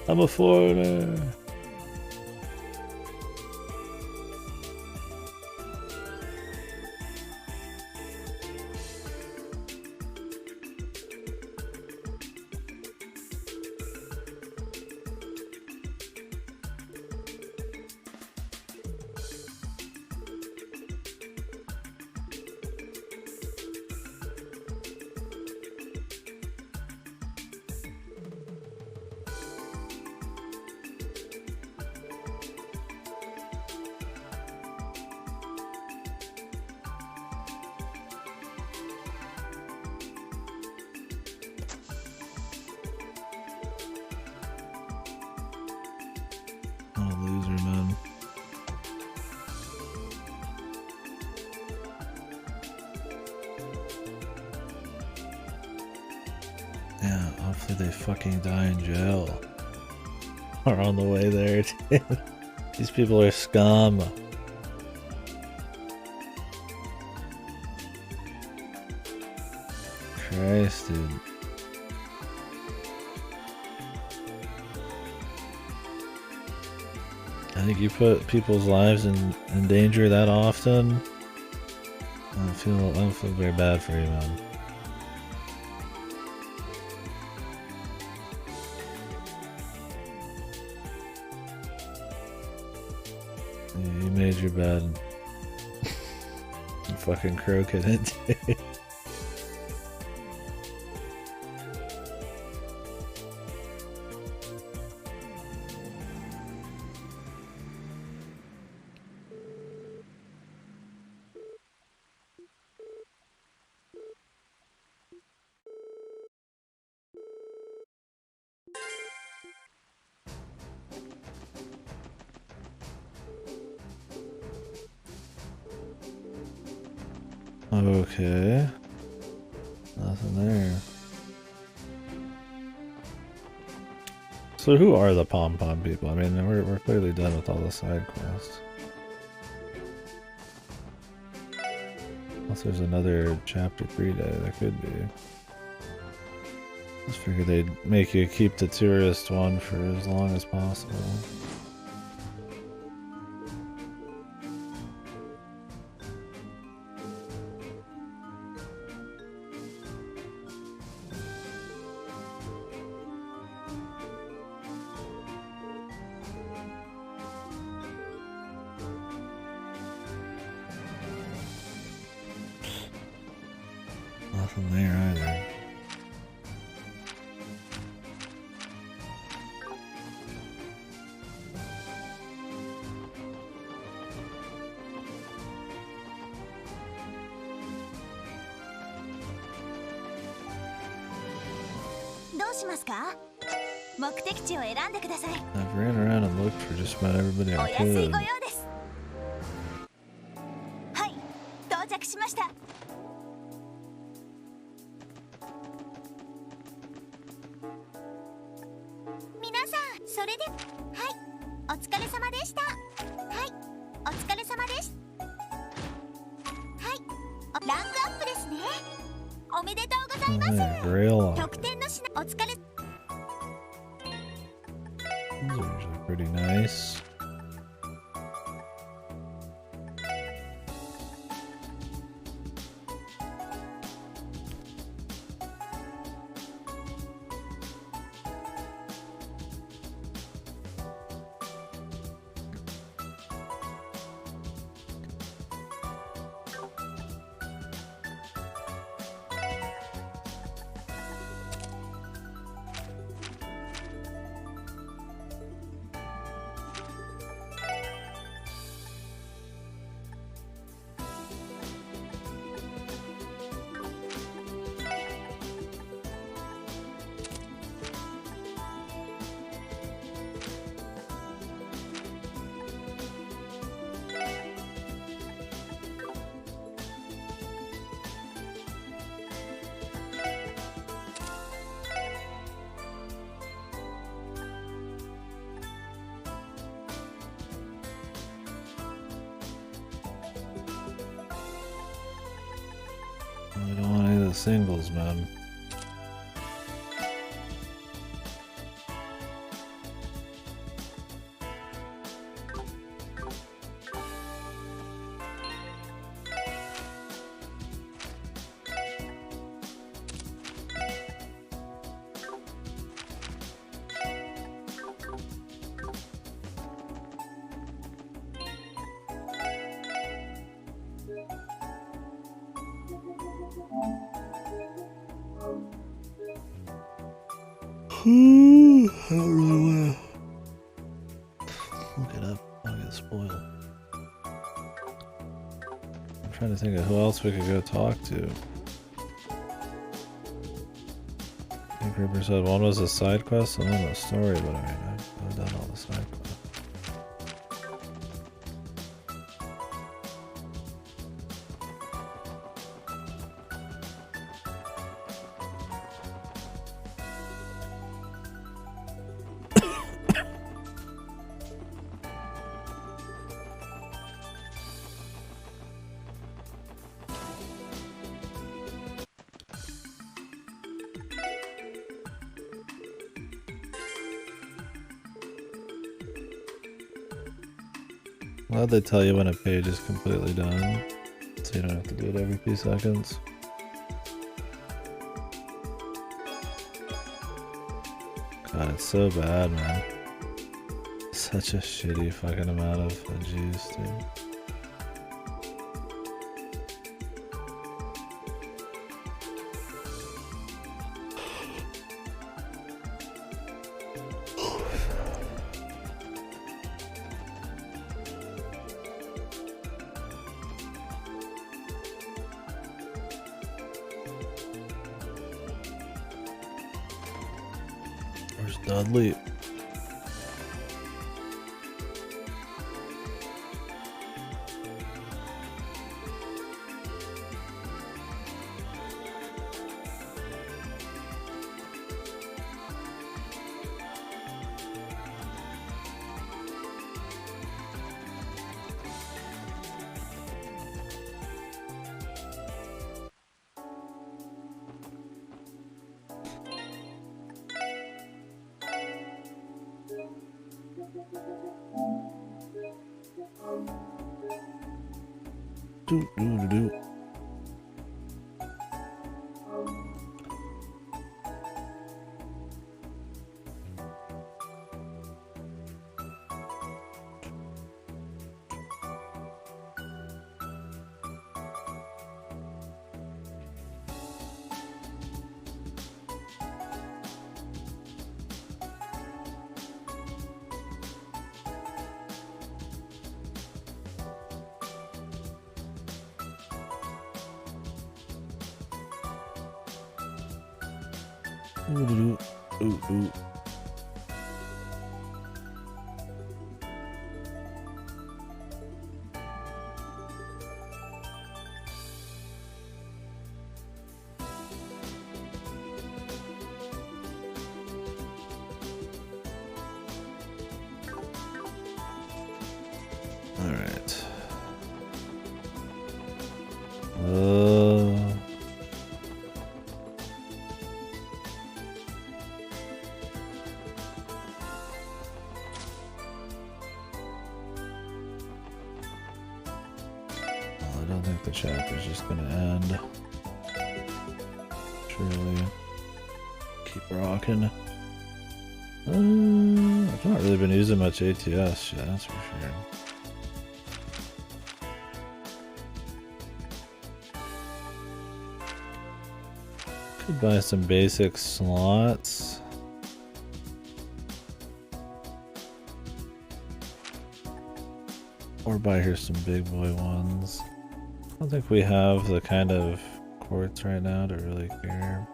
I'm a foreigner. loser, man. Yeah, hopefully they fucking die in jail. Or on the way there, dude. These people are scum. Christ, dude. I think you put people's lives in danger that often. I don't feel very bad for you, man. You made your bed. You fucking crooked it, dude. Okay. Nothing there. So who are the pom-pom people? I mean, we're clearly done with all the side quests. Unless there's another chapter 3 day, there could be. Just figured they'd make you keep the tourist one for as long as possible. Nothing there either. I've ran around and looked for just about everybody I could. はい、到着しました。皆さん、それで、はい、お疲れ様でした。はい、お疲れ様です。はい、ランクアップですね。おめでとうございます。特典の品、お疲れ。 These are usually pretty nice. I don't want any of the singles, man. I don't really want to look it up. I'll get spoiled. I'm trying to think of who else we could go talk to. I think Ripper said one was a side quest and one was a story, but I mean, I've done all the side quests. Glad they tell you when a page is completely done, so you don't have to do it every few seconds. God, it's so bad, man. Such a shitty fucking amount of juice, dude. Where's Dudley? Do. Ooh. All right. I don't think the chapter's just gonna end. Surely. Keep rocking. I've not really been using much ATS shit, that's for sure. Could buy some basic slots. Or buy her some big boy ones. I don't think we have the kind of quartz right now to really care.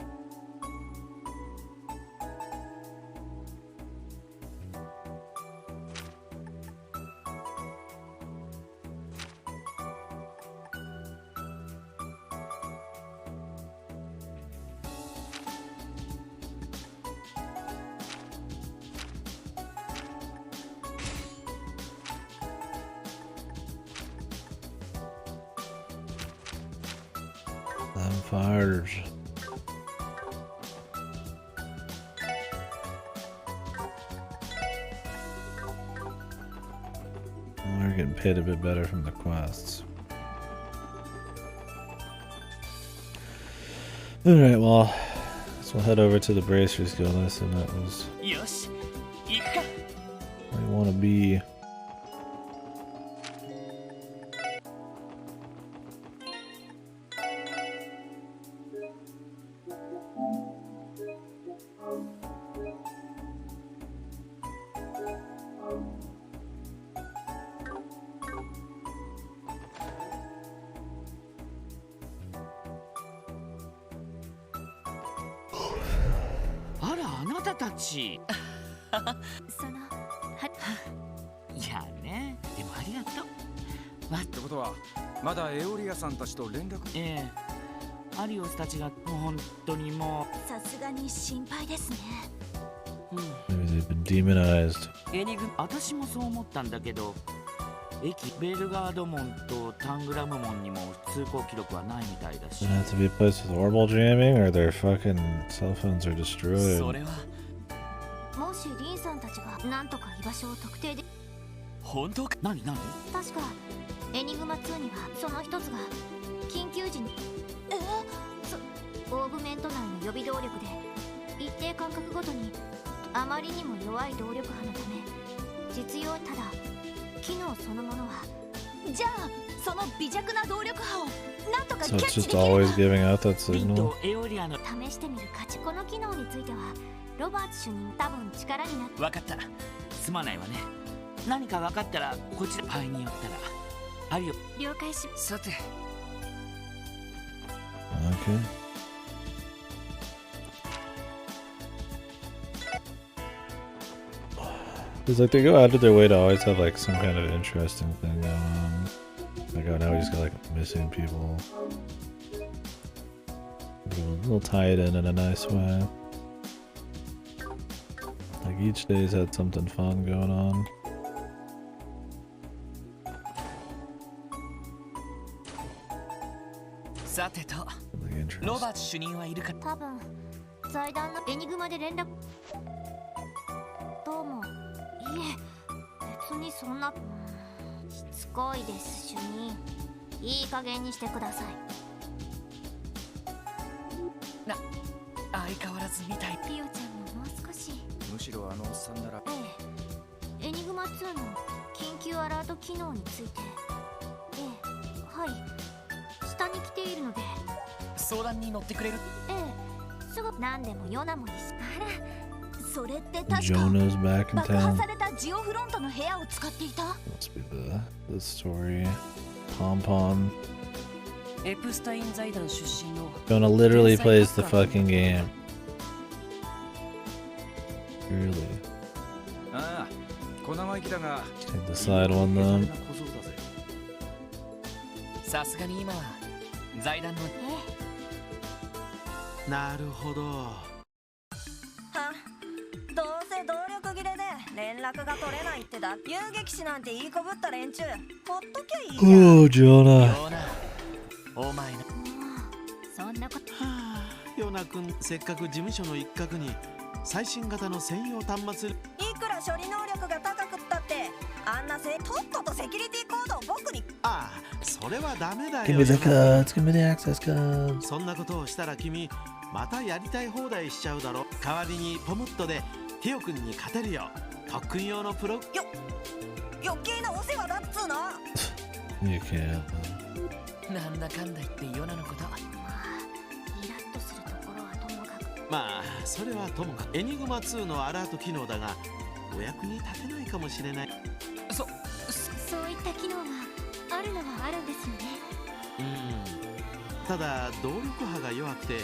Fires. We're getting paid a bit better from the quests. Alright, well, we'll head over to the Bracers Guild. I assume that was where you want to be.ってことはまだエオリアさんたちと連絡。ええ、アリオスたちが本当にもうさすがに心配ですね。Maybe they've been demonized. 私もそう思ったんだけど、駅ベルガード門とタングラム門にも通行記録はないみたいだし。Does it have to be a place with orbital jamming, or their fucking cell phones are destroyed? もしリンさんたちがなんとか居場所を特定で。本当か？何確かエニグマ2にはその一つが緊急時にオーグメント内の予備動力で一定間隔ごとにあまりにも弱い動力波のため実用。ただ機能そのものはじゃあその微弱な動力波をなんとかキャ So ッ it's チ just できれば always giving out that ウィンド signal. ウエオリアの試してみる価値。この機能についてはロバーツ主任多分力になって。分かった。すまないわね。何か分かったらこちら場合によったらあるよ。了解し。さて Okay. It's like they go out of their way to always have like some kind of interesting thing going on. Like, oh, now we just got like missing people. We'll tie it in a nice way. Like each day's had something fun going on. さてと、 Like ロバーツ主任はいるか？多分財団のエニグマで連絡。どうも。いえ別にそんな。しつこいです主任。いい加減にしてください。相変わらずみたい。ピオちゃんももう少し。むしろあのおっさんなら。エニグマ2の緊急アラート機能について。はい。下に来ているので相談に乗ってくれる？すぐ何でもヨナもいいし。あら、それって確か Jonah's back in 爆破 town. されたジオフロントの部屋を使っていた。 Must be the story. Pom Pom. エプスタイン財団出身の Jonah literally plays the fucking game. Really? ああ、小生意気だが。 Take the side one though. さすがに今は財団の。なるほど。どうせ動力切れで連絡が取れないってだ。遊撃士なんて言いこぶった連中ほっときゃいいじゃん。 Oh, Jonah. お前の。そんなこと。はあ、ヨナ君、せっかく事務所の一角に最新型の専用端末。いくら処理能力が高くったってあんなとっととセキュリティコードを僕に。ああ、それはダメだよ。 Give me the codes, give me the access codes. そんなことをしたら君またやりたい放題しちゃうだろ。代わりにポムットでティオ君に勝てるよ。特訓用のプロ。余計なお世話だっつうの。 You can't. なんだかんだ言ってヨナのこと。イラッとするところはともかく。まあそれはともかくエニグマ2のアラート機能だがお役に立てないかもしれない。そういった機能があるのはあるんですよね。ただ動力波が弱くて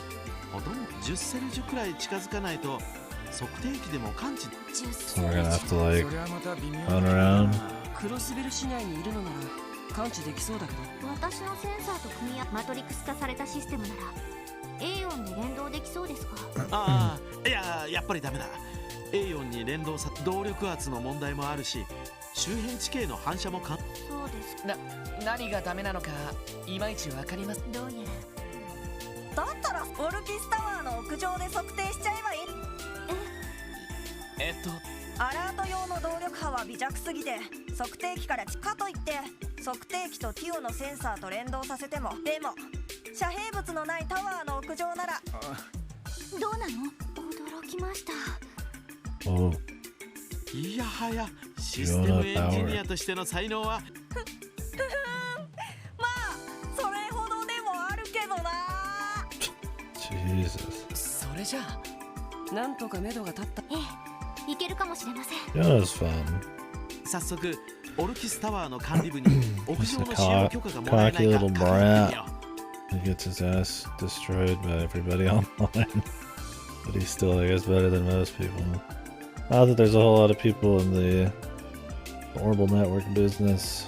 ほとんど10セルジュくらい近づかないと測定器でも感知。 So we're gonna have to like run around. クロスベル市内にいるのなら感知できそうだけど。私のセンサーと組み合わマトリックス化されたシステムならエイオンで連動できそうですか？ああ、いややっぱりダメだ。エイオンに連動さ動力圧の問題もあるし周辺地形の反射もかん。そうです。何がダメなのかいまいちわかります。どうやだったらオルキスタワーの屋上で測定しちゃえばいい。アラート用の動力波は微弱すぎて測定器からかといって測定器とティオのセンサーと連動させても。でも遮蔽物のないタワーの屋上なら。どうなの？驚きました。 Oh. いやはやシステムエンジニアとしての才能は。まあそれほどでもあるけどな。 Jesus. それじゃあなんとか目処が立った。いけるかもしれません。 Jonah's fun. 早速オルキスタワーの管理部に屋上 Just の使用 a 許可がもらえ cocky ないか little 確認してみ brat. よう。 He gets his ass destroyed by everybody online. But he's still, I guess, better than most people. Not that there's a whole lot of people in the horrible network business.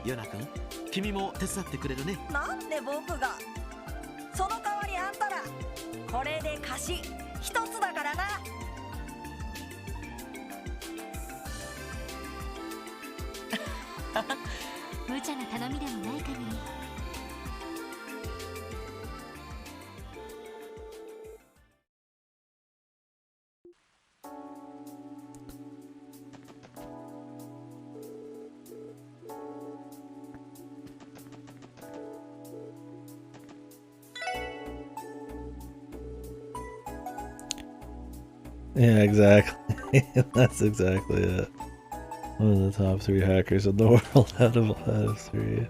ヨナ君、君も手伝ってくれるね。なんで僕が。その代わりあんたらこれで貸し一つだからな。無茶な頼みでもない限り。Yeah, exactly. That's exactly it. One of the top 3 hackers in the world out of 3.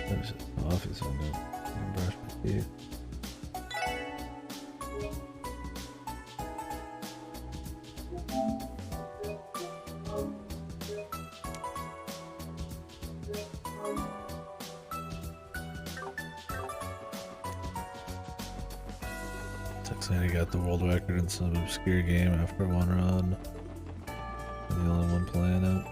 There's just coffee, so I'm gonna brush my teeth. Texani got the world record in some obscure game after one run. The only one playing it.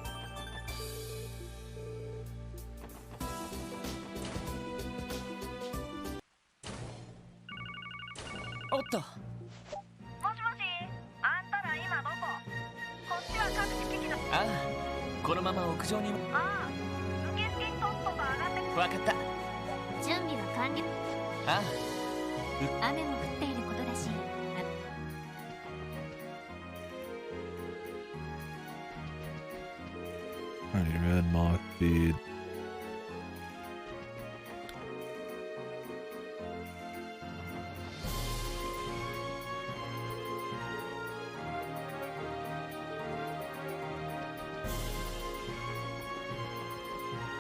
Already read mock feed.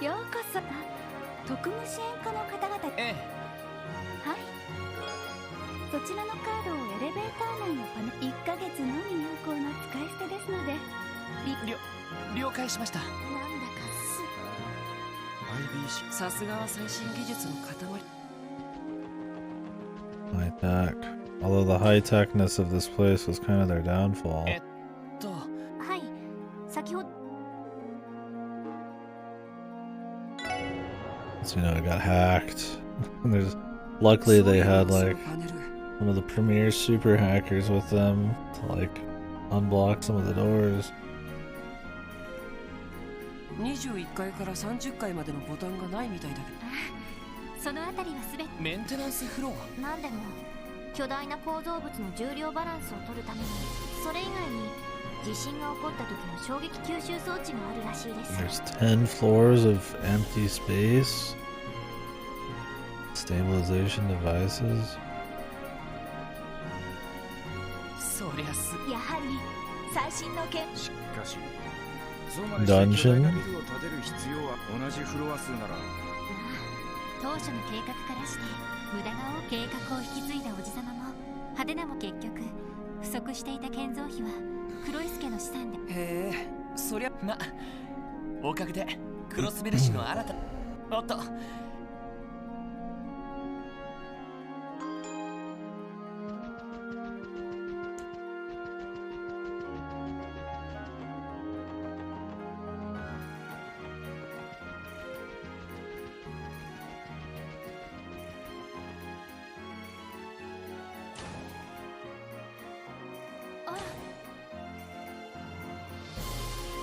ようこそ。特務支援課の方々。はい。そちらのカードをエレベーター内のパネル1ヶ月のみ有効の使い捨てですので。了解しました。なんだかIBC さすがは最新技術の塊。High tech. Although the high techness of this place was kind of their downfall. はい。先ほど。So, you know, it got hacked. Luckily they had like one of the premier super hackers with them to like unblock some of the doors. 21階から30階までのボタンがないみたいだけど。そのあたりはすべてメンテナンスフロア。なんでも巨大な構造物の重量バランスを取るために、それ以外に地震が起こった時の衝撃吸収装置があるらしいです。 There's 10 floors of empty space. Stabilization devices. そりゃす。やはり最新の研しかし Dungeon? 当初の計画からして無駄が多い計画を引き継いだおじさまも派手なも結局不足していた建造費は黒石家の資産で。へえ、そりゃおかげでクロスベル氏の新たおっと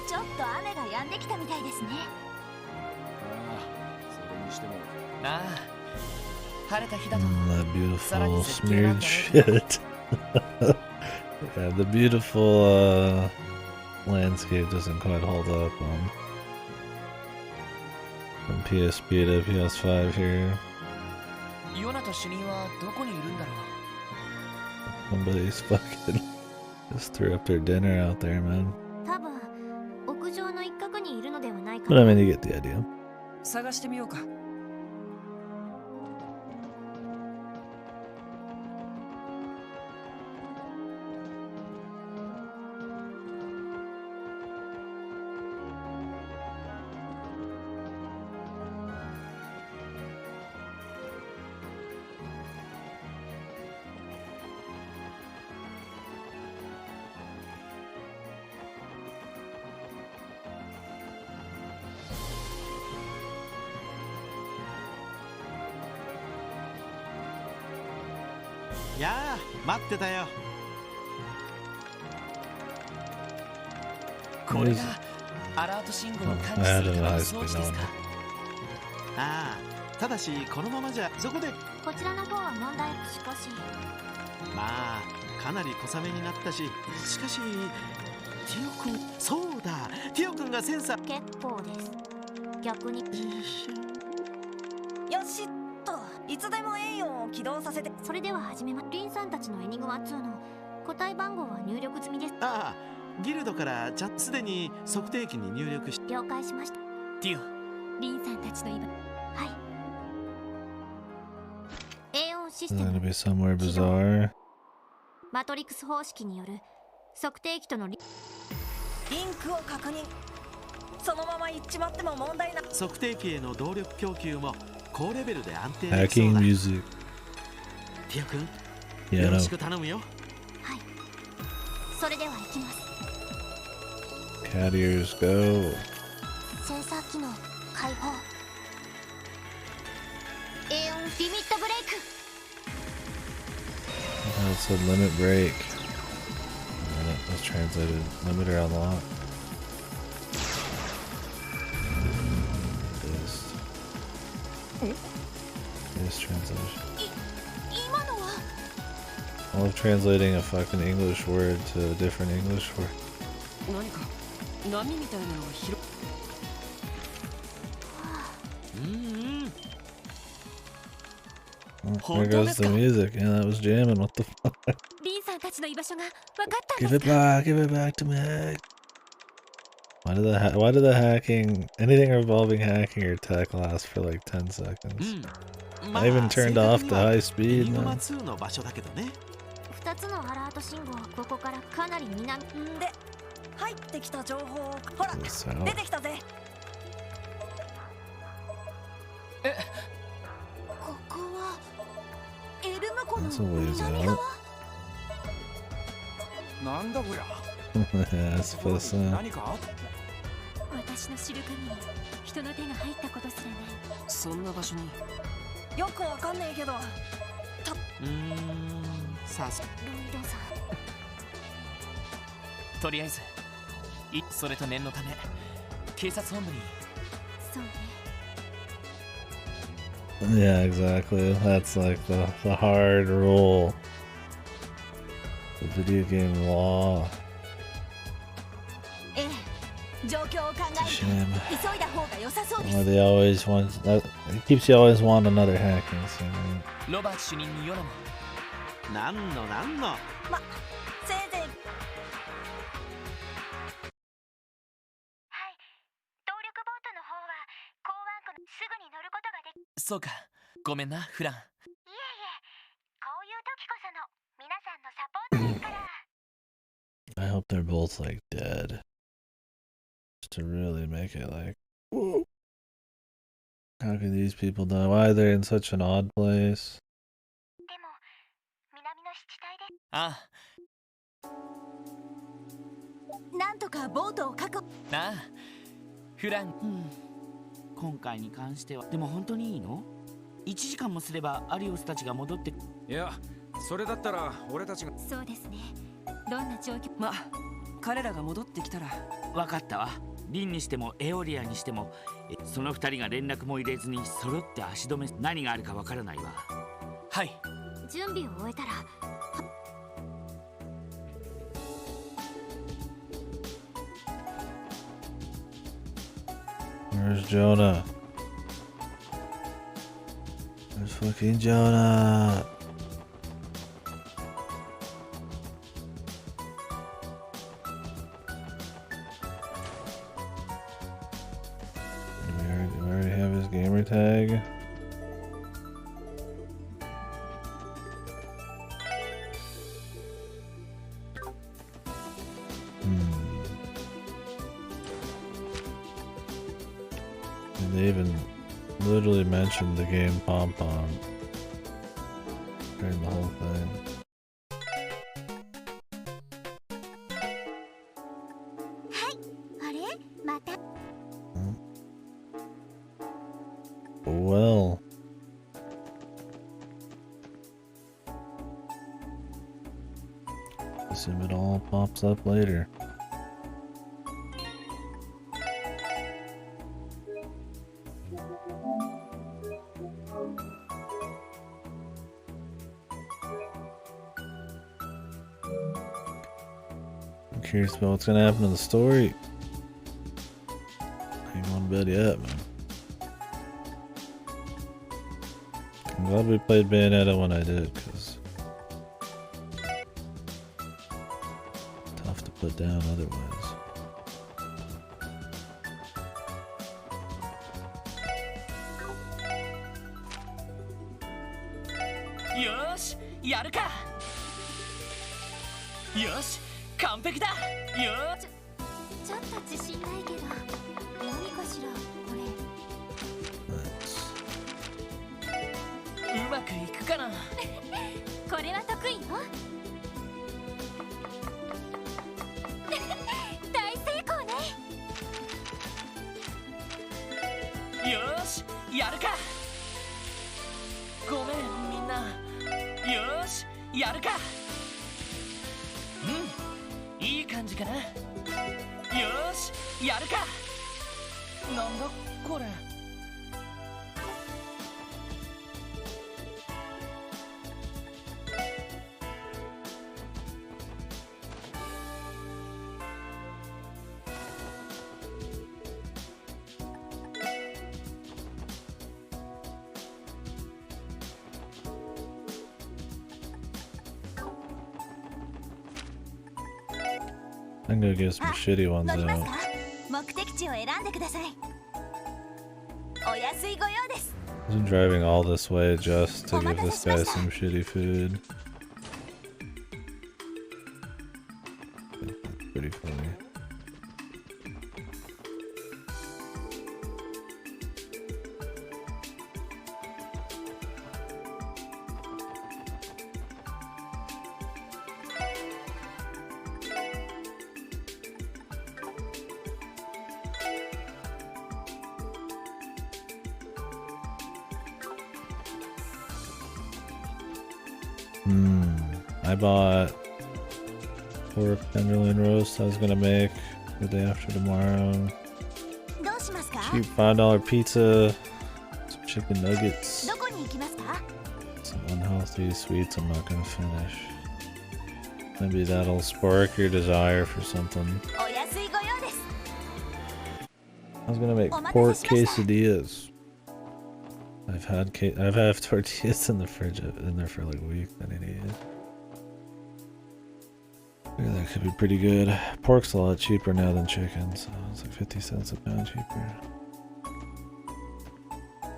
ちょっと雨が止んできたみたいですね。ああ、晴れた日だと。That beautiful smeared shit. Yeah, the beautiful landscape doesn't quite hold up from PSP to PS5 here. ヨナと主任はどこにいるんだろう。Somebody's fucking just threw up their dinner out there, man. 多分屋上の一角にいるのではないか。But I mean, you get the idea. 探してみようか。やあ、待ってたよ。これがアラート信号の感知するための装置ですか。ああ、ただしこのままじゃそこでこちらの方は問題。しかしまあかなり小雨になったし、しかしティオ君、そうだ、ティオ君がセンサー。結構です。逆によしっといつでも A4 を起動させて。それでは始めリンさんたちのエニグマ2の個体番号は入力済みです。ああ、ギルドからすでに測定器に入力し。了解しました。ティオ、リンさんたちの今。はい。A4 システ That'll ム be somewhere bizarre. マトリックス方式による測定器とのリンクを確認。そのまま行っちまっても問題な。測定器への動力供給も高レベルで安定できそう Hacking だ。 music. ティオ君、 Yeah, よろ no. しく頼むよ。はい。それでは行きます。 Cat ears go. センサー機能開放。A4 リミットブレイク。That's a limit break. That was translated limiter unlock. This translation. 今のは I love translating a fucking English word to a different English word. 何か波みたいなのが広Oh, there goes the music. Yeah, that was jamming. What the fuck? リンさんたちの居場所が分かったん Give で it すか？ back. Give it back to me. Why did the hacking, anything involving hacking or tech last for like 10 seconds? I even turned off the high speed, man. 2つのアラート信号はここからかなり南で入ってきた情報をほら出てきたぜ。ここはエルム湖の That's a ways 南側。 out. なんだこりゃ。 Yeah, that's supposed to. 何か私の知る限り人の手が入ったことすらない。そんな場所によくわかんねえけどさすロイドさん。とりあえずそれと念のため警察本部に。そうね。 Yeah, exactly. That's like the hard rule. The video game law. ええ、状況を考えると Shame. 急いだ方が良さそうです。 Why they always want that? It keeps you always want another hacking scene. Right? ロバート主任にヨナもなんのせいぜいそうか、ごめんな、フラン。いえいえ、こういう時こその皆さんのサポートですから。 I hope they're both like dead. Just to really make it like, whoa. How can these people die? Why are they in such an odd place? でも、南の湿地帯で。あなんとかボートを確保。あ、フラン。今回に関してはでも本当にいいの？1時間もすればアリオスたちが戻って。いや、それだったら俺たちが。そうですね。どんな状況。まあ彼らが戻ってきたら。分かったわ。リンにしてもエオリアにしてもその2人が連絡も入れずに揃って足止め。何があるか分からないわ。はい。準備を終えたら。 Where's Jonah? Where's fucking Jonah? Do we already have his gamer tag? And they even literally mentioned the game Pom Pom during the whole thing. Well. Assume it all pops up later. I'm curious about what's gonna happen to the story. I ain't going to bed yet, man. I'm glad we played Bayonetta when I did, because tough to put down otherwise. Yosh, やるか。よし、完璧だ。よー。ちょっと自信ないけど、何かしらこれ。うまくいくかな。これは得意よ。大成功ね。よーし、やるか。ごめんみんな。よーし、やるか。うん、いい感じかな。よーし、やるか。なんだこれ。I'm gonna get some shitty ones 乗ります out. か？目的地を選んでください。お安いご用です。 I've been driving all this way just to give this guy some shitty food. That's pretty funny. I bought pork tenderloin roast I was gonna make the day after tomorrow. どうしますか？ Cheap $5 pizza, some chicken nuggets, どこに行きますか？ some unhealthy sweets I'm not gonna finish. Maybe that'll spark your desire for something. お安いご用です。 I was gonna make pork quesadillas. I've had tortillas in the fridge in there for like a week that I need. Yeah, that could be pretty good. Pork's a lot cheaper now than chicken, so it's like 50 cents a pound cheaper.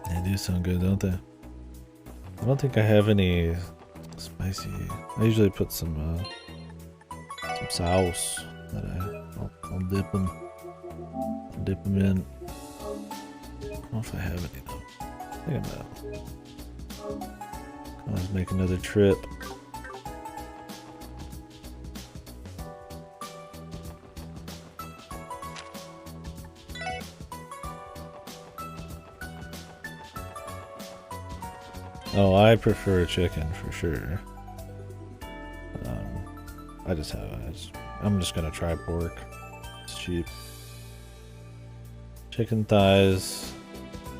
They do sound good, don't they? I don't think I have any spicy. I usually put some sauce that I'll dip them in. I don't know if I have any though. I think I'm out. Let's make another trip. Oh, I prefer chicken for sure. I'm just gonna try pork. It's cheap. Chicken thighs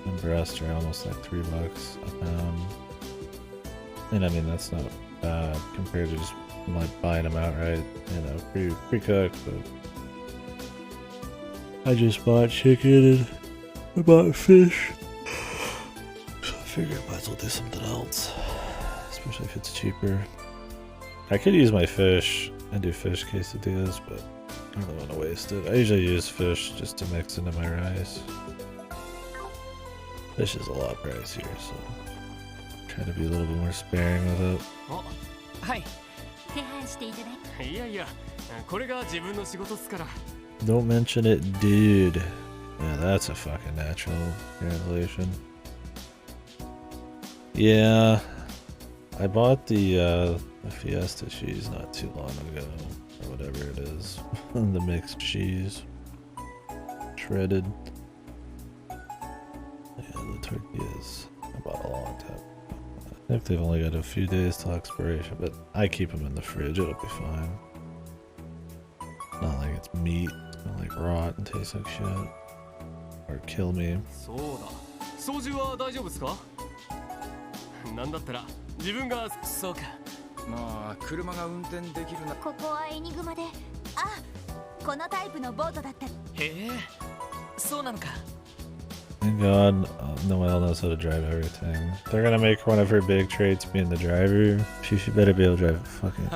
and breast are almost like $3 a pound. And I mean, that's not bad compared to just like buying them outright, you know, pre-cooked, but I just bought chicken and I bought fish. So I figure I might as well do something else, especially if it's cheaper. I could use my fish and do fish quesadillas, but I don't really want to waste it. I usually use fish just to mix into my rice. Fish is a lot pricier, so I'm trying to be a little bit more sparing with it. Oh, hi. Don't mention it, dude. Yeah, that's a fucking natural translation. Yeah, I bought the Fiesta cheese not too long ago, or whatever it is. The mixed cheese. Shredded. Yeah, the tortillas I bought a long time. I think they've only got a few days till expiration, but I keep them in the fridge, it'll be fine. Not like it's meat, it's gonna like rot and taste like shit. Or kill me. そうだ。操縦は大丈夫ですか？なんだったら自分がそうか。まあ車が運転できるな。ここはエニグマで、あ、このタイプのボートだった。へえ、そうなのか。Thank God Noelle knows how to drive everything. They're gonna make one of her big traits being the driver. She better be able to drive fucking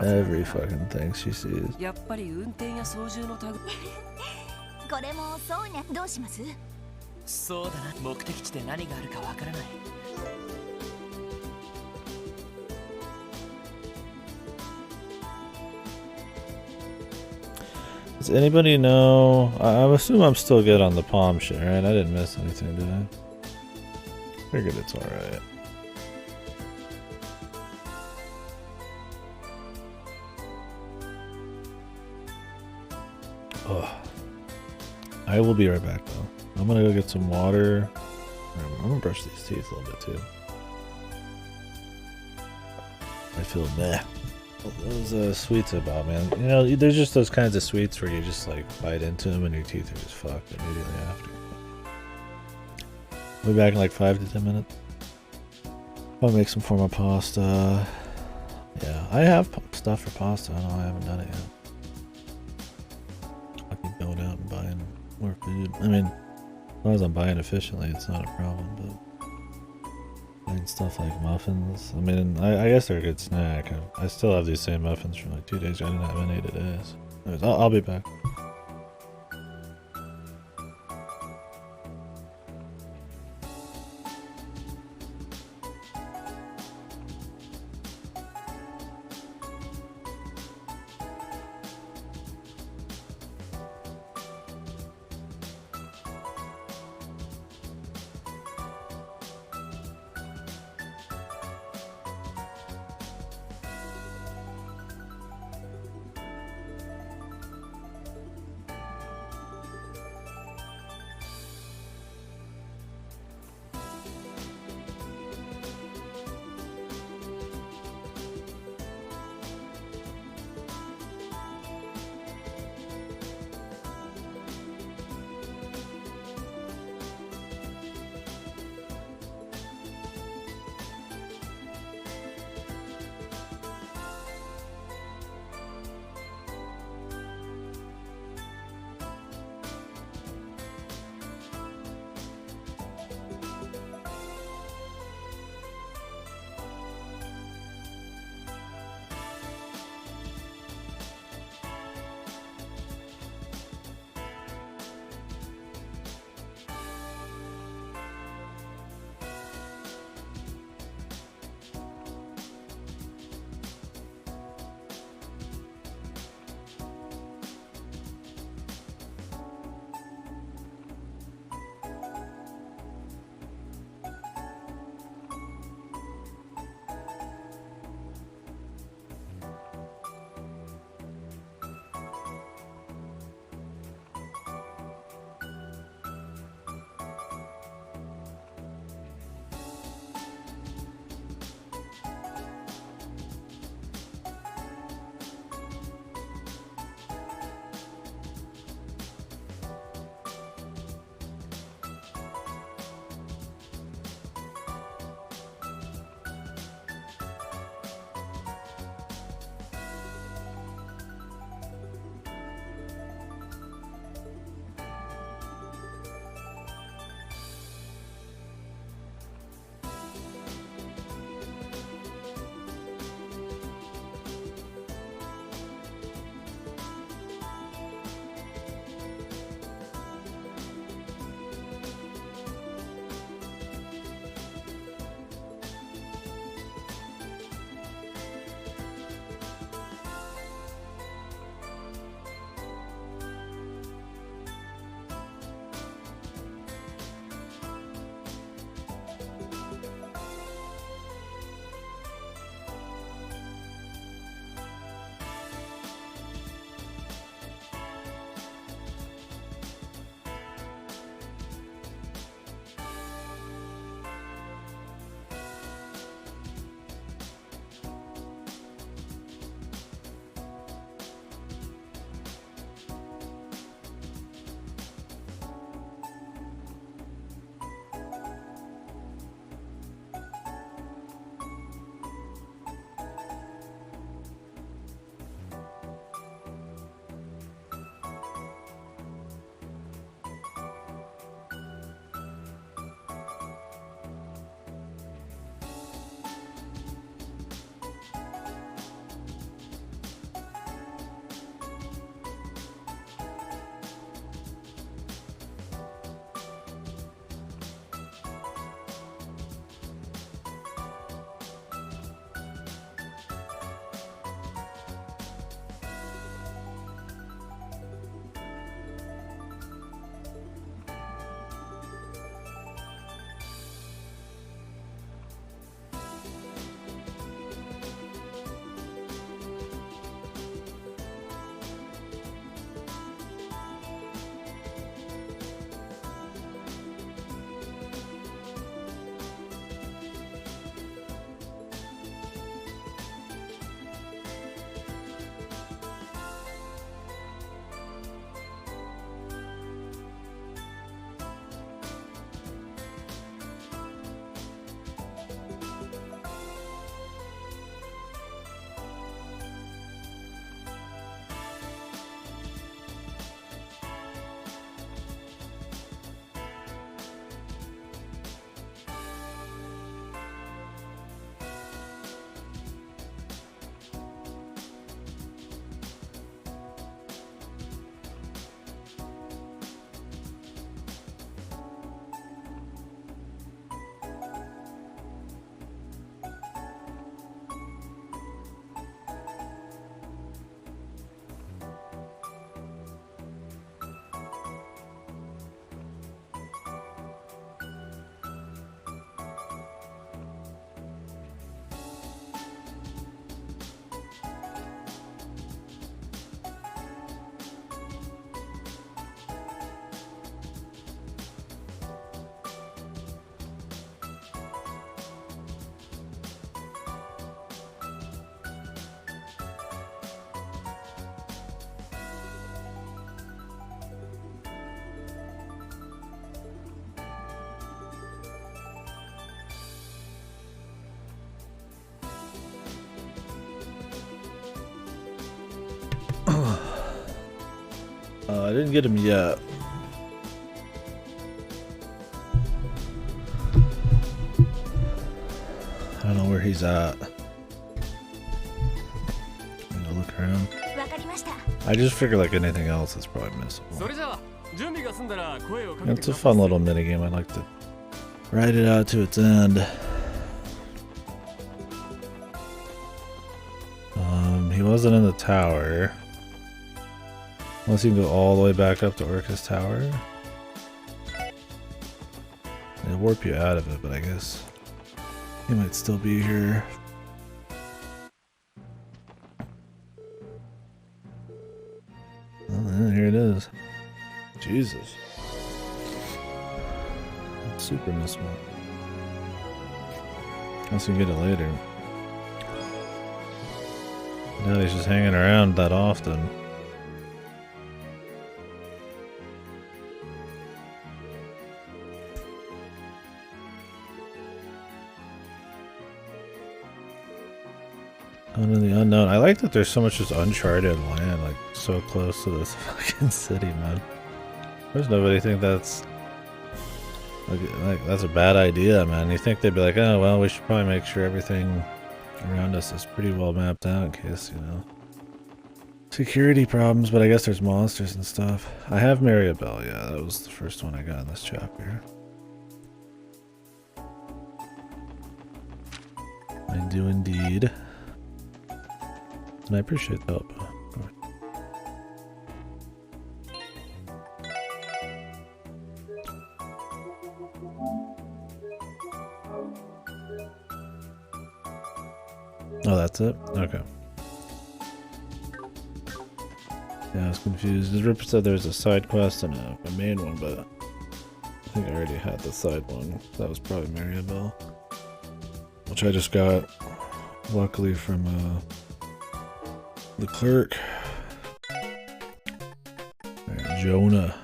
every fucking thing she sees. やっぱり運転や操縦のタグこれもそうね。どうします？そうだな。目的地で何があるかわからない。Does anybody know? I assume I'm still good on the palm shit, right? I didn't miss anything, did I? Figured it's alright. Oh. I will be right back though. I'm gonna go get some water. I'm gonna brush these teeth a little bit too. I feel meh. Those sweets about, man. You know, there's just those kinds of sweets where you just like bite into them and your teeth are just fucked immediately after. We'll be back in like 5 to 10 minutes. I'll make some form of pasta. Yeah, I have stuff for pasta. I know I haven't done it yet. I'll keep going out and buying more food. I mean, as long as I'm buying efficiently, it's not a problem, but buying stuff like muffins. I mean, I guess they're a good snack. I still have these same muffins from like 2 days ago. I didn't have any today. So. Anyways, I'll be back. I didn't get him yet. I don't know where he's at. I'm gonna look around. I just figure like anything else is probably missable. It's a fun little minigame. I like to ride it out to its end. He wasn't in the tower. Unless you can go all the way back up to Orca's tower. It'll warp you out of it, but I guess he might still be here. Oh, here it is. Jesus. It's super missable. Unless you can get it later. Now he's just hanging around that often. Out in the unknown. I like that there's so much just uncharted land, like so close to this fucking city, man. There's nobody think that's like that's a bad idea, man. You think they'd be like, oh well, we should probably make sure everything around us is pretty well mapped out in case, you know, security problems. But I guess there's monsters and stuff. I have Maribel, yeah, that was the first one I got in this chapter. I do indeed. And I appreciate the help. Oh, that's it? Okay. Yeah, I was confused. The Ripper said there's a side quest and a main one, but I think I already had the side one. That was probably Maribel, which I just got, luckily, from the clerk. Alright, Jonah.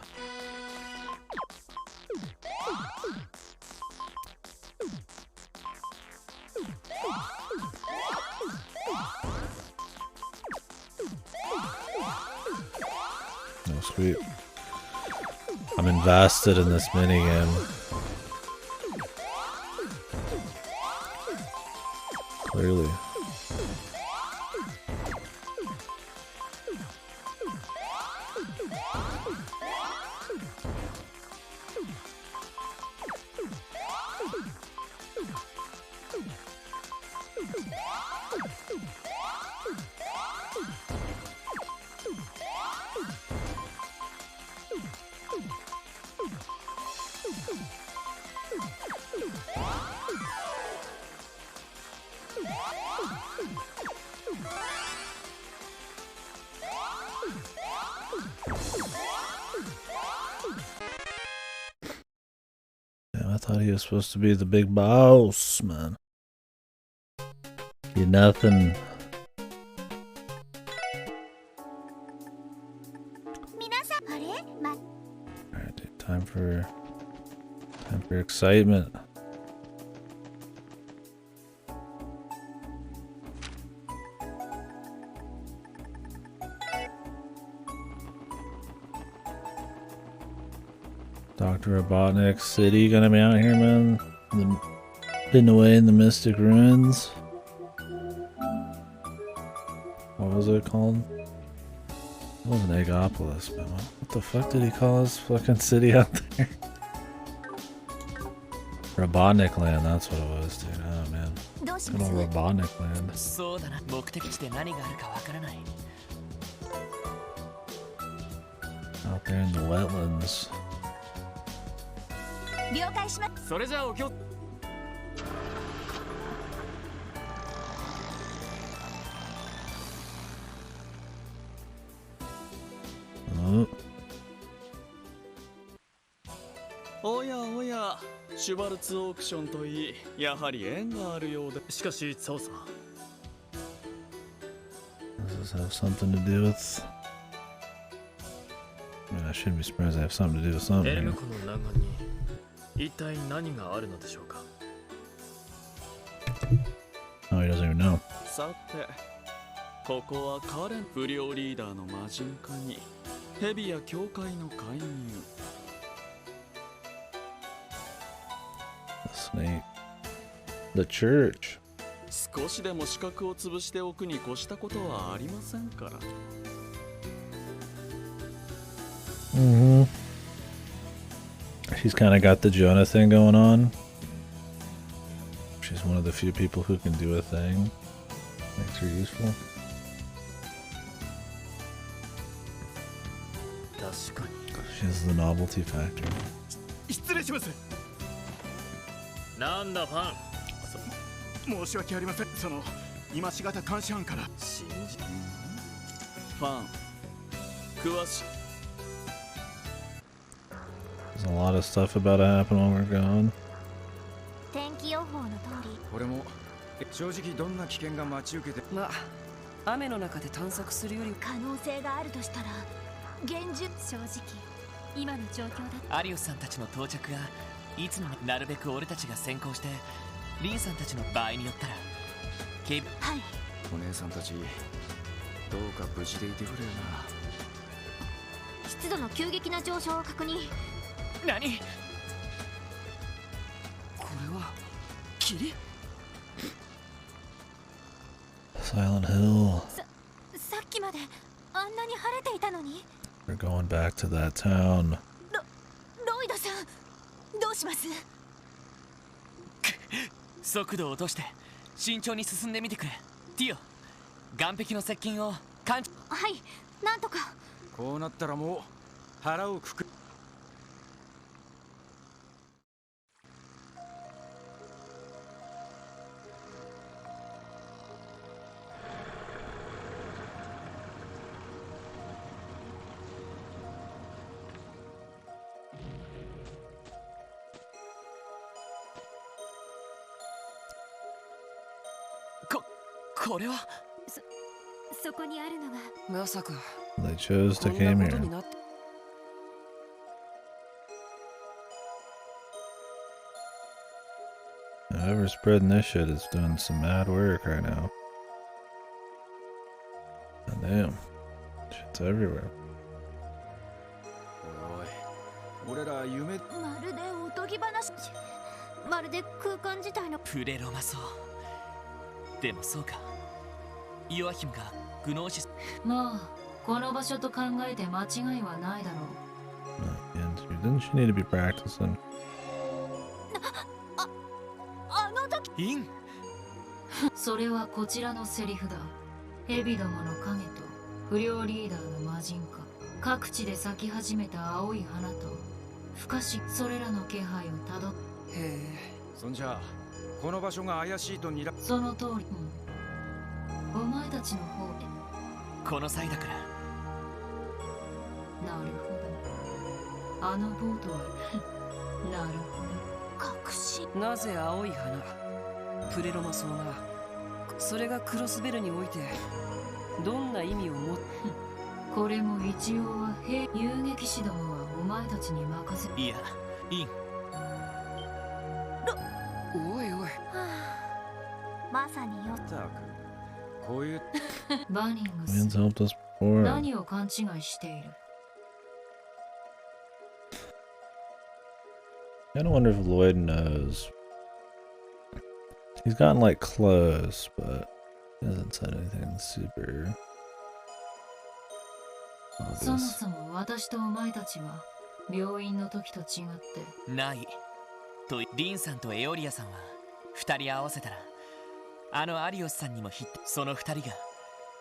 Oh, sweet. I'm invested in this minigame. Clearly. I thought he was supposed to be the big boss, man. You're nothing. Alright, dude, time for excitement. Dr. Robotnik's city gonna be out here, man. Hidden away in the Mystic Ruins. What was it called? It wasn't Eggopolis, man. What the fuck did he call his fucking city out there? Robotnik land, that's what it was, dude. Oh man. Good old Robotnik land. Out there in the wetlands. Oh. おやおや、シュバルツオークションといい、やはり縁があるようで。しかし、サオさん。Does this have something to do with? I mean, I shouldn't be surprised I have something to do with something. エルム湖の南岸に一体何があるのでしょうか。Oh, he doesn't even know. さて、ここはカレン不良リーダーの魔人化に蛇や教会の介入。 The snake. The church. 少しでも資格を潰しておくに越したことはありませんから。Mm-hmm. She's kind of got the Jonah thing going on. She's one of the few people who can do a thing. Makes her useful. 確かに。 She has the novelty factor. 失礼します。なんだファン。申し訳ありません。その今しがた監視班から信じ。ファン。詳しい。 There's a lot of stuff about to happen while we're gone. 天気予報の通り。俺も正直どんな危険が待ち受けて。まあ雨の中で探索するより可能性があるとしたら現実。正直今の状況だ。アリオスさんたちの到着がいつもなるべく俺たちが先行してリンさんたちの場合によったら警備。はい。お姉さんたちどうか無事でいてくれよな。湿度の急激な上昇を確認。何？これは霧？ Silent Hill. さっきまであんなに晴れていたのに。 We're going back to that town. ロイドさん、どうします？速度を落として慎重に進んでみてくれ。ティオ、岸壁の接近を感知。はい、なんとか。こうなったらもう腹をくく。これはそこにあるのが。まさか。 They chose to came here. Whoever's spreading this shit is doing some mad work right now. God damn. Shit's everywhere. おい、俺ら夢。まるでおとぎ話。まるで空間自体の。プレロマソ。でもそうか。ヨアヒムがグノーシス。まあ、この場所と考えて間違いはないだろう。Didn't she need to be practicing? あの時。イン。それはこちらのセリフだ。ヘビどもの影と不良リーダーの魔人か。各地で咲き始めた青い花と不可思議。それらの気配をたどっ。へえ。そんじゃこの場所が怪しいとにら。その通り。お前たちの方で。この際だから。なるほど。あのボートはなるほど。隠し。なぜ青い花プレロマソウがそれがクロスベルにおいてどんな意味を持っ。これも一応は遊撃士どもはお前たちに任せ。いや、イン。おいおい。まさによ。こういう。バニング Man's ス。 helped us before. 何を勘違いしている。I kind of wonder if Lloyd knows. He's gotten like close, but he hasn't said anything super そもそも私とお前たちは病院の時と違ってないと。リンさんとエオリアさんは二人合わせたらあのアリオスさんにもヒット。その二人が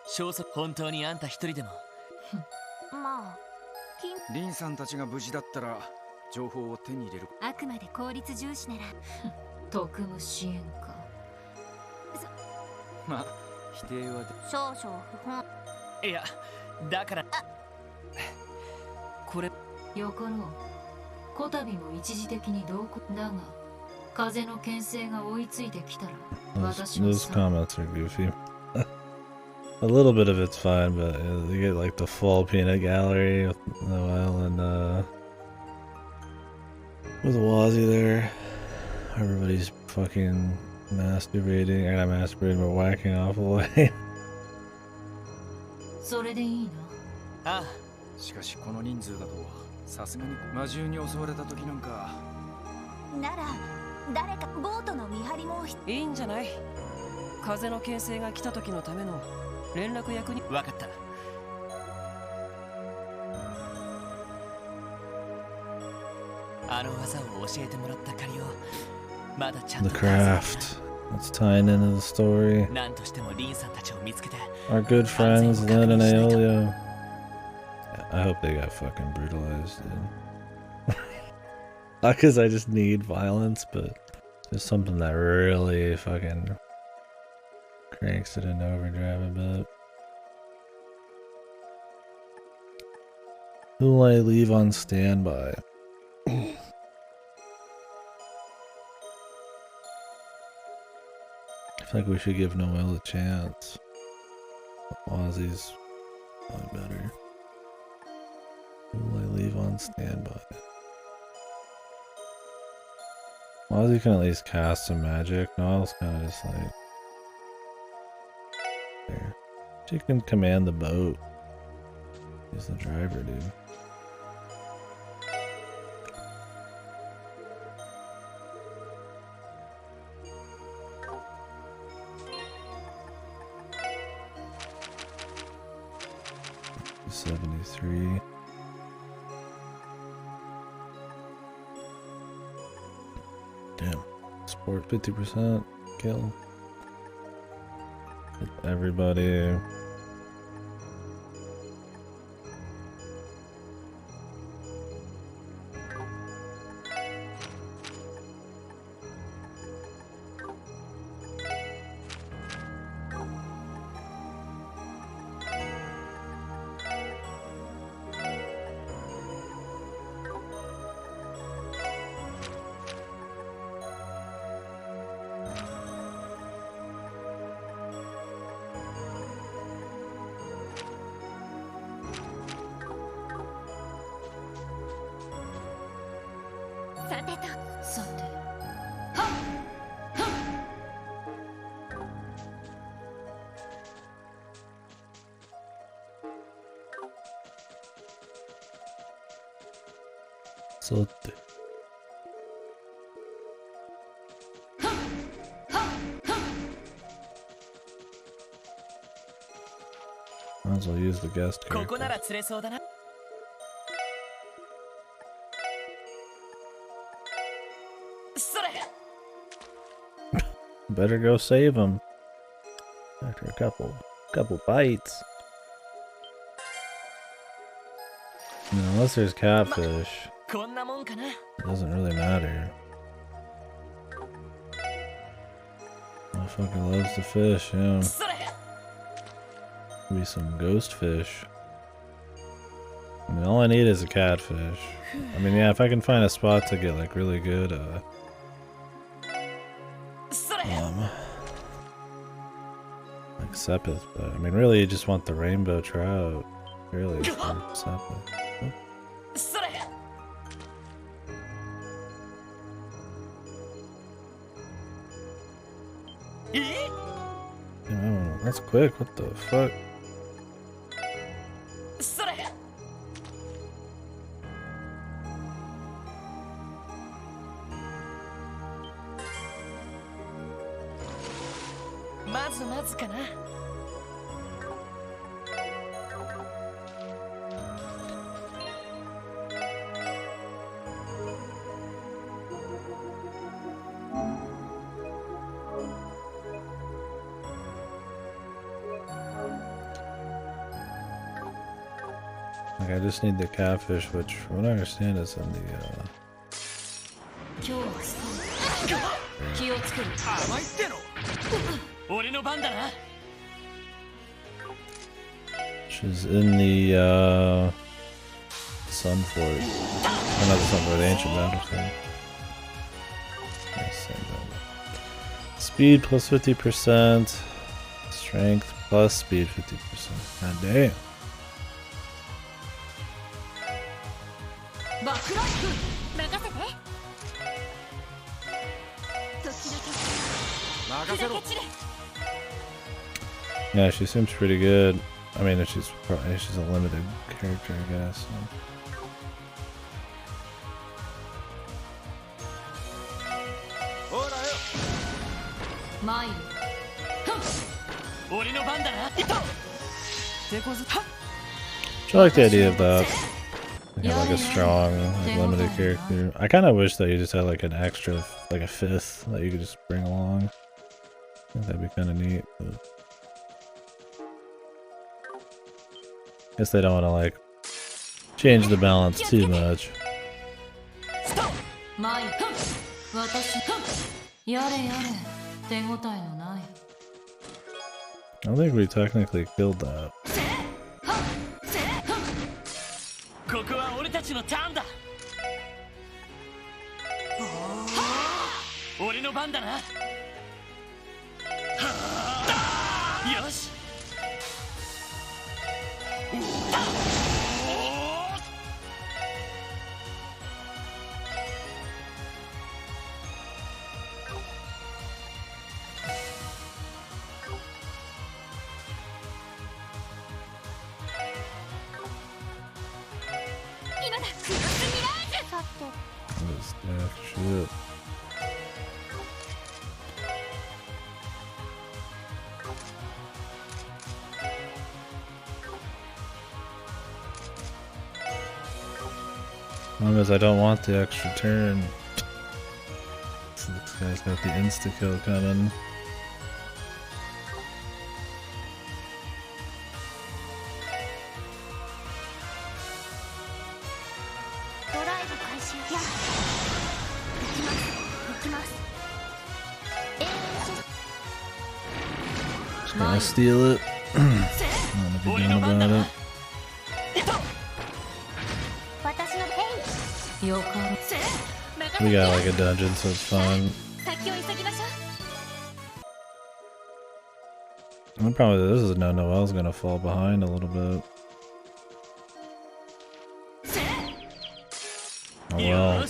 消息。本当にあんた一人でも。まあリンさんたちが無事だったら情報を手に入れる。あくまで効率重視なら。特務支援か。まあ否定は少々不本。いやだからこれよかろう。こたびも一時的に同行だが風の牽制が追いついてきたら。 Those comments are goofy. A little bit of it's fine, but you get like the full peanut gallery with Noel and with Wazzy there. Everybody's fucking masturbating, or not masturbating, but whacking off away. それでいいな。ああ、しかしこの人数だとさすがに魔獣に襲われた時なんか。なら誰かボートの見張りもいいんじゃない。風の牽制が来た時のための連絡役に。分かった。あの技を教えてもらった借りをまだちゃん The と craft. That's tying into the story. 何としてもリンさんたちを見つけて Our good friends Lynn and Aeolio. I hope they got fucking brutalized, dude. Not because I just need violence, but just something that really fucking cranks it into overdrive a bit. Who will I leave on standby? I feel like we should give Noel a chance. Ozzy's probably better. Who will I leave on standby? Ozzy can at least cast some magic. Noel's kind of just like... There. She can command the boat. He's the driver, dude. $73. Damn. Sport 50%. Kill. Everybody. Might as well use the guest character. ここなら釣れそうだな。それ。 Better go save him. After a couple bites. I mean, unless there's catfish, こんなもんかな。 it doesn't really matter. Motherfucker loves to fish, yeah. それ。 Maybe some ghost fish. I mean, all I need is a catfish. I mean, yeah, if I can find a spot to get like really good, like Sepith, but I mean, really, you just want the rainbow trout, really, for Sepith. Oh, that's quick. What the fuck? Like, I just need the catfish, which, from what I understand, is in the, which is in the, Sunfort. Oh, not the Sunfort, the Ancient Battlefield. Yes, same thing. Speed plus 50%. Strength plus speed 50%. God damn. Yeah, she seems pretty good. I mean, if she's a limited character, I guess. I like the idea of that. You have like a strong, like, limited character. I kind of wish that you just had like an extra, like a fifth that you could just bring along. I think that'd be kind of neat. But I guess they don't want to like change the balance too much. I don't think we technically killed that. ここは俺たちのターンだ。俺の番だな。よし。Shit. As long as I don't want the extra turn. So this guy's got the insta-kill coming. Just gonna steal it. Not a big deal about it. We got like a dungeon, so it's fine. The problem with this is Noel's gonna fall behind a little bit. Oh well.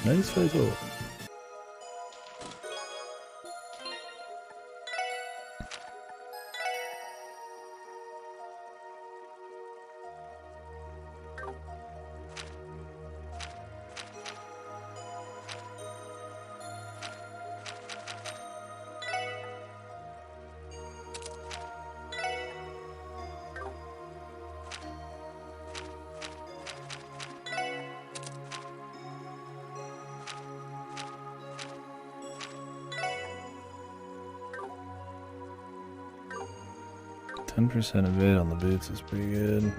Nice fight. %% evade on the boots is pretty good.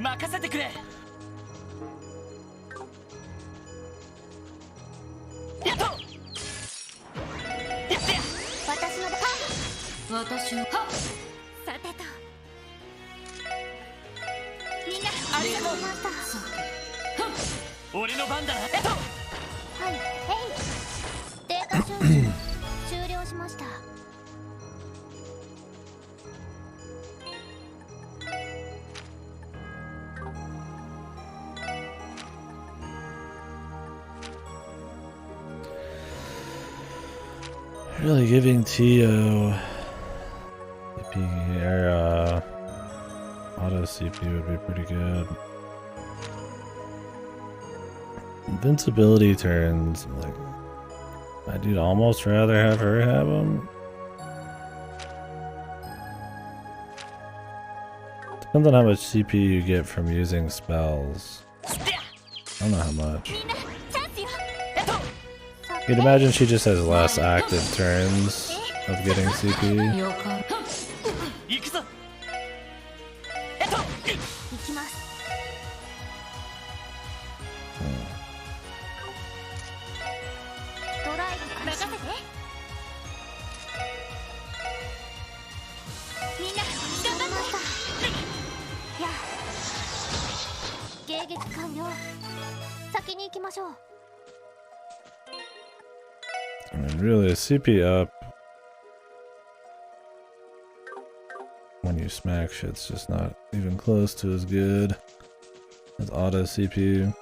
Really giving Tio CP or auto CP would be pretty good. Invincibility turns, like, I'd almost rather have her have them. Depends on how much CP you get from using spells. I don't know how much. You'd imagine she just has less active turns of getting CP. I mean, really, a CP up when you smack shit's just not even close to as good. It's auto CPU.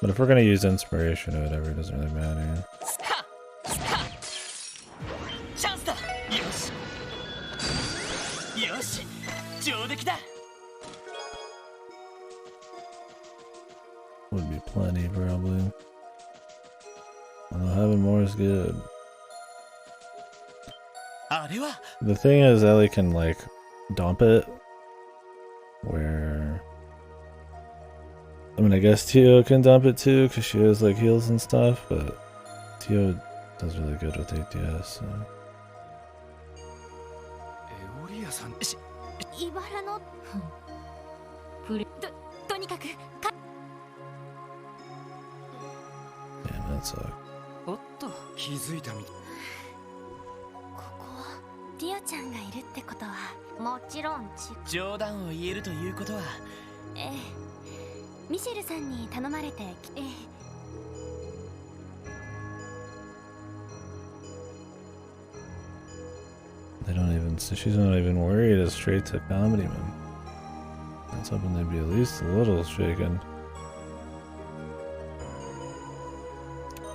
But if we're gonna use inspiration or whatever, it doesn't really matter. Would be plenty, probably. Having more is good. The thing is, Ellie can like dump it. Where I mean, I guess Tio can dump it too, because she has like heals and stuff, but Tio does really good with ADS, so. Damn, that sucked. 気づいたみたい。ティオちゃんがいるってことはもちろん冗談を言えるということは、ええ、ミシェルさんに頼まれて、ええ。They don't even, she's not even worried, it's straight to comedy, man. That's hoping they'd be at least a little shaken.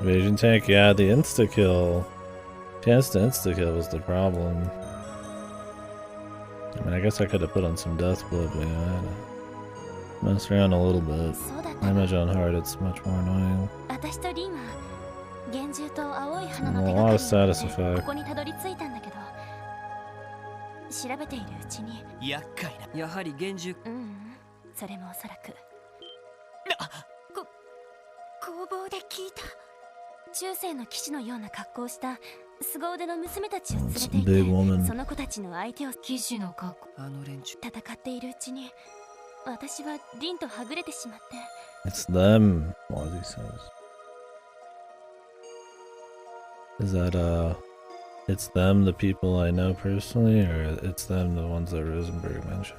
Evasion tank, yeah, the insta-kill. Chance to insta-kill was the problem. I mean, I guess I could have put on some death blow, but yeah, I had to mess around a little bit. I imagine on hard it's much more annoying. A lot of status effect. 調べているうちに厄介な。やはり厳重。それもおそらく工房で聞いた。中世の騎士のような格好をした凄腕の娘たちを連れていて、その子たちの相手を騎士の格好、あの連中戦っているうちに私は凛とはぐれてしまって。 It's them, Wazzy says. Is that it's them, the people I know personally, or it's them, the ones that Rosenberg mentioned?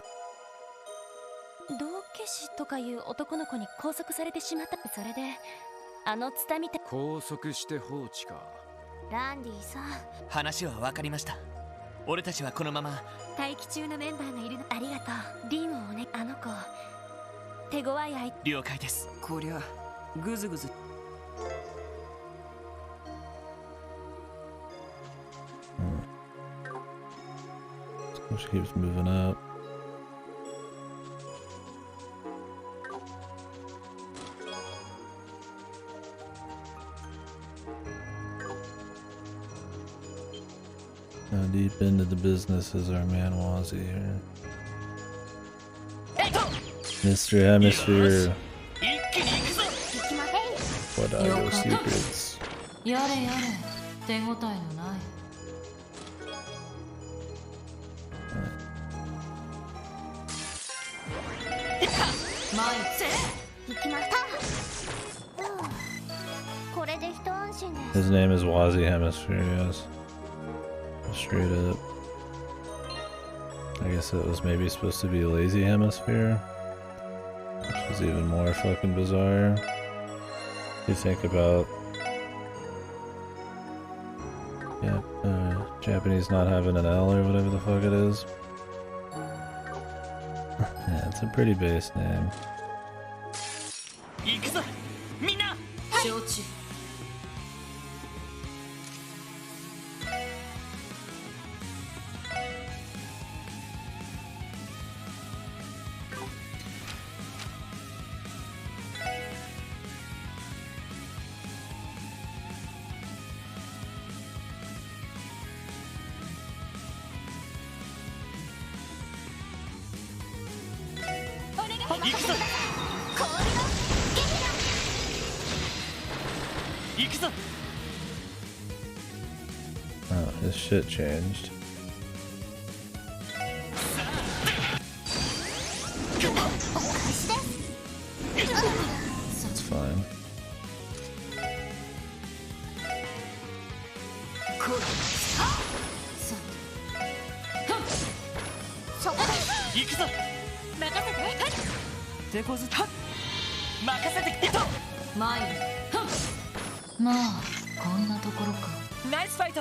同化師とかいう男の子に拘束されてしまった。それであのツタみたい。拘束して放置か。ランディさん、話は分かりました。俺たちはこのまま待機中のメンバーがいるの。ありがとう。リンをね、あの子手強い相手。了解です。こりゃグズグズ。She keeps moving up. How deep into the business is our man Wazzy here? Mr. Hemisphere. What are your secrets? やれやれ、手応えのない。His name is Wazzy Hemisphere, yes. Straight up. I guess it was maybe supposed to be Lazy Hemisphere, which is even more fucking bizarre. If you think about, yeah, Japanese not having an L or whatever the fuck it is. Yeah, it's a pretty base name. Oh, his shit changed. It's fine. Nice fight.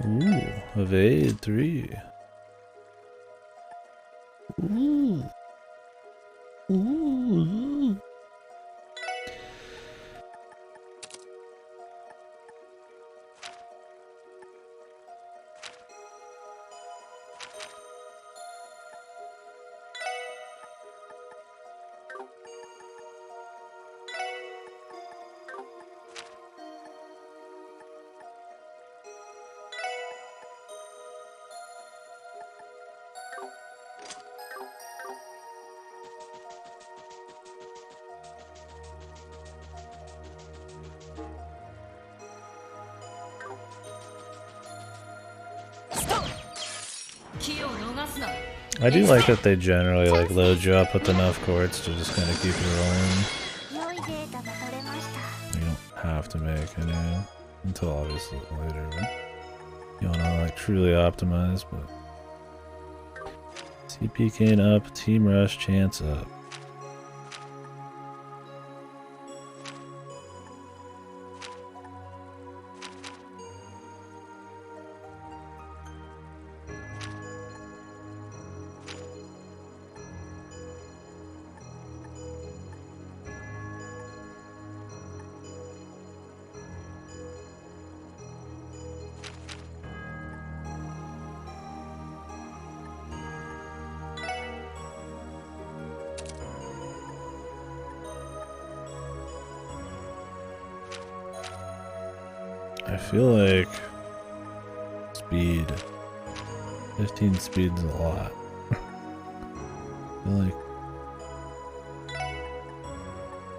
Ooh, evade 3. Ooh. Ooh. I do like that they generally like load you up with enough quartz to just kind of keep it rolling. You don't have to make any until obviously later. You want to like truly optimize, but CP gain up, team rush chance up. I feel like speed. 15 speed's a lot. I feel like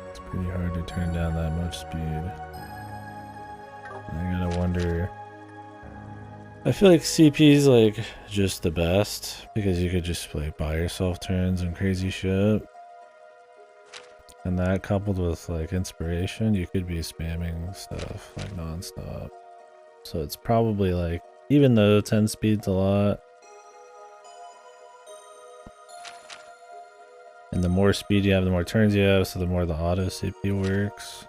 it's pretty hard to turn down that much speed. I gotta wonder. I feel like CP's like just the best because you could just like buy yourself turns and crazy shit. And that coupled with like inspiration, you could be spamming stuff like non-stop. So it's probably like, even though 10 speed's a lot, and the more speed you have, the more turns you have, so the more the auto CP works.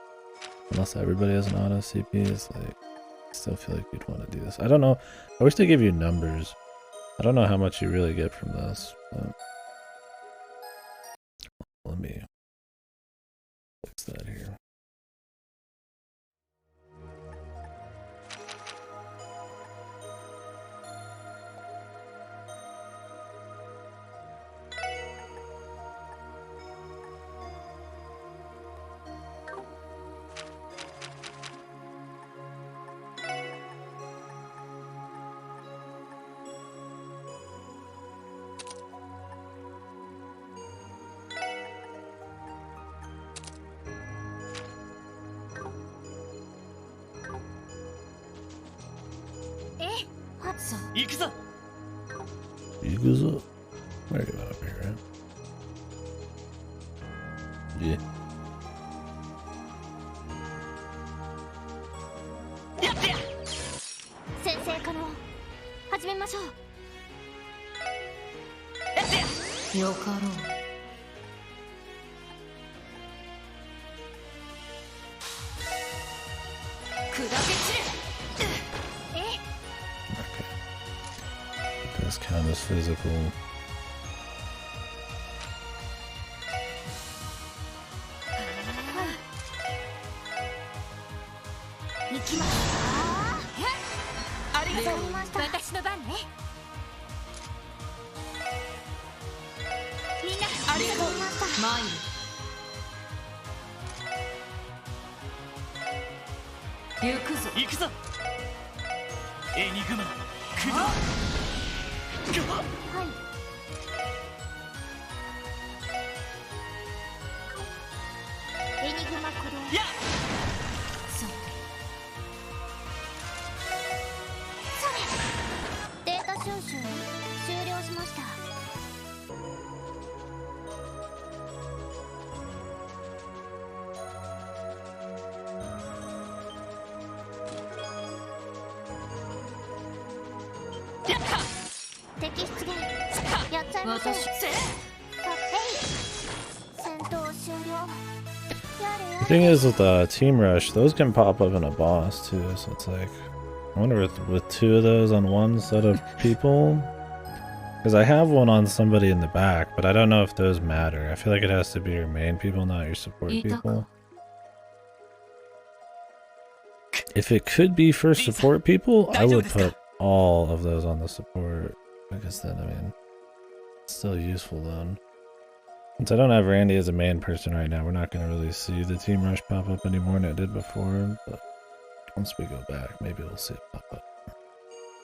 Unless everybody has an auto CP, it's like, I still feel like you'd want to do this. I don't know, I wish they gave you numbers. I don't know how much you really get from this, but let me fix that here. Iguzo? Where are you up here, right? Yeah.よかろう。This count as physical. The thing is with Team Rush, those can pop up in a boss too, so it's like, I wonder if with two of those on one set of people, Because I have one on somebody in the back, but I don't know if those matter. I feel like it has to be your main people, not your support people. If it could be for support people, I would put all of those on the support. Because then, I mean, it's still useful then. Since I don't have Randy as a main person right now, we're not going to really see the team rush pop up anymore than it did before. But once we go back, maybe we'll see it pop up.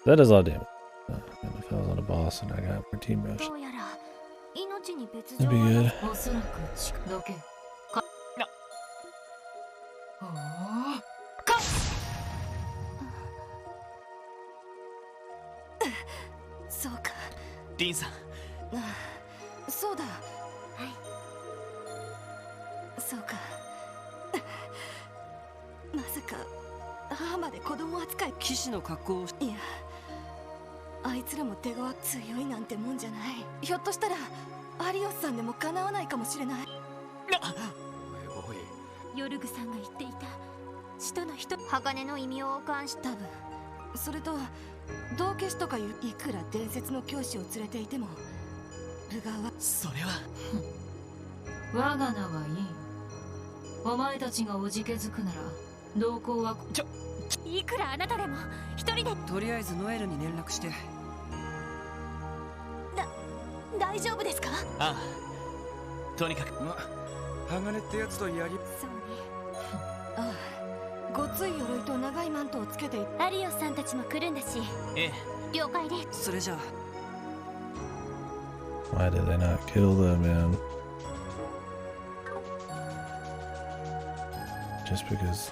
That is all damage. And if I was on a boss and I got more team rush, that'd be good. Dean さん。そうだ。はい。そうか。まさか母まで子供扱い。騎士の格好を。いや、あいつらも手強いなんてもんじゃない。ひょっとしたら有吉さんでも叶わないかもしれない。おい。ヨルグさんが言っていた使徒の人、鋼の異名を冠した分。それと道化師とかいういくら伝説の教師を連れていても部下はそれは我が名はいい。お前たちがおじけづくなら同行はいくらあなたでも一人で。とりあえずノエルに連絡して。大丈夫ですか？ああ、とにかく鋼ってやつとやり。そうね。ああ、ごつい鎧と長いマントをつけて。有吉さんたちも来るんだし。ええ。了解で。それじゃあ。Why did they not kill them, man? Just because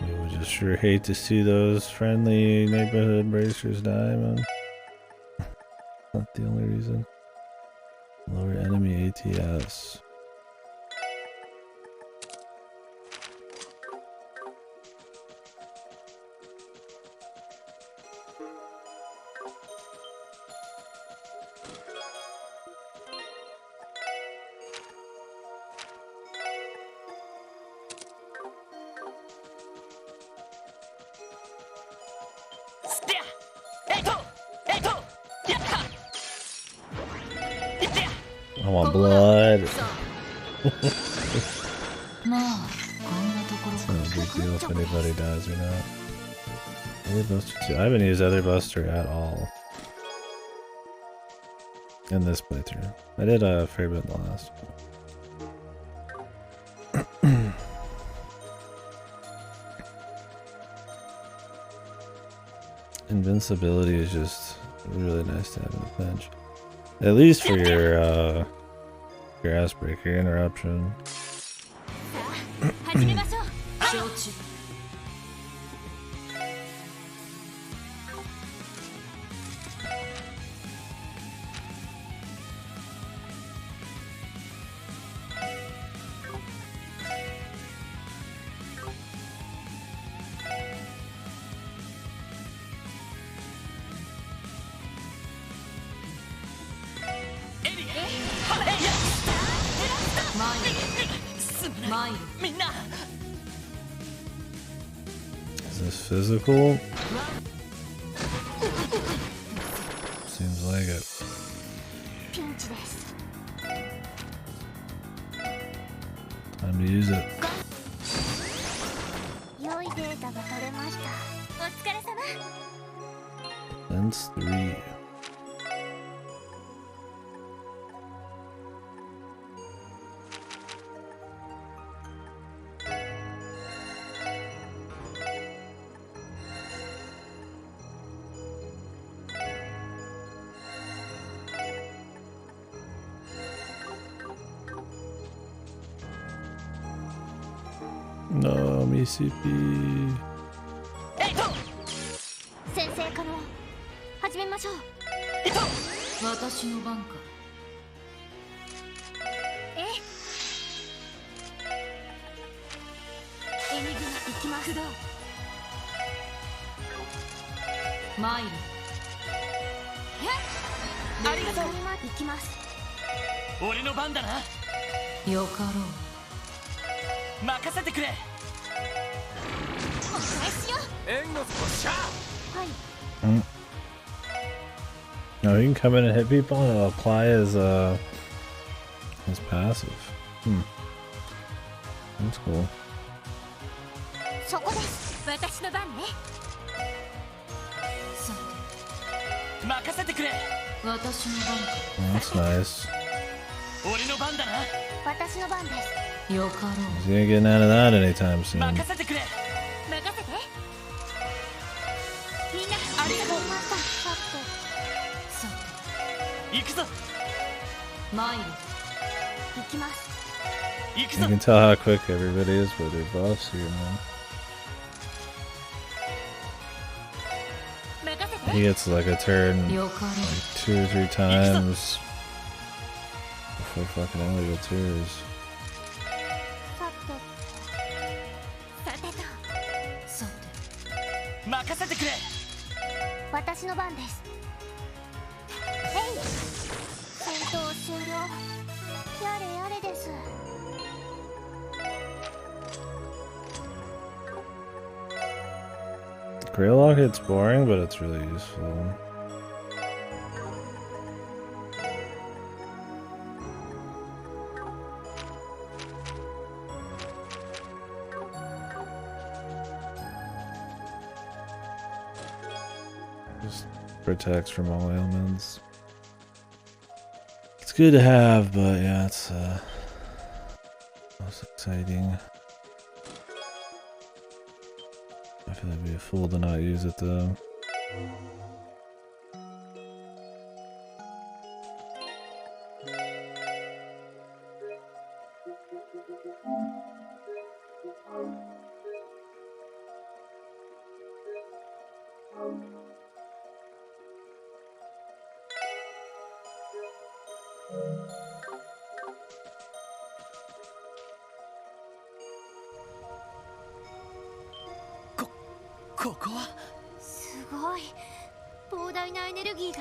we would just sure hate to see those friendly neighborhood bracers die, man. Not the only reason. Lower enemy ATS. I want blood. It's not a big deal if anybody dies or not. Other Buster 2. I haven't used Other Buster at all in this playthrough. I did a fair bit in the last one. Invincibility is just really nice to have in the bench. At least for your ass breaker interruption. Is this physical? Seems like it. Time to use it. Sense 3. No, MCP. 先生から始めましょう。私の番か。エニグマ行きます。マイル。ありがとう。行きます。俺の番だな。よかろう。任せてくれ。お返しよ。援護しゃ。はい。No, he can come in and hit people and it'll apply his passive. That's cool. そこです。私の番ね。任せてくれ。私の番か。That's nice. 俺の番だな。私の番です。よかろう。 He's gonna get out of that anytime soon. 任せてくれ。任せて。みんなありがとうございました。さて。行くぞ。参る。行きます。You can tell how quick everybody is with their buffs here, man. He gets like a turn like 2 or 3 times before fucking Ellie gets hers. 任せてくれ。私の番です。戦闘終了。やれやれです。Greylock it's boring, but it's really useful. Just protects from all ailments. It's good to have, but yeah, it's most exciting. I feel like I'd be a fool to not use it though.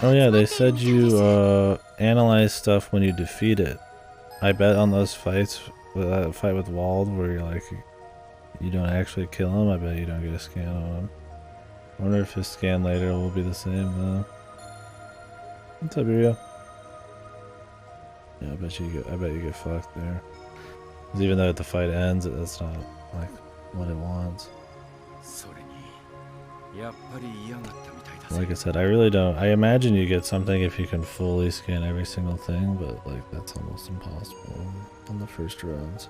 Oh yeah, they said you analyze stuff when you defeat it. I bet on those fights, with that fight with Wald, where you're like, you don't actually kill him, I bet you don't get a scan on him. I wonder if his scan later will be the same though. What's up, Rio? Yeah, I bet you get fucked there. 'Cause even though the fight ends, that's not like what it wants. Like I said, I really don't. I imagine you get something if you can fully scan every single thing, but like that's almost impossible on the first run. So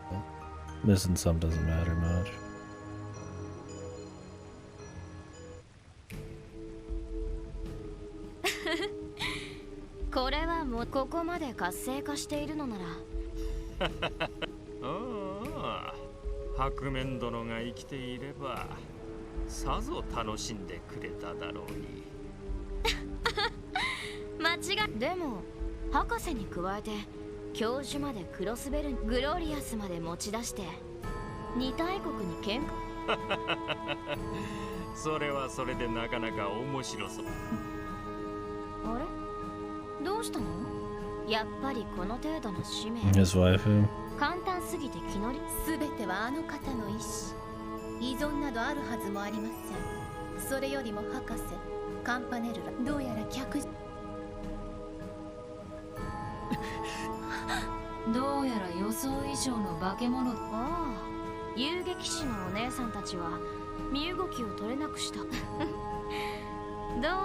missing some doesn't matter much. これはもうここまで活性化しているのなら。ああ、白面殿が生きていればさぞ楽しんでくれただろうに。間違い。でも博士に加えて教授までクロスベルグロリアスまで持ち出して二大国に喧嘩。それはそれでなかなか面白そう。あれどうしたの？やっぱりこの程度の使命。 His wife. 簡単すぎて気乗り。すべてはあの方の意志。依存などあるはずもありません。それよりも博士、カンパネルラ、どうやら客どうやら予想以上の化け物。ああ、遊撃士のお姉さんたちは身動きを取れなくした。どう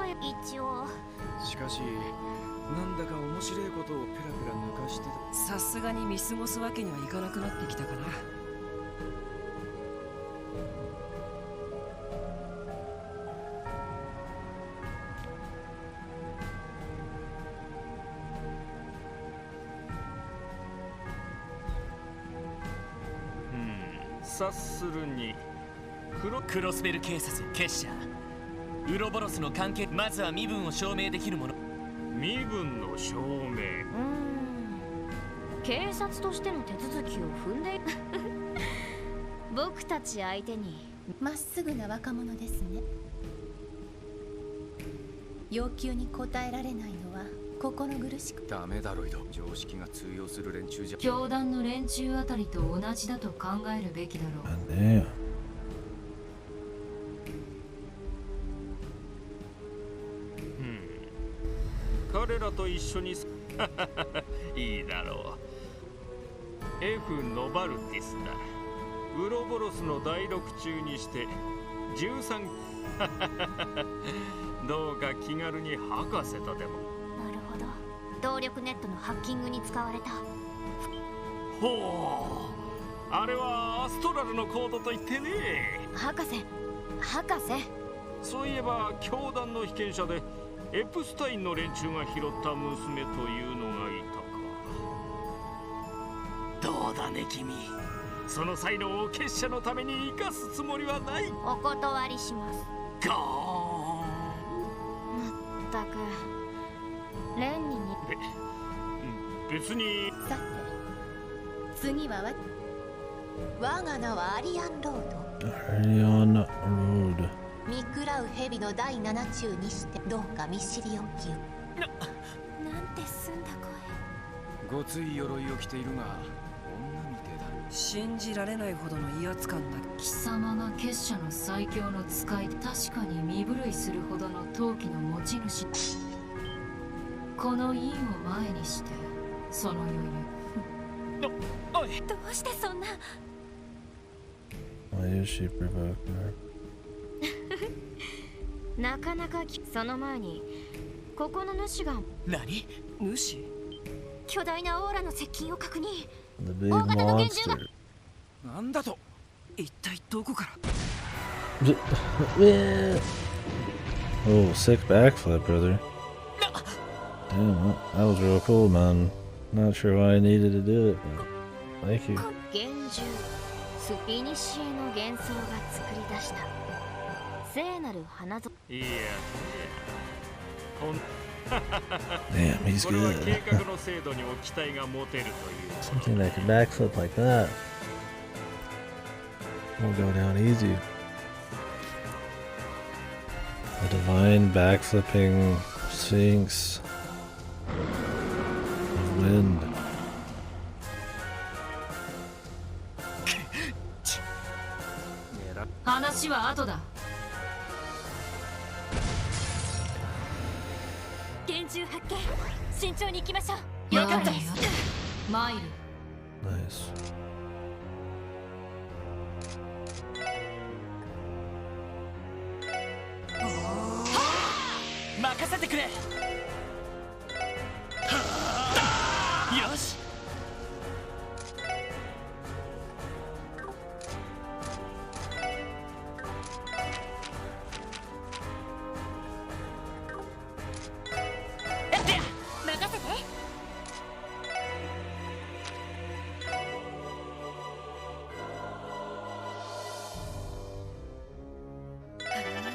や一応。しかしなんだか面白いことをペラペラ抜かしてた。さすがに見過ごすわけにはいかなくなってきたかな。察するにクロスベル警察結社ウロボロスの関係。まずは身分を証明できるもの。身分の証明。警察としての手続きを踏んで僕たち相手に。まっすぐな若者ですね。要求に応えられないのは心苦しく。ダメだロイド。常識が通用する連中じゃ。教団の連中あたりと同じだと考えるべきだろう。ねえ。彼一緒にいいだろう。F ノバルティスだ。ウロボロスの第6中にして13どうか気軽に博士とでも。なるほど。動力ネットのハッキングに使われた。ほう、あれはアストラルのコードといってね。博士。そういえば教団の被験者でエプスタインの連中が拾った娘というのがいたか。どうだね君、その才能を結社のために生かすつもりはない？お断りします。ゴーン。まったくレンニに別に。さて次は我が名はアリアンロード。アリアンロード。見食らう蛇の第7中にしてどうか見知りおきを。なんて澄んだ声。ごつい鎧を着ているが女みてえだ。信じられないほどの威圧感だ。貴様が結社の最強の使い、確かに身震いするほどの陶器の持ち主。この印を前にしてその余裕。おい、どうしてそんな。 Why is she provoking her? なかなかその前にここの主が。何？主？巨大なオーラの接近を確認。 The big monster. なんだと？一体どこから？ Oh, sick backflip, brother. Damn, that was real cool, man. Not sure why I needed to do it, but thank you. 幻獣スピニシエの幻想が作り出した聖なる花園。いやいや、Damn, he's これは good. 計画の精度にも期待が持てるという。 Something that can backflip like that won't go down easy. A divine backflipping sphinx of wind. 話は後だ。幻獣発見。慎重に行きましょう。了解です。マイル。Nice. 任せてくれ。よし。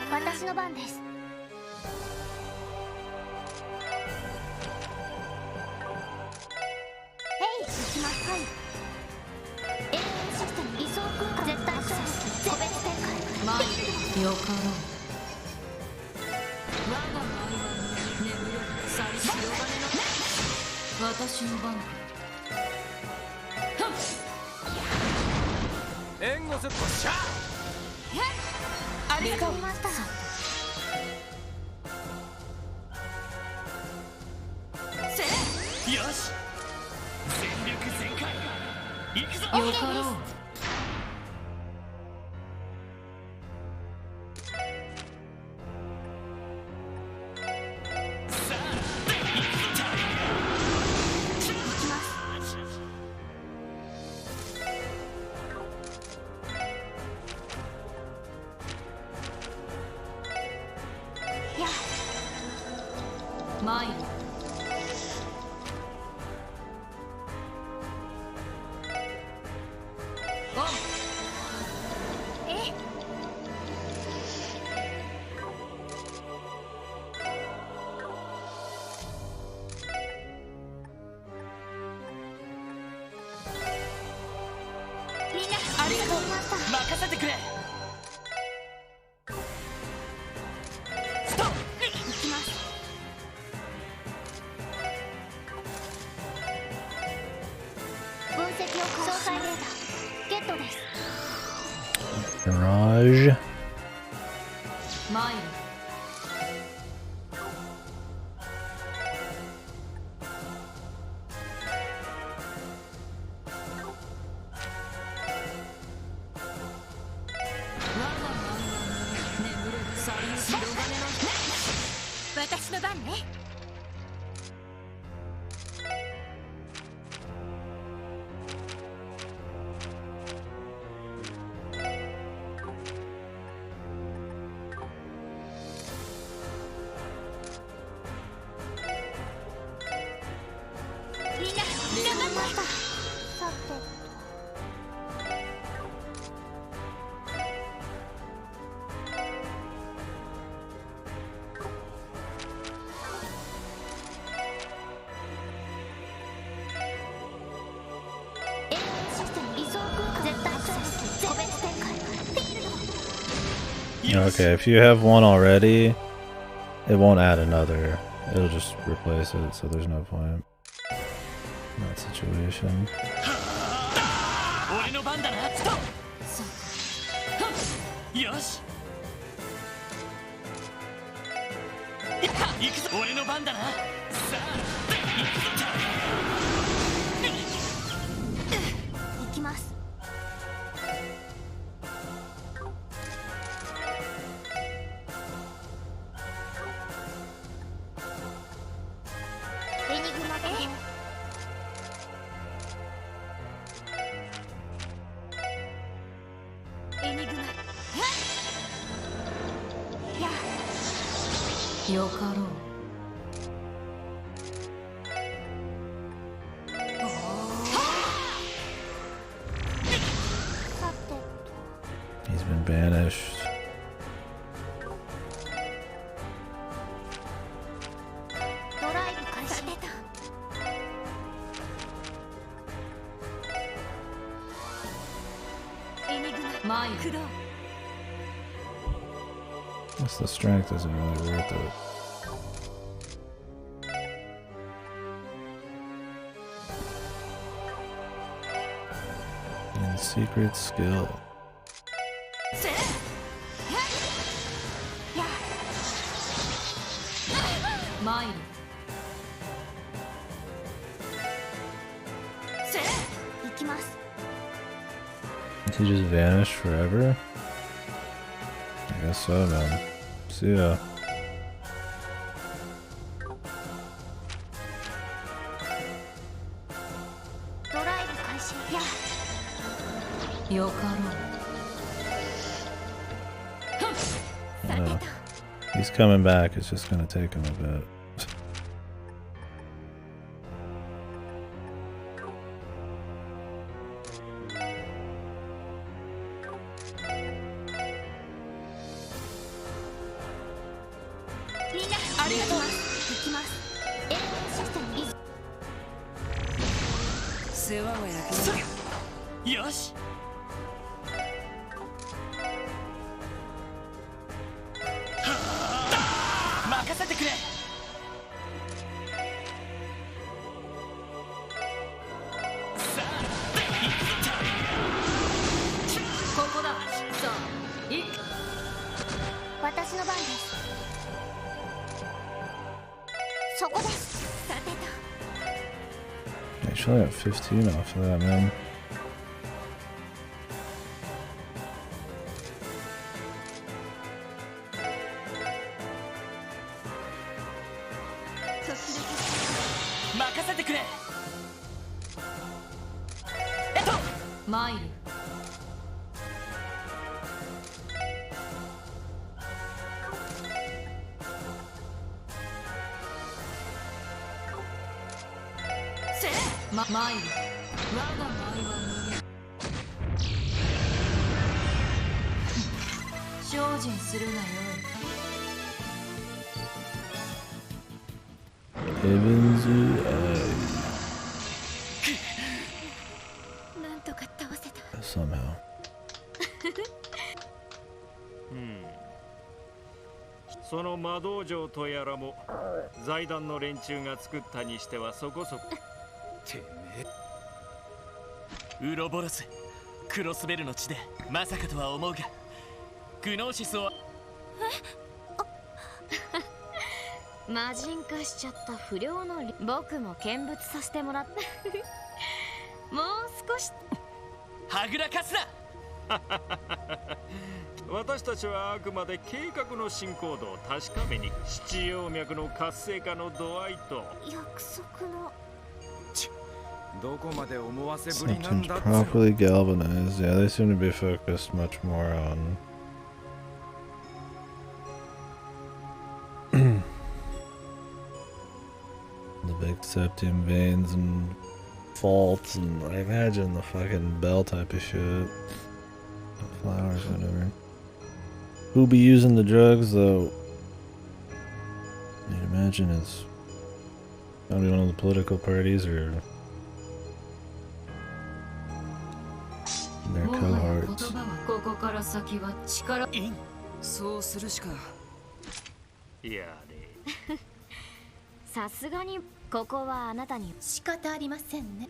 私の番です。行きます。はい。永遠システム移送空間絶対衝撃個別展開。マイルよかろう。我が舞は眠る去りしよがねの私の番だ。援護セットシャー。ありがとうございました。よし。全力全開。行くぞ。よかろう。マイル。みんなありがとう。任せてくれ。ストップ。行きます。分析を詳細データゲットです。 Garage. マイル。みんな頑張って。さてOkay, if you have one already, it won't add another. It'll just replace it, so there's no point in that situation. He's been banished. What's the strength? Isn't really worth it. And secret skill. Did he just vanish forever? I guess so, man. See ya. He's coming back, it's just gonna take him a bit. Actually, I got 15 off of that, man. Somehow. その魔道場とやらも財団の連中が作ったにしてはそこそこ。てめえ。ウロボロス、クロスベルの地でまさかとは思うが、グノーシスを。魔人化しちゃった不良の僕も見物させてもらったもう少しはぐらかすな私たちはあくまで計画の進行度を確かめに七葉脈の活性化の度合いと約束のどこまで思わせぶりなんだ Something's properly galvanized. Yeah, they seem to be focused much more on the big like septium veins and faults, and I imagine the fucking bell type of shit. Flowers, whatever. Who be using the drugs though? I'd imagine it's probably one of the political parties or their cohorts. そうするしか。やれ。さすがにここはあなたに仕方ありませんね。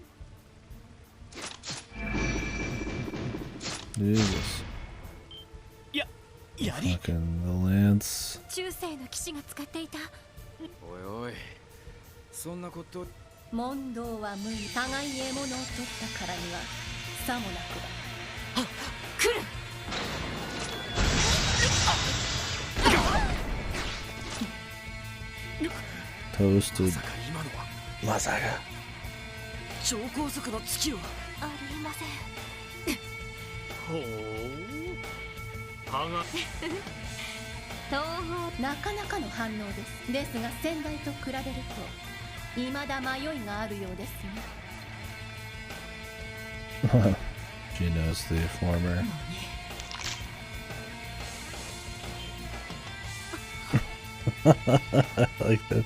Jesus. やり Fucking the lance. 中世の騎士が使っていた。おいおい、そんなこと。問答は無理。互い獲物を取ったからにはさもなくば。来る。Toasted. まさか。超高速の月を。ありません。ほう。歯が。東方なかなかの反応です。ですが先代と比べると未だ迷いがあるようですね。She knows the former. I like that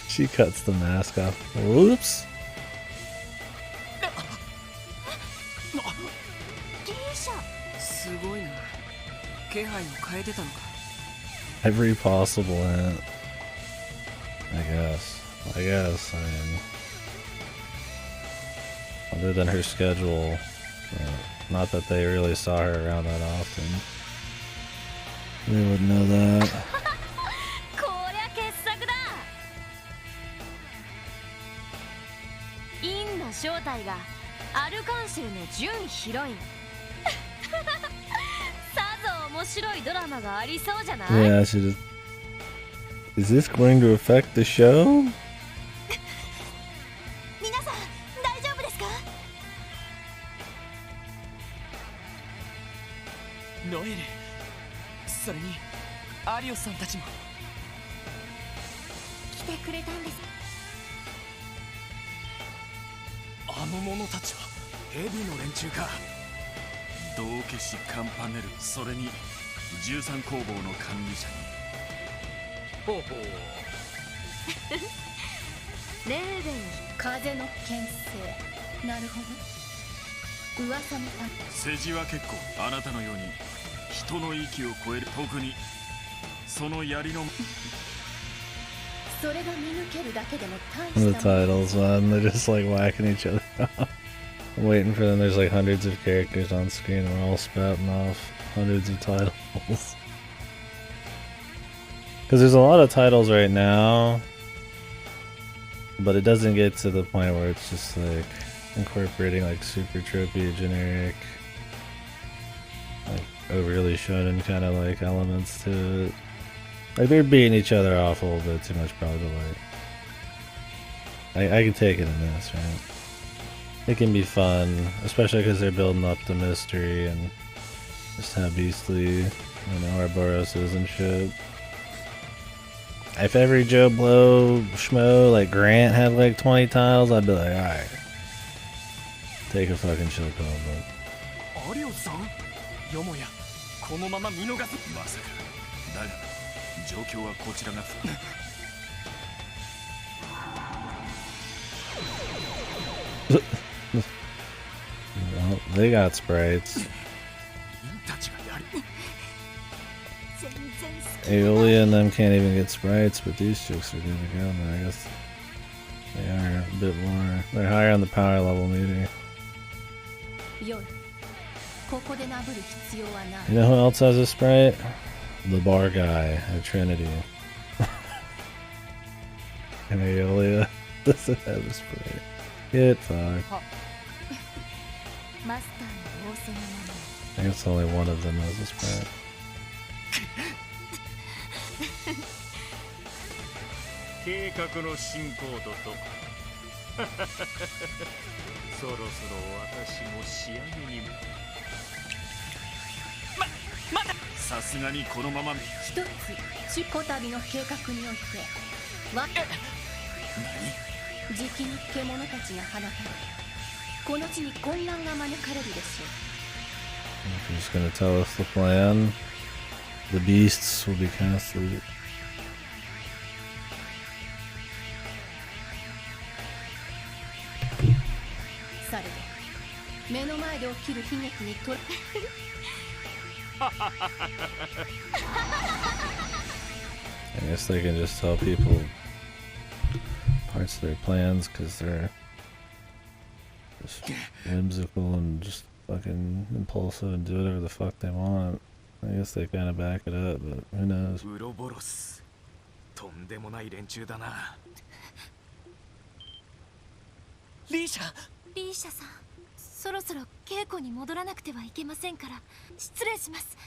she cuts the mask off. Whoops. すごいな。気配を変えてたのか。Every possible hint. I guess. I mean, other than her schedule, not that they really saw her around that often. They would know that. こりゃ傑作だ。インの正体がアルカンシェルの準ヒロイン。さぞ面白いドラマがありそうじゃない？ Yeah, she just. Is this going to affect the show? 皆さん大丈夫ですか？ノエル、それにアリオスさんたちも来てくれたんです。あの者たちはヘビの連中か。道化師カンパネル、それに13工房の管理者に。ほうほう。レーベン風の牽制。なるほど。噂もた。世辞は結構あなたのように人の域を超える、特にその槍の。それが見抜けるだけでも大 The したもの。 titles, man. They're just like whacking each other off. I'm waiting for them. There's like hundreds of characters on screen. We're all spouting off hundreds of titles. Because there's a lot of titles right now, but it doesn't get to the point where it's just like incorporating like super tropey, generic, like overly shonen kind of like elements to it. Like they're beating each other off a little bit too much, probably. Like I can take it in this, right? It can be fun, especially because they're building up the mystery and just how beastly, Ouroboros is and shit. If every Joe Blow schmo like Grant had like 20 tiles, I'd be like, alright. Take a fucking chill pill, but... アリオスさん、よもやこのまま見逃す。まさか。だが状況はこちらが。Well, they got sprites. Aeolia and them can't even get sprites, but these chicks are good to go, man. I guess they are a bit more. They're higher on the power level, maybe. You know who else has a sprite? The bar guy at Trinity. And Aeolia doesn't have a sprite. Get fucked. I think it's only one of them has a sprite. 計画の進行度とそろそろ私も仕上げに。さすがにこのまま。一つこたびの計画においてじきに獣たちが放たれこの地に混乱が招かれるでしょう。If you're just gonna tell us the plan, the beasts will be casted. されど目の前で起きる悲劇にとらI guess they can just tell people parts of their plans because they're just whimsical and just fucking impulsive and do whatever the fuck they want. I guess they kind of back it up, but who knows? ウロボロス、とんでもない連中だな。リーシャさん、そろそろ稽古に戻らなくてはいけませんから失礼します。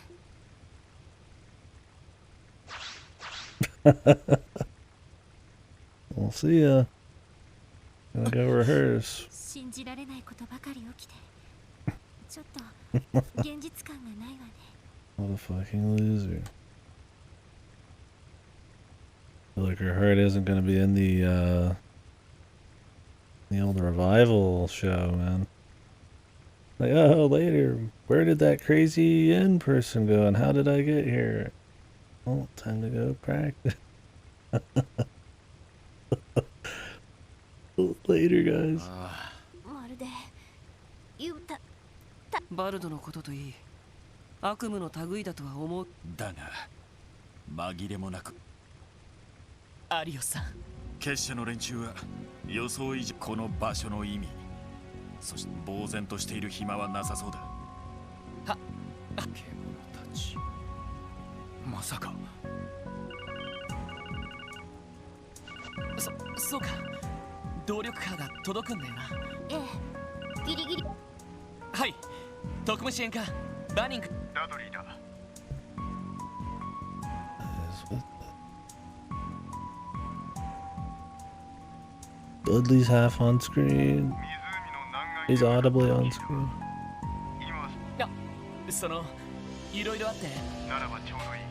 We'll see ya. Gonna go rehearse. 信じられないことばかり起きてちょっと現実感がないわね。What a fucking loser. I feel like her heart isn't gonna be in the old revival show, man. Like, oh, later, where did that crazy inn person go and how did I get here? Well, time to go practice. Later, guys. まるでバルドのことといい悪夢の類だとは思う。だが紛れもなくアリオさん、結社の連中は予想以上この場所の意味、そして呆然としている暇はなさそうだ。獣たち、まさか。そうか、動力波が届くんだよな。ええ、ギリギリ。はい、特務支援課バニング。ダドリーだ。Dudley's half on screen. He's audibly on screen. そのいろいろあって。ならばちょうどいい。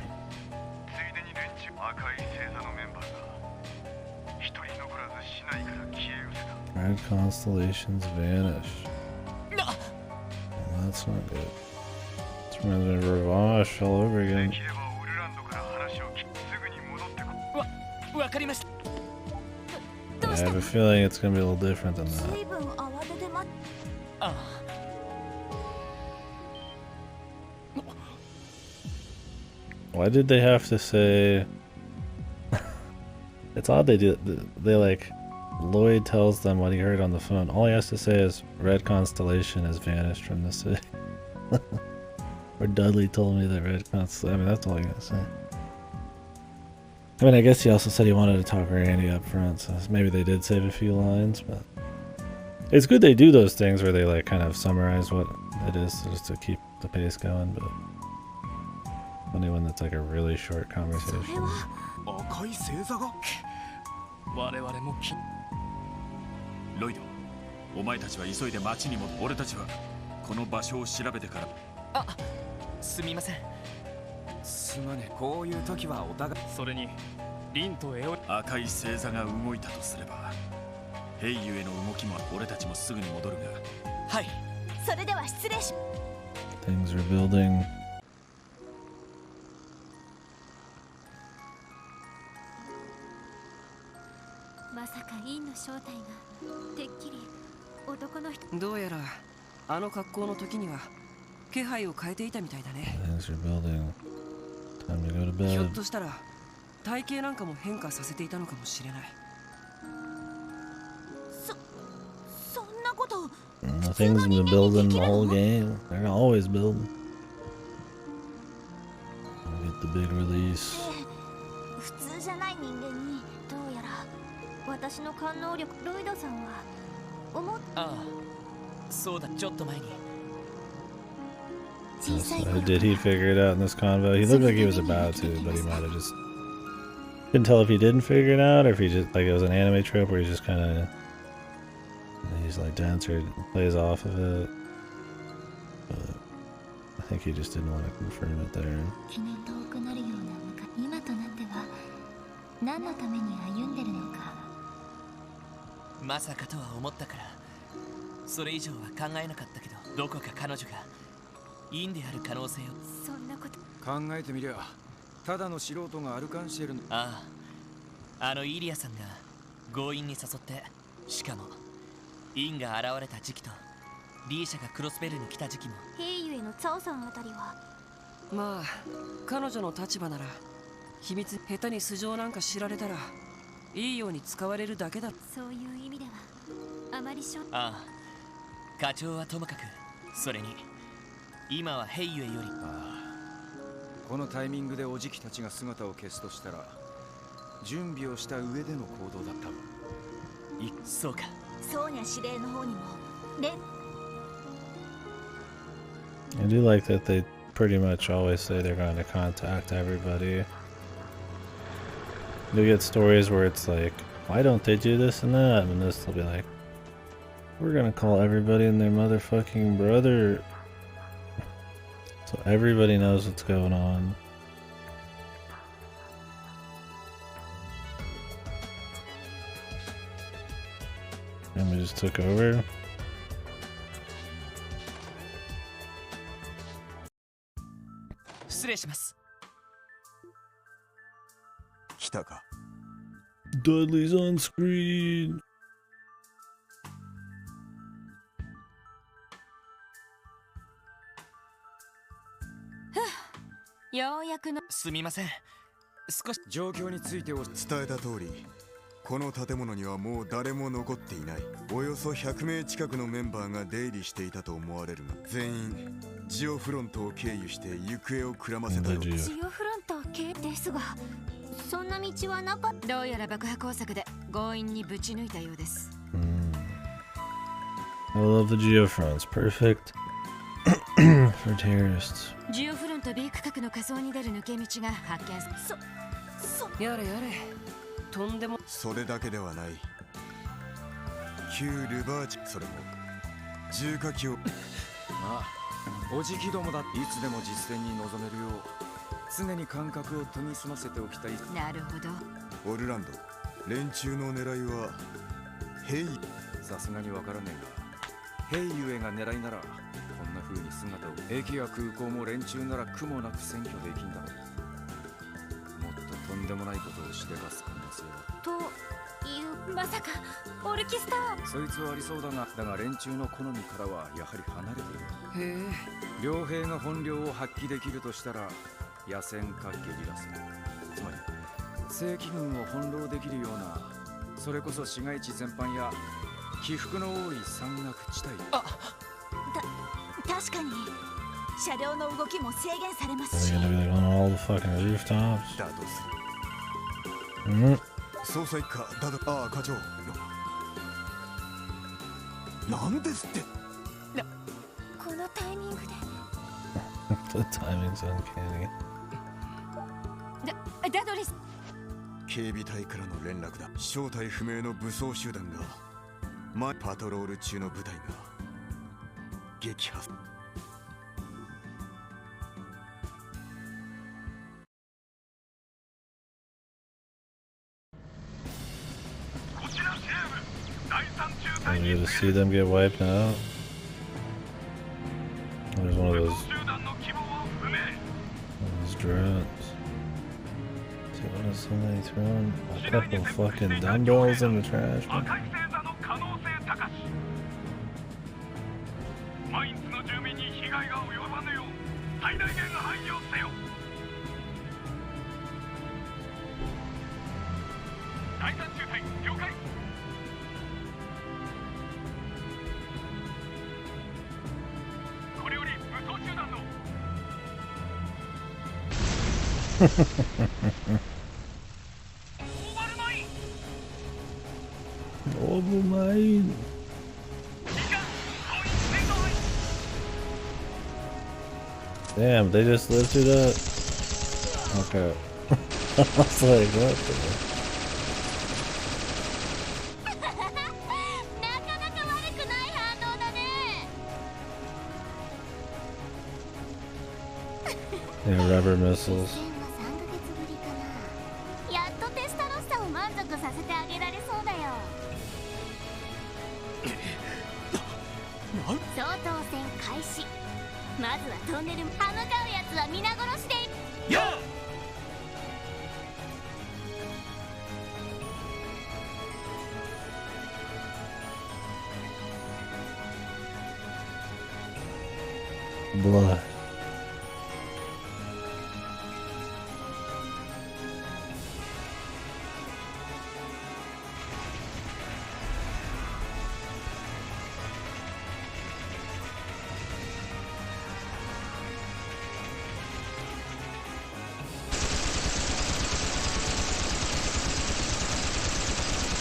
ついでに連中赤い星座のメンバーが一人残らず市内から消え失せた。Red constellations vanish. That's not good. It's reminds me of Ravash all over again. わかりました。I have a feeling it's gonna be a little different than that. 随分慌ててああ。Why did they have to say? It's odd they do. They like Lloyd tells them what he heard on the phone. All he has to say is red constellation has vanished from the city. Or Dudley told me that red constellation. I mean, that's all he gotta say. I mean, I guess he also said he wanted to talk Randy up front, so maybe they did save a few lines, but it's good they do those things where they like kind of summarize what it is just to keep the pace going, but funny when it's like a really short conversation. 赤い星座が我々もロイド、お前たちは急いで町にも。俺たちはこの場所を調べてから。あ、すみません。すまね、こういう時はお互い。それにリンとエオ。赤い星座が動いたとすればヘイユへの動きも。俺たちもすぐに戻るが。はい、それでは失礼し。 Things are building. まさかインの正体がてっきり男の人。どうやらあの格好の時には気配を変えていたみたいだね。 Things are building. Time to go to ひょっ bed. としたら体型なんかも変化させていたのかもしれない。そんなこと。Things have been building the whole game. They're always building. Get the big release. 普通じゃない人間にどうやら私の感能力。ロイドさんはああ、そうだ、ちょっと前に。Did he figure it out in this convo? He looked like he was about to, but he might have just. Couldn't tell if he didn't figure it out or if he just like it was an anime trope where he's just kind of. He's like dancer plays off of it. But I think he just didn't want to confirm it there. 記念遠くなるような今となっては何のために歩んでるのか。まさかとは思ったからそれ以上は考えなかったけど、どこか彼女がインである可能性を。そんなこと考えてみりゃただの素人がアルカンシェルの。ああ、あのイリアさんが強引に誘って、しかもインが現れた時期とリーシャがクロスベルに来た時期も。兵ゆえのツァオさんあたりはまあ彼女の立場なら秘密下手に素性なんか知られたらいいように使われるだけだ。そういう意味ではあまりああ、課長はともかく、それに今はヘイユエより。このタイミングでおじきたちが姿を消すとしたら準備をした上での行動だった。そうか。ソーニャ司令の方にもI do like that they pretty much always say they're going to contact everybody. You get stories where it's like, why don't they do this and that? And this will be like, we're gonna call everybody and their motherfucking brother. So everybody knows what's going on. And we just took over. Dudley's on screen. ようやくの。すみません。少し状況についてを伝えた通り、この建物にはもう誰も残っていない。およそ100名近くのメンバーが出入りしていたと思われるが、全員ジオフロントを経由して行方をくらませたようです。ジオフロント系ですが、そんな道はなかった。どうやら爆破工作で強引にぶち抜いたようです。I love the geofronts. Perfect for terrorists. ジオフロント B 区画の仮想に出る抜け道が発見。やれやれ。とんでも。それだけではない。旧ルバーチ、それも重火器を。ああ、おじきどもだ。いつでも実戦に臨めるよう常に感覚を研ぎ澄ませておきたい。なるほど。オルランド、連中の狙いはヘイ。さすがにわからねえが、ヘイゆえが狙いならこんな風に姿を。駅や空港も連中なら苦もなく占拠できんだろう。もっととんでもないことをしでかす可能性は。というまさかオルキスター。そいつはありそうだが連中の好みからはやはり離れている。へえ。両兵が本領を発揮できるとしたら野戦かゲリラ戦、つまり正規軍を翻弄できるような、それこそ市街地全般や起伏の多い山岳地帯。確かに車両の動きも制限されますし。 Are they gonna be like on all the fucking rooftops? だとする。捜査一課だと。ああ、課長。なんですって。このタイミングで。The timing's uncanny. ダドリス。警備隊からの連絡だ。正体不明の武装集団がパトロール中の部隊が撃破。Are you gonna see them get wiped out? There's one of those drones. See, what is somebody throwing a couple fucking dumbbells in the trash? Man? マインツの住民に被害が及ばぬよう最大限配慮せよ。第三中隊了解。これより武装集団のOvermind. Damn, they just lived through that? Okay. I was like, what the Yeah, rubber missiles. やっとテスタロッサを満足させてあげられそうだよ。総統戦開始。まずはトンネル。歯向かうやつは皆殺しでよっ。Blood.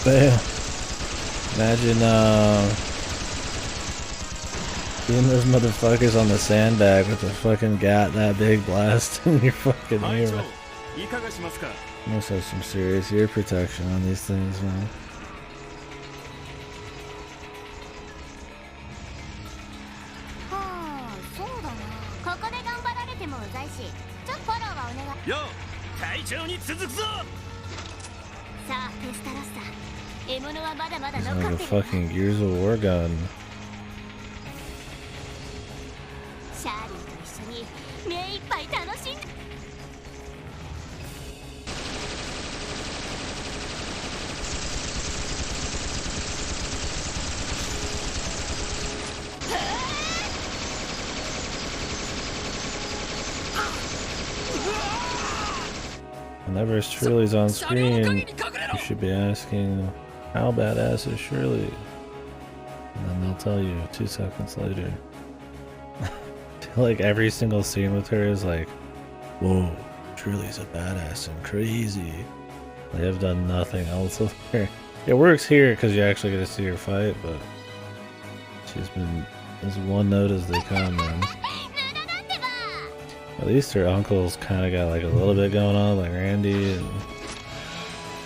Damn. Imagine being those motherfuckers on the sandbag with a fucking gat that big blast in your fucking ear. Must have some serious ear protection on these things, man. はあ、そうだな。ここで頑張られてもうざいし、ちょっとフォローはお願い。よ、隊長に続くぞ。さあ、テスタラッサ。獲物はまだまだ It's 残 like っ a てる。 fucking Gears of War gun. シャーリーと一緒に目いっぱい楽しんで。Whenever Shirley's on screen, you should be asking, how badass is Shirley? And then they'll tell you 2 seconds later. Like every single scene with her is like, whoa, Shirley's a badass and crazy. They have done nothing else with her. It works here because you actually get to see her fight, but she's been as one note as they come, man. At least her uncle's kind of got like a little bit going on, like Randy and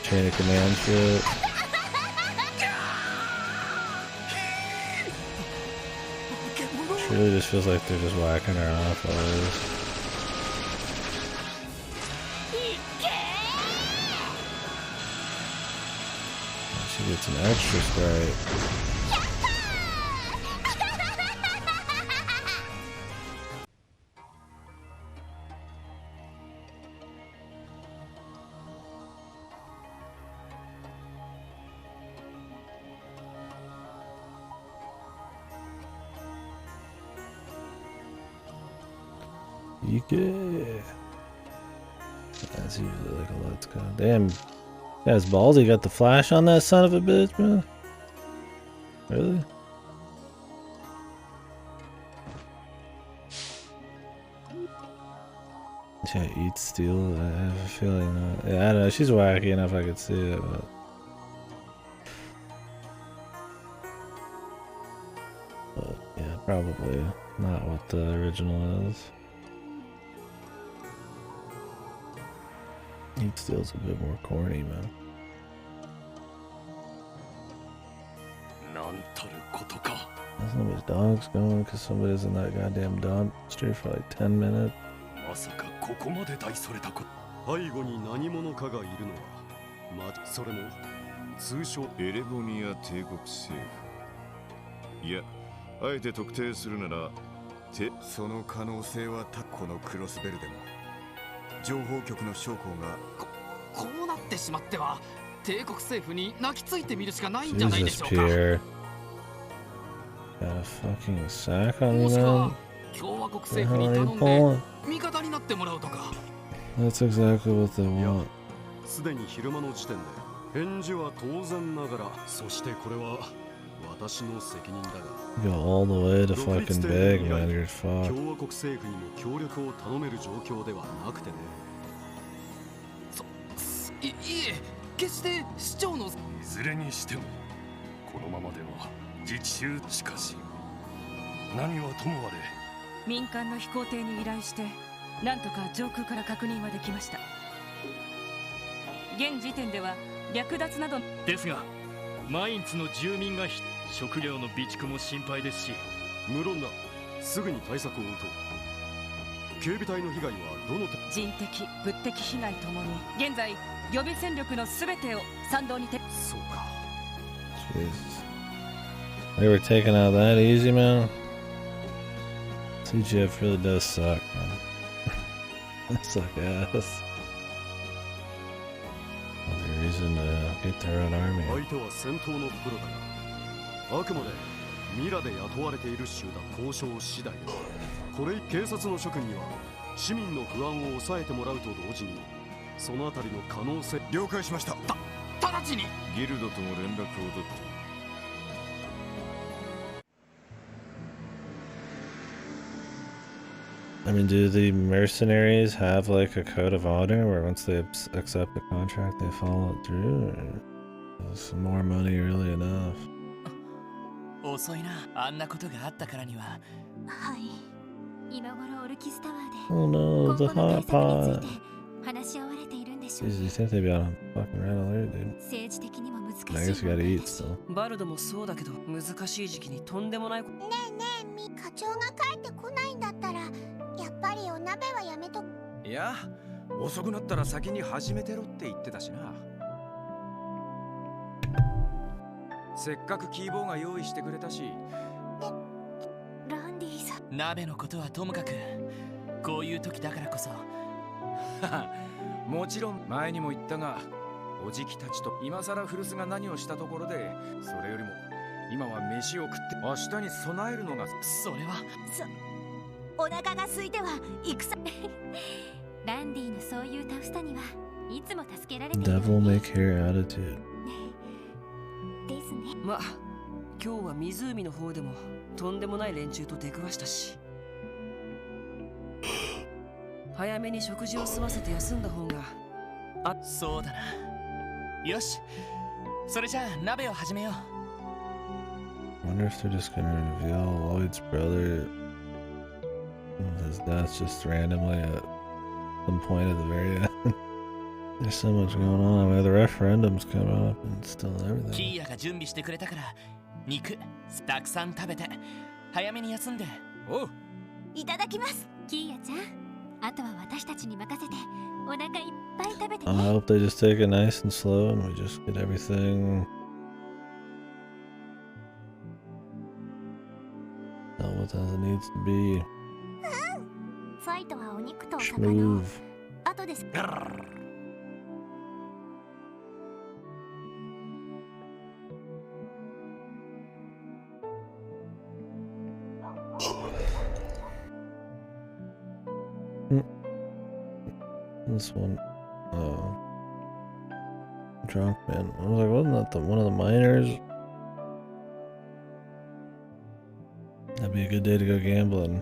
chain of command shit. She really just feels like they're just whacking her off always. She gets an extra sprite. Yeah. That's usually like a let's go. Damn. That's ballsy. Got the flash on that son of a bitch, man. Really? Yeah, eat steel. I have a feeling that. Yeah, I don't know. She's wacky enough I could see it, but yeah, probably not what the original is. Eat steel's a bit more corny, man. There's no much dogs going because somebody's in that goddamn dumpster for like 10 minutes. まさかここまで大それたこと。背後に何者かがいるのは、それも通称エレボニア帝国政府。いや、あえて特定するなら、その可能性はこのクロスベルでも。情報局の将校がこうなってしまっては帝国政府に泣きついてみるしかないんじゃないでしょうか。 Pierre. Got a fucking sack on you, man? 共和国政府に頼んで味方になってもらうとか。 That's exactly what they want. すでに昼間の時点で返事は当然ながら、そしてこれは私の責任だが。 Go all the way to fucking big, man. You're fucked. 共和国政府にも協力を頼める状況ではなくてね。いえ、決して市長の。いずれにしてもこのままでは自治州しかし何はともあれ民間の飛行艇に依頼してなんとか上空から確認はできました。現時点では略奪などですがマインツの住民が食料の備蓄も心配ですし。無論だ、すぐに対策を打とう。警備隊の被害はどの人的物的被害ともに現在予備戦力のすべてを参道にて。そうか。They were taking out that easy, man. CGF really does suck, man. They suck ass. Another reason to get their own army. 相手は戦闘のプロだが、あくまでミラで雇われている集団交渉次第だ。これ警察の諸君には市民の不安を抑えてもらうと同時にそのあたりの可能性。了解しました。直ちにギルドとも連絡を取って。I mean, do the mercenaries have like a code of honor where once they accept the contract they follow it through? Or is more money really enough? 遅いな。あんなことがあったからには。はい。今頃オルキスタワーで Oh no, the hot pot. 話し合われているんでしょう。 Jeez, you think they'd be on a fucking red alert, dude? 政治的にも難しい。 I guess we gotta eat still. バルドもそうだけど難しい時期にとんでもない。ねえねえ、課長が帰ってこないんだったらやっぱりお鍋はやめと。いや、遅くなったら先に始めてろって言ってたしな。せっかくキーボーが用意してくれたし。ランディさん。鍋のことはともかく、こういう時だからこそ。もちろん前にも言ったが、おじきたちと今さら古巣が何をしたところで、それよりも今は飯を食って明日に備えるのが。それはお腹が空いては戦。ランディのそういうタフさにはいつも助けられてる。 Devil may care attitude. ですね。まあ今日は湖の方でもとんでもない連中と出くわしたし、早めに食事を済ませて休んだ方が。あ、そうだな。よし、それじゃあ鍋を始めよI wonder if they're just gonna reveal Lloyd's brother his death just randomly at some point at the very end. There's so much going on. I mean, the referendum's coming up and still う。 everything. キーヤが準備してくれたから肉たくさん食べて早めに休んで。おう、いただきます。キーヤちゃん、あとは私たちに任せてお腹いっぱい食べてね。 I hope they just take it nice and slow and we just get everything dealt with as it needs to be. ファイトはお肉とお魚。 Smooth. あとです。This one, drunk man. I was like, wasn't that one of the miners? That'd be a good day to go gambling.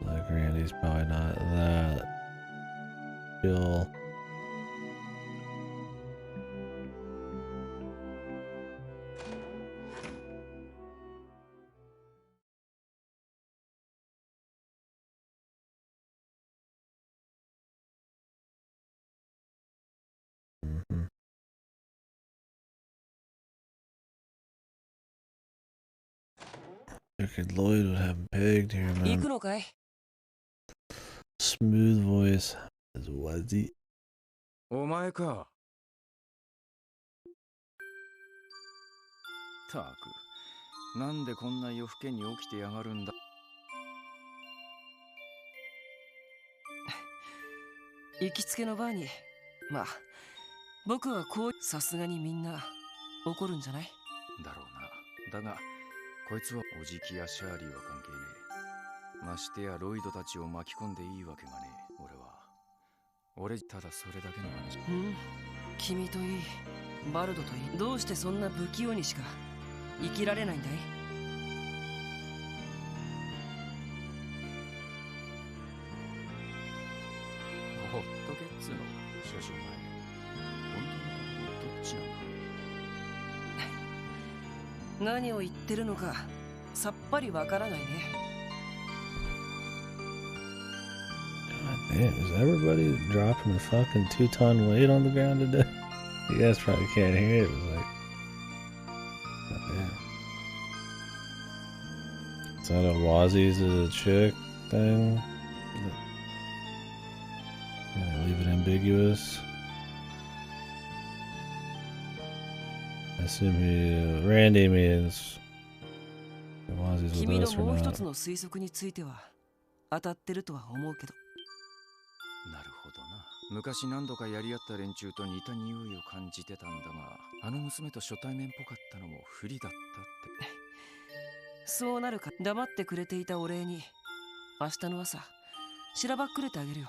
Like Randy's probably not that chill. Figured Lloyd would have pegged here, 行 man. くのかい？ Smooth voice is Wazzy. お前か。たく、なんでこんな夜更けに起きてやがるんだ。行きつけのバーに。まあ僕はこう。さすがにみんな怒るんじゃない？だろうな。だがこいつはおじきやシャーリーは関係ねえ。ましてやロイドたちを巻き込んでいいわけがねえ。俺ただそれだけの話。君といいバルドといい、どうしてそんな不器用にしか生きられないんだい？ほっとけっつうの。しかしお前、本当のどっちなんだ？何を言ってるのかさっぱりわからないね。God damn, is everybody dropping a fucking 2-ton weight on the ground today? You guys probably can't hear it. It was like, oh, damn. Is that a Wazzy's a chick thing? Leave it ambiguous. assume Randy means Wazzy's 君 with の us or もう一 not. つの推測については当たってるとは思うけど。なるほどな。昔何度かやり合った連中と似た匂いを感じてたんだが、あの娘と初対面っぽかったのも不利だったって。そうなるか。黙ってくれていたお礼に明日の朝しらばっくれてあげるよ。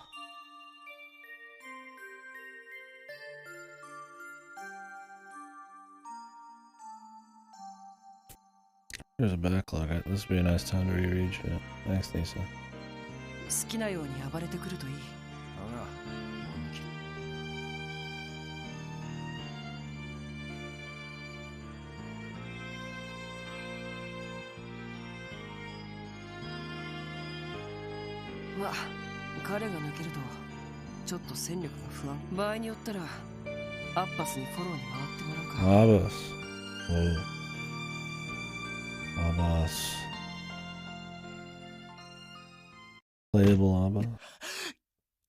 There's a backlog. This would be a nice time to reread shit. Thanks, Lisa. 好きなように暴れてくるといい。ああ、本気。まあ、彼が抜けるとちょっと戦力が不安。場合によったらアッパスにフォローに回ってもらうか。Abbas. Whoa. Abbas. Playable Abbas.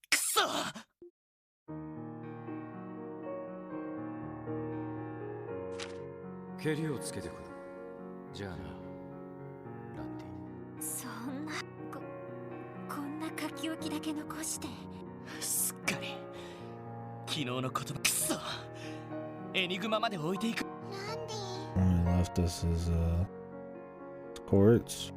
くそ。ケリをつけてくる。じゃあな、ランディ。そんなこんな書き置きだけ残して。すっかり昨日の言葉。くそ。エニグマまで置いていく。Only left us is quartz.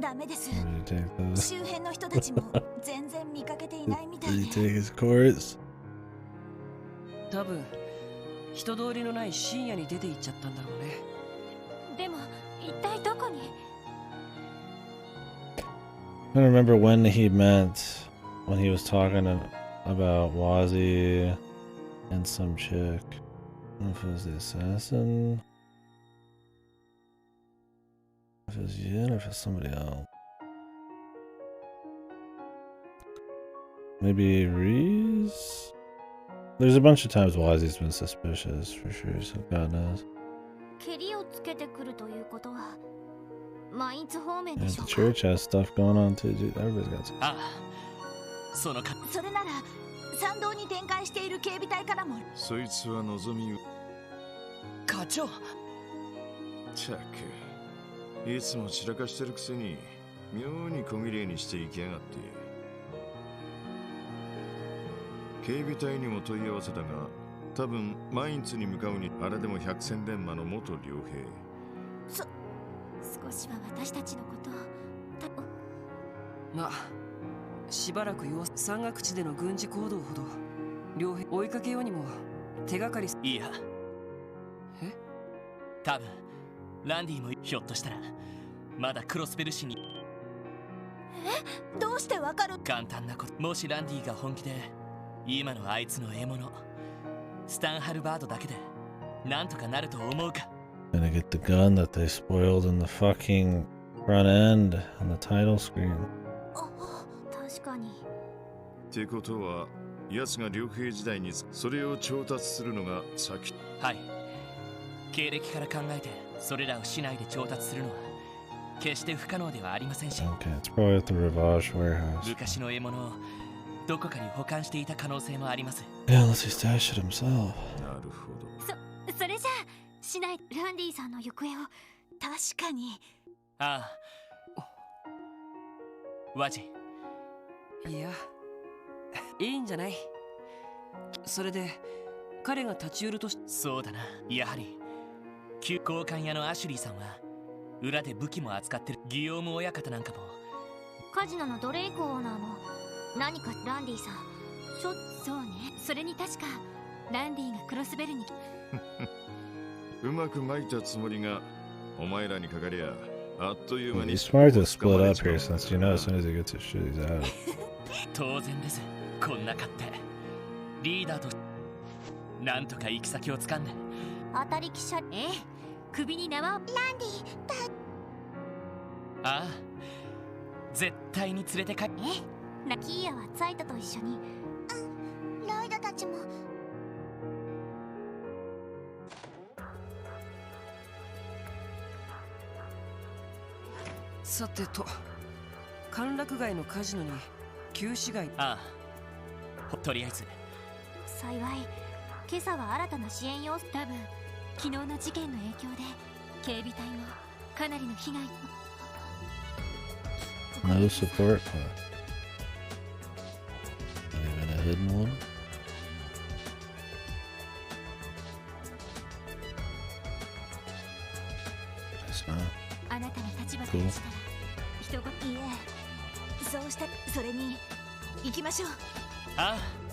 ダメです。Did he take those? 周辺の人たちも全然見かけていないみたい Did he で。 take his quartz? 多分人通りのない深夜に出て行っちゃったんだろうね。でも一体どこに？ I don't remember when he meant when he was talking about Wazzy and some chick. I don't know if it was the assassin, if it was Yin, or if it's somebody else. Maybe Reese? There's a bunch of times Wazzy's been suspicious for sure, so God knows. ケリをつけてくるということはマインツ方面 Yeah, でし the ょうか。 church has stuff going on too, dude. Everybody's got some. ああ、そのか。それなら参道に展開している警備隊からも。そいつは望みを。課長。チャック。いつも散らかしてるくせに妙に小綺麗にしていきやがって。警備隊にも問い合わせたが、多分マインツに向かうにあれでも百戦錬磨の元両兵。少しは私たちのことをまあしばらく山岳地での軍事行動ほど両兵追いかけようにも手がかり。いや、え、多分ランディもひょっとしたらまだクロスベル市に。どうしてわかる？簡単なこと。もしランディが本気で今のあいつの獲物スタンハルバードだけでなんとかなると思うか。 Gonna get the gun that they spoiled in the fucking front end on the title screen. 確かに。ってことは、奴が両兵時代にそれを調達するのが先。はい。経歴から考えてそれらを市内で調達するのは決して不可能ではありませんし。Okay, it's probably at the Rivage warehouse. 昔の獲物をどこかに保管していた可能性もあります。 Yeah, unless he stashed it himself. なるほど。それじゃあ市内ランディさんの行方を。確かに。ああ。ワジ。いや、いいんじゃない。それで彼が立ち寄るとし。そうだな。やはり旧交換屋のアシュリーさんは裏で武器も扱ってる。ギヨーム親方なんかも。カジノのドレイコオーナーも何か。ランディさんそうね。それに確かランディがクロスベルにうまく巻いたつもりがお前らにかかりゃあっという間に。 He's smart to split up here since you know as soon as he gets his shit, he's out. 当然です。こんな勝手リーダーとなんとか行き先をつかんで。当たり記者。首に縄を。ランディああ、絶対に連れて帰。ラキーヤはツァイトと一緒に。ロイドたちも。さてと、歓楽街のカジノに旧市街。ああ、とりあえず幸い今朝は新たな支援要素。多分昨日の事件の影響で警備隊もかなりの被害。 No support. Not even a hidden one. That's not あなたの立場か cool. らしたら人ごいえそうしたそれに行きましょう。ああ。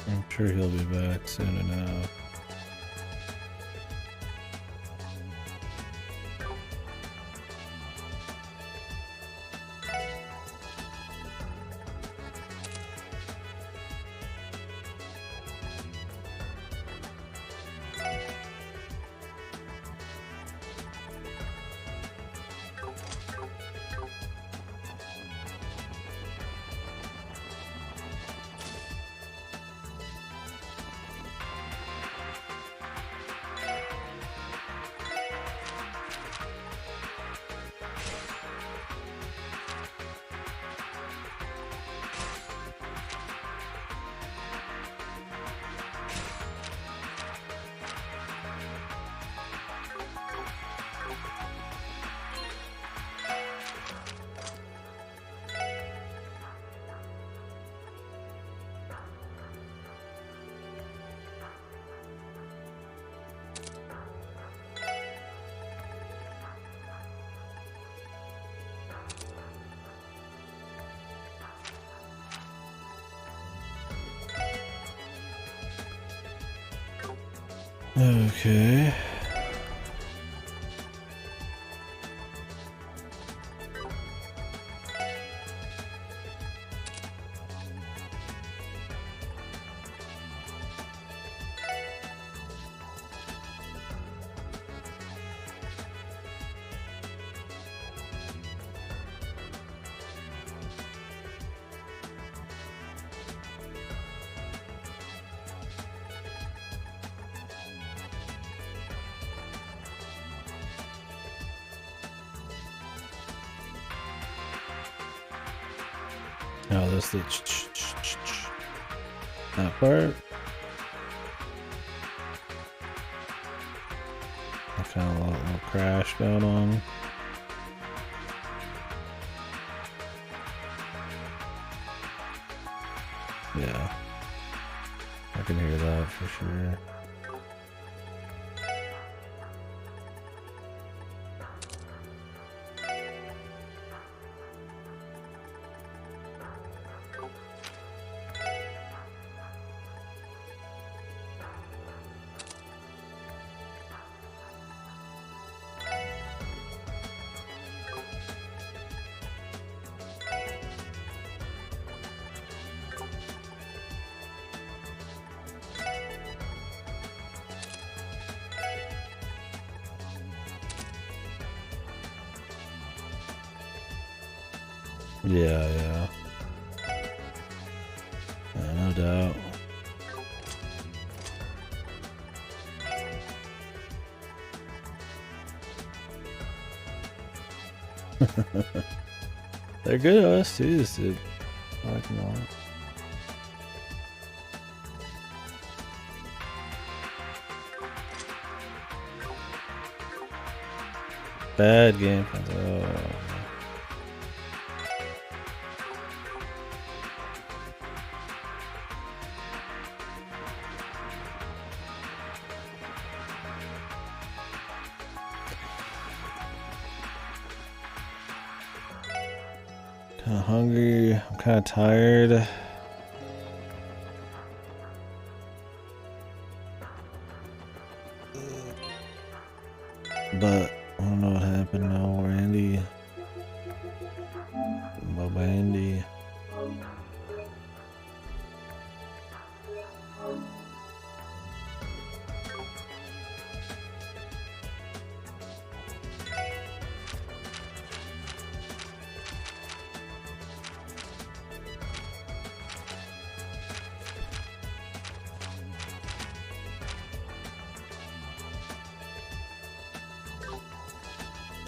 I'm sure he'll be back soon enough. Okay. Oh, that's the that part. I kind of a little crash going on. Yeah, I can hear that for sure. Yeah. No doubt. They're good OSTs, dude. I like them a lot. Bad game. Oh. Kind of hungry. I'm kind of tired. But I don't know what happened now. Randy. Baba Andy.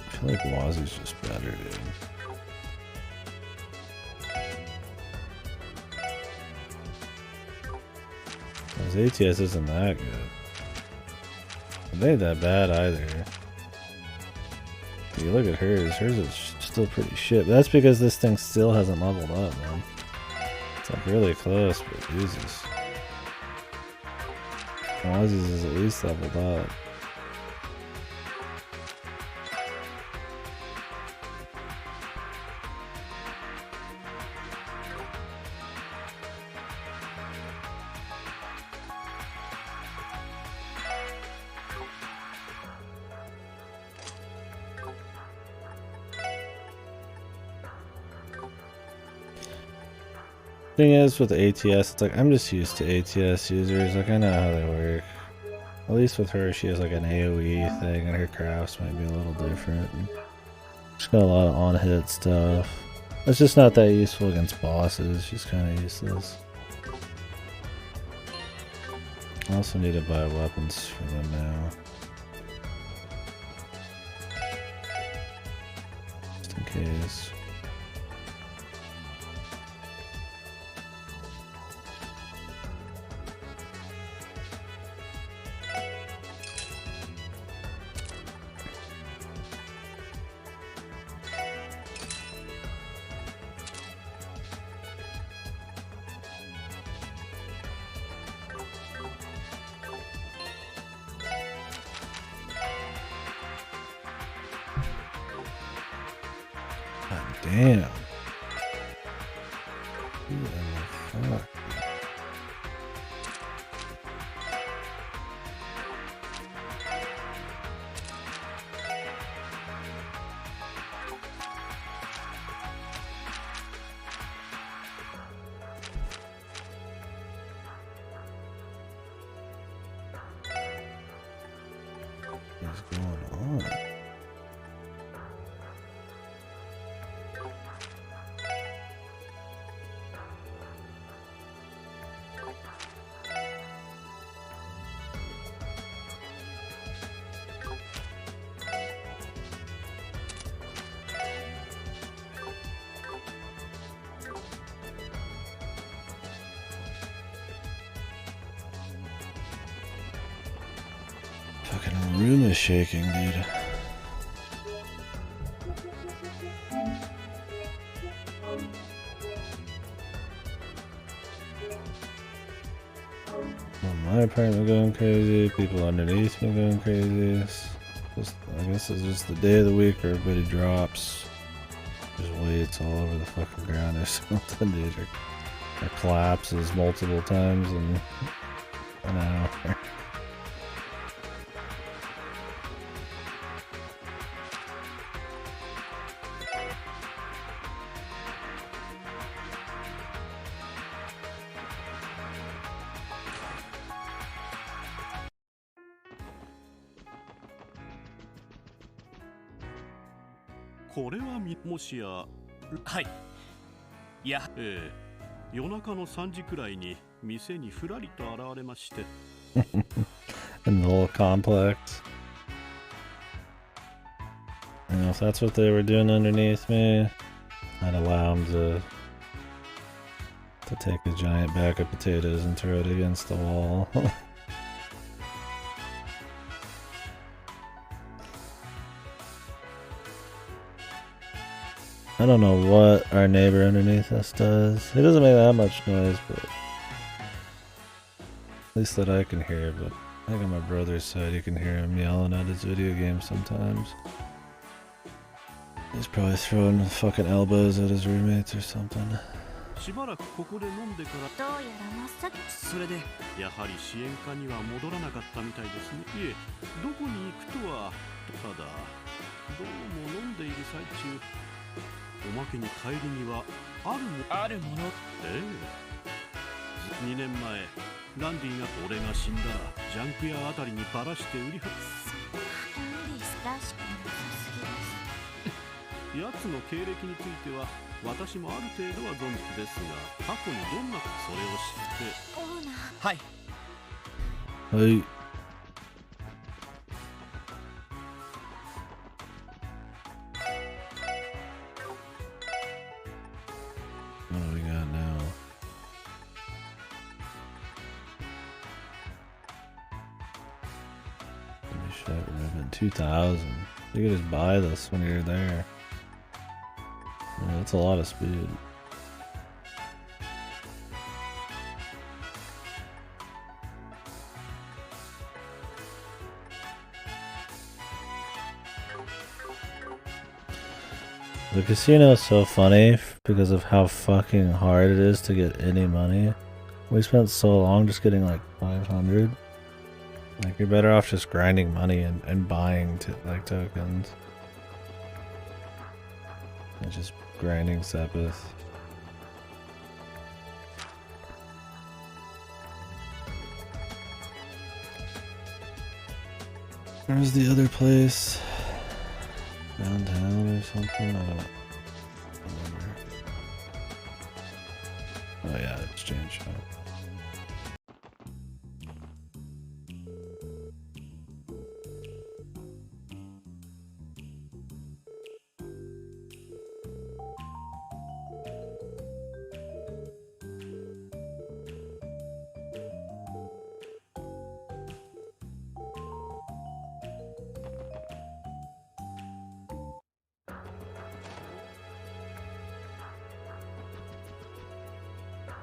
I feel like Wazzy's just better, dude. His ATS isn't that good. It ain't that bad either. You look at hers. Hers is still pretty shit. But that's because this thing still hasn't leveled up, man. It's like really close, but Jesus. Wazzy's is at least leveled up. Thing is with ATS, it's like I'm just used to ATS users. Like I know how they work. At least with her, she has like an AOE thing, and her crafts might be a little different. She's got a lot of on-hit stuff. It's just not that useful against bosses. She's kind of useless. I also need to buy weapons for them now. Just in case. Damn. Fuck. What's going on? Fucking room is shaking, dude. My apartment going crazy, people underneath me going crazy. I guess it's just the day of the week where everybody drops. There's weights all over the fucking ground or something, dude. Or collapses multiple times in an hour.これはもしやはいいや夜中の3時くらいに店にふらりと現れまして In the little complex. You know, if that's what they were doing underneath me, I'd allow them to take a giant bag of potatoes and throw it against the wall. I don't know what our neighbor underneath us does. He doesn't make that much noise, but at least that I can hear. But I think on my brother's side, you can hear him yelling at his video game sometimes. He's probably throwing fucking elbows at his roommates or something. しばらくここで飲んでからどうやら真っ先それでやはり支援課には戻らなかったみたいですね。いえ、どこに行くとはただどうも飲んでいる最中おまけに帰りにはあるものええ2年前ランディが俺が死んだらジャンク屋あたりにばらして売りはランディスらしくなさすぎです。奴の経歴については私もある程度は存じですが過去にどんなそれを知ってオーナーはいはい。What do we got now? Finish up ribbon 2,000. You could just buy this when you're there. Yeah, that's a lot of speed. The casino is so funny because of how fucking hard it is to get any money. We spent so long just getting like 500. Like you're better off just grinding money and buying like tokens. And just grinding Sepith. Where's the other place? Downtown or something? I don't remember. Oh yeah, exchange shop.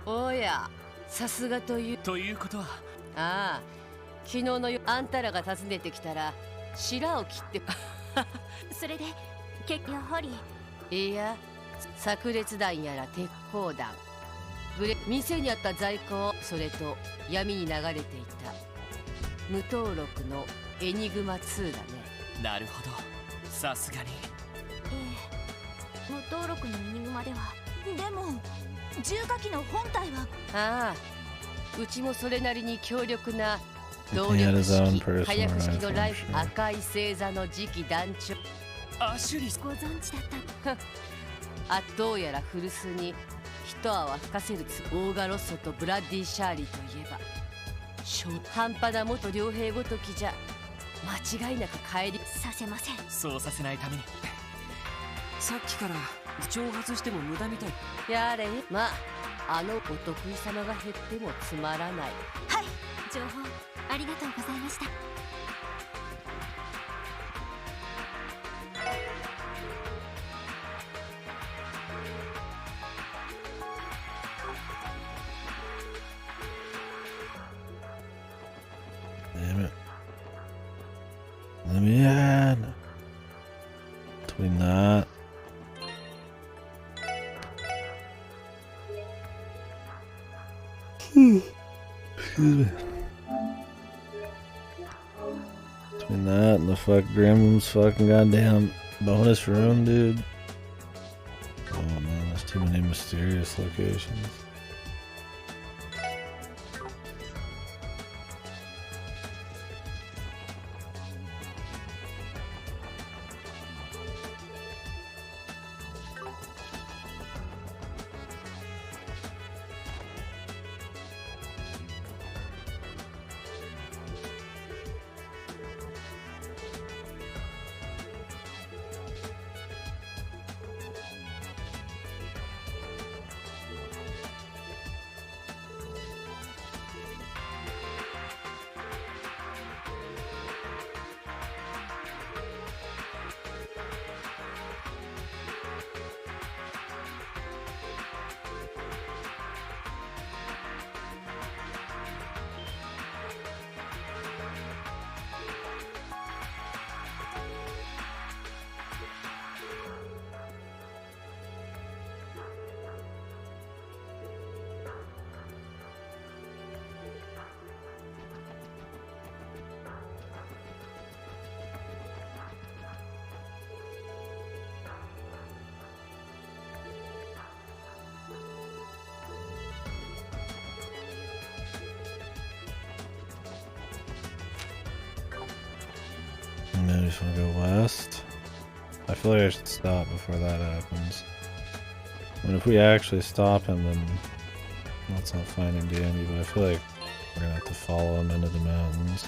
おや、さすがということはああ、昨日の夜あんたらが訪ねてきたら白を切ってそれでやはりいや、炸裂弾やら鉄鋼弾店にあった在庫をそれと闇に流れていた無登録のエニグマ2だね。なるほど、さすがに無登録のエニグマではでも重火器の本体はああ、うちもそれなりに強力な動力式火薬式のライフ赤い星座の次期団長アシュリスご存知だったあ、どうやら古巣に一泡吹かせるオーガロッソとブラッディ・シャーリーといえば半端な元傭兵ごときじゃ間違いなく帰りさせません。そうさせないためにさっきから挑発しても無駄みたい。やれ、まあのお得意様が減ってもつまらない。はい、情報ありがとうございました。Damn it. Let me in. Between that. Excuse me. Between that and the fuck Grim's fucking goddamn bonus room, dude. Oh man, there's too many mysterious locations. man, just wanna go west. I feel like I should stop before that happens. And if we actually stop him, then that's not fine and dandy, but I feel like we're gonna have to follow him into the mountains.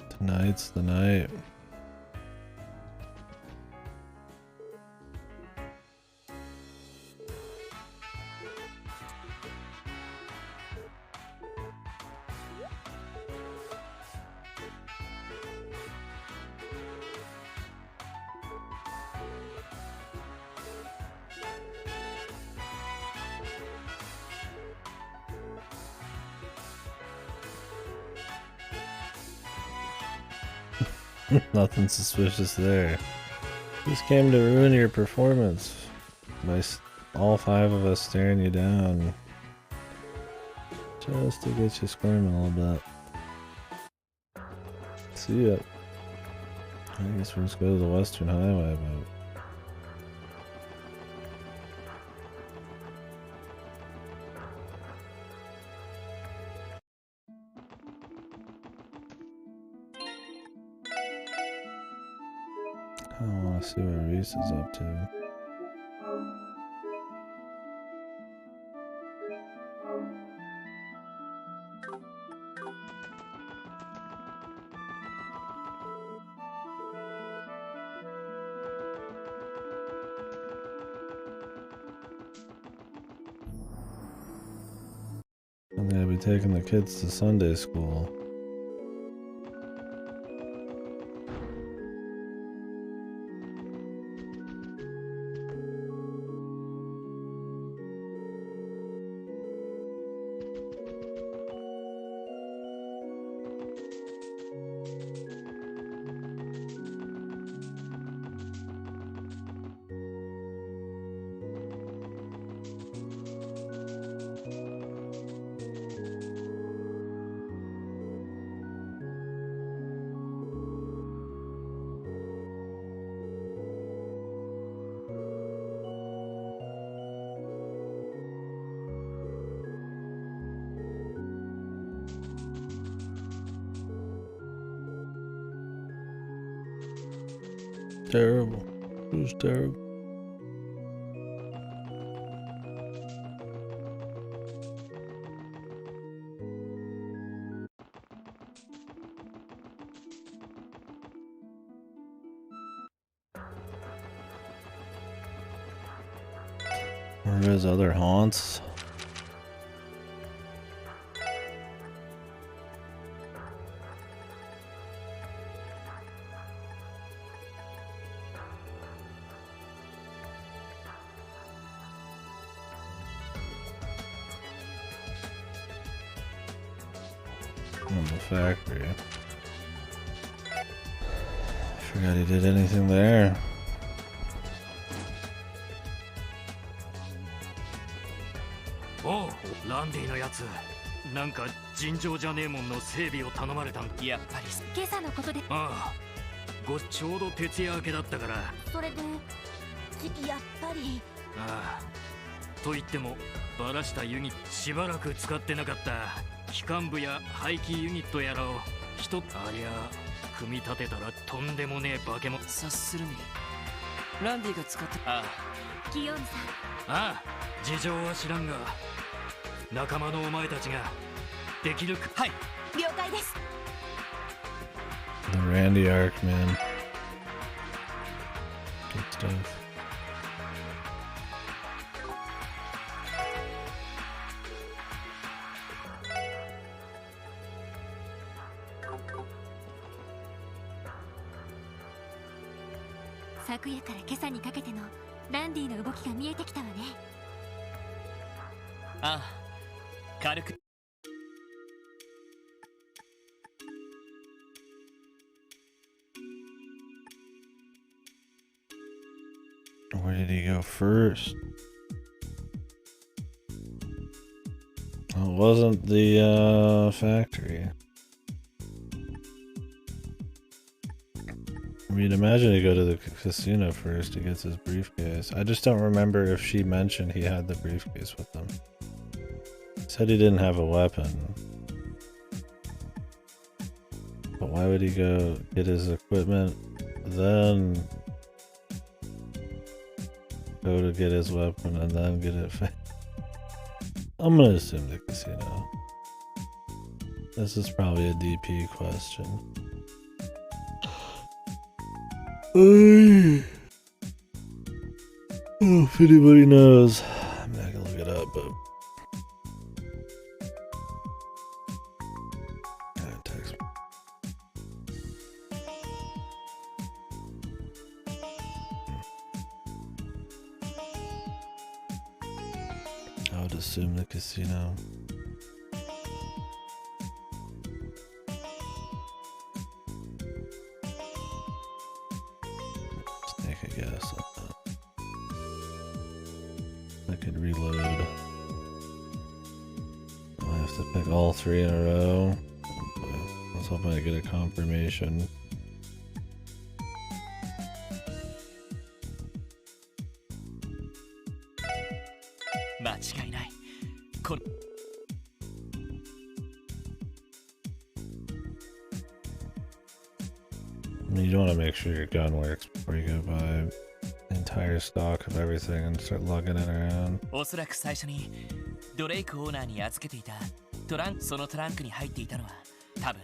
Tonight's the night. Nothing suspicious there. Just came to ruin your performance by all 5 of us staring you down. Just to get you squirming a little bit. See ya. I guess we'll just go to the Western Highway, but... I want to see what Reese is up to. I'm gonna be taking the kids to Sunday school. Terrible. It was terrible. Where are his other haunts? In the factory. I forgot he did anything there. Oh, ランディのやつ、なんか尋常じゃねえもんの整備を頼まれたんだ。やっぱり今朝のことで。ああ、ちょうど徹夜明けだったから。それでやっぱり。ああ、と言ってもバラしたユニットしばらく使ってなかった機関部や排気ユニットやらをありゃ組み立てたらとんでもねえ化け物。察するにランディが使った。ああ、キヨンさん。ああ、事情は知らんが仲間のお前たちができるか。はい、了解です。 The Randy arc, man. Good stuff.「昨夜から今朝にかけてのランディの動きが見えてきたわね。ああ、軽く。Where did he go first? Oh, it wasn't the factory. I mean, imagine he go to the casino first. He gets his briefcase. I just don't remember if she mentioned he had the briefcase with him. Said he didn't have a weapon. But why would he go get his equipment, then go to get his weapon, and then get it fixed? I'm gonna assume the casino. This is probably a DP question. Oh, if anybody knows. I'm not gonna look it up, but text me. I would assume the casino. Let's take a guess on that. I could reload. I have to pick all three in a row. I was hoping I get a confirmation. I mean, you don't want to make sure your gun works before you go buy an entire stock of everything and start lugging it around. おそらく最初にドレイクオーナーに預けていたそのトランクに入っていたのは多分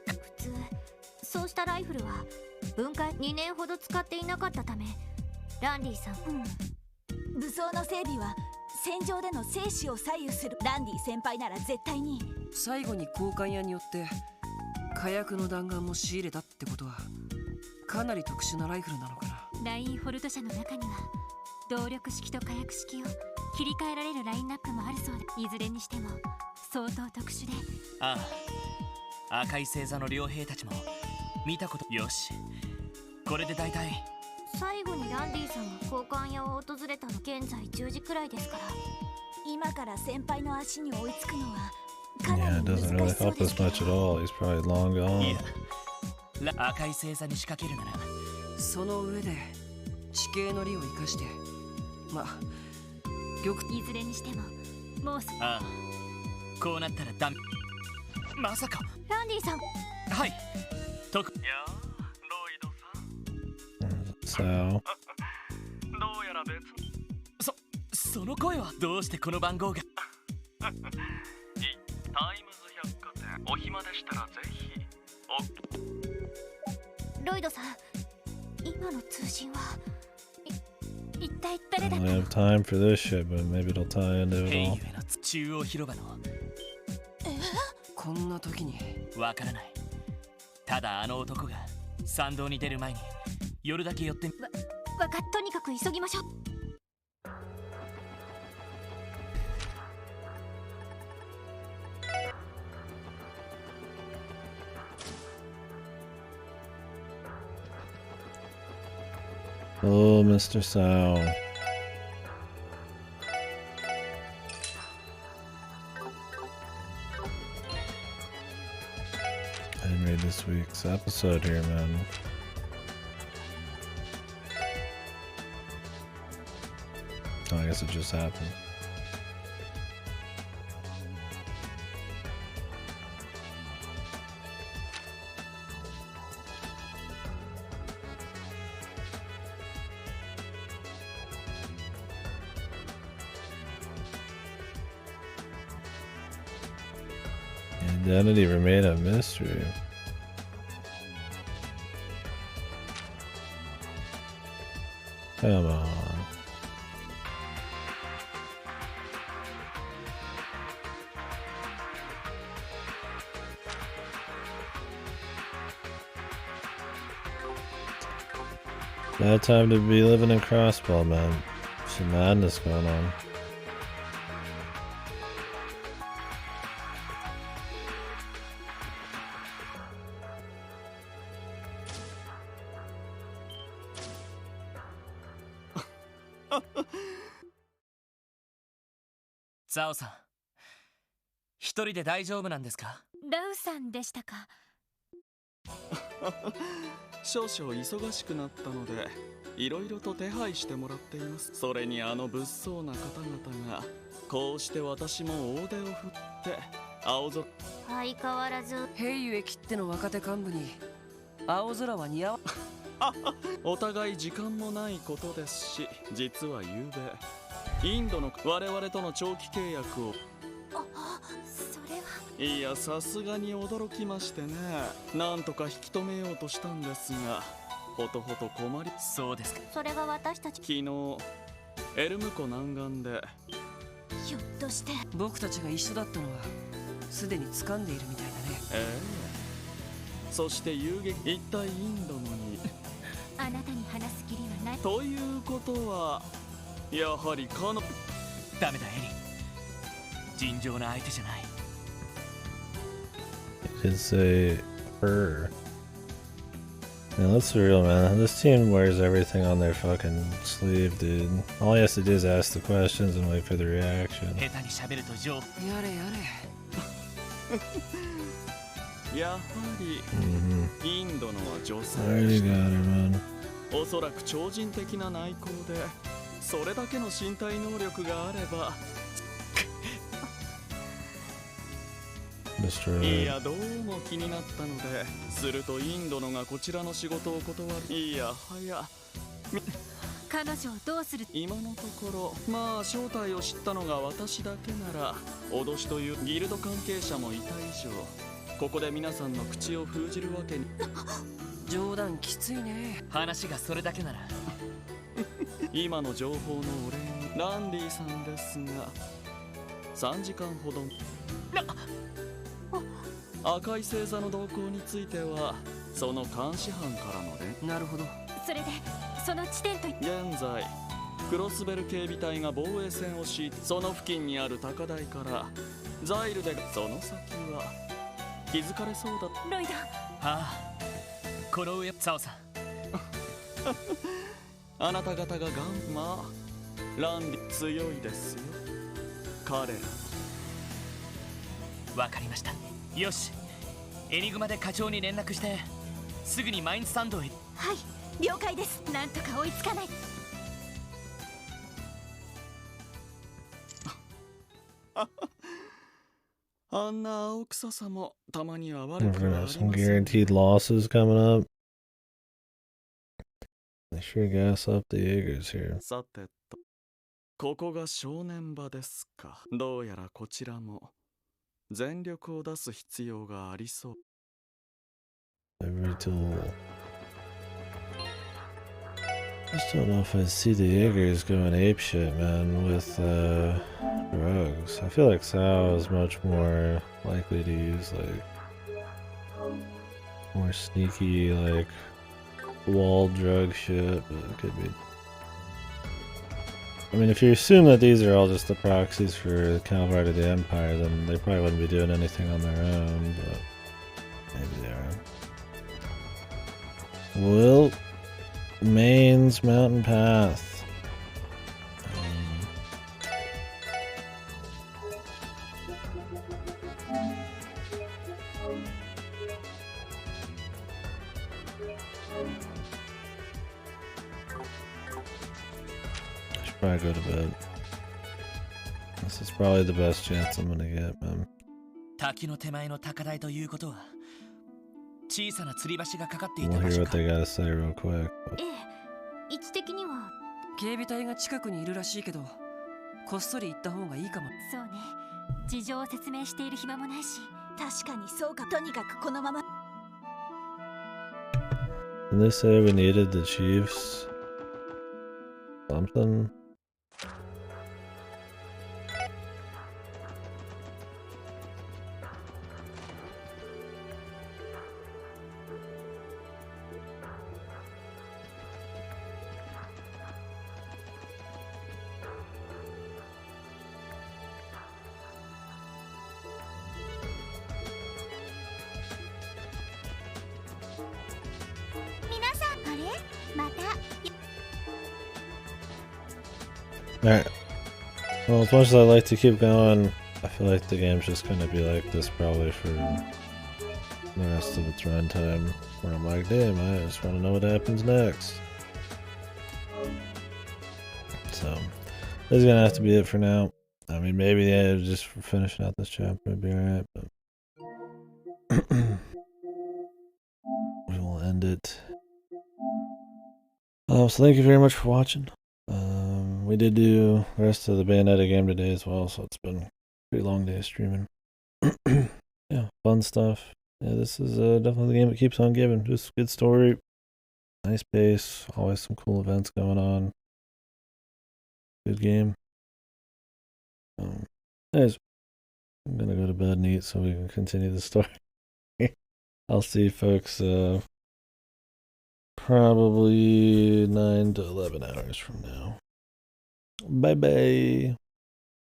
普通そうしたライフルは分解2年ほど使っていなかったためランディさん、武装の整備は戦場での生死を左右する。ランディ先輩なら絶対に。最後に交換屋によって火薬の弾丸も仕入れたってことはかなり特殊なライフルなのかな。ラインホルト社の中には動力式と火薬式を切り替えられるラインナップもあるそうで、いずれにしても相当特殊で。ああ、赤い星座の両兵たちも見たこと。よし、これで大体。最後にランディさんが交換屋を訪れたの現在10時くらいですから、今から先輩の足に追いつくのは Yeah, it doesn't really help us much at all. He's probably long gone. 赤い星座に仕掛けるならその上で地形の利を生かして玉いずれにしてももうああ、こうなったらダメ。まさかランディさん。はい。とやあ、ロイドさん。どうやら別その声はどうしてこの番号がタイムズ百貨店、お暇でしたらぜひ。ロイドさん、今の通信は一体誰 I だ don't have time for this shit, but maybe it'll tie into it all. 中央広場のこんな時にわからない。ただあの男が参道に出る前に夜だけ寄ってとにかく急ぎましょう。Oh, Mr. Sao. I didn't read this week's episode here, man. Oh, I guess it just happened. Identity remain a mystery. Come on. Bad time to be living in Crossball, man. Some madness going on. ザオさん、一人で大丈夫なんですか？ラウさんでしたか。少々忙しくなったのでいろいろと手配してもらっています。それにあの物騒な方々がこうして私も大手を振って青空。相変わらず平ゆきっての若手幹部に青空は似合わお互い時間もないことですし、実は昨べインドの我々との長期契約を。それは。いや、さすがに驚きましてね。なんとか引き止めようとしたんですが、ほとほと困り。そうですか。それが私たち。昨日エルム湖南岸で。ひょっとして僕たちが一緒だったのはすでに掴んでいるみたいだね。そして遊撃、一体インドのにあなたに話すきりはない。ということはやはりダメだエリー、尋常な相手じゃない。 You did say her. Man, let's be real, man. This team wears everything on their fucking sleeve, dude. All he has to do is ask the questions and wait for the reaction. 下手に喋るとジョー。やれやれ。やはり、インドのは女性。There you got her, man. おそらく超人的な内向で、それだけの身体能力があれば。いや、どうも気になったので、するとインドのがこちらの仕事を断る。いやはや。彼女をどうする？今のところ、まあ正体を知ったのが私だけなら、脅しというギルド関係者もいた以上、ここで皆さんの口を封じるわけに。冗談きついね。話がそれだけなら今の情報のお礼にランディさんですが、3時間ほど赤い星座の動向についてはその監視班からのね。なるほど。それでその地点と。現在クロスベル警備隊が防衛線を敷いて、その付近にある高台からザイルで、その先は気づかれそうだ。ロイド。ああ、この上ザオさんあなた方がまあランディ強いですよ、彼ら。わかりました。よし、エニグマで課長に連絡してすぐにマインスタンドへ。はい、了解です。なんとか追いつかない。あんな青臭さもたまには悪 We're く gonna はあ have り some ません。 guaranteed losses coming up. They sure gas up the Jaegers here. さてと、ここが正念場ですか。どうやらこちらも全力を出す必要がありそう。 Every tool. I just don't know if I see the Jaegers going apeshit, man, with drugs. I feel like Sao is much more likely to use like more sneaky, like wall drug shit, but it could be. I mean, if you assume that these are all just the proxies for the Calvary to the Empire, then they probably wouldn't be doing anything on their own, but maybe they are. Well, Maine's Mountain Path. I should probably go to bed. This is probably the best chance I'm gonna get, man. 滝の手前の高台ということは小さな吊り橋がかかってい We'll た場 hear 所 what か。 they gotta say real quick. But ええ、位置的には。警備隊が近くにいるらしいけど、こっそり行った方がいいかも。そうね、事情を説明している暇もないし。確かにそうか。とにかくこのまま。 didn't they say we needed the chiefs? Something? Alright. Well, as much as I like to keep going, I feel like the game's just gonna be like this probably for the rest of its runtime. Where I'm like, damn, I just want to know what happens next. So, this is gonna have to be it for now. I mean, maybe just for finishing out this chapter would be alright, but we will end it. So thank you very much for watching. We did do the rest of the Bayonetta game today as well, so it's been a pretty long day of streaming. Yeah, fun stuff. Yeah, this is definitely the game that keeps on giving. Just good story, nice pace, always some cool events going on. Good game. Anyways, I'm gonna go to bed and eat so we can continue the story. I'll see you folks probably 9 to 11 hours from now. Bye bye.